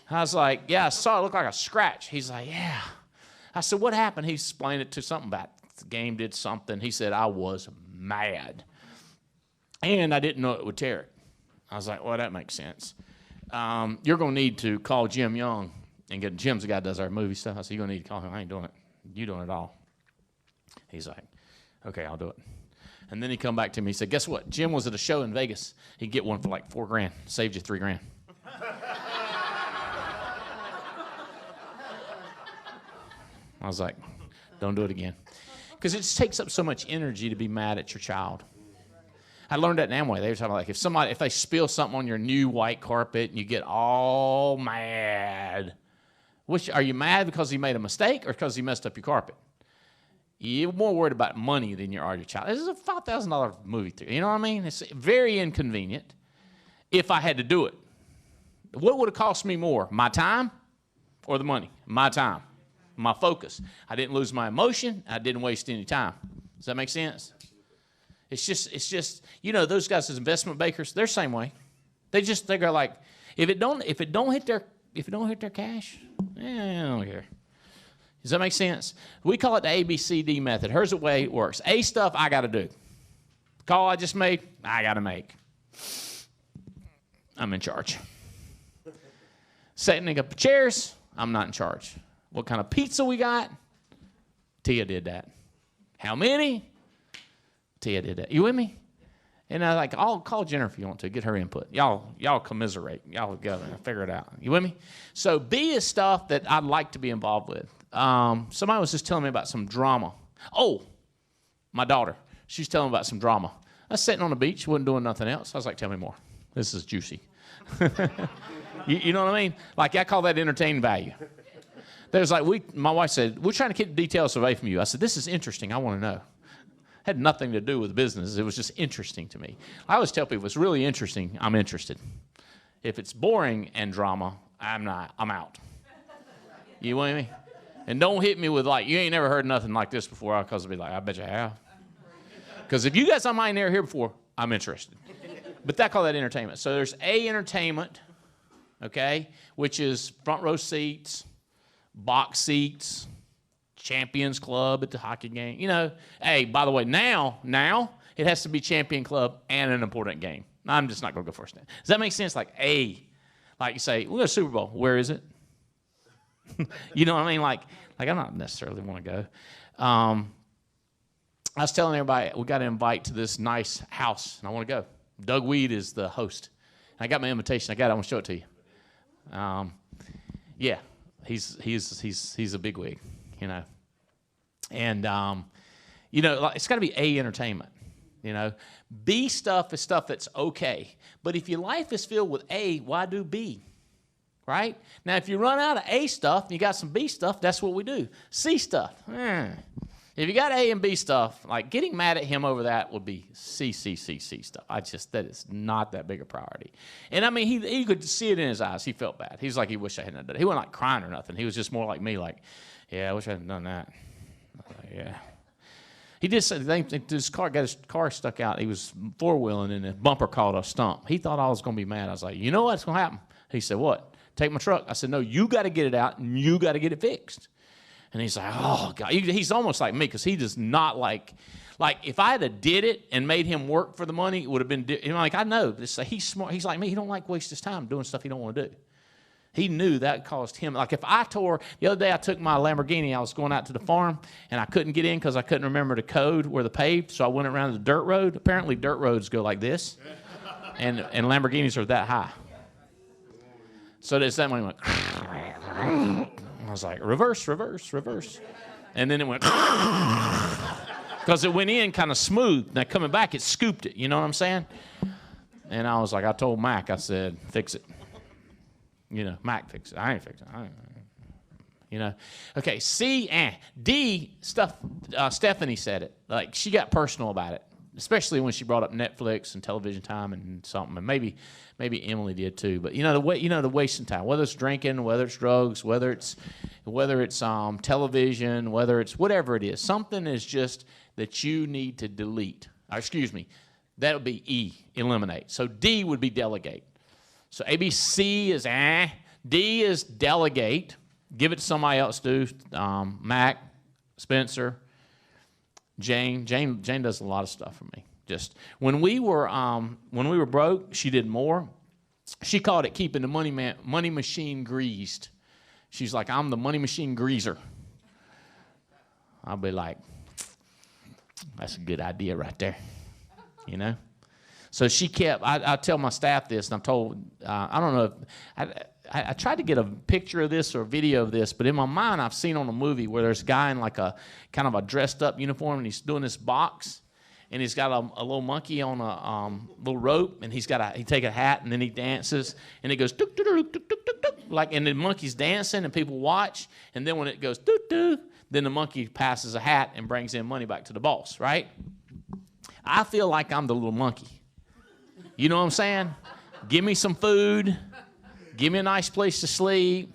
I was like, yeah, I saw it look like a scratch. He's like, yeah. I said, what happened? He explained it to something about the game did something. He said, I was mad. And I didn't know it would tear it. I was like, well, that makes sense. You're going to need to call Jim Young and get Jim's the guy that does our movie stuff. I said, you're going to need to call him. I ain't doing it. You doing it all. He's like, okay, I'll do it. And then he come back to me. He said, guess what? Jim was at a show in Vegas. He'd get one for like $4,000. Saved you $3,000. I was like, don't do it again. Because it just takes up so much energy to be mad at your child. I learned that in Amway. They were talking like if they spill something on your new white carpet and you get all mad, are you mad because he made a mistake or because he messed up your carpet? You're more worried about money than you are your child. This is a $5,000 movie theater. You know what I mean? It's very inconvenient if I had to do it. What would have cost me more, my time or the money? My time, my focus. I didn't lose my emotion. I didn't waste any time. Does that make sense? It's just, you know, those guys as investment bankers, they're the same way. They go like, if it don't hit their cash, I don't care. Does that make sense? We call it the ABCD method. Here's the way it works. A stuff I got to do. Call I just made, I got to make. I'm in charge. Setting up chairs, I'm not in charge. What kind of pizza we got? Tia did that. How many? Tia did that. You with me? And I like, I'll call Jennifer if you want to, get her input. Y'all commiserate. Y'all go and figure it out. You with me? So B is stuff that I'd like to be involved with. Somebody was just telling me about some drama. Oh, my daughter. She's telling me about some drama. I was sitting on the beach, wasn't doing nothing else. I was like, tell me more. This is juicy. you know what I mean? Like, I call that entertainment value. There's like, my wife said, we're trying to keep the details away from you. I said, this is interesting. I want to know. Had nothing to do with business. It was just interesting to me. I always tell people, if it's really interesting, I'm interested. If it's boring and drama, I'm out. You with me? And don't hit me with like, you ain't never heard nothing like this before, because I'll be like, I bet you have. Because if you got something I ain't never heard before, I'm interested. But I call that entertainment. So there's A, entertainment, okay, which is front row seats, box seats, Champions Club at the hockey game. You know, hey, by the way, now it has to be Champion Club and an important game. I'm just not going to go first. Does that make sense? Like A, like you say, we're at Super Bowl. Where is it? You know what I mean? Like I don't necessarily want to go. I was telling everybody we got to invite to this nice house, and I want to go. Doug Weed is the host. I got my invitation. I want to show it to you. Yeah, he's a bigwig, you know. And you know, like, it's got to be A, entertainment. You know, B stuff is stuff that's okay. But if your life is filled with A, why do B? Right? Now, if you run out of A stuff and you got some B stuff, that's what we do. C stuff. If you got A and B stuff, like getting mad at him over that would be C stuff. That is not that big a priority. And I mean, he could see it in his eyes. He felt bad. He's like, he wished I hadn't done it. He wasn't like crying or nothing. He was just more like me, like, yeah, I wish I hadn't done that. Yeah. He did say his car got his car stuck out. He was four-wheeling and the bumper caught a stump. He thought I was going to be mad. I was like, you know what's going to happen? He said, what? Take my truck. I said, no, you got to get it out and you got to get it fixed. And he's like, oh, God. He's almost like me because he does not like if I had did it and made him work for the money, it would have been, like, I know. He's smart. He's like me. He don't like waste his time doing stuff he don't want to do. He knew that caused him. Like if I the other day I took my Lamborghini, I was going out to the farm, and I couldn't get in because I couldn't remember the code where the paved, so I went around the dirt road. Apparently dirt roads go like this, and Lamborghinis are that high. So there's that one went, I was like, reverse. And then it went, because it went in kind of smooth. Now coming back, it scooped it, you know what I'm saying? And I was like, I told Mac, I said, fix it. You know, Mac fix it. I ain't fix it. You know. Okay, C, D, stuff, Stephanie said it. Like, she got personal about it, especially when she brought up Netflix and television time and something. And maybe Emily did too. But, the wasting time, whether it's drinking, whether it's drugs, whether it's television, whether it's whatever it is. Something is just that you need to delete. That would be E, eliminate. So D would be delegate. So A, B, C is D is delegate. Give it to somebody else to do. Mac, Spencer, Jane. Jane does a lot of stuff for me. Just when we were broke, she did more. She called it keeping the money machine greased. She's like, I'm the money machine greaser. I'll be like, that's a good idea right there. You know? So she kept, I tell my staff this, and I'm told, I don't know, I tried to get a picture of this or a video of this, but in my mind I've seen on a movie where there's a guy in like a kind of a dressed up uniform, and he's doing this box, and he's got a little monkey on a little rope, and he take a hat, and then he dances, and it goes tuk tuk tuk tuk tuk tuk, like, and the monkey's dancing, and people watch, and then when it goes tuk tuk, then the monkey passes a hat and brings in money back to the boss, right? I feel like I'm the little monkey. You know what I'm saying? Give me some food. Give me a nice place to sleep.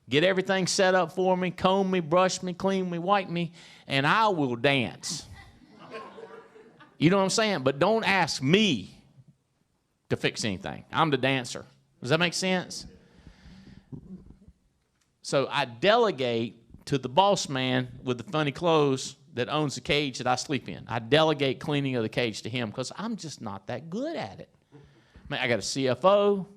Get everything set up for me. Comb me, brush me, clean me, wipe me, and I will dance. You know what I'm saying? But don't ask me to fix anything. I'm the dancer. Does that make sense? So I delegate to the boss man with the funny clothes that owns the cage that I sleep in. I delegate cleaning of the cage to him because I'm just not that good at it. Man, I got a CFO,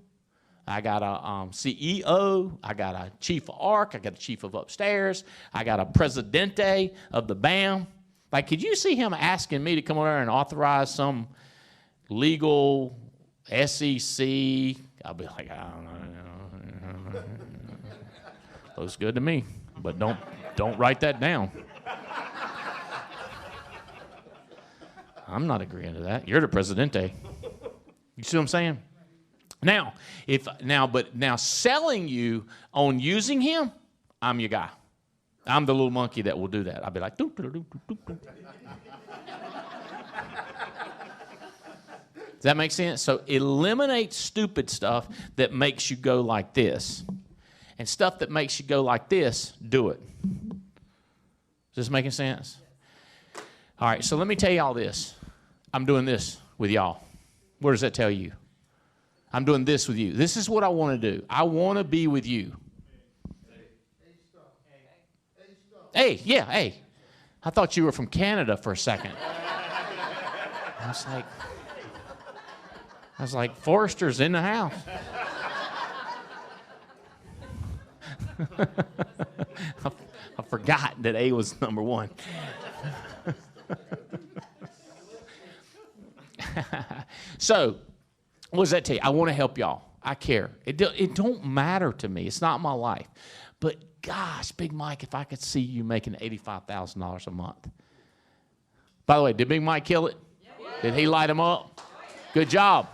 I got a CEO, I got a chief of ARC, I got a chief of upstairs, I got a presidente of the BAM. Like, could you see him asking me to come over there and authorize some legal SEC? I'll be like, I don't know. Looks good to me, but don't write that down. I'm not agreeing to that. You're the presidente. You see what I'm saying? Now, now selling you on using him, I'm your guy. I'm the little monkey that will do that. I'll be like, doop, doop, doop, doop, doop. Does that make sense? So eliminate stupid stuff that makes you go like this. And stuff that makes you go like this, do it. Is this making sense? All right, so let me tell you all this. I'm doing this with y'all. What does that tell you? I'm doing this with you. This is what I want to do. I want to be with you. Hey, yeah, hey. I thought you were from Canada for a second. I was like, Forrester's in the house. I forgot that A was number one. So, what does that tell you? I want to help y'all. I care. It don't matter to me. It's not my life. But gosh, Big Mike, if I could see you making $85,000 a month. By the way, did Big Mike kill it? Did he light him up? Good job.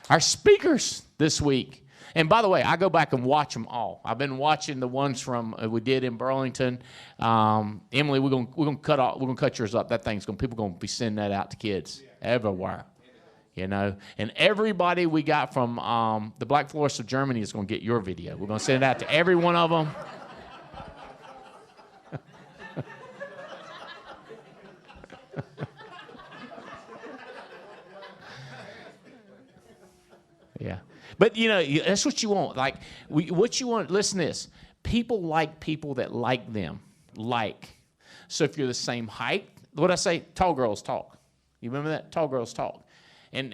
Our speakers this week. And by the way, I go back and watch them all. I've been watching the ones from we did in Burlington. Emily, we're gonna cut yours up. That people gonna be sending that out to kids everywhere, you know. And everybody we got from the Black Florists of Germany is gonna get your video. We're gonna send it out to every one of them. Yeah. But, you know, that's what you want. Like, what you want, listen to this. People like people that like them. Like. So if you're the same height, what I say, tall girls talk. You remember that? Tall girls talk. And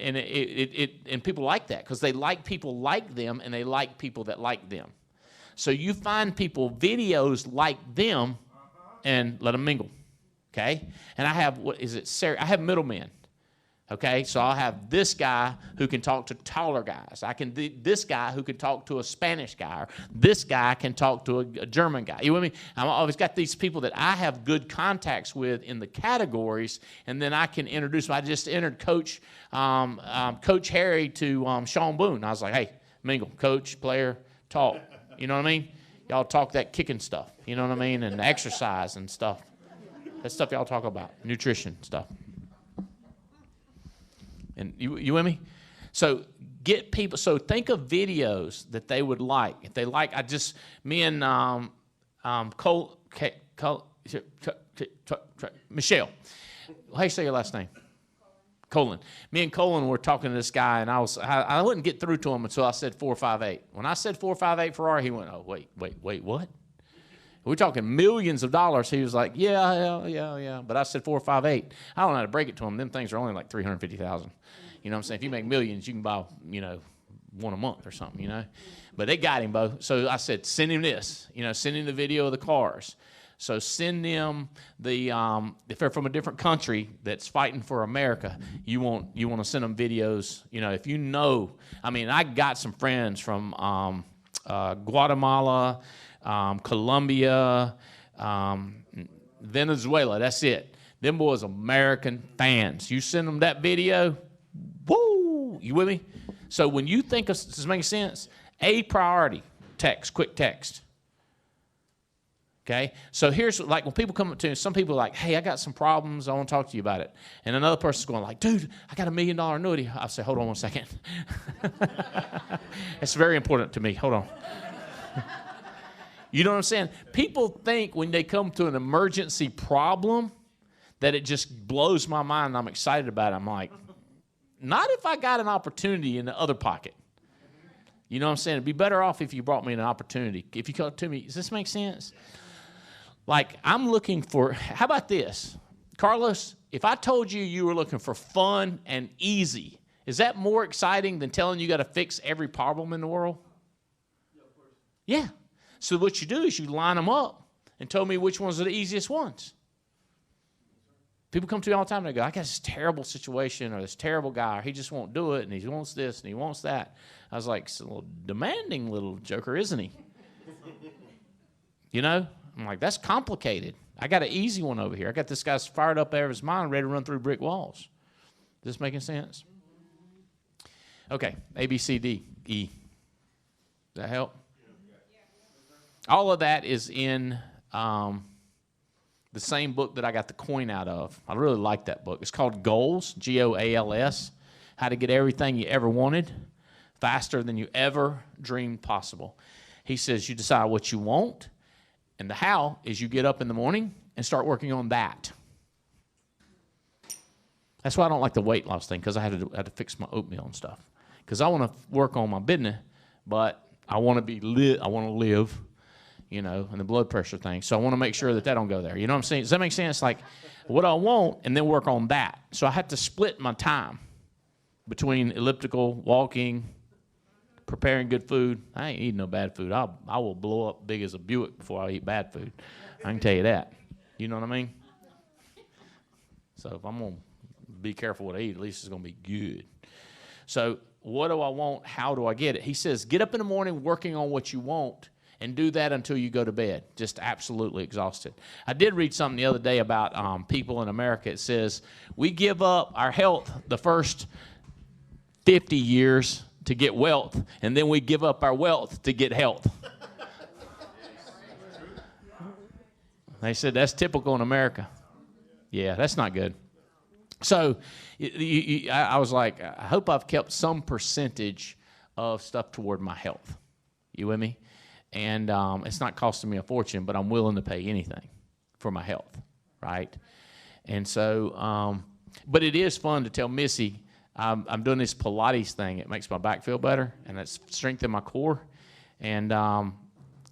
people like that because they like people like them and they like people that like them. So you find people videos like them and let them mingle. Okay? And I have, I have middlemen. Okay, so I'll have this guy who can talk to taller guys. This guy who can talk to a Spanish guy. Or this guy can talk to a German guy. You with me? I've always got these people that I have good contacts with in the categories, and then I can introduce them. I just entered Coach Harry to Sean Boone. I was like, hey, mingle, coach, player, talk. You know what I mean? Y'all talk that kicking stuff. You know what I mean? And exercise and stuff. That stuff y'all talk about. Nutrition stuff. And you with me? So get people. So think of videos that they would like. If they like, me and Michelle. How do you say your last name? Colin. Me and Colin were talking to this guy, and I wouldn't get through to him until I said 458. When I said 458 Ferrari, he went, oh wait, what? We're talking millions of dollars. He was like, yeah. But I said 458. I don't know how to break it to him. Them things are only like 350,000. You know what I'm saying? If you make millions, you can buy, one a month or something, you know. But they got him, Bo. So I said, send him this. Send him the video of the cars. So send them if they're from a different country that's fighting for America, you want to send them videos. If you know, I got some friends from Guatemala, Colombia, Venezuela. That's it. Them boys American fans. You send them that video, woo! You with me? So when you think of, does this make sense? A priority, text, quick text. Okay? So here's, like, when people come up to me, some people are like, hey, I got some problems. I want to talk to you about it. And another person's going like, dude, I got $1 million annuity. I'll say, hold on 1 second. It's very important to me. Hold on. You know what I'm saying? People think when they come to an emergency problem that it just blows my mind and I'm excited about it. I'm like, not if I got an opportunity in the other pocket. You know what I'm saying? It'd be better off if you brought me an opportunity. If you come to me, does this make sense? Like, I'm looking for, how about this? Carlos, if I told you were looking for fun and easy, is that more exciting than telling you got to fix every problem in the world? Yeah. So what you do is you line them up and told me which ones are the easiest ones. People come to me all the time and they go, I got this terrible situation or this terrible guy, or he just won't do it and he wants this and he wants that. I was like, it's a little demanding little joker, isn't he? You know? I'm like, that's complicated. I got an easy one over here. I got this guy's fired up out of his mind, ready to run through brick walls. Is this making sense? Okay, A, B, C, D, E. Does that help? All of that is in the same book that I got the coin out of. I really like that book. It's called Goals, Goals, How to Get Everything You Ever Wanted Faster Than You Ever Dreamed Possible. He says you decide what you want, and the how is you get up in the morning and start working on that. That's why I don't like the weight loss thing, because I had to fix my oatmeal and stuff. Because I want to work on my business, but I want to live, you know, and the blood pressure thing. So I want to make sure that don't go there. You know what I'm saying? Does that make sense? Like what I want and then work on that. So I had to split my time between elliptical, walking, preparing good food. I ain't eating no bad food. I will blow up big as a Buick before I eat bad food. I can tell you that. You know what I mean? So if I'm going to be careful what I eat, at least it's going to be good. So what do I want? How do I get it? He says, get up in the morning working on what you want and do that until you go to bed. Just absolutely exhausted. I did read something the other day about people in America. It says, we give up our health the first 50 years to get wealth, and then we give up our wealth to get health. They said that's typical in America. Yeah, that's not good. So I was like, I hope I've kept some percentage of stuff toward my health. You with me? And it's not costing me a fortune, but I'm willing to pay anything for my health, right? And so, but it is fun to tell Missy, I'm doing this Pilates thing. It makes my back feel better, and it's strengthened my core. And I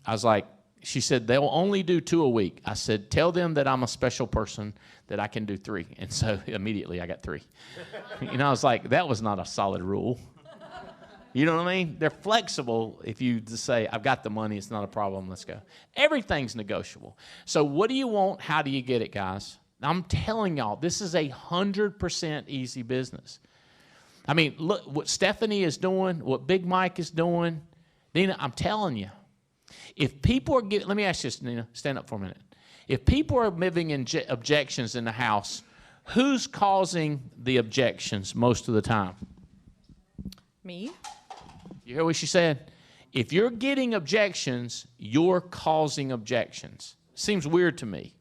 was like, she said, they'll only do 2 a week. I said, tell them that I'm a special person, that I can do 3. And so immediately I got 3. You know, I was like, that was not a solid rule. You know what I mean? They're flexible if you just say, I've got the money, it's not a problem, let's go. Everything's negotiable. So what do you want? How do you get it, guys? I'm telling y'all, this is 100% easy business. I mean, look what Stephanie is doing, what Big Mike is doing. Nina, I'm telling you, if people are getting, let me ask you this, Nina, stand up for a minute. If people are living in objections in the house, who's causing the objections most of the time? Me. You hear what she said? If you're getting objections, you're causing objections. Seems weird to me.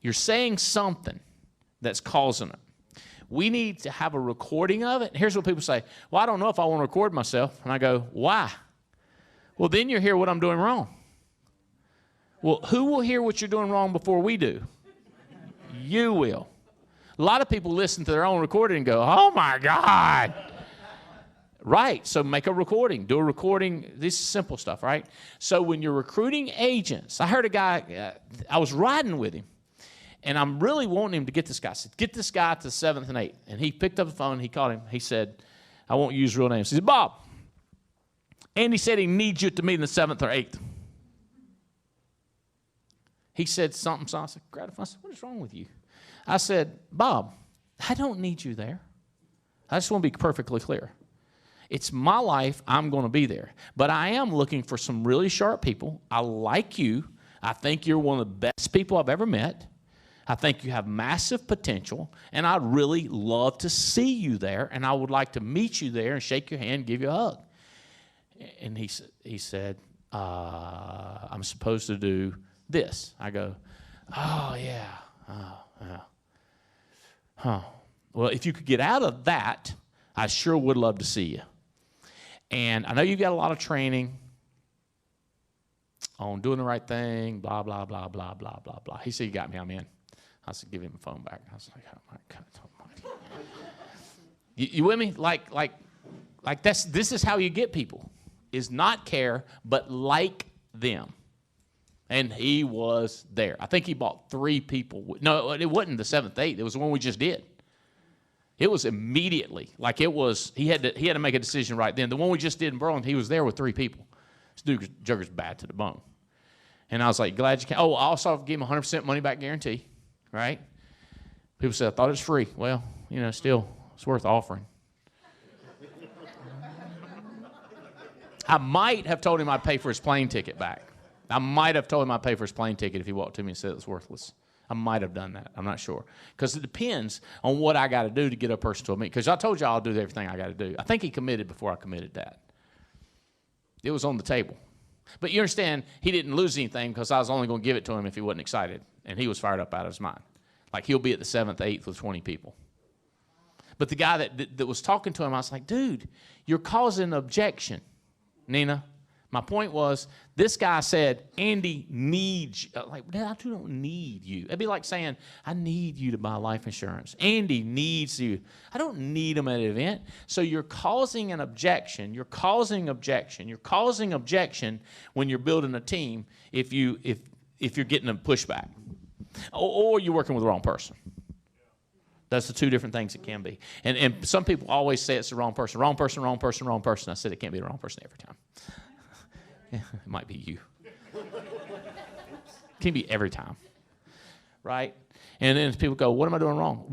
You're saying something that's causing it. We need to have a recording of it. Here's what people say. Well, I don't know if I want to record myself. And I go, why? Well, then you hear what I'm doing wrong. Well, who will hear what you're doing wrong before we do? You will. A lot of people listen to their own recording and go, oh, my God. Right, so make a recording. Do a recording. This is simple stuff, right? So when you're recruiting agents, I heard a guy, I was riding with him, and I'm really wanting him to get this guy. I said, get this guy to the 7th and 8th. And he picked up the phone, he called him. He said, I won't use real names. He said, Bob, Andy said he needs you to meet in the 7th or 8th. He said something, so I said, gratified. I said, what is wrong with you? I said, Bob, I don't need you there. I just want to be perfectly clear. It's my life. I'm going to be there. But I am looking for some really sharp people. I like you. I think you're one of the best people I've ever met. I think you have massive potential, and I'd really love to see you there, and I would like to meet you there and shake your hand, give you a hug. And he said, I'm supposed to do this. I go, oh, yeah. Oh, yeah. Huh. Well, if you could get out of that, I sure would love to see you. And I know you've got a lot of training on doing the right thing, blah, blah, blah, blah, blah, blah, blah. He said, you got me, I'm in. I said, give him the phone back. I was like, oh, my God. Oh, my God. You with me? Like this is how you get people, is not care, but like them. And he was there. I think he bought 3 people. No, it wasn't the 7th, 8th. It was the one we just did. It was immediately. Like it was, he had to make a decision right then. The one we just did in Burlington, he was there with 3 people. This dude, Jugger's bad to the bone. And I was like, glad you came. Oh, I also gave him 100% money back guarantee, right? People said, I thought it was free. Well, you know, still, it's worth offering. I might have told him I'd pay for his plane ticket back. I might have told him I'd pay for his plane ticket if he walked to me and said it was worthless. I might have done that. I'm not sure. Because it depends on what I got to do to get a person to a meeting. Because I told you I'll do everything I got to do. I think he committed before I committed that. It was on the table. But you understand, he didn't lose anything because I was only going to give it to him if he wasn't excited. And he was fired up out of his mind. Like he'll be at the 7th, 8th with 20 people. But the guy that was talking to him, I was like, dude, you're causing objection. Nina, my point was, this guy said, Andy needs you. Like, I don't need you. It'd be like saying, I need you to buy life insurance. Andy needs you. I don't need him at an event. So you're causing an objection. You're causing objection. You're causing objection when you're building a team if you're getting a pushback. Or you're working with the wrong person. That's the two different things it can be. And some people always say it's the wrong person. Wrong person, wrong person, wrong person. I said it can't be the wrong person every time. It might be you. It can be every time. Right? And then people go, what am I doing wrong?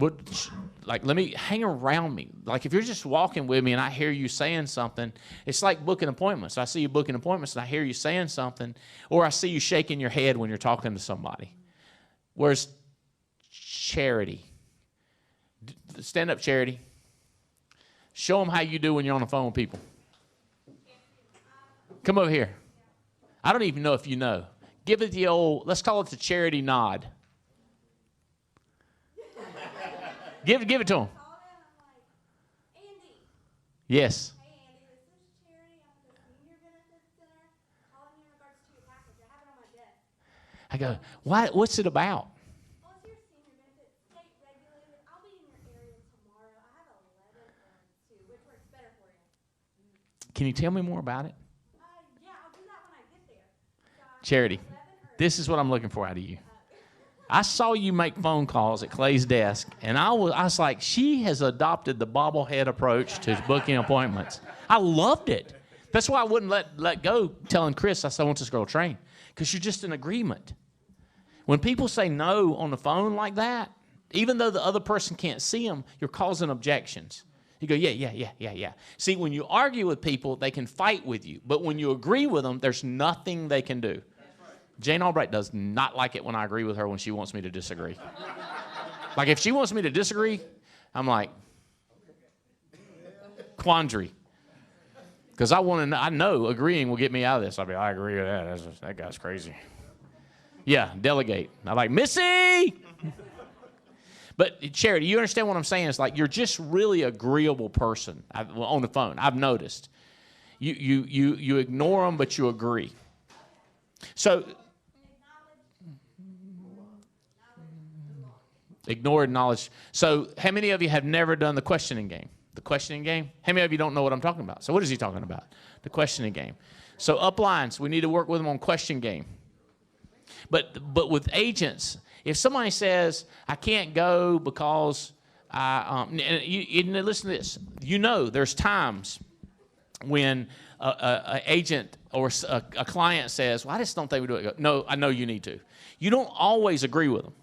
Like, let me hang around me. Like, if you're just walking with me and I hear you saying something, it's like booking appointments. I see you booking appointments and I hear you saying something, or I see you shaking your head when you're talking to somebody. Where's Charity? Stand up, Charity. Show them how you do when you're on the phone with people. Come over here. I don't even know if you know. Give it the old, let's call it the Charity nod. Give it to them. Yes. I go, what's it about? Can you tell me more about it? Yeah, I'll do that when I get there. Charity, this is what I'm looking for out of you. I saw you make phone calls at Clay's desk, and I was like, she has adopted the bobblehead approach to booking appointments. I loved it. That's why I wouldn't let go telling Chris, I said, I want this girl to train, because you're just in agreement. When people say no on the phone like that, even though the other person can't see them, you're causing objections. You go, yeah. See, when you argue with people, they can fight with you. But when you agree with them, there's nothing they can do. Jane Albright does not like it when I agree with her when she wants me to disagree. Like, if she wants me to disagree, I'm like, quandary. Because I know agreeing will get me out of this. I'll be, I agree with that. That guy's crazy. Yeah, delegate. I'm like, Missy! But Charity, you understand what I'm saying? It's like you're just really agreeable person on the phone. I've noticed. You ignore them, but you agree. So ignore, acknowledge. So how many of you have never done the questioning game? The questioning game? How many of you don't know what I'm talking about? So what is he talking about? The questioning game. So uplines, we need to work with them on question game. But with agents, if somebody says, I can't go because listen to this. You know there's times when an agent or a client says, well, I just don't think we do it. No, I know you need to. You don't always agree with them,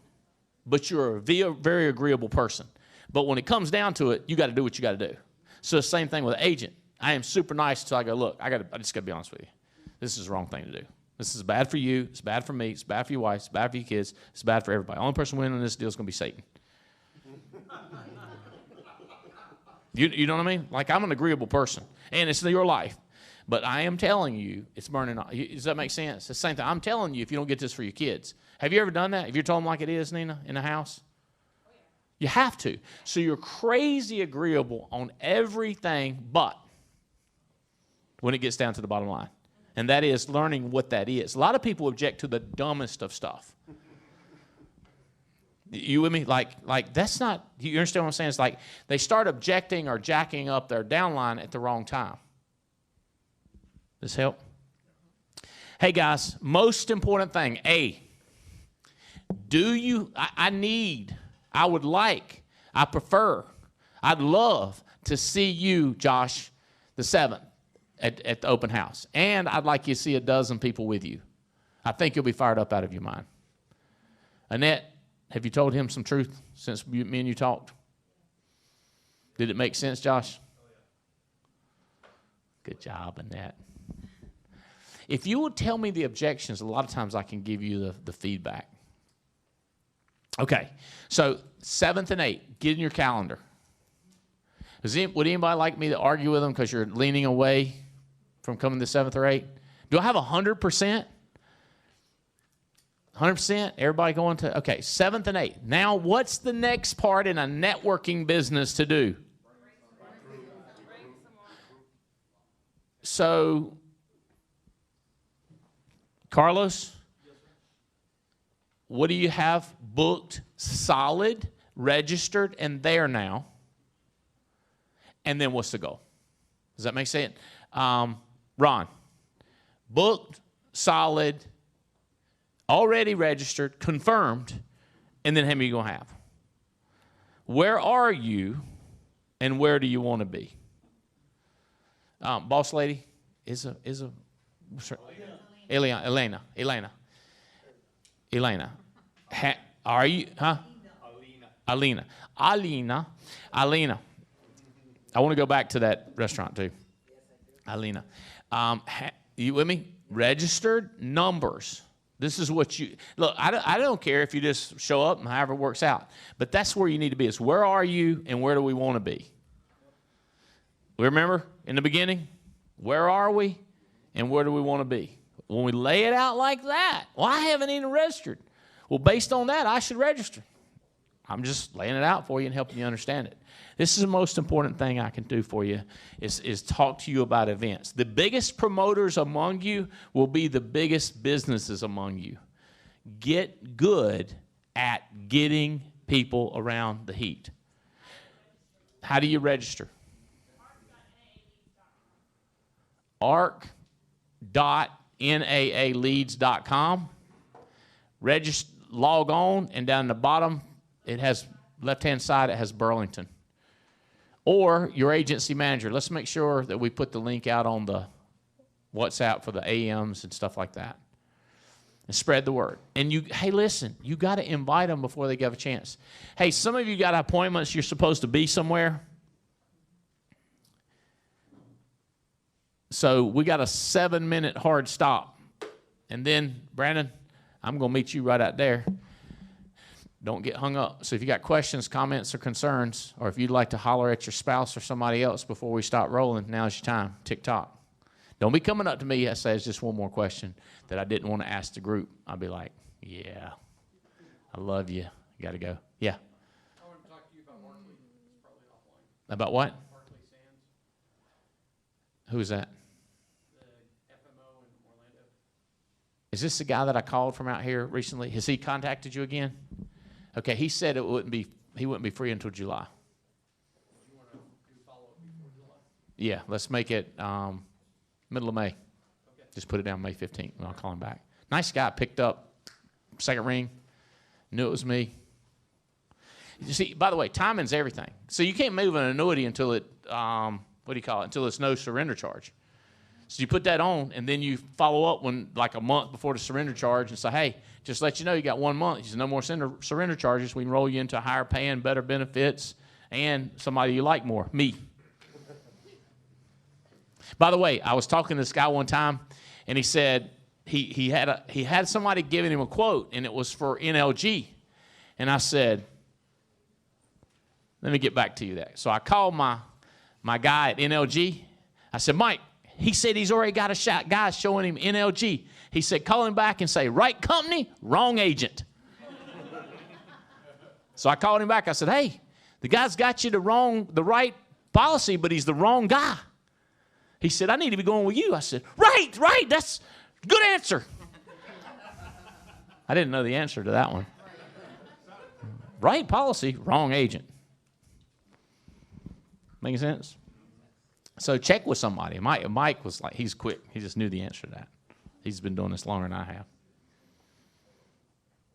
but you're a very agreeable person. But when it comes down to it, you got to do what you got to do. So the same thing with an agent. I am super nice until I go, look, I just got to be honest with you. This is the wrong thing to do. This is bad for you. It's bad for me. It's bad for your wife. It's bad for your kids. It's bad for everybody. The only person winning on this deal is going to be Satan. You know what I mean? Like, I'm an agreeable person, and it's your life. But I am telling you, it's burning off. Does that make sense? It's the same thing. I'm telling you, if you don't get this for your kids. Have you ever done that? Have you told them like it is, Nina, in the house? You have to. So you're crazy agreeable on everything but when it gets down to the bottom line. And that is learning what that is. A lot of people object to the dumbest of stuff. You with me? Like that's not, you understand what I'm saying? It's like they start objecting or jacking up their downline at the wrong time. This help? Hey guys, most important thing, I would like, I prefer, I'd love to see you, Josh, the 7th. At the open house. And I'd like you to see a dozen people with you. I think you'll be fired up out of your mind. Annette, have you told him some truth since me and you talked? Did it make sense, Josh? Good job, Annette. If you would tell me the objections, a lot of times I can give you the feedback. Okay, so 7th and 8th, get in your calendar. Would anybody like me to argue with them because you're leaning away from coming to 7th or 8th? Do I have 100%? 100%? Everybody going to? Okay, 7th and 8th. Now, what's the next part in a networking business to do? So, Carlos, what do you have booked, solid, registered, and there now? And then what's the goal? Does that make sense? Ron, booked, solid, already registered, confirmed, and then how many are you going to have? Where are you, and where do you want to be? Boss lady is a Elena. Are you, huh? Alina. I want to go back to that restaurant too. Alina. You with me? Registered numbers. This is what you, look, I don't care if you just show up and however it works out. But that's where you need to be. Is where are you and where do we want to be? Remember in the beginning? Where are we and where do we want to be? When we lay it out like that, well, I haven't even registered. Well, based on that, I should register. I'm just laying it out for you and helping you understand it. This is the most important thing I can do for you is talk to you about events. The biggest promoters among you will be the biggest businesses among you. Get good at getting people around the heat. How do you register? arc.naaleads.com. Log on, and down the bottom, it has left-hand side, it has Burlington. Or your agency manager. Let's make sure that we put the link out on the WhatsApp for the AMs and stuff like that. And spread the word. And hey, listen, you got to invite them before they give a chance. Hey, some of you got appointments, you're supposed to be somewhere. So we got a 7-minute hard stop. And then, Brandon, I'm going to meet you right out there. Don't get hung up. So if you got questions, comments, or concerns, or if you'd like to holler at your spouse or somebody else before we start rolling, now's your time. Tick-tock. Don't be coming up to me and say, it's just one more question that I didn't want to ask the group. I'll be like, yeah, I love you. You got to go. Yeah. I want to talk to you about Markley. It's probably offline. About what? Markley Sands. Who is that? The FMO in Orlando. Is this the guy that I called from out here recently? Has he contacted you again? Okay, he said he wouldn't be free until July. You want to do follow-up before July? Yeah, let's make it middle of May. Okay. Just put it down May 15th, and I'll call him back. Nice guy, picked up, second ring, knew it was me. You see, by the way, timing's everything. So you can't move an annuity until it, until it's no surrender charge. So you put that on, and then you follow up like a month before the surrender charge and say, hey, just let you know you got 1 month. There's no more surrender charges. We can roll you into higher paying, better benefits, and somebody you like more, me. By the way, I was talking to this guy one time, and he said he had somebody giving him a quote, and it was for NLG. And I said, let me get back to you that. So I called my guy at NLG. I said, Mike, he said he's already got a guy showing him NLG. He said, call him back and say, right company, wrong agent. So I called him back. I said, hey, the guy's got you the right policy, but he's the wrong guy. He said, I need to be going with you. I said, right, that's a good answer. I didn't know the answer to that one. Right policy, wrong agent. Making sense? So check with somebody. Mike was like, he's quick. He just knew the answer to that. He's been doing this longer than I have.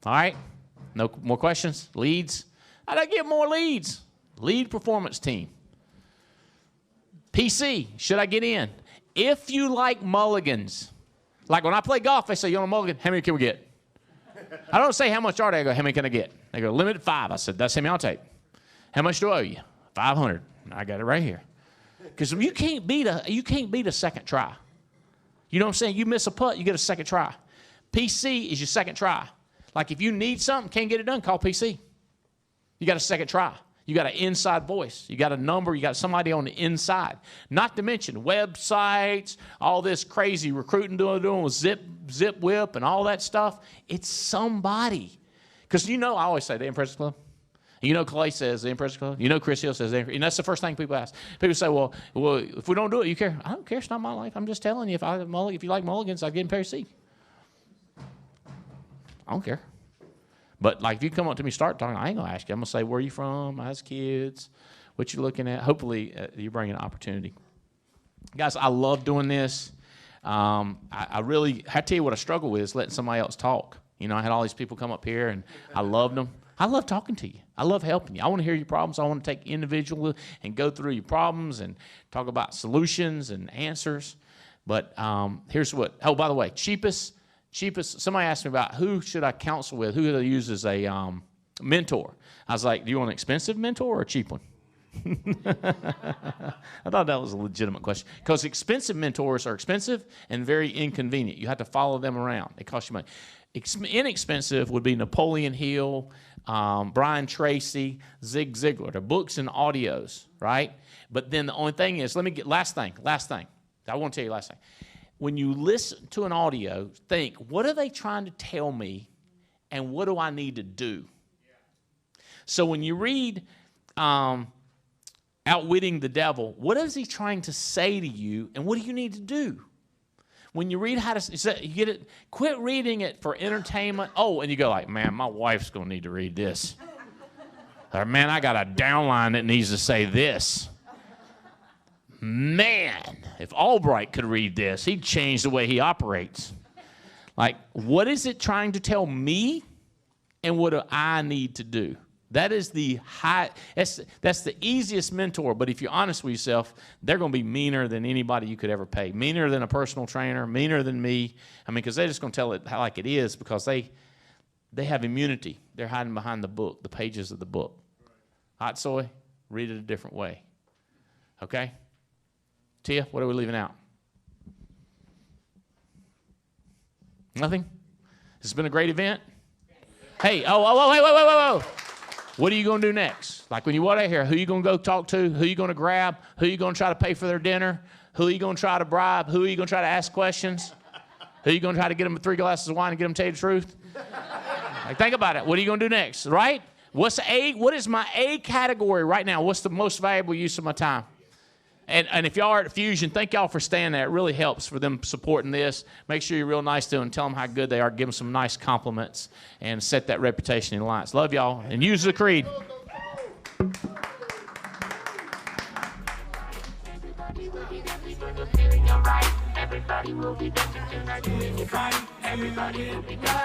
All right? No more questions? Leads? How do I get more leads? Lead performance team. PC, should I get in? If you like mulligans, Like when I play golf, they say, you want a mulligan? How many can we get? I don't say how much are they. I go, how many can I get? They go, limited 5. I said, that's how many I'll take. How much do I owe you? 500. I got it right here. Because you can't beat a second try. You know what I'm saying? You miss a putt, you get a second try. PC is your second try. Like if you need something, can't get it done, call PC. You got a second try. You got an inside voice. You got a number. You got somebody on the inside. Not to mention websites, all this crazy recruiting doing with Zip Whip and all that stuff. It's somebody. Because I always say the Impressive Club. You know Clay says the Impressive Club. You know Chris Hill says the Impressive Club. And that's the first thing people ask. People say, well, if we don't do it, you care? I don't care. It's not my life. I'm just telling you, if you like mulligans, I'll get in Perry C. I don't care. But like if you come up to me, start talking, I ain't gonna ask you. I'm gonna say, where are you from? How's kids? What you looking at? Hopefully you bring an opportunity. Guys, I love doing this. I tell you what I struggle with is letting somebody else talk. I had all these people come up here and I loved them. I love talking to you. I love helping you. I want to hear your problems. I want to take individual and go through your problems and talk about solutions and answers. But here's what, by the way, cheapest, somebody asked me about who should I counsel with, who do I use as a mentor? I was like, do you want an expensive mentor or a cheap one? I thought that was a legitimate question. Because expensive mentors are expensive and very inconvenient. You have to follow them around. They cost you money. Inexpensive would be Napoleon Hill, Brian Tracy, Zig Ziglar. They're books and audios, right? But then the only thing is, last thing. I want to tell you last thing. When you listen to an audio, think, what are they trying to tell me and what do I need to do? So when you read Outwitting the Devil, what is he trying to say to you and what do you need to do? When you read you get it, quit reading it for entertainment. Oh, and you go like, man, my wife's going to need to read this. Or, man, I got a downline that needs to say this. Man, if Albright could read this, he'd change the way he operates. Like, what is it trying to tell me and what do I need to do? That is that's the easiest mentor, but if you're honest with yourself, they're going to be meaner than anybody you could ever pay. Meaner than a personal trainer, meaner than me. Because they're just going to tell it like it is because they have immunity. They're hiding behind the book, the pages of the book. Hot soy, read it a different way. Okay? Tia, what are we leaving out? Nothing? This has been a great event. Hey, wait. What are you going to do next? Like when you walk out here, who are you going to go talk to? Who are you going to grab? Who are you going to try to pay for their dinner? Who are you going to try to bribe? Who are you going to try to ask questions? Who are you going to try to get them 3 glasses of wine and get them to tell you the truth? Like, think about it. What are you going to do next, right? What is my A category right now? What's the most valuable use of my time? And if y'all are at Fusion, thank y'all for staying there. It really helps for them supporting this. Make sure you're real nice to them and tell them how good they are. Give them some nice compliments and set that reputation in alliance. Love y'all. And use the creed. Everybody will be